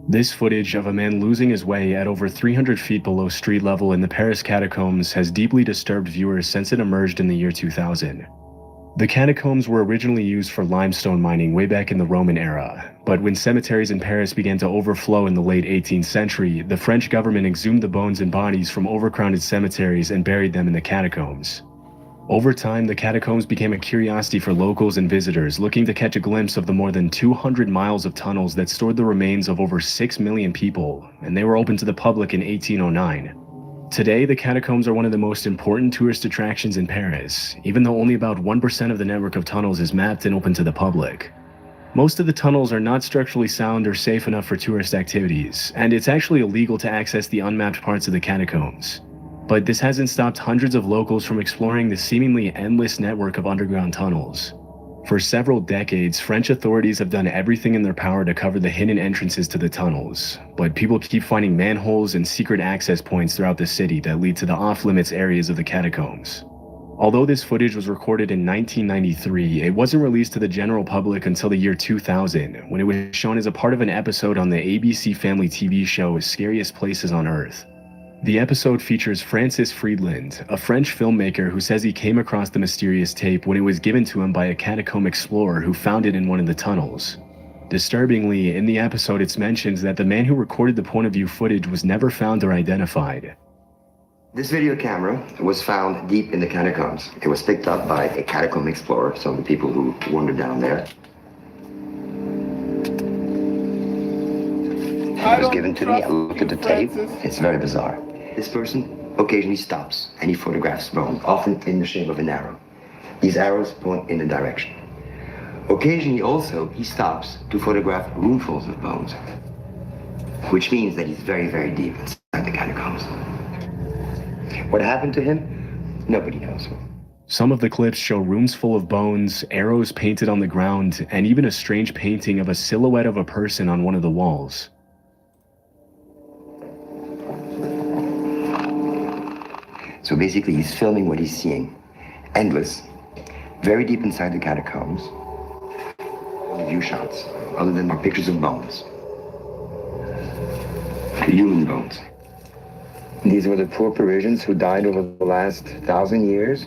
S10: This footage of a man losing his way at over 300 feet below street level in the Paris Catacombs has deeply disturbed viewers since it emerged in the year 2000. The catacombs were originally used for limestone mining way back in the Roman era, but when cemeteries in Paris began to overflow in the late 18th century, the French government exhumed the bones and bodies from overcrowded cemeteries and buried them in the catacombs. Over time, the catacombs became a curiosity for locals and visitors looking to catch a glimpse of the more than 200 miles of tunnels that stored the remains of over 6 million people, and they were open to the public in 1809. Today, the catacombs are one of the most important tourist attractions in Paris, even though only about 1% of the network of tunnels is mapped and open to the public. Most of the tunnels are not structurally sound or safe enough for tourist activities, and it's actually illegal to access the unmapped parts of the catacombs. But this hasn't stopped hundreds of locals from exploring the seemingly endless network of underground tunnels. For several decades, French authorities have done everything in their power to cover the hidden entrances to the tunnels, but people keep finding manholes and secret access points throughout the city that lead to the off-limits areas of the catacombs. Although this footage was recorded in 1993, it wasn't released to the general public until the year 2000, when it was shown as a part of an episode on the ABC Family TV show Scariest Places on Earth. The episode features Francis Friedland, a French filmmaker who says he came across the mysterious tape when it was given to him by a catacomb explorer who found it in one of the tunnels. Disturbingly, in the episode it's mentioned that the man who recorded the point of view footage was never found or identified.
S5: This video camera was found deep in the catacombs. It was picked up by a catacomb explorer, some of the people who wandered down there. It was given to me. I looked at the tape. It's very bizarre. This person occasionally stops and he photographs bones, often in the shape of an arrow. These arrows point in a direction. Occasionally also, he stops to photograph roomfuls of bones, which means that he's very, very deep inside the catacombs. What happened to him? Nobody knows.
S10: Some of the clips show rooms full of bones, arrows painted on the ground, and even a strange painting of a silhouette of a person on one of the walls.
S5: So basically, he's filming what he's seeing. Endless, very deep inside the catacombs. View shots, other than pictures of bones. Human bones. These were the poor Parisians who died over the last 1,000 years.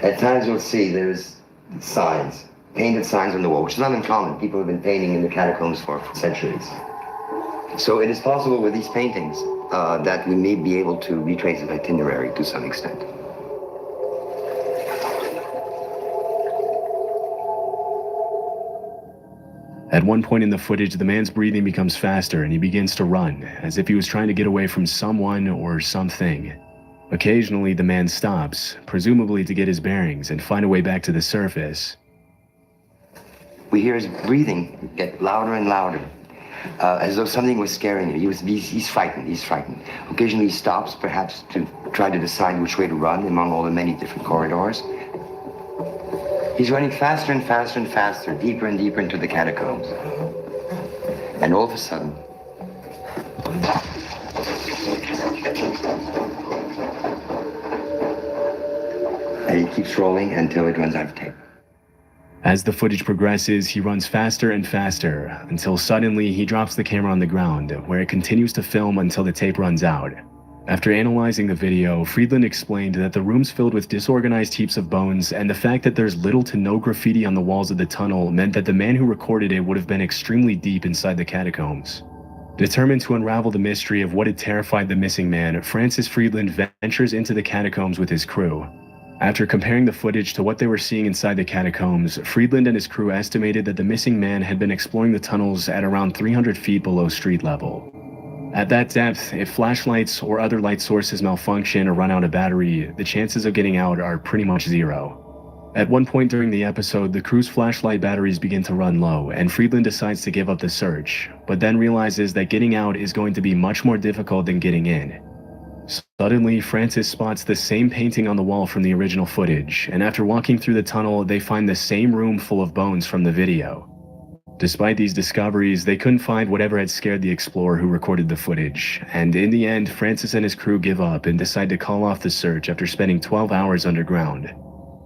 S5: At times you'll see there's signs, painted signs on the wall, which is not uncommon. People have been painting in the catacombs for centuries. So it is possible with these paintings that we may be able to retrace an itinerary to some extent.
S10: At one point in the footage, the man's breathing becomes faster and he begins to run, as if he was trying to get away from someone or something. Occasionally, the man stops, presumably to get his bearings and find a way back to the surface.
S5: We hear his breathing get louder and louder, as though something was scaring him. He's frightened. Occasionally he stops, perhaps to try to decide which way to run among all the many different corridors. He's running faster and faster and faster, deeper and deeper into the catacombs. And all of a sudden, and he keeps rolling until it runs out of tape.
S10: As the footage progresses, he runs faster and faster, until suddenly he drops the camera on the ground, where it continues to film until the tape runs out. After analyzing the video, Friedland explained that the room's filled with disorganized heaps of bones, and the fact that there's little to no graffiti on the walls of the tunnel meant that the man who recorded it would have been extremely deep inside the catacombs. Determined to unravel the mystery of what had terrified the missing man, Francis Friedland ventures into the catacombs with his crew. After comparing the footage to what they were seeing inside the catacombs, Friedland and his crew estimated that the missing man had been exploring the tunnels at around 300 feet below street level. At that depth, if flashlights or other light sources malfunction or run out of battery, the chances of getting out are pretty much zero. At one point during the episode, the crew's flashlight batteries begin to run low, and Friedland decides to give up the search, but then realizes that getting out is going to be much more difficult than getting in. Suddenly, Francis spots the same painting on the wall from the original footage, and after walking through the tunnel, they find the same room full of bones from the video. Despite these discoveries, they couldn't find whatever had scared the explorer who recorded the footage, and in the end, Francis and his crew give up and decide to call off the search after spending 12 hours underground.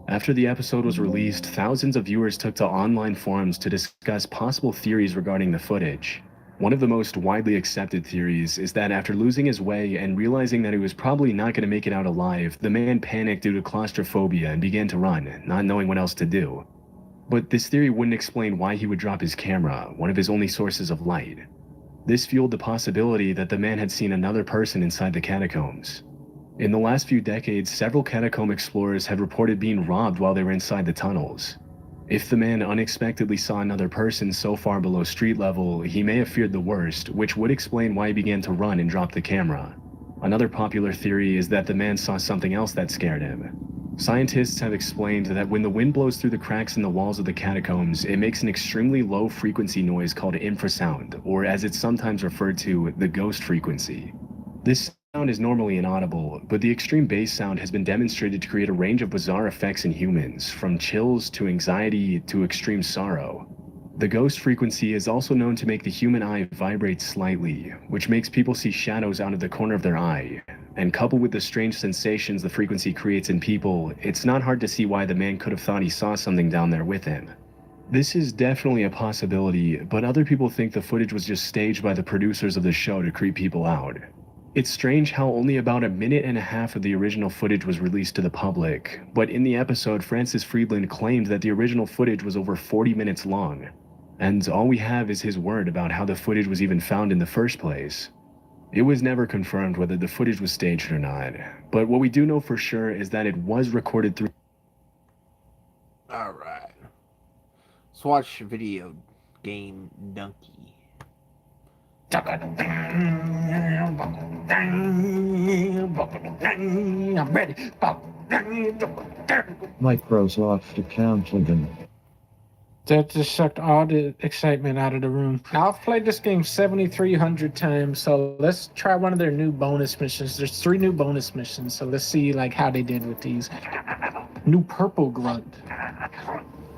S10: After the episode was released, thousands of viewers took to online forums to discuss possible theories regarding the footage. One of the most widely accepted theories is that after losing his way and realizing that he was probably not going to make it out alive, the man panicked due to claustrophobia and began to run, not knowing what else to do. But this theory wouldn't explain why he would drop his camera, one of his only sources of light. This fueled the possibility that the man had seen another person inside the catacombs. In the last few decades, several catacomb explorers have reported being robbed while they were inside the tunnels. If the man unexpectedly saw another person so far below street level, he may have feared the worst, which would explain why he began to run and drop the camera. Another popular theory is that the man saw something else that scared him. Scientists have explained that when the wind blows through the cracks in the walls of the catacombs, it makes an extremely low frequency noise called infrasound, or as it's sometimes referred to, the ghost frequency. This sound is normally inaudible, but the extreme bass sound has been demonstrated to create a range of bizarre effects in humans, from chills to anxiety to extreme sorrow. The ghost frequency is also known to make the human eye vibrate slightly, which makes people see shadows out of the corner of their eye. And coupled with the strange sensations the frequency creates in people, it's not hard to see why the man could have thought he saw something down there with him. This is definitely a possibility, but other people think the footage was just staged by the producers of the show to creep people out. It's strange how only about a minute and a half of the original footage was released to the public, but in the episode, Francis Friedland claimed that the original footage was over 40 minutes long. And all we have is his word about how the footage was even found in the first place. It was never confirmed whether the footage was staged or not, but what we do know for sure is that it was recorded through...
S1: Alright. Let's watch Video Game Donkey. I'm ready.
S7: Micro's off the count again.
S9: That just sucked all the excitement out of the room. Now, I've played this game 7,300 times, so let's try one of their new bonus missions. There's 3 new bonus missions, so let's see like how they did with these. New purple grunt.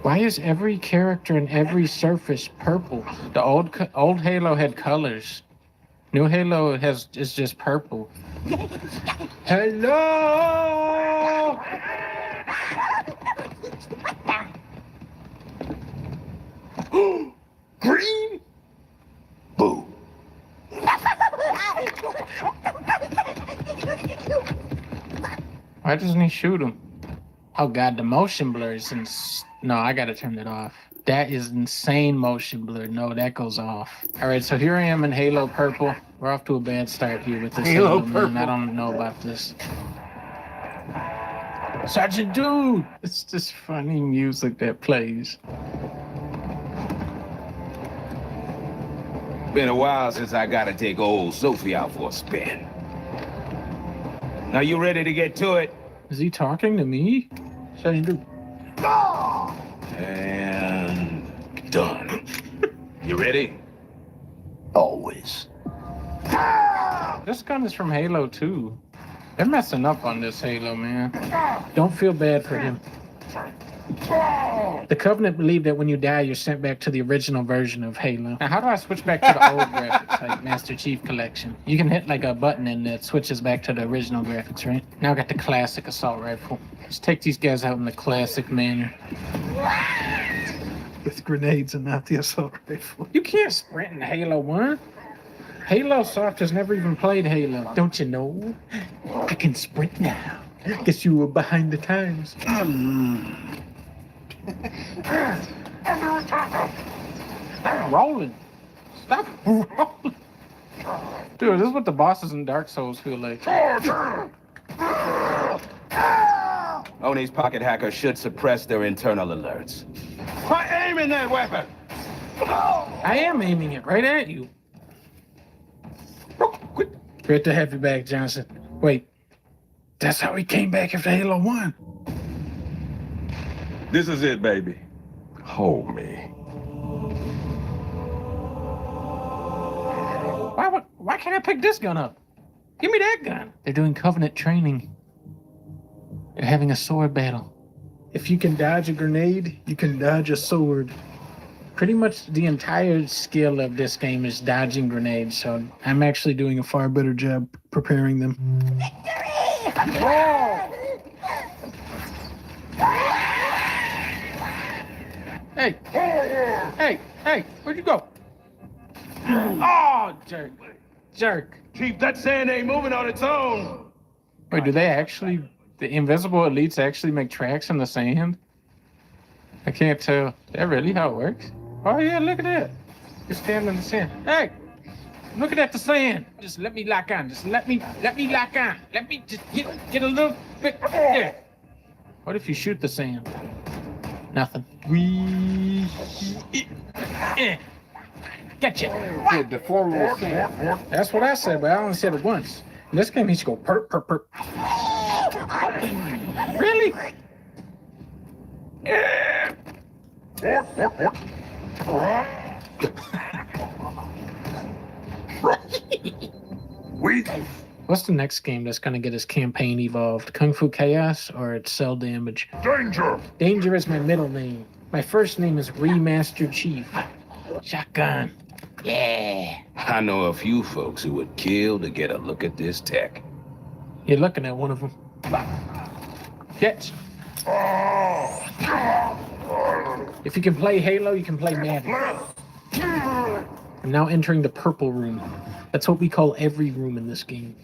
S9: Why is every character in every surface purple? The old Halo had colors. New Halo is just purple. Hello!
S6: Green? Boo.
S9: Why doesn't he shoot him? Oh god, the motion blur is no, I gotta turn that off. That is insane motion blur. No, that goes off. Alright, so here I am in Halo Purple. We're off to a bad start here with this Halo Purple. I don't know about this. Sergeant Dude! It's just funny music that plays.
S12: Been a while since I gotta take old Sophie out for a spin. Now you ready to get to it?
S9: Is he talking to me? Sergeant Dude.
S12: And done. You ready? Always.
S9: This gun is from Halo 2. They're messing up on this Halo, man. Don't feel bad for him. The Covenant believed that when you die, you're sent back to the original version of Halo. Now, how do I switch back to the old graphics, like Master Chief Collection? You can hit like a button and it switches back to the original graphics, right? Now I got the classic assault rifle. Let's take these guys out in the classic manner. With grenades and not the assault rifle. You can't sprint in Halo 1. Halo Soft has never even played Halo. Don't you know? I can sprint now. Guess you were behind the times. Stop rolling. Stop rolling. Dude, this is what the bosses in Dark Souls feel like.
S12: Oni's pocket hacker should suppress their internal alerts. Try aiming that weapon!
S9: I am aiming it right at you. Great to have you back, Johnson. Wait, that's how he came back after Halo 1.
S12: This is it, baby. Hold me.
S9: Why can't I pick this gun up? Give me that gun. They're doing Covenant training. They're having a sword battle. If you can dodge a grenade, you can dodge a sword. Pretty much the entire skill of this game is dodging grenades, so I'm actually doing a far better job preparing them. Hey, where'd you go? Oh, jerk. Jerk.
S12: Chief, that sand ain't moving on its own.
S9: Wait, do they actually, the invisible elites actually make tracks in the sand? I can't tell. Is that really how it works? Oh yeah, look at that. Just stand in the sand. Hey, I'm looking at the sand. Just let me lock on. Just let me lock on. Let me just get a little bit there. What if you shoot the sand? Nothing. Getcha.
S1: Yeah, deformable sand.
S9: That's what I said, but I only said it once. In this game, he should go perp, perp, perp. Really? What's the next game that's gonna get his campaign evolved? Kung Fu Chaos or it's Cell Damage?
S12: Danger!
S9: Danger is my middle name. My first name is Remaster Chief. Shotgun. Yeah.
S12: I know a few folks who would kill to get a look at this tech.
S9: You're looking at one of them. Catch. If you can play Halo, you can play Madden. I'm now entering the purple room. That's what we call every room in this game.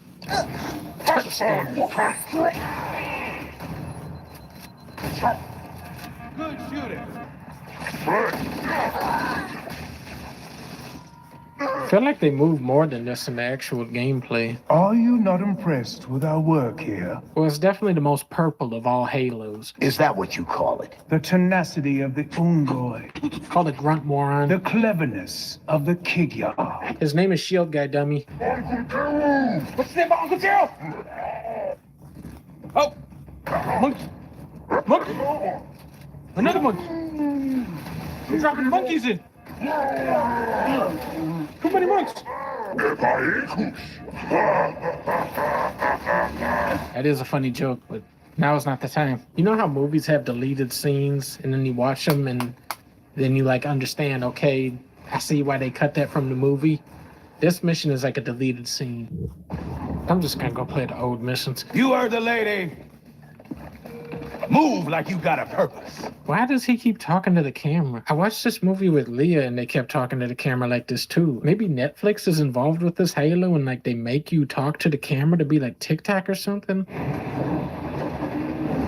S9: Touchdown.
S12: Good shooting.
S9: I feel like they move more than this in the actual gameplay.
S14: Are you not impressed with our work here?
S9: Well, it's definitely the most purple of all Halos.
S14: Is that what you call it? The tenacity of the Ungoi.
S9: Call it Grunt Moron.
S14: The cleverness of the Kigya.
S9: His name is Shield Guy, dummy.
S12: What's the name of Uncle Joe?
S9: Oh! Monkey! Monkey! Another monkey! You're dropping monkeys in! Too many monks! That is a funny joke, but now is not the time. You know how movies have deleted scenes and then you watch them and then you like understand, okay, I see why they cut that from the movie. This mission is like a deleted scene. I'm just gonna go play the old missions.
S12: You heard the lady. Move like you got a purpose.
S9: Why does he keep talking to the camera? I watched this movie with Leah and they kept talking to the camera like this too. Maybe Netflix is involved with this Halo and like they make you talk to the camera to be like TikTok or something.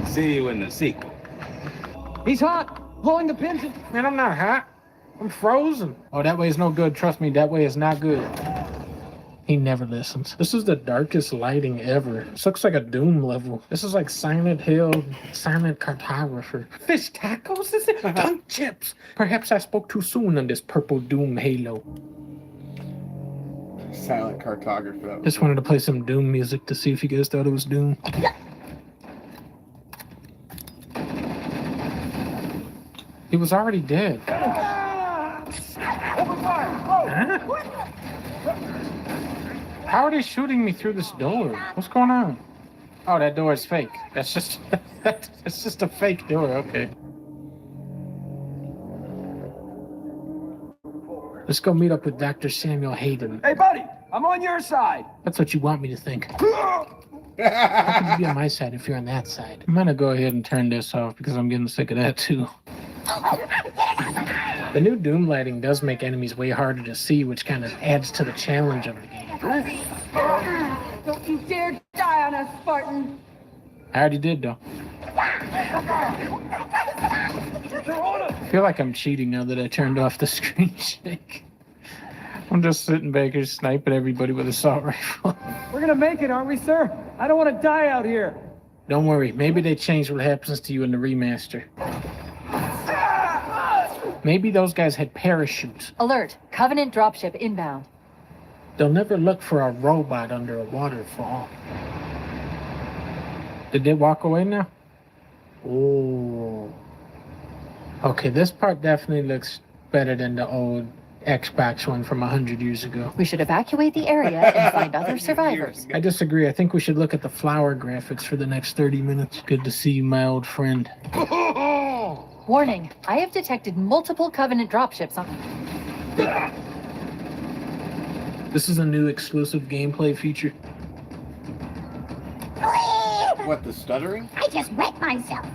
S12: See you in the sequel.
S9: He's hot, pulling the pins. Man, I'm not hot. I'm frozen. Oh, that way is no good. Trust me, that way is not good. He never listens. This is the darkest lighting ever. This looks like a Doom level. This is like Silent Hill, Silent Cartographer. Fish tacos? Is it dunk chips? Perhaps I spoke too soon on this purple Doom Halo.
S1: Silent Cartographer.
S9: Just wanted to play some Doom music to see if you guys thought it was Doom. He was already dead. Huh? How are they shooting me through this door? What's going on? Oh, that door is fake. That's just that's just a fake door. Okay. Let's go meet up with Dr. Samuel Hayden.
S17: Hey, buddy, I'm on your side.
S9: That's what you want me to think. How can you be on my side if you're on that side? I'm gonna go ahead and turn this off because I'm getting sick of that too. The new Doom lighting does make enemies way harder to see, which kind of adds to the challenge of the game.
S15: Don't you dare die on us, Spartan!
S9: I already did, though. I feel like I'm cheating now that I turned off the screen shake. I'm just sitting back here sniping everybody with an assault rifle.
S17: We're gonna make it, aren't we, sir? I don't want to die out here.
S9: Don't worry, maybe they changed what happens to you in the remaster. Maybe those guys had parachutes.
S15: Alert! Covenant dropship inbound.
S9: They'll never look for a robot under a waterfall. Did they walk away now? Oh. Okay, this part definitely looks better than the old Xbox one from 100 years ago.
S15: We should evacuate the area and find other survivors.
S9: I disagree. I think we should look at the flower graphics for the next 30 minutes. Good to see you, my old friend.
S15: Warning, I have detected multiple Covenant dropships on...
S9: This is a new exclusive gameplay feature.
S1: What, the stuttering?
S15: I just wet myself.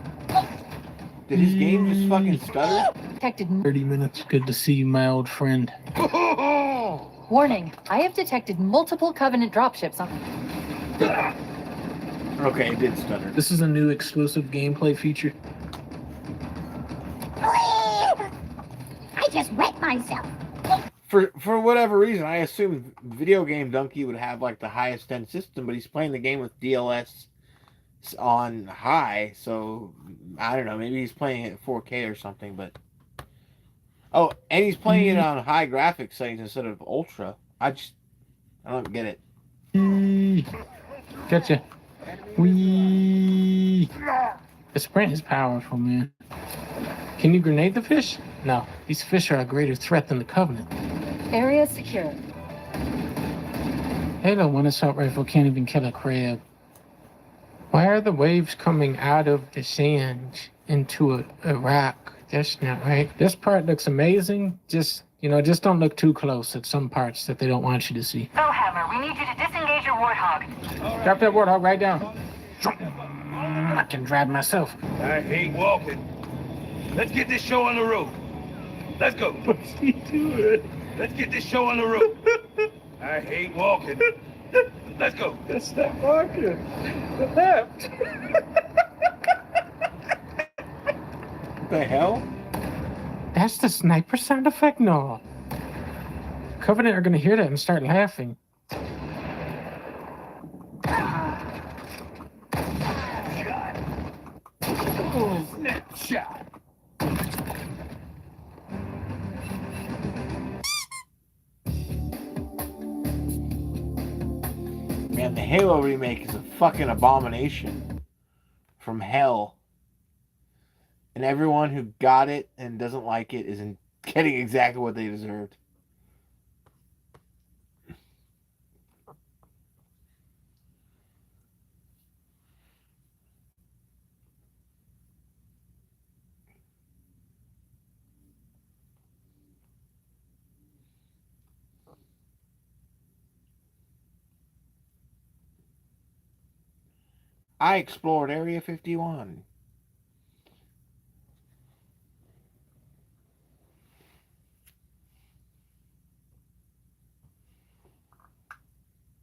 S1: Did his game just fucking stutter?
S15: Detected
S9: 30 minutes. Good to see you, my old friend.
S15: Warning, I have detected multiple Covenant dropships on...
S1: Okay, it did stutter.
S9: This is a new exclusive gameplay feature.
S16: I just wet myself.
S1: For whatever reason, I assumed Video Game Donkey would have like the highest end system, but he's playing the game with DLS on high, so I don't know. Maybe he's playing it at 4K or something. But oh, and he's playing it on high graphics settings instead of ultra. I don't get it.
S9: Gotcha. Wee. The sprint is powerful, man. Can you grenade the fish? No, these fish are a greater threat than the Covenant.
S15: Area secure.
S9: Halo 1 assault rifle can't even kill a crab. Why are the waves coming out of the sand into a rock? That's not right. This part looks amazing. Just don't look too close at some parts that they don't want you to see.
S16: Bellhammer, we need you to disengage your warthog.
S9: Drop that warthog right down. I can drive myself.
S12: I hate walking. Let's get this show on the road. Let's go.
S9: What's he doing?
S12: Let's get this show on the road. I hate walking. Let's go.
S9: That's not walking. The left.
S1: What the hell?
S9: That's the sniper sound effect? No. Covenant are gonna hear that and start laughing.
S12: Oh, snapshot.
S1: Man, the Halo remake is a fucking abomination from hell. And everyone who got it and doesn't like it isn't getting exactly what they deserved. I explored Area 51.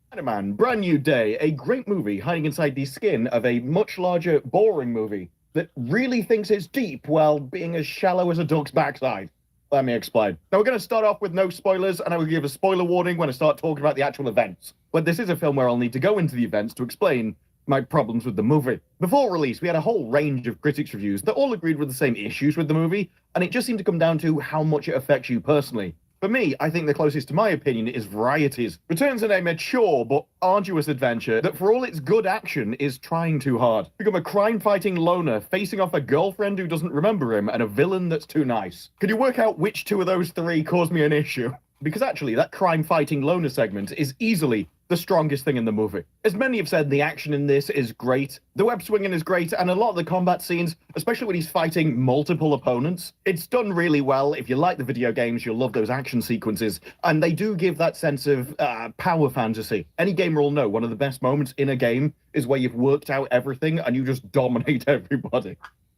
S18: Spider-Man, Brand New Day, a great movie hiding inside the skin of a much larger, boring movie that really thinks it's deep while being as shallow as a duck's backside. Let me explain. Now, we're going to start off with no spoilers, and I will give a spoiler warning when I start talking about the actual events. But this is a film where I'll need to go into the events to explain my problems with the movie. Before release, we had a whole range of critics' reviews that all agreed with the same issues with the movie, and it just seemed to come down to how much it affects you personally. For me, I think the closest to my opinion is Varieties. Returns in a mature but arduous adventure that, for all its good action, is trying too hard. Become a crime-fighting loner facing off a girlfriend who doesn't remember him and a villain that's too nice. Could you work out which two of those three caused me an issue? Because actually, that crime-fighting loner segment is easily the strongest thing in the movie. As many have said, the action in this is great, the web swinging is great, and a lot of the combat scenes, especially when he's fighting multiple opponents, it's done really well. If you like the video games, you'll love those action sequences, and they do give that sense of power fantasy. Any gamer will know one of the best moments in a game is where you've worked out everything and you just dominate everybody.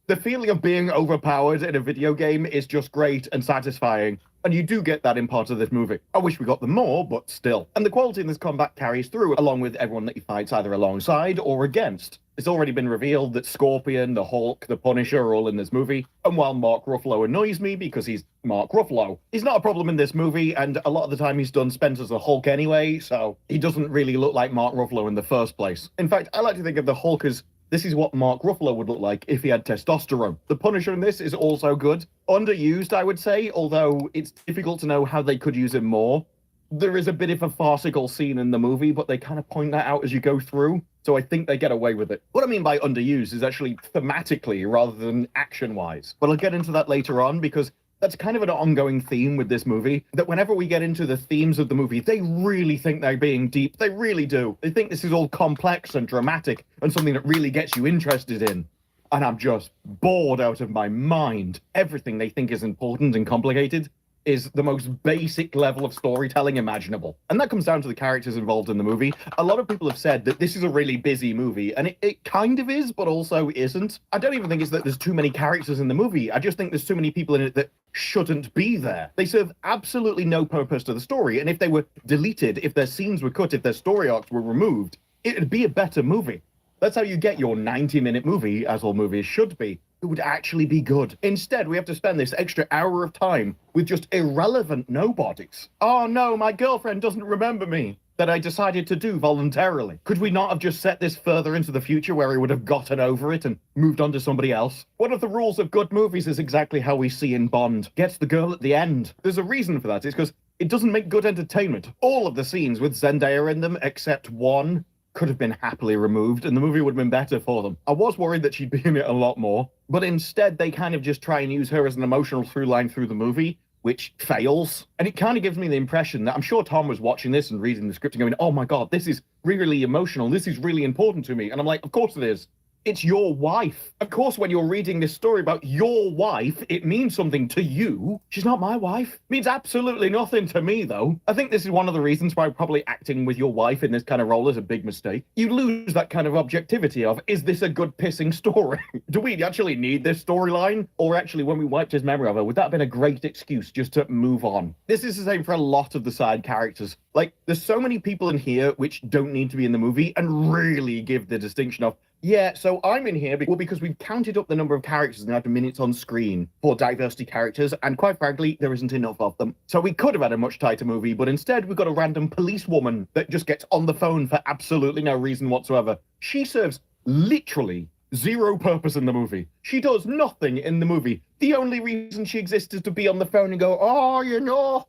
S18: The feeling of being overpowered in a video game is just great and satisfying, and you do get that in parts of this movie. I wish we got them more, but still. And the quality in this combat carries through, along with everyone that he fights either alongside or against. It's already been revealed that Scorpion, the Hulk, the Punisher are all in this movie, and while Mark Ruffalo annoys me because he's Mark Ruffalo, he's not a problem in this movie, and a lot of the time he's done spent as a Hulk anyway, so he doesn't really look like Mark Ruffalo in the first place. In fact, I like to think of the Hulk as this is what Mark Ruffalo would look like if he had testosterone. The Punisher in this is also good. Underused, I would say, although it's difficult to know how they could use him more. There is a bit of a farcical scene in the movie, but they kind of point that out as you go through, so I think they get away with it. What I mean by underused is actually thematically rather than action-wise. But I'll get into that later on, because that's kind of an ongoing theme with this movie, that whenever we get into the themes of the movie, they really think they're being deep. They really do. They think this is all complex and dramatic and something that really gets you interested in. And I'm just bored out of my mind. Everything they think is important and complicated is the most basic level of storytelling imaginable. And that comes down to the characters involved in the movie. A lot of people have said that this is a really busy movie, and it kind of is, but also isn't. I don't even think it's that there's too many characters in the movie. I just think there's too many people in it that shouldn't be there. They serve absolutely no purpose to the story, and if they were deleted, if their scenes were cut, if their story arcs were removed, it'd be a better movie. That's how you get your 90-minute movie, as all movies should be. It would actually be good. Instead, we have to spend this extra hour of time with just irrelevant nobodies. Oh no, my girlfriend doesn't remember me. That I decided to do voluntarily. Could we not have just set this further into the future where he would have gotten over it and moved on to somebody else? One of the rules of good movies is exactly how we see in Bond. Gets the girl at the end. There's a reason for that. It's because it doesn't make good entertainment. All of the scenes with Zendaya in them, except one, could have been happily removed, and the movie would have been better for them. I was worried that she'd be in it a lot more, but instead they kind of just try and use her as an emotional through line through the movie, which fails. And it kind of gives me the impression that I'm sure Tom was watching this and reading the script and going, oh my God, this is really emotional. This is really important to me. And I'm like, of course it is. It's your wife. Of course, when you're reading this story about your wife, it means something to you. She's not my wife. Means absolutely nothing to me, though. I think this is one of the reasons why probably acting with your wife in this kind of role is a big mistake. You lose that kind of objectivity of, is this a good pissing story? Do we actually need this storyline? Or actually, when we wiped his memory of her, would that have been a great excuse just to move on? This is the same for a lot of the side characters. Like, there's so many people in here which don't need to be in the movie and really give the distinction of, yeah, so I'm in here because we've counted up the number of characters and the amount of minutes on screen for diversity characters, and quite frankly, there isn't enough of them. So we could have had a much tighter movie, but instead we've got a random policewoman that just gets on the phone for absolutely no reason whatsoever. She serves literally zero purpose in the movie. She does nothing in the movie. The only reason she exists is to be on the phone and go, oh, you know,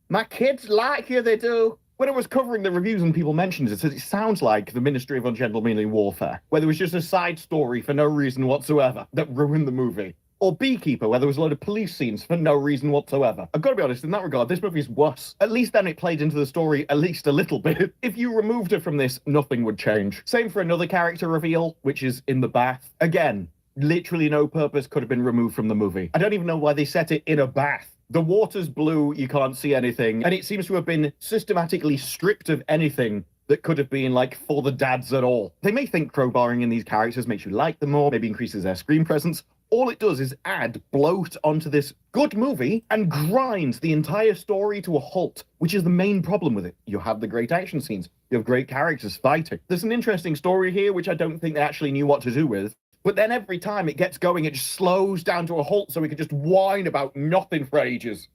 S18: my kids like you, they do. When I was covering the reviews and people mentioned it, it sounds like the Ministry of Ungentlemanly Warfare, where there was just a side story for no reason whatsoever that ruined the movie. Or Beekeeper, where there was a load of police scenes for no reason whatsoever. I've got to be honest, in that regard, this movie is worse. At least then it played into the story at least a little bit. If you removed her from this, nothing would change. Same for another character reveal, which is in the bath. Again, literally no purpose could have been removed from the movie. I don't even know why they set it in a bath. The water's blue, you can't see anything, and it seems to have been systematically stripped of anything that could have been, like, for the dads at all. They may think crowbarring in these characters makes you like them more, maybe increases their screen presence. All it does is add bloat onto this good movie and grinds the entire story to a halt, which is the main problem with it. You have the great action scenes. You have great characters fighting. There's an interesting story here, which I don't think they actually knew what to do with. But then every time it gets going, it just slows down to a halt so we can just whine about nothing for ages.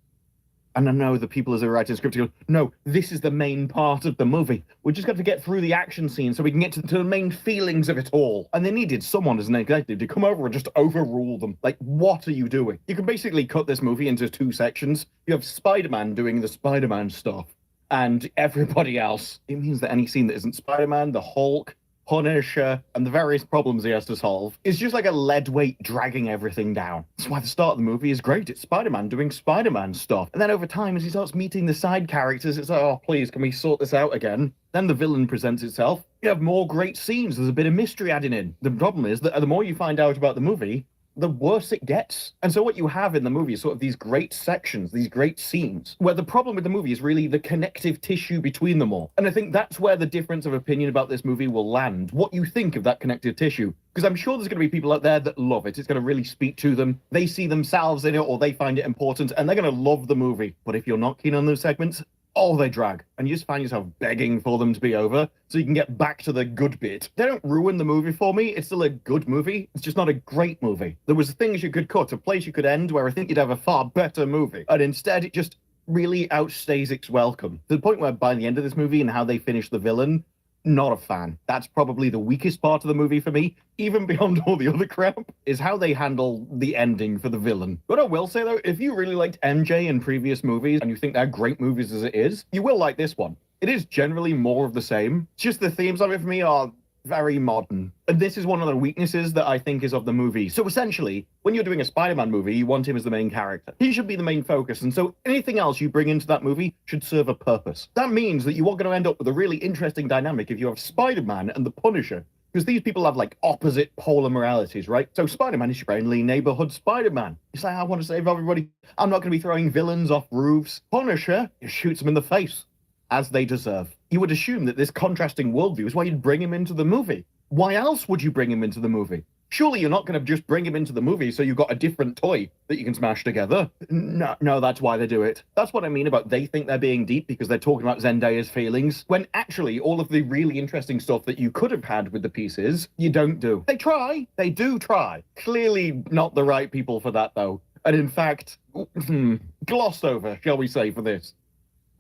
S18: And I know the people as are writing script go, no, this is the main part of the movie. We just got to get through the action scene so we can get to the main feelings of it all. And they needed someone as an executive to come over and just overrule them. Like, what are you doing? You can basically cut this movie into two sections. You have Spider-Man doing the Spider-Man stuff and everybody else. It means that any scene that isn't Spider-Man, the Hulk, Punisher, and the various problems he has to solve is just like a lead weight dragging everything down. That's why the start of the movie is great. It's Spider-Man doing Spider-Man stuff. And then over time, as he starts meeting the side characters, it's like, oh, please, can we sort this out again? Then the villain presents itself. You have more great scenes. There's a bit of mystery added in. The problem is that the more you find out about the movie, the worse it gets. And so what you have in the movie is sort of these great sections, these great scenes, where the problem with the movie is really the connective tissue between them all. And I think that's where the difference of opinion about this movie will land, what you think of that connective tissue. Because I'm sure there's going to be people out there that love it. It's going to really speak to them. They see themselves in it, or they find it important, and they're going to love the movie. But if you're not keen on those segments, oh, they drag. And you just find yourself begging for them to be over so you can get back to the good bit. They don't ruin the movie for me. It's still a good movie. It's just not a great movie. There was things you could cut, a place you could end where I think you'd have a far better movie. And instead, it just really outstays its welcome. To the point where by the end of this movie and how they finish the villain, not a fan. That's probably the weakest part of the movie for me, even beyond all the other crap, is how they handle the ending for the villain. What I will say, though, if you really liked MJ in previous movies and you think they're great movies as it is, you will like this one. It is generally more of the same. Just the themes of it for me are very modern. And this is one of the weaknesses that I think is of the movie. So essentially, when you're doing a Spider-Man movie, you want him as the main character. He should be the main focus. And so anything else you bring into that movie should serve a purpose. That means that you are going to end up with a really interesting dynamic if you have Spider-Man and the Punisher Because these people have like opposite polar moralities, right? So Spider-Man is your friendly neighborhood Spider-Man. He's like, I want to save everybody. I'm not going to be throwing villains off roofs. Punisher just shoots them in the face, as they deserve. You would assume that this contrasting worldview is why you'd bring him into the movie. Why else would you bring him into the movie? Surely you're not going to just bring him into the movie so you've got a different toy that you can smash together. No, that's why they do it. That's what I mean about they think they're being deep because they're talking about Zendaya's feelings, when actually all of the really interesting stuff that you could have had with the pieces, you don't do. They try. They do try. Clearly not the right people for that, though. And in fact, glossed over, shall we say, for this.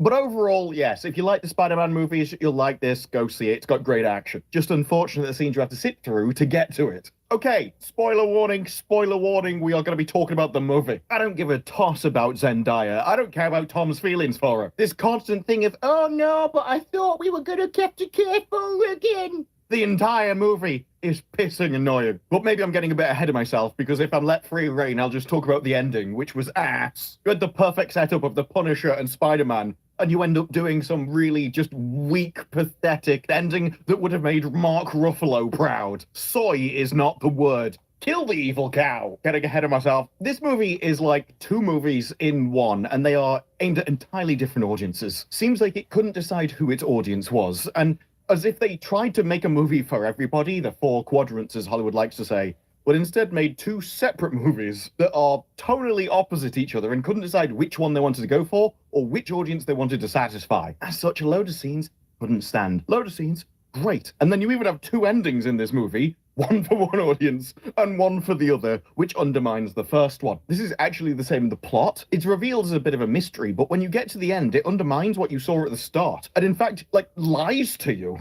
S18: But overall, yes, if you like the Spider-Man movies, you'll like this. Go see it. It's got great action. Just unfortunate the scenes you have to sit through to get to it. Okay, spoiler warning, we are going to be talking about the movie. I don't give a toss about Zendaya. I don't care about Tom's feelings for her. This constant thing of, oh no, but I thought we were going to kept it careful again. The entire movie is pissing annoying. But maybe I'm getting a bit ahead of myself, because if I'm let free rein, I'll just talk about the ending, which was ass. You had the perfect setup of the Punisher and Spider-Man, and you end up doing some really just weak, pathetic ending that would have made Mark Ruffalo proud. Soy is not the word. Kill the evil cow. Getting ahead of myself. This movie is like two movies in one, and they are aimed at entirely different audiences. Seems like it couldn't decide who its audience was, and as if they tried to make a movie for everybody, the four quadrants as Hollywood likes to say, but instead made two separate movies that are tonally opposite each other and couldn't decide which one they wanted to go for or which audience they wanted to satisfy. As such, a load of scenes couldn't stand. Load of scenes, great. And then you even have two endings in this movie, one for one audience and one for the other, which undermines the first one. This is actually the same in the plot. It's revealed as a bit of a mystery, but when you get to the end, it undermines what you saw at the start, and in fact, like, lies to you.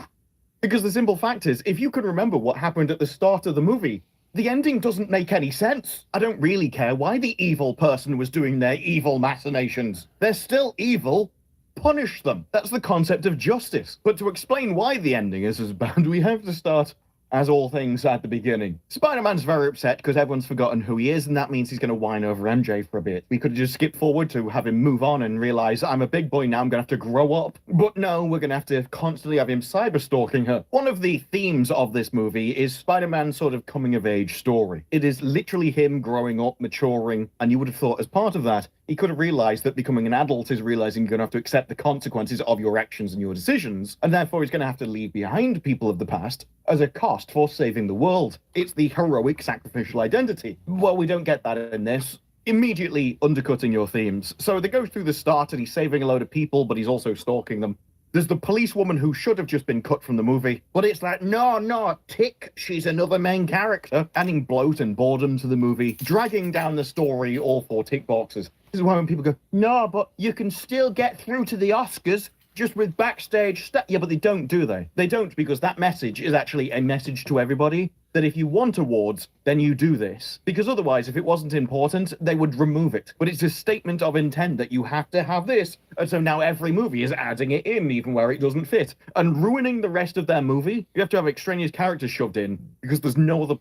S18: Because the simple fact is, if you can remember what happened at the start of the movie, the ending doesn't make any sense. I don't really care why the evil person was doing their evil machinations. They're still evil. Punish them. That's the concept of justice. But to explain why the ending is as bad, we have to start, as all things, at the beginning. Spider-Man's very upset because everyone's forgotten who he is, and that means he's going to whine over MJ for a bit. We could have just skipped forward to have him move on and realize, I'm a big boy now, I'm going to have to grow up. But no, we're going to have to constantly have him cyber-stalking her. One of the themes of this movie is Spider-Man's sort of coming-of-age story. It is literally him growing up, maturing, and you would have thought as part of that, he could have realized that becoming an adult is realizing you're going to have to accept the consequences of your actions and your decisions, and therefore he's going to have to leave behind people of the past as a cost for saving the world. It's the heroic sacrificial identity. Well, we don't get that in this. Immediately undercutting your themes. So they go through the start and he's saving a load of people, but he's also stalking them. There's the policewoman who should have just been cut from the movie, but it's like, no, tick, she's another main character, adding bloat and boredom to the movie, dragging down the story, all four tick boxes. This is why when people go, no, but you can still get through to the Oscars just with backstage stuff. Yeah, but they don't, do they? They don't, because that message is actually a message to everybody that if you want awards, then you do this. Because otherwise, if it wasn't important, they would remove it. But it's a statement of intent that you have to have this. And so now every movie is adding it in, even where it doesn't fit. And ruining the rest of their movie, you have to have extraneous characters shoved in, because there's no other...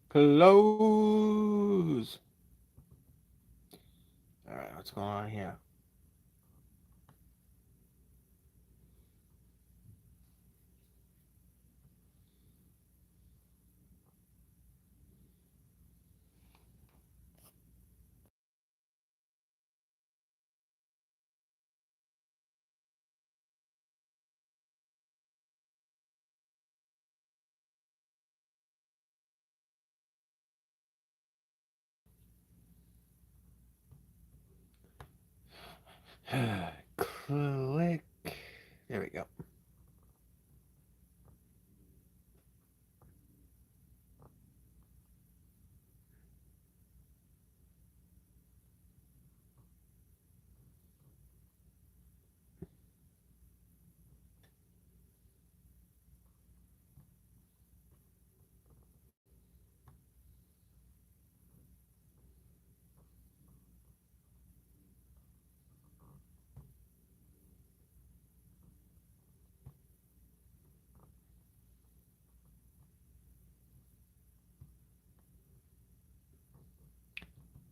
S1: Close. All right, what's going on here? Click. There we go.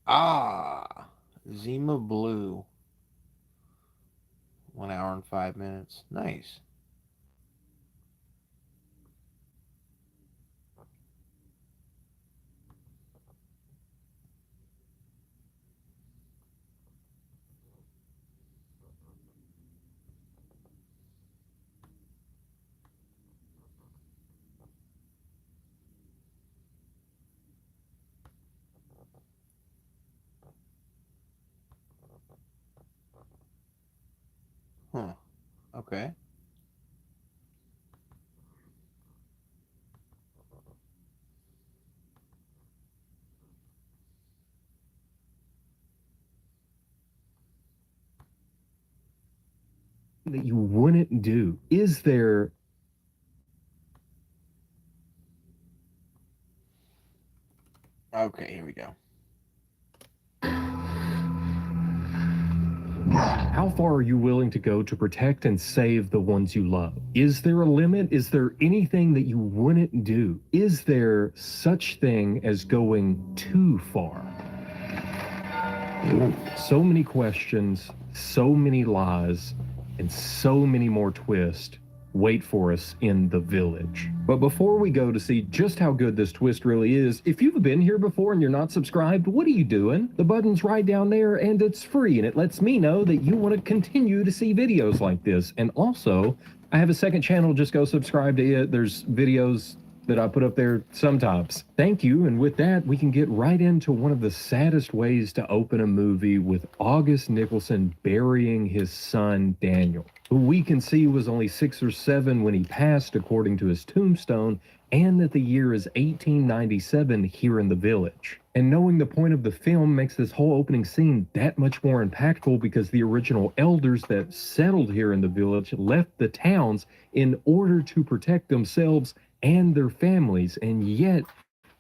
S1: Ah, Zima Blue. 1 hour and 5 minutes. Nice. Huh. Okay.
S19: That you wouldn't do? Is there
S1: Okay, here we go.
S19: How far are you willing to go to protect and save the ones you love? Is there a limit? Is there anything that you wouldn't do? Is there such thing as going too far? So many questions, so many lies, and so many more twists wait for us in The Village. But before we go to see just how good this twist really is, if you've been here before and you're not subscribed, what are you doing? The button's right down there and it's free, and it lets me know that you want to continue to see videos like this. And also, I have a second channel, just go subscribe to it. There's videos that I put up there sometimes. Thank you, and with that, we can get right into one of the saddest ways to open a movie, with August Nicholson burying his son, Daniel, who we can see was only 6 or 7 when he passed, according to his tombstone, and that the year is 1897 here in the village. And knowing the point of the film makes this whole opening scene that much more impactful, because the original elders that settled here in the village left the towns in order to protect themselves and their families, and yet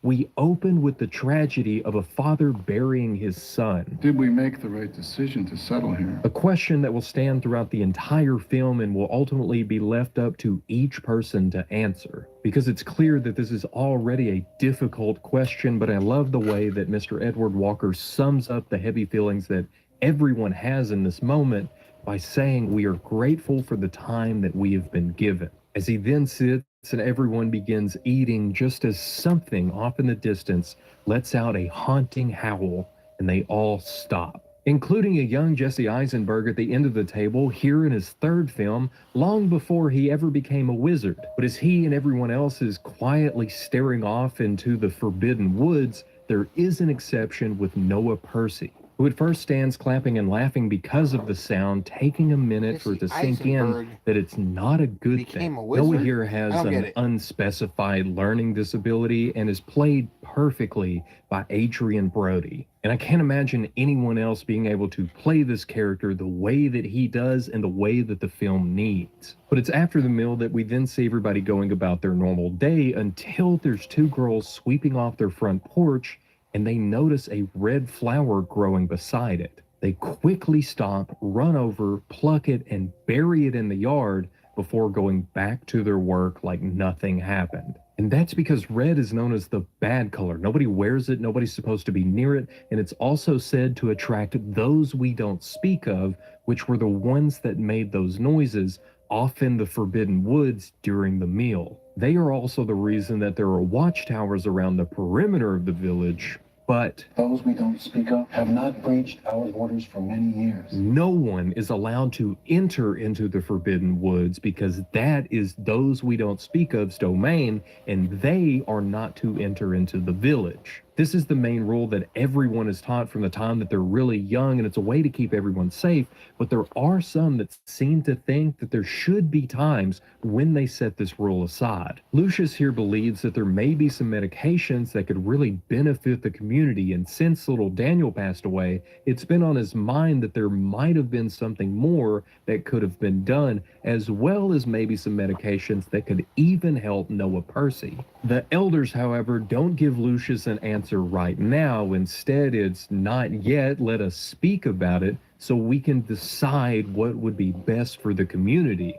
S19: we open with the tragedy of a father burying his son.
S20: Did we make the right decision to settle here?
S19: A question that will stand throughout the entire film and will ultimately be left up to each person to answer, because it's clear that this is already a difficult question. But I love the way that Mr. Edward Walker sums up the heavy feelings that everyone has in this moment by saying we are grateful for the time that we have been given, as he then sits and everyone begins eating, just as something off in the distance lets out a haunting howl, and they all stop, including a young Jesse Eisenberg at the end of the table, here in his 3rd film, long before he ever became a wizard. But as he and everyone else is quietly staring off into the forbidden woods, there is an exception with Noah Percy, who at first stands clapping and laughing because of the sound, taking a minute for it to sink in that it's not a good thing. Noah here has an unspecified learning disability and is played perfectly by Adrian Brody. And I can't imagine anyone else being able to play this character the way that he does and the way that the film needs. But it's after the meal that we then see everybody going about their normal day, until there's 2 girls sweeping off their front porch, and they notice a red flower growing beside it. They quickly stop, run over, pluck it, and bury it in the yard before going back to their work like nothing happened. And that's because red is known as the bad color. Nobody wears it, nobody's supposed to be near it, and it's also said to attract those we don't speak of, which were the ones that made those noises off in the forbidden woods during the meal. They are also the reason that there are watchtowers around the perimeter of the village, but
S20: those we don't speak of have not breached our borders for many years.
S19: No one is allowed to enter into the forbidden woods, because that is those we don't speak of's domain, and they are not to enter into the village. This is the main rule that everyone is taught from the time that they're really young, and it's a way to keep everyone safe. But there are some that seem to think that there should be times when they set this rule aside. Lucius here believes that there may be some medications that could really benefit the community, and since little Daniel passed away, it's been on his mind that there might have been something more that could have been done, as well as maybe some medications that could even help Noah Percy. The elders, however, don't give Lucius an answer right now. Instead, it's not yet, let us speak about it so we can decide what would be best for the community.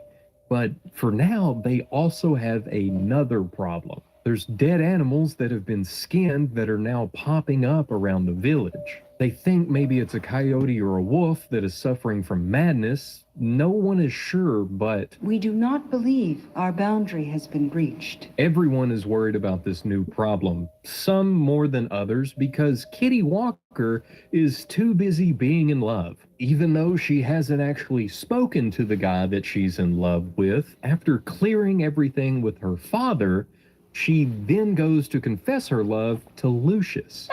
S19: But for now, they also have another problem. There's dead animals that have been skinned that are now popping up around the village. They think maybe it's a coyote or a wolf that is suffering from madness. No one is sure, but
S23: we do not believe our boundary has been breached.
S19: Everyone is worried about this new problem, some more than others, because Kitty Walker is too busy being in love. Even though she hasn't actually spoken to the guy that she's in love with, after clearing everything with her father, she then goes to confess her love to Lucius.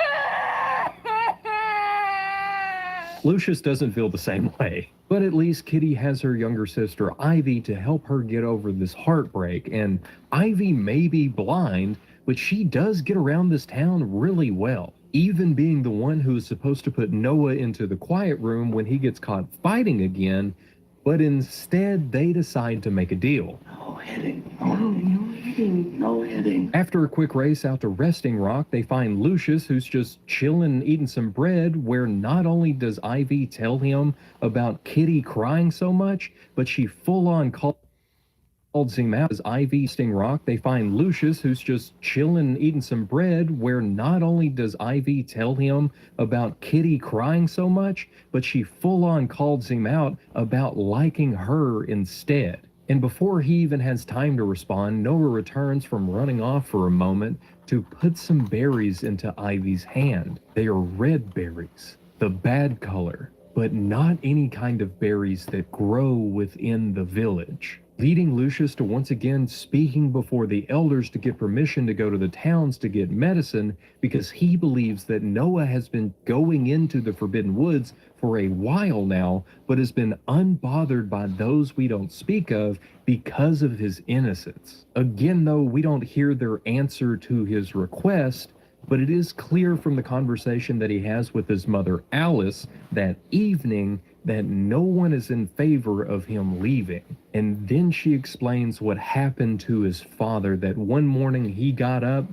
S19: Lucius doesn't feel the same way. But at least Kitty has her younger sister Ivy to help her get over this heartbreak, and Ivy may be blind, but she does get around this town really well, even being the one who is supposed to put Noah into the quiet room when he gets caught fighting again, but instead they decide to make a deal.
S20: No hitting. No hitting.
S19: After a quick race out to Resting Rock, they find Lucius, who's just chilling eating some bread, where not only does Ivy tell him about Kitty crying so much, but she full-on calls him out. As Ivy Resting Rock, they find Lucius, who's just chilling eating some bread, where not only does Ivy tell him about Kitty crying so much, but she full-on calls him out about liking her instead. And before he even has time to respond, Noah returns from running off for a moment to put some berries into Ivy's hand. They are red berries, the bad color, but not any kind of berries that grow within the village, leading Lucius to once again speaking before the elders to get permission to go to the towns to get medicine, because he believes that Noah has been going into the Forbidden Woods for a while now, but has been unbothered by those we don't speak of because of his innocence. Again, though, we don't hear their answer to his request, but it is clear from the conversation that he has with his mother Alice that evening that no one is in favor of him leaving. And then she explains what happened to his father, that one morning he got up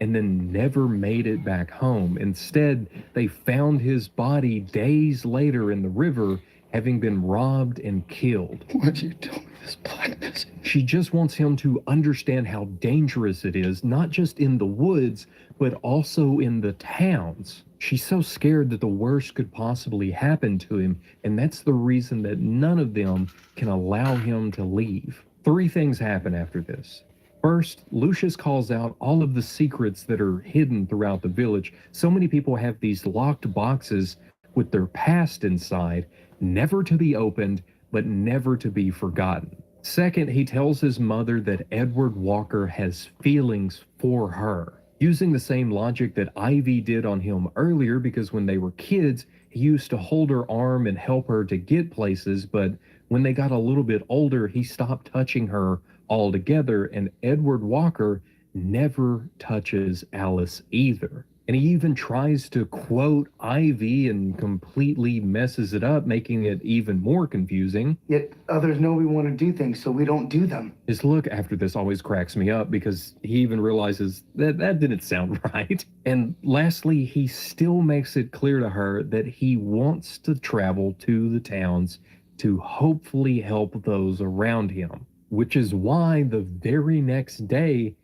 S19: and then never made it back home. Instead, they found his body days later in the river, having been robbed and killed.
S20: Why'd you tell me this blackness?
S19: She just wants him to understand how dangerous it is, not just in the woods, but also in the towns. She's so scared that the worst could possibly happen to him, and that's the reason that none of them can allow him to leave. 3 things happen after this. First, Lucius calls out all of the secrets that are hidden throughout the village. So many people have these locked boxes with their past inside, never to be opened, but never to be forgotten. Second, he tells his mother that Edward Walker has feelings for her, using the same logic that Ivy did on him earlier, because when they were kids, he used to hold her arm and help her to get places, but when they got a little bit older, he stopped touching her altogether, and Edward Walker never touches Alice either. And he even tries to quote Ivy and completely messes it up, making it even more confusing.
S2: Yet others know we want to do things, so we don't do them.
S19: His look after this always cracks me up, because he even realizes that that didn't sound right. And lastly, he still makes it clear to her that he wants to travel to the towns to hopefully help those around him, which is why the very next day,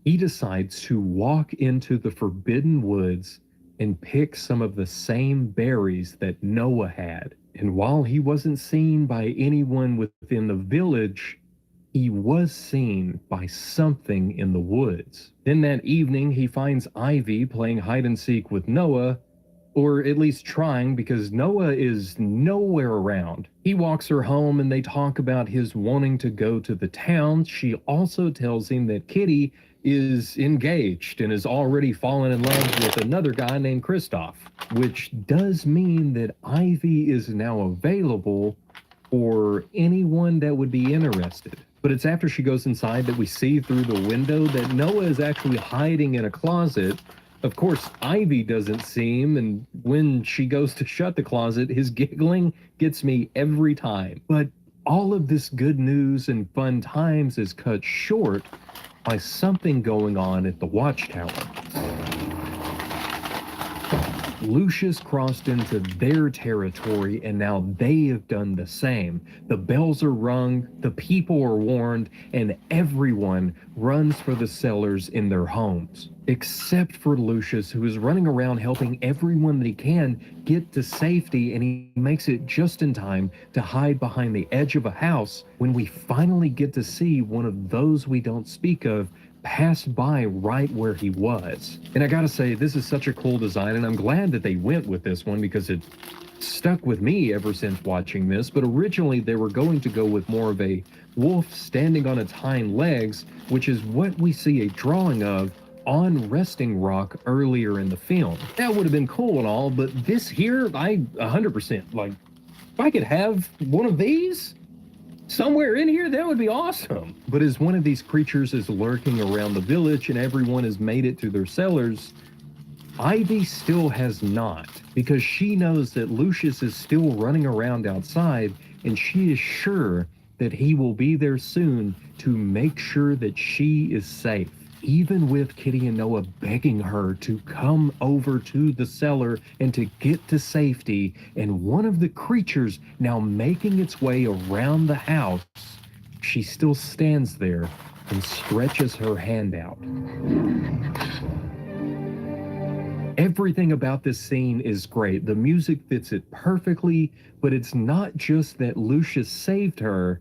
S19: he decides to walk into the Forbidden Woods and pick some of the same berries that Noah had. And while he wasn't seen by anyone within the village, he was seen by something in the woods. Then that evening, he finds Ivy playing hide and seek with Noah, or at least trying, because Noah is nowhere around. He walks her home and they talk about his wanting to go to the town. She also tells him that Kitty is engaged and has already fallen in love with another guy named Christoph, which does mean that Ivy is now available for anyone that would be interested. But it's after she goes inside that we see through the window that Noah is actually hiding in a closet. Of course, Ivy doesn't see him, and when she goes to shut the closet, his giggling gets me every time. But all of this good news and fun times is cut short by something going on at the watchtower. Lucius crossed into their territory, and now they have done the same. The bells are rung, the people are warned, and everyone runs for the cellars in their homes. Except for Lucius, who is running around helping everyone that he can get to safety, and he makes it just in time to hide behind the edge of a house when we finally get to see one of those we don't speak of passed by right where he was. And I gotta say, this is such a cool design, and I'm glad that they went with this one because it stuck with me ever since watching this. But originally they were going to go with more of a wolf standing on its hind legs, which is what we see a drawing of on Resting Rock earlier in the film. That would have been cool and all, but this here, I 100% If I could have one of these somewhere in here, that would be awesome. But as one of these creatures is lurking around the village and everyone has made it to their cellars, Ivy still has not, because she knows that Lucius is still running around outside, and she is sure that he will be there soon to make sure that she is safe. Even with Kitty and Noah begging her to come over to the cellar and to get to safety, and one of the creatures now making its way around the house, she still stands there and stretches her hand out. Everything about this scene is great. The music fits it perfectly, but it's not just that Lucius saved her,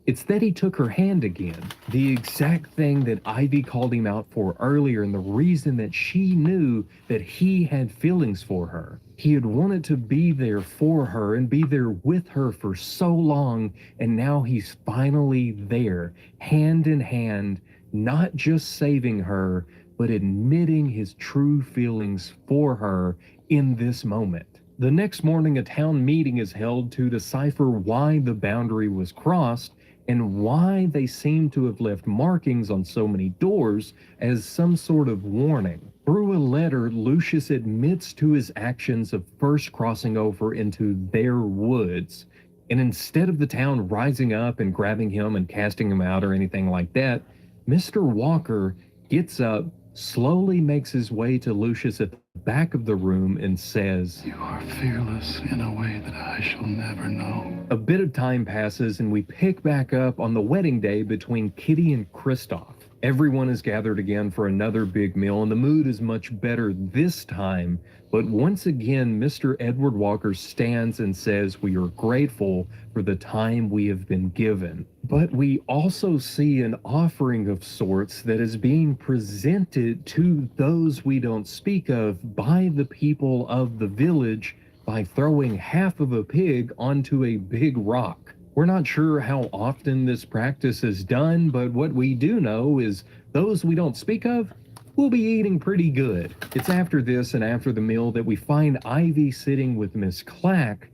S19: it's that he took her hand again. The exact thing that Ivy called him out for earlier, and the reason that she knew that he had feelings for her. He had wanted to be there for her and be there with her for so long, and now he's finally there, hand in hand, not just saving her, but admitting his true feelings for her in this moment. The next morning, a town meeting is held to decipher why the boundary was crossed and why they seem to have left markings on so many doors as some sort of warning. Through a letter, Lucius admits to his actions of first crossing over into their woods. And instead of the town rising up and grabbing him and casting him out or anything like that, Mr. Walker gets up, slowly makes his way to Lucius at the back of the room and says,
S20: "You are fearless in a way that I shall never know."
S19: A bit of time passes and we pick back up on the wedding day between Kitty and Kristoff. Everyone is gathered again for another big meal and the mood is much better this time, but once again Mr. Edward Walker stands and says we are grateful for the time we have been given. But we also see an offering of sorts that is being presented to those we don't speak of by the people of the village by throwing half of a pig onto a big rock. We're not sure how often this practice is done, but what we do know is those we don't speak of will be eating pretty good. It's after this and after the meal that we find Ivy sitting with Miss Clack,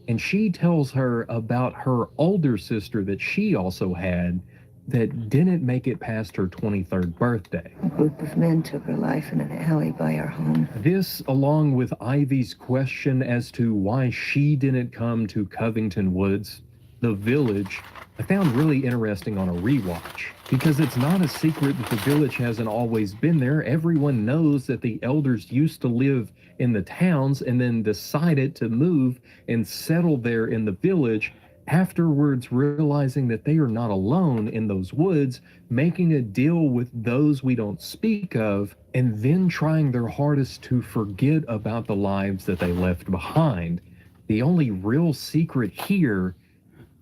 S19: and she tells her about her older sister that she also had that didn't make it past her 23rd birthday.
S23: A group of men took her life in an alley by our home.
S19: This, along with Ivy's question as to why she didn't come to Covington Woods, the village, I found really interesting on a rewatch. Because it's not a secret that the village hasn't always been there. Everyone knows that the elders used to live in the towns and then decided to move and settle there in the village, afterwards realizing that they are not alone in those woods, making a deal with those we don't speak of, and then trying their hardest to forget about the lives that they left behind. The only real secret here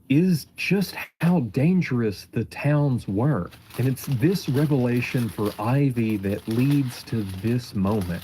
S19: is just how dangerous the towns were. And it's this revelation for Ivy that leads to this moment.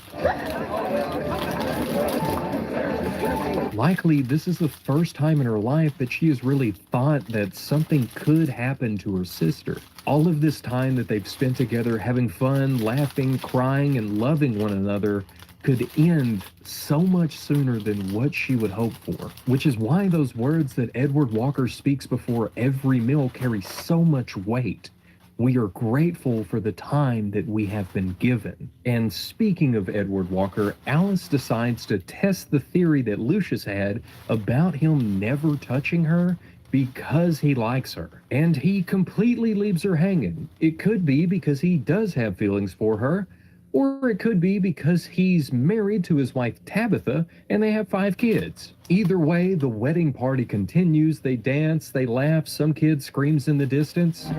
S19: Likely, this is the first time in her life that she has really thought that something could happen to her sister. All of this time that they've spent together having fun, laughing, crying, and loving one another could end so much sooner than what she would hope for, which is why those words that Edward Walker speaks before every meal carry so much weight. We are grateful for the time that we have been given. And speaking of Edward Walker, Alice decides to test the theory that Lucius had about him never touching her because he likes her. And he completely leaves her hanging. It could be because he does have feelings for her, or it could be because he's married to his wife Tabitha and they have 5 kids. Either way, the wedding party continues. They dance, they laugh, some kid screams in the distance.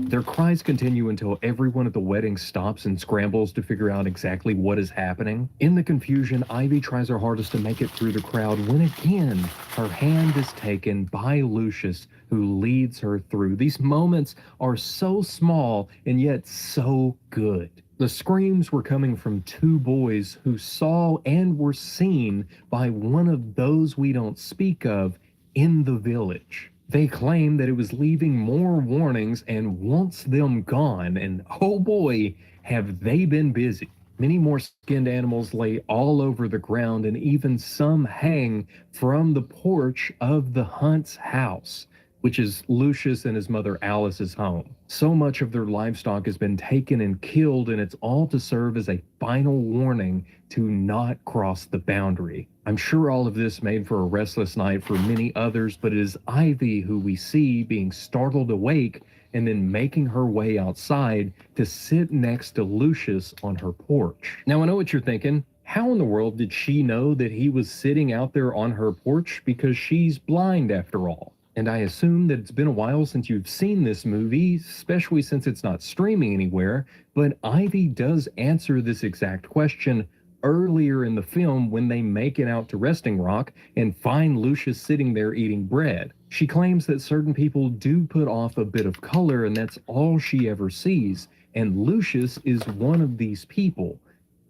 S19: Their cries continue until everyone at the wedding stops and scrambles to figure out exactly what is happening. In the confusion, Ivy tries her hardest to make it through the crowd when again, her hand is taken by Lucius, who leads her through. These moments are so small and yet so good. The screams were coming from 2 boys who saw and were seen by one of those we don't speak of in the village. They claim that it was leaving more warnings and wants them gone, and oh boy, have they been busy. Many more skinned animals lay all over the ground, and even some hang from the porch of the Hunt's house, which is Lucius and his mother Alice's home. So much of their livestock has been taken and killed, and it's all to serve as a final warning to not cross the boundary. I'm sure all of this made for a restless night for many others, but it is Ivy who we see being startled awake and then making her way outside to sit next to Lucius on her porch. Now, I know what you're thinking. How in the world did she know that he was sitting out there on her porch? Because she's blind after all. And I assume that it's been a while since you've seen this movie, especially since it's not streaming anywhere, but Ivy does answer this exact question earlier in the film when they make it out to Resting Rock and find Lucius sitting there eating bread. She claims that certain people do put off a bit of color, and that's all she ever sees, and Lucius is one of these people,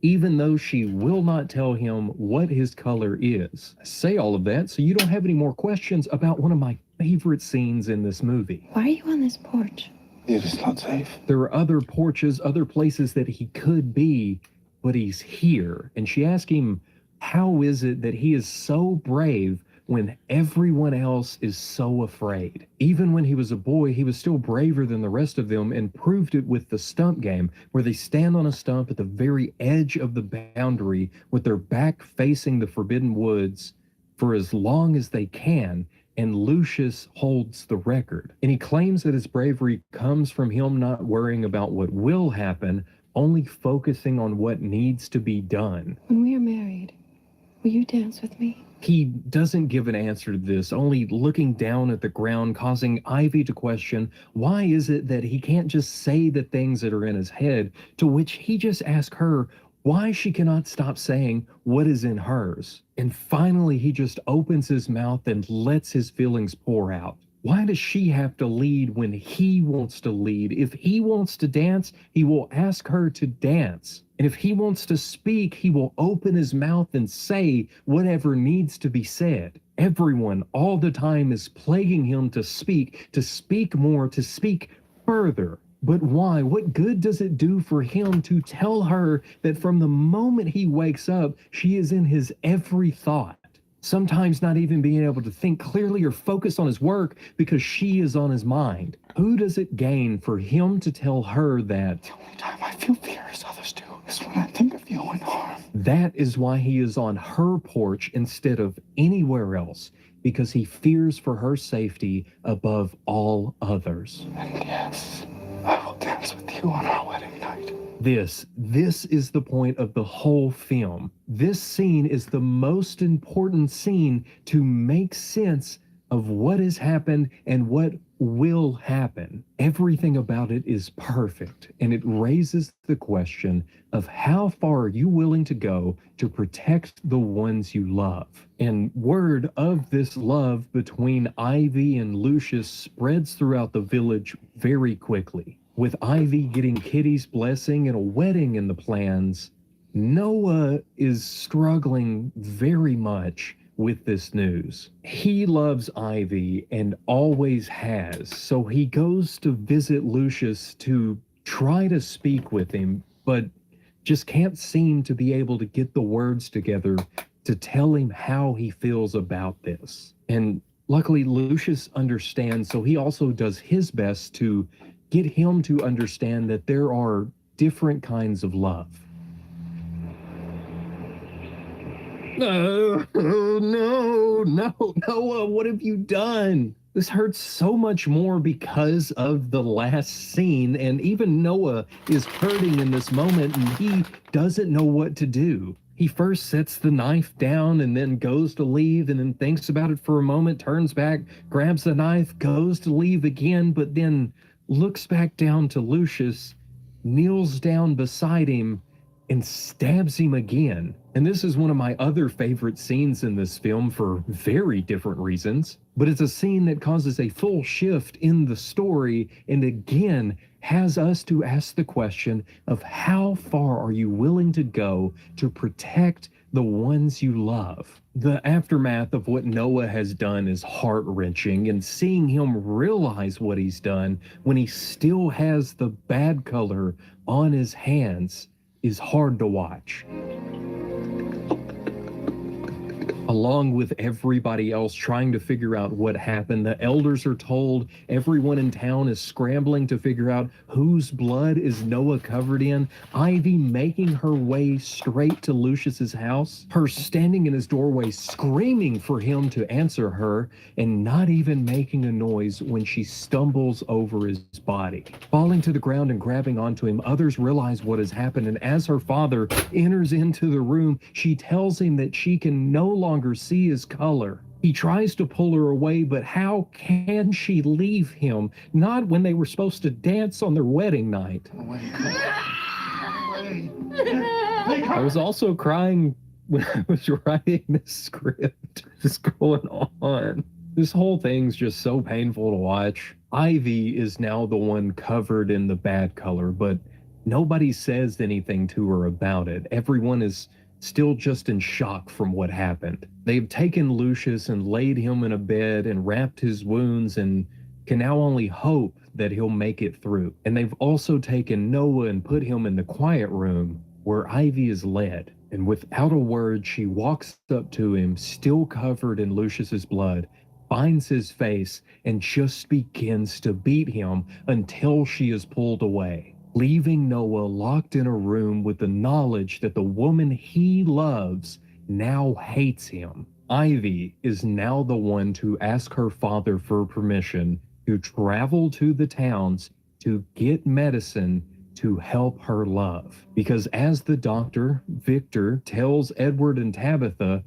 S19: even though she will not tell him what his color is. I say all of that so you don't have any more questions about one of my favorite scenes in this movie.
S11: Why are you on this porch?
S20: It is not safe.
S19: There are other porches, other places that he could be, but he's here. And she asked him, how is it that he is so brave when everyone else is so afraid? Even when he was a boy, he was still braver than the rest of them, and proved it with the stump game, where they stand on a stump at the very edge of the boundary with their back facing the forbidden woods for as long as they can, and Lucius holds the record. And he claims that his bravery comes from him not worrying about what will happen, only focusing on what needs to be done.
S11: When we are married, will you dance with me?
S19: He doesn't give an answer to this, only looking down at the ground, causing Ivy to question why is it that he can't just say the things that are in his head, to which he just asks her why she cannot stop saying what is in hers. And finally, he just opens his mouth and lets his feelings pour out. Why does she have to lead when he wants to lead? If he wants to dance, he will ask her to dance. And if he wants to speak, he will open his mouth and say whatever needs to be said. Everyone all the time is plaguing him to speak more, to speak further. But why? What good does it do for him to tell her that from the moment he wakes up, she is in his every thought? Sometimes not even being able to think clearly or focus on his work because she is on his mind. Who does it gain for him to tell her that?
S20: The only time I feel fear as others do is when I think of you in harm.
S19: That is why he is on her porch instead of anywhere else, because he fears for her safety above all others.
S20: And yes, I will dance with you on our wedding night.
S19: This is the point of the whole film. This scene is the most important scene to make sense of what has happened and what will happen. Everything about it is perfect, and it raises the question of how far are you willing to go to protect the ones you love? And word of this love between Ivy and Lucius spreads throughout the village very quickly. With Ivy getting Kitty's blessing and a wedding in the plans, Noah is struggling very much with this news. He loves Ivy and always has, so he goes to visit Lucius to try to speak with him, but just can't seem to be able to get the words together to tell him how he feels about this. And luckily, Lucius understands, so he also does his best to get him to understand that there are different kinds of love. No, Noah, what have you done? This hurts so much more because of the last scene, and even Noah is hurting in this moment, and he doesn't know what to do. He first sets the knife down and then goes to leave, and then thinks about it for a moment, turns back, grabs the knife, goes to leave again, but then looks back down to Lucius, kneels down beside him, and stabs him again. And this is one of my other favorite scenes in this film for very different reasons, but it's a scene that causes a full shift in the story, and again has us to ask the question of how far are you willing to go to protect the ones you love? The aftermath of what Noah has done is heart-wrenching, and seeing him realize what he's done when he still has the bad color on his hands is hard to watch. Along with everybody else trying to figure out what happened, the elders are told everyone in town is scrambling to figure out whose blood is Noah covered in. Ivy making her way straight to Lucius's house, her standing in his doorway screaming for him to answer her, and not even making a noise when she stumbles over his body. Falling to the ground and grabbing onto him, others realize what has happened, and as her father enters into the room, she tells him that she can no longer see his color. He tries to pull her away, but how can she leave him? Not when they were supposed to dance on their wedding night. I was also crying when I was writing this script. Just going on. This whole thing's just so painful to watch. Ivy is now the one covered in the bad color, but nobody says anything to her about it. Everyone is still just in shock from what happened. They've taken Lucius and laid him in a bed and wrapped his wounds and can now only hope that he'll make it through. And they've also taken Noah and put him in the quiet room where Ivy is led. And without a word, she walks up to him, still covered in Lucius's blood, finds his face, and just begins to beat him until she is pulled away, leaving Noah locked in a room with the knowledge that the woman he loves now hates him. Ivy is now the one to ask her father for permission to travel to the towns to get medicine to help her love. Because as the doctor, Victor, tells Edward and Tabitha,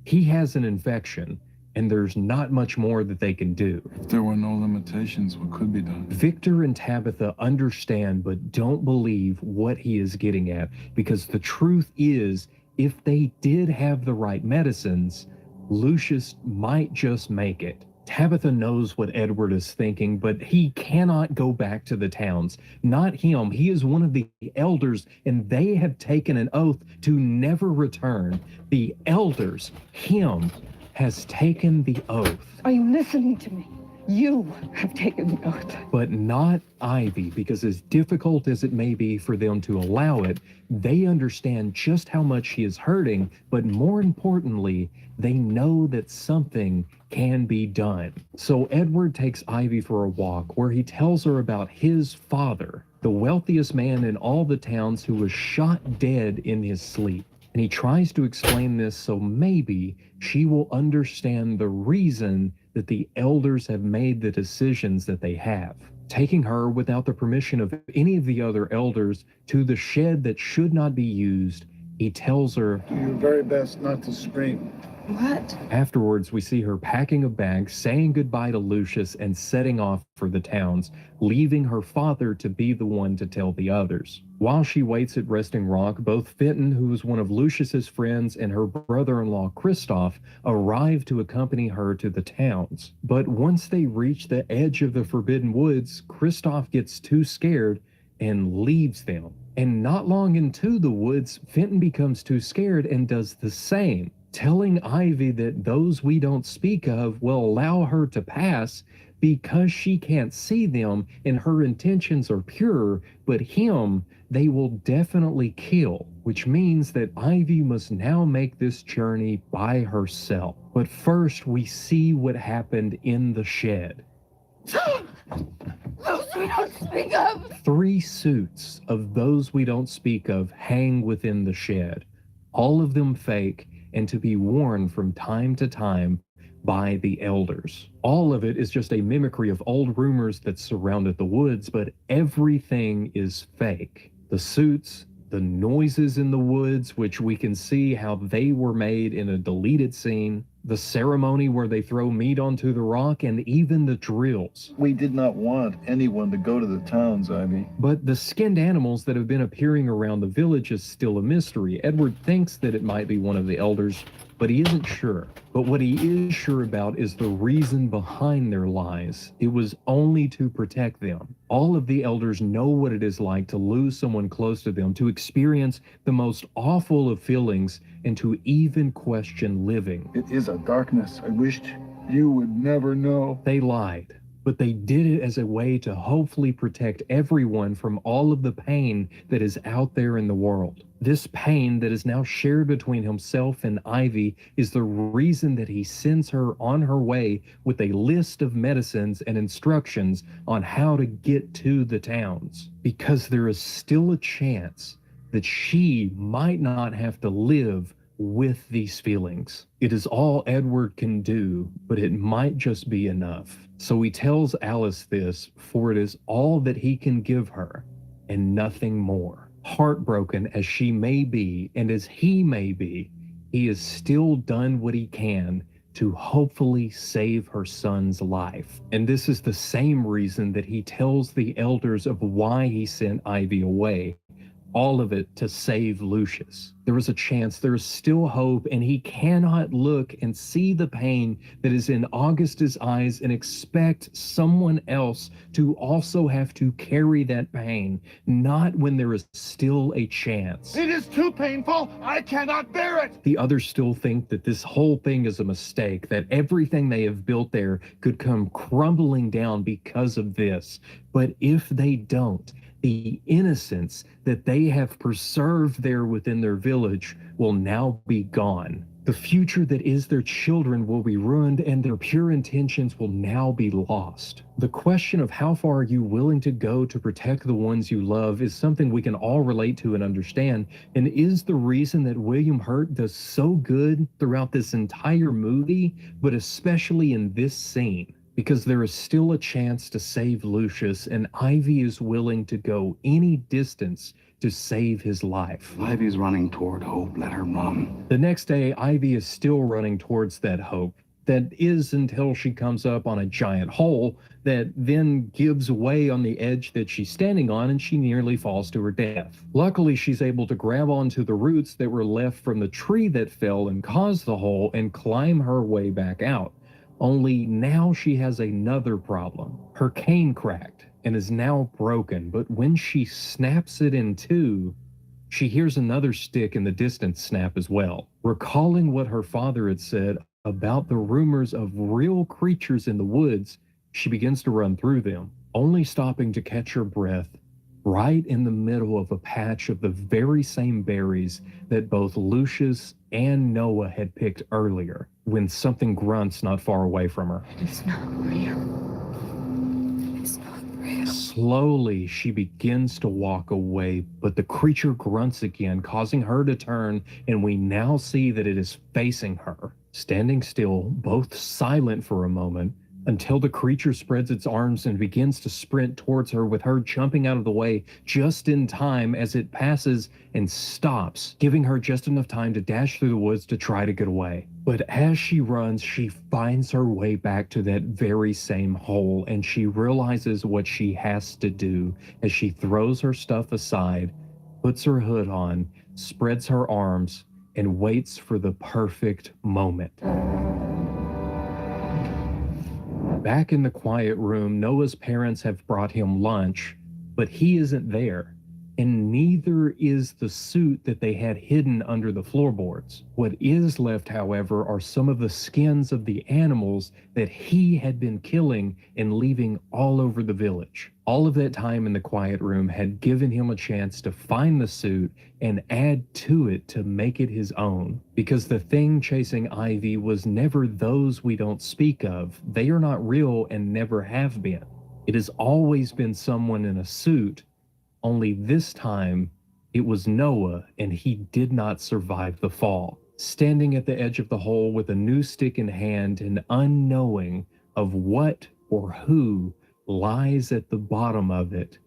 S19: he has an infection and there's not much more that they can do.
S20: If there were no limitations, what could be done?
S19: Victor and Tabitha understand but don't believe what he is getting at, because the truth is, if they did have the right medicines, Lucius might just make it. Tabitha knows what Edward is thinking, but he cannot go back to the towns. Not him. He is one of the elders, and they have taken an oath to never return. The elders, him, has taken the oath.
S23: Are you listening to me? You have taken the oath.
S19: But not Ivy, because as difficult as it may be for them to allow it, they understand just how much she is hurting, but more importantly, they know that something can be done. So Edward takes Ivy for a walk where he tells her about his father, the wealthiest man in all the towns, who was shot dead in his sleep. And he tries to explain this so maybe she will understand the reason that the elders have made the decisions that they have. Taking her without the permission of any of the other elders to the shed that should not be used, he tells her,
S20: Do your very best not to scream.
S23: What?
S19: Afterwards, we see her packing a bag, saying goodbye to Lucius, and setting off for the towns, leaving her father to be the one to tell the others. While she waits at Resting Rock, both Fenton, who is one of Lucius's friends, and her brother-in-law, Christoph, arrive to accompany her to the towns. But once they reach the edge of the Forbidden Woods, Christoph gets too scared and leaves them. And not long into the woods, Fenton becomes too scared and does the same, telling Ivy that those we don't speak of will allow her to pass because she can't see them and her intentions are pure, but him they will definitely kill, which means that Ivy must now make this journey by herself. But first, we see what happened in the shed.
S16: Those we don't speak of.
S19: 3 suits of those we don't speak of hang within the shed, all of them fake and to be worn from time to time by the elders. All of it is just a mimicry of old rumors that surrounded the woods, but everything is fake. The suits, the noises in the woods, which we can see how they were made in a deleted scene, the ceremony where they throw meat onto the rock, and even the drills.
S20: We did not want anyone to go to the towns, Ivy.
S19: But the skinned animals that have been appearing around the village is still a mystery. Edward thinks that it might be one of the elders, but he isn't sure. But what he is sure about is the reason behind their lies. It was only to protect them. All of the elders know what it is like to lose someone close to them, to experience the most awful of feelings, and to even question living.
S20: It is a darkness I wished you would never know.
S19: They lied, but they did it as a way to hopefully protect everyone from all of the pain that is out there in the world. This pain that is now shared between himself and Ivy is the reason that he sends her on her way with a list of medicines and instructions on how to get to the towns, because there is still a chance that she might not have to live with these feelings. It is all Edward can do, but it might just be enough. So he tells Alice this, for it is all that he can give her, and nothing more. Heartbroken as she may be, and as he may be, he has still done what he can to hopefully save her son's life. And this is the same reason that he tells the elders of why he sent Ivy away. All of it to save Lucius. There is a chance, there is still hope, and he cannot look and see the pain that is in Augusta's eyes and expect someone else to also have to carry that pain, not when there is still a chance.
S13: It is too painful. I cannot bear it.
S19: The others still think that this whole thing is a mistake, that everything they have built there could come crumbling down because of this. But if they don't, the innocence that they have preserved there within their village will now be gone. The future that is their children will be ruined, and their pure intentions will now be lost. The question of how far are you willing to go to protect the ones you love is something we can all relate to and understand, and is the reason that William Hurt does so good throughout this entire movie, but especially in this scene. Because there is still a chance to save Lucius, and Ivy is willing to go any distance to save his life.
S20: Ivy's running toward hope. Let her run.
S19: The next day, Ivy is still running towards that hope. That is until she comes up on a giant hole that then gives way on the edge that she's standing on, and she nearly falls to her death. Luckily, she's able to grab onto the roots that were left from the tree that fell and caused the hole and climb her way back out. Only now she has another problem. Her cane cracked and is now broken, but when she snaps it in two, she hears another stick in the distance snap as well. Recalling what her father had said about the rumors of real creatures in the woods, she begins to run through them, only stopping to catch her breath right in the middle of a patch of the very same berries that both Lucius and Noah had picked earlier, when something grunts not far away from her.
S11: It's not real. It's not real.
S19: Slowly, she begins to walk away, but the creature grunts again, causing her to turn, and we now see that it is facing her. Standing still, both silent for a moment, until the creature spreads its arms and begins to sprint towards her, with her jumping out of the way just in time as it passes and stops, giving her just enough time to dash through the woods to try to get away. But as she runs, she finds her way back to that very same hole, and she realizes what she has to do as she throws her stuff aside, puts her hood on, spreads her arms, and waits for the perfect moment. Back in the quiet room, Noah's parents have brought him lunch, but he isn't there, and neither is the suit that they had hidden under the floorboards. What is left, however, are some of the skins of the animals that he had been killing and leaving all over the village. All of that time in the quiet room had given him a chance to find the suit and add to it to make it his own. Because the thing chasing Ivy was never those we don't speak of. They are not real and never have been. It has always been someone in a suit, only this time it was Noah, and he did not survive the fall. Standing at the edge of the hole with a new stick in hand and unknowing of what or who lies at the bottom of it,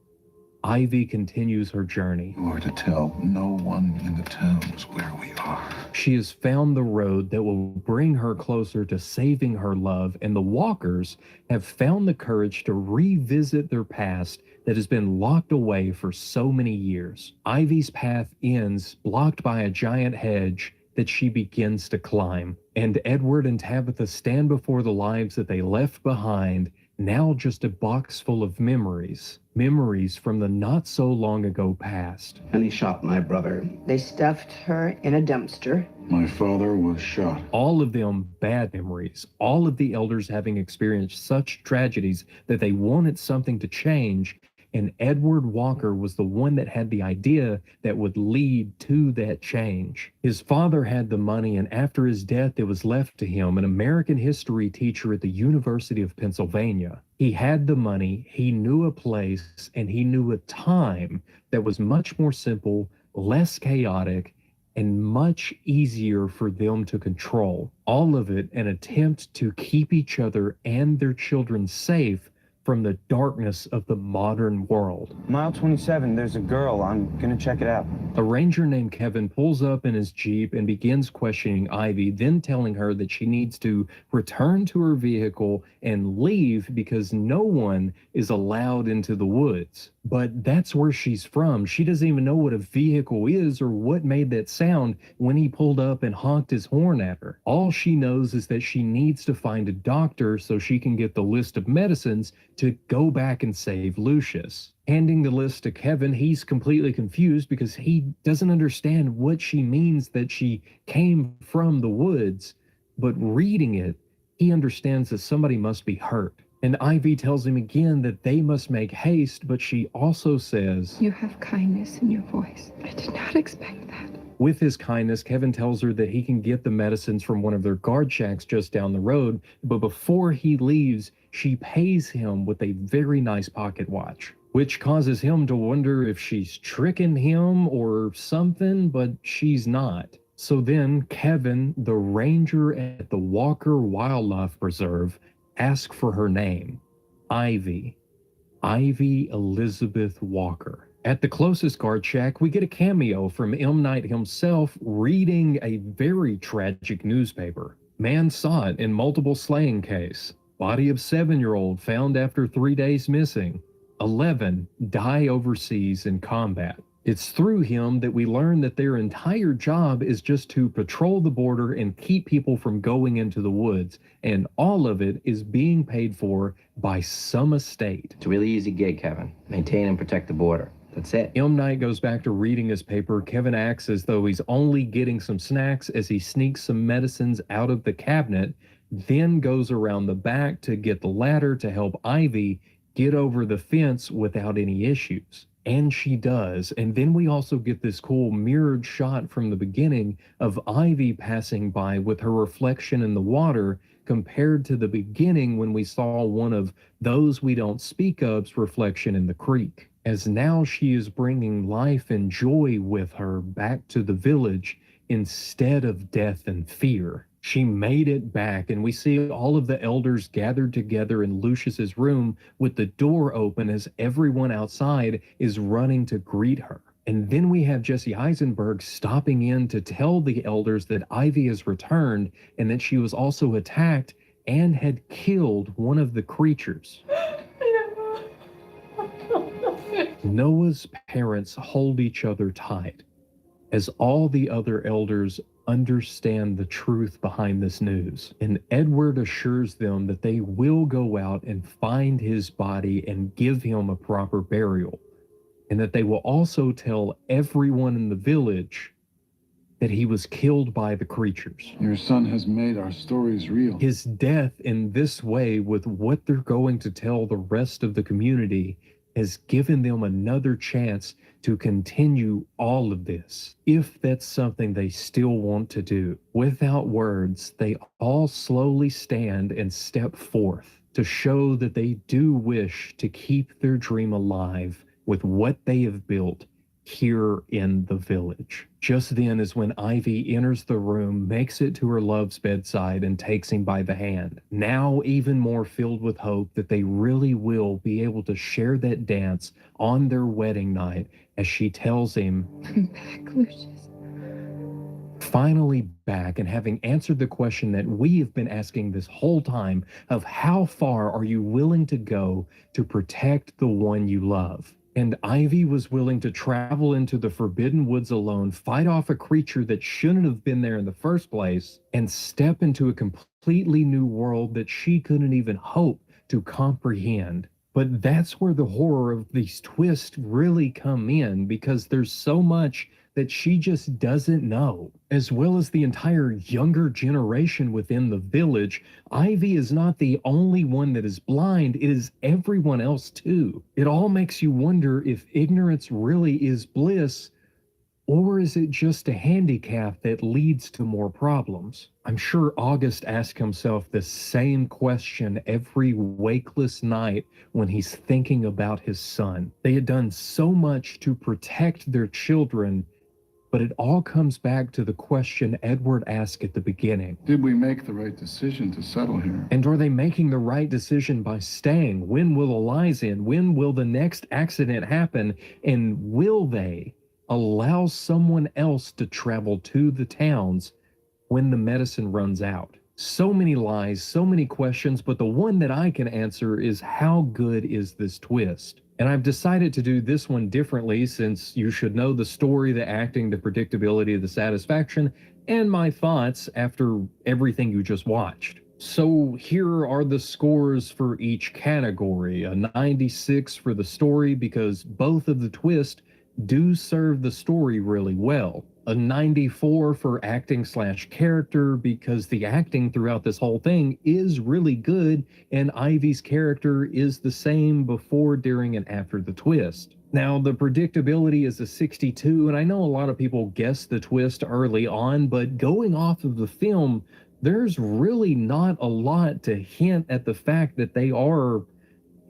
S19: Ivy continues her journey.
S20: You are to tell no one in the towns where we are.
S19: She has found the road that will bring her closer to saving her love, and the walkers have found the courage to revisit their past that has been locked away for so many years. Ivy's path ends blocked by a giant hedge that she begins to climb, and Edward and Tabitha stand before the lives that they left behind, now just a box full of memories. Memories from the not so long ago past.
S3: And he shot my brother. They stuffed her in a dumpster.
S20: My father was shot.
S19: All of them bad memories. All of the elders having experienced such tragedies that they wanted something to change. And Edward Walker was the one that had the idea that would lead to that change. His father had the money, and after his death, it was left to him, an American history teacher at the University of Pennsylvania. He had the money, he knew a place, and he knew a time that was much more simple, less chaotic, and much easier for them to control. All of it an attempt to keep each other and their children safe from the darkness of the modern world.
S3: Mile 27, there's a girl. I'm gonna check it out.
S19: A ranger named Kevin pulls up in his Jeep and begins questioning Ivy, then telling her that she needs to return to her vehicle and leave because no one is allowed into the woods. But that's where she's from. She doesn't even know what a vehicle is or what made that sound when he pulled up and honked his horn at her. All she knows is that she needs to find a doctor so she can get the list of medicines to go back and save Lucius. Handing the list to Kevin, he's completely confused because he doesn't understand what she means that she came from the woods. But reading it, he understands that somebody must be hurt. And Ivy tells him again that they must make haste, but she also says,
S11: You have kindness in your voice. I did not expect that.
S19: With his kindness, Kevin tells her that he can get the medicines from one of their guard shacks just down the road, but before he leaves, she pays him with a very nice pocket watch, which causes him to wonder if she's tricking him or something, but she's not. So then Kevin, the ranger at the Walker Wildlife Preserve, asks for her name, Ivy Elizabeth Walker. At the closest guard shack, we get a cameo from M. Night himself reading a very tragic newspaper. Man sought in multiple slaying case. Body of 7-year-old found after 3 days missing. 11 die overseas in combat. It's through him that we learn that their entire job is just to patrol the border and keep people from going into the woods, and all of it is being paid for by some estate.
S3: It's a really easy gig, Kevin. Maintain and protect the border. That's it.
S19: M. Night goes back to reading his paper. Kevin acts as though he's only getting some snacks as he sneaks some medicines out of the cabinet, then goes around the back to get the ladder to help Ivy get over the fence without any issues. And she does. And then we also get this cool mirrored shot from the beginning of Ivy passing by with her reflection in the water compared to the beginning when we saw one of those we don't speak of's reflection in the creek. As now she is bringing life and joy with her back to the village instead of death and fear. She made it back, and we see all of the elders gathered together in Lucius's room with the door open as everyone outside is running to greet her. And then we have Jesse Eisenberg stopping in to tell the elders that Ivy has returned and that she was also attacked and had killed one of the creatures. Noah's parents hold each other tight as all the other elders understand the truth behind this news. And Edward assures them that they will go out and find his body and give him a proper burial, and that they will also tell everyone in the village that he was killed by the creatures.
S20: Your son has made our stories real.
S19: His death in this way, with what they're going to tell the rest of the community, has given them another chance to continue all of this, if that's something they still want to do. Without words, they all slowly stand and step forth to show that they do wish to keep their dream alive with what they have built here in the village. Just then is when Ivy enters the room, makes it to her love's bedside, and takes him by the hand. Now even more filled with hope that they really will be able to share that dance on their wedding night, as she tells him,
S11: I'm back, Lucius.
S19: Finally back, and having answered the question that we have been asking this whole time of how far are you willing to go to protect the one you love? And Ivy was willing to travel into the Forbidden Woods alone, fight off a creature that shouldn't have been there in the first place, and step into a completely new world that she couldn't even hope to comprehend. But that's where the horror of these twists really come in, because there's so much that she just doesn't know. As well as the entire younger generation within the village, Ivy is not the only one that is blind, it is everyone else too. It all makes you wonder if ignorance really is bliss, or is it just a handicap that leads to more problems? I'm sure August asks himself the same question every wakeless night when he's thinking about his son. They had done so much to protect their children, but it all comes back to the question Edward asked at the beginning.
S13: Did we make the right decision to settle here?
S19: And are they making the right decision by staying? When will Eliza end? When will the next accident happen? And will they allow someone else to travel to the towns when the medicine runs out? So many lies, so many questions, but the one that I can answer is, how good is this twist? And I've decided to do this one differently, since you should know the story, the acting, the predictability, the satisfaction, and my thoughts after everything you just watched. So here are the scores for each category. A 96 for the story, because both of the twists do serve the story really well. A 94 for acting / character, because the acting throughout this whole thing is really good, and Ivy's character is the same before, during, and after the twist. Now, the predictability is a 62, and I know a lot of people guessed the twist early on, but going off of the film, there's really not a lot to hint at the fact that they are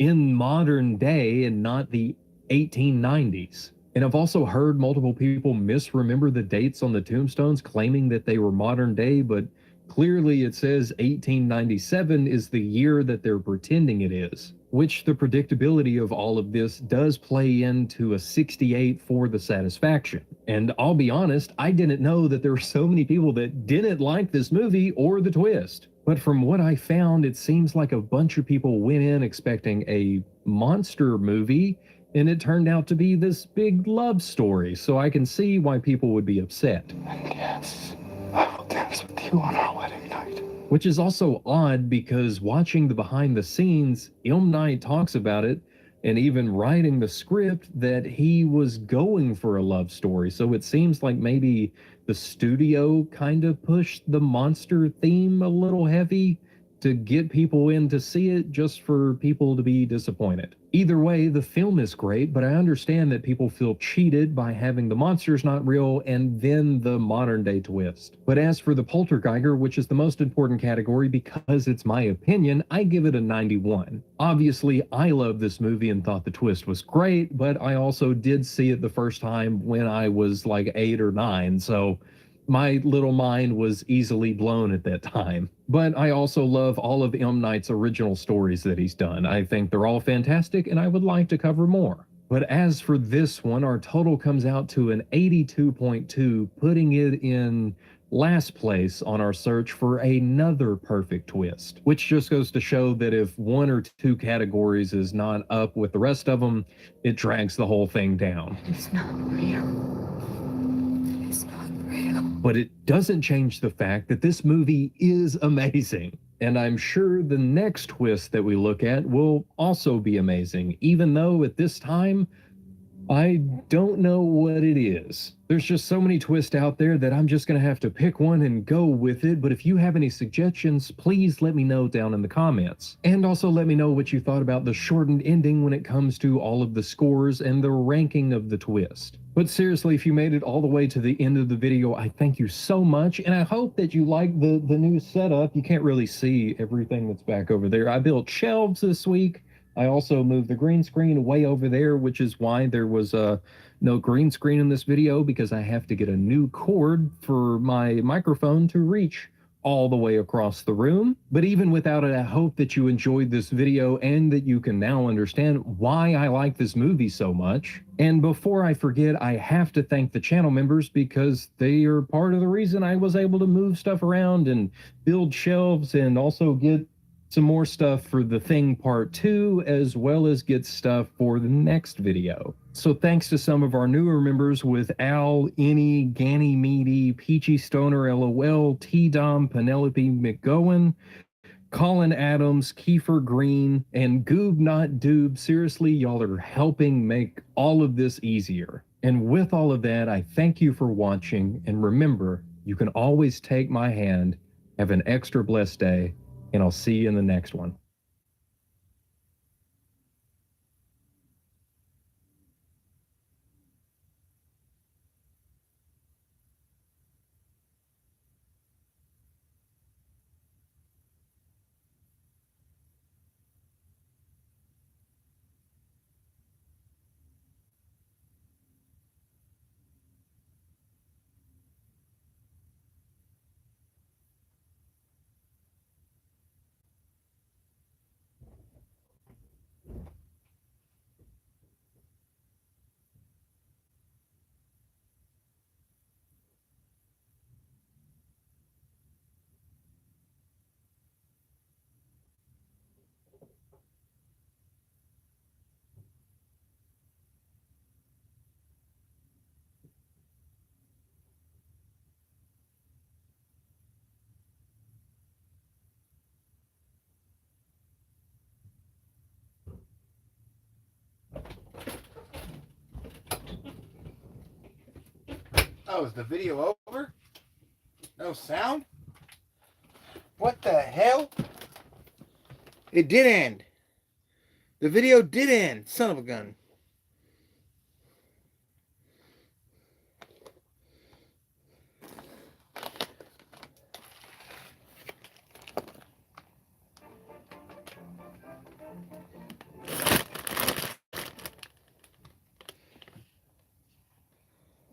S19: in modern day and not the 1890s. And I've also heard multiple people misremember the dates on the tombstones, claiming that they were modern day, but clearly it says 1897 is the year that they're pretending it is, which the predictability of all of this does play into a 68 for the satisfaction. And I'll be honest, I didn't know that there were so many people that didn't like this movie or the twist. But from what I found, it seems like a bunch of people went in expecting a monster movie, and it turned out to be this big love story, so I can see why people would be upset.
S13: And yes, I will dance with you on our wedding night.
S19: Which is also odd, because watching the behind the scenes, M. Night talks about it, and even writing the script, that he was going for a love story. So it seems like maybe the studio kind of pushed the monster theme a little heavy to get people in to see it, just for people to be disappointed. Either way, the film is great, but I understand that people feel cheated by having the monsters not real and then the modern day twist. But as for the Poltergeiger, which is the most important category because it's my opinion, I give it a 91. Obviously, I love this movie and thought the twist was great, but I also did see it the first time when I was like 8 or 9, so my little mind was easily blown at that time. But I also love all of M. Night's original stories that he's done. I think they're all fantastic, and I would like to cover more. But as for this one, our total comes out to an 82.2, putting it in last place on our search for another perfect twist. Which just goes to show that if 1 or 2 categories is not up with the rest of them, it drags the whole thing down.
S11: It's not real. It's not real.
S19: But it doesn't change the fact that this movie is amazing. And I'm sure the next twist that we look at will also be amazing, even though at this time, I don't know what it is. There's just so many twists out there that I'm just going to have to pick one and go with it. But if you have any suggestions, please let me know down in the comments. And also let me know what you thought about the shortened ending when it comes to all of the scores and the ranking of the twist. But seriously, if you made it all the way to the end of the video, I thank you so much. And I hope that you like the new setup. You can't really see everything that's back over there. I built shelves this week. I also moved the green screen way over there, which is why there was no green screen in this video, because I have to get a new cord for my microphone to reach all the way across the room. But even without it, I hope that you enjoyed this video and that you can now understand why I like this movie so much. And before I forget, I have to thank the channel members, because they are part of the reason I was able to move stuff around and build shelves and also get some more stuff for The Thing Part 2, as well as get stuff for the next video. So thanks to some of our newer members with Al, Any, Ganny Meaty, Peachy Stoner LOL, T-Dom, Penelope McGowan, Colin Adams, Kiefer Green, and Goob Not Doob, seriously, y'all are helping make all of this easier. And with all of that, I thank you for watching, and remember, you can always take my hand. Have an extra blessed day, and I'll see you in the next one.
S1: Oh, is the video over? No sound? What the hell? It did end. The video did end. Son of a gun.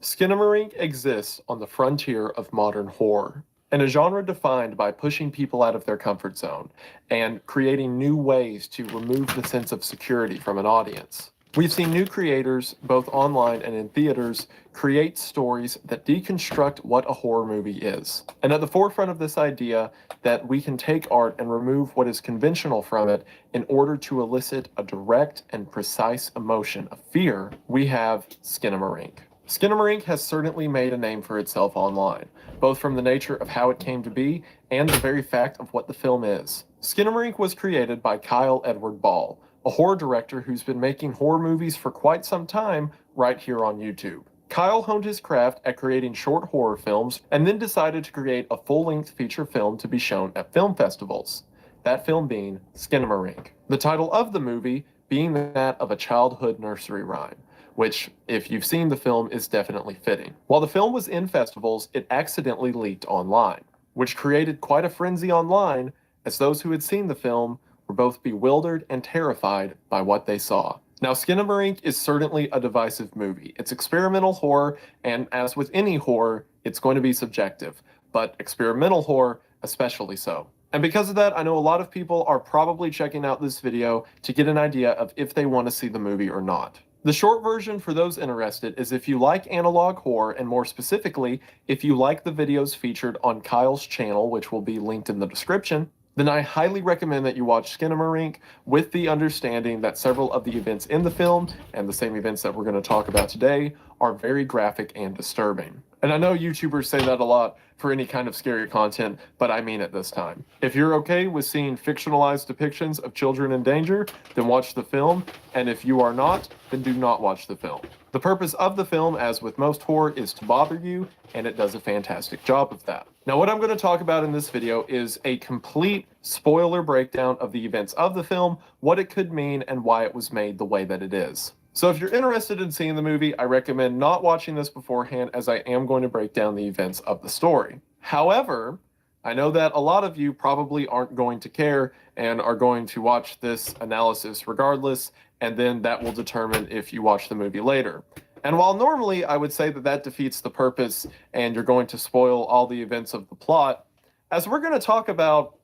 S8: Skinamarink exists on the frontier of modern horror, in a genre defined by pushing people out of their comfort zone and creating new ways to remove the sense of security from an audience. We've seen new creators, both online and in theaters, create stories that deconstruct what a horror movie is. And at the forefront of this idea that we can take art and remove what is conventional from it in order to elicit a direct and precise emotion of fear, we have Skinamarink. Skinamarink has certainly made a name for itself online, both from the nature of how it came to be and the very fact of what the film is. Skinamarink was created by Kyle Edward Ball, a horror director who's been making horror movies for quite some time right here on YouTube. Kyle honed his craft at creating short horror films and then decided to create a full-length feature film to be shown at film festivals. That film being Skinamarink. The title of the movie being that of a childhood nursery rhyme, which, if you've seen the film, is definitely fitting. While the film was in festivals, it accidentally leaked online, which created quite a frenzy online, as those who had seen the film were both bewildered and terrified by what they saw. Now, Skinamarink is certainly a divisive movie. It's experimental horror, and as with any horror, it's going to be subjective, but experimental horror especially so. And because of that, I know a lot of people are probably checking out this video to get an idea of if they want to see the movie or not. The short version for those interested is if you like analog horror, and more specifically, if you like the videos featured on Kyle's channel, which will be linked in the description, then I highly recommend that you watch Skinamarink with the understanding that several of the events in the film, and the same events that we're going to talk about today, are very graphic and disturbing. And I know YouTubers say that a lot for any kind of scary content, but I mean it this time. If you're okay with seeing fictionalized depictions of children in danger, then watch the film, and if you are not, then do not watch the film. The purpose of the film, as with most horror, is to bother you, and it does a fantastic job of that. Now, what I'm going to talk about in this video is a complete spoiler breakdown of the events of the film, what it could mean, and why it was made the way that it is. So if you're interested in seeing the movie, I recommend not watching this beforehand, as I am going to break down the events of the story. However, I know that a lot of you probably aren't going to care and are going to watch this analysis regardless, and then that will determine if you watch the movie later. And while normally I would say that that defeats the purpose and you're going to spoil all the events of the plot, as we're going to talk about,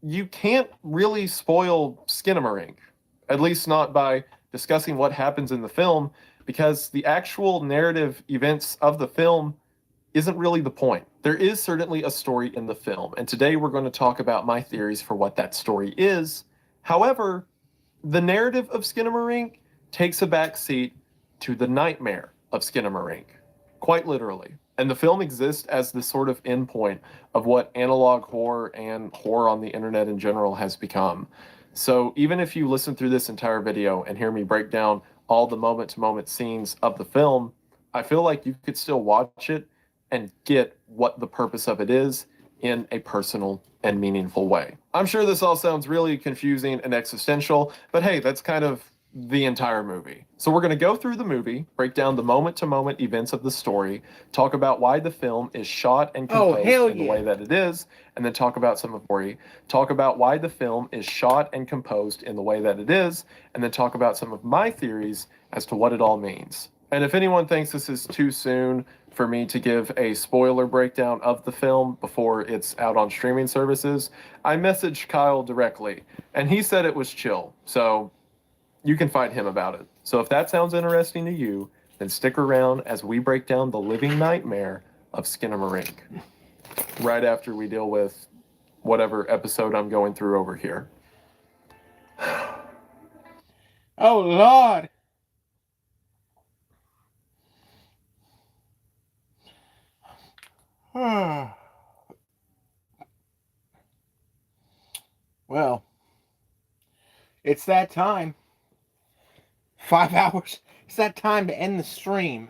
S8: you can't really spoil Skinamarink, at least not by discussing what happens in the film, because the actual narrative events of the film isn't really the point. There is certainly a story in the film, and today we're going to talk about my theories for what that story is. However, the narrative of Skinamarink takes a back seat to the nightmare of Skinamarink, quite literally. And the film exists as this sort of endpoint of what analog horror and horror on the internet in general has become. So even if you listen through this entire video and hear me break down all the moment-to-moment scenes of the film, I feel like you could still watch it and get what the purpose of it is in a personal and meaningful way. I'm sure this all sounds really confusing and existential, but hey, that's kind of the entire movie. So we're going to go through the movie, break down the moment-to-moment events of the story, talk about why the film is shot and composed in the way that it is, and then talk about some of talk about why the film is shot and composed in the way that it is, and then talk about some of my theories as to what it all means. And if anyone thinks this is too soon for me to give a spoiler breakdown of the film before it's out on streaming services, I messaged Kyle directly, and he said it was chill. So you can fight him about it. So if that sounds interesting to you, then stick around as we break down the living nightmare of Skinamarink right after we deal with whatever episode I'm going through over here.
S1: Oh, Lord. Well, it's that time. 5 hours. It's that time to end the stream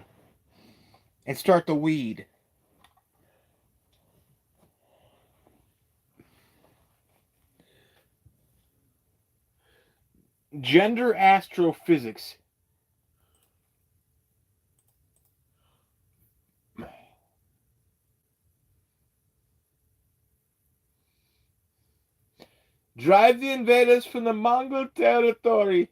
S1: and start the weed. Gender astrophysics. Drive the invaders from the Mongol territory.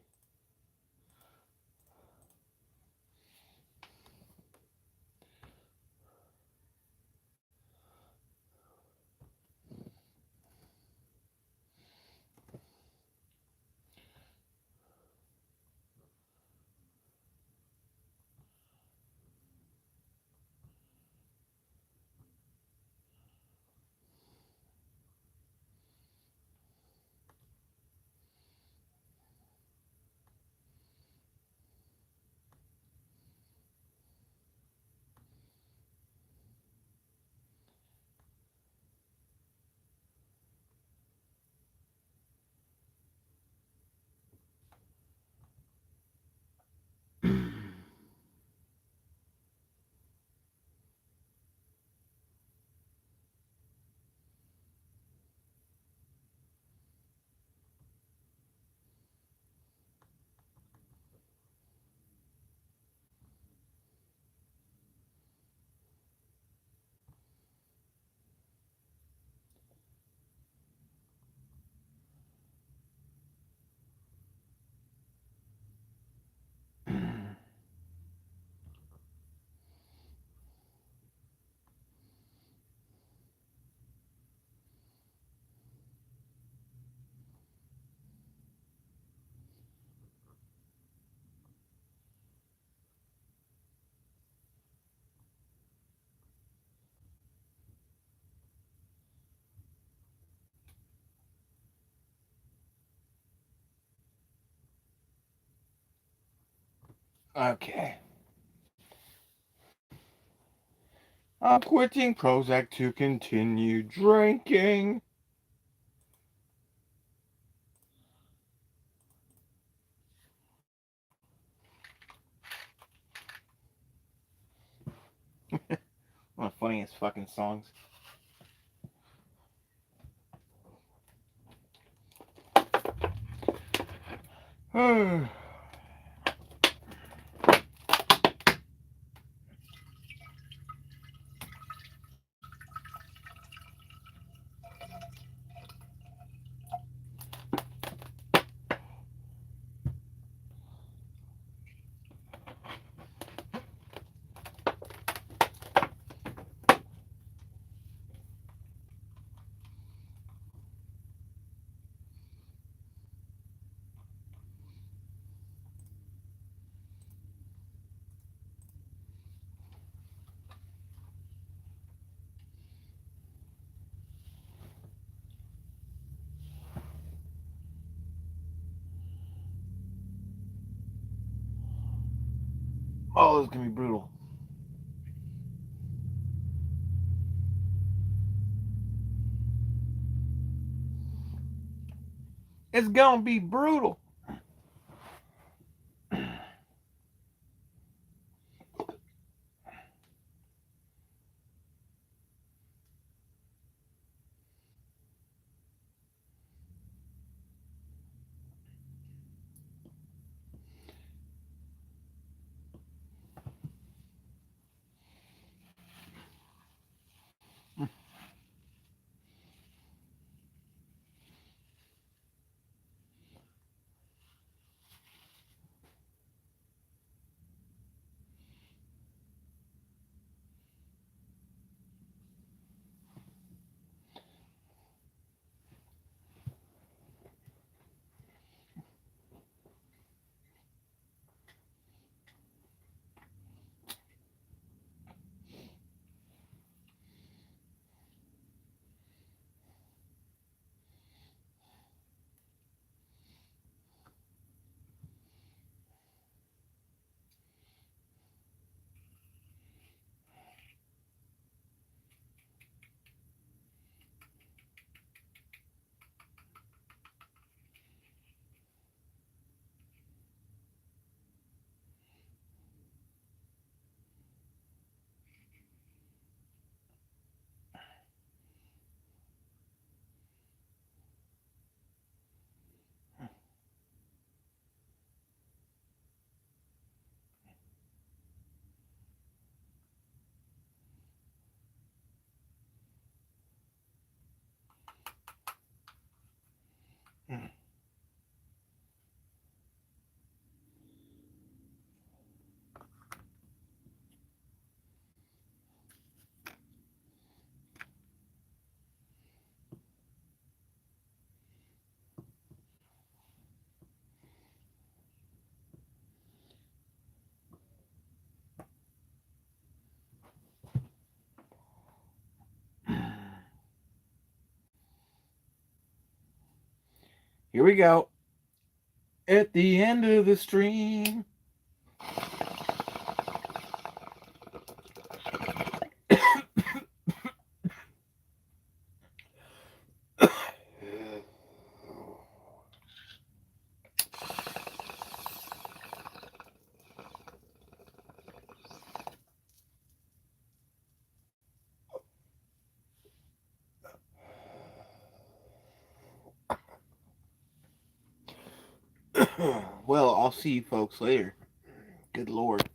S1: Okay. I'm quitting Prozac to continue drinking. One of the funniest fucking songs. Oh, this is gonna be brutal. It's gonna be brutal. Here we go. At the end of the stream. Well, I'll see you folks later. Good Lord.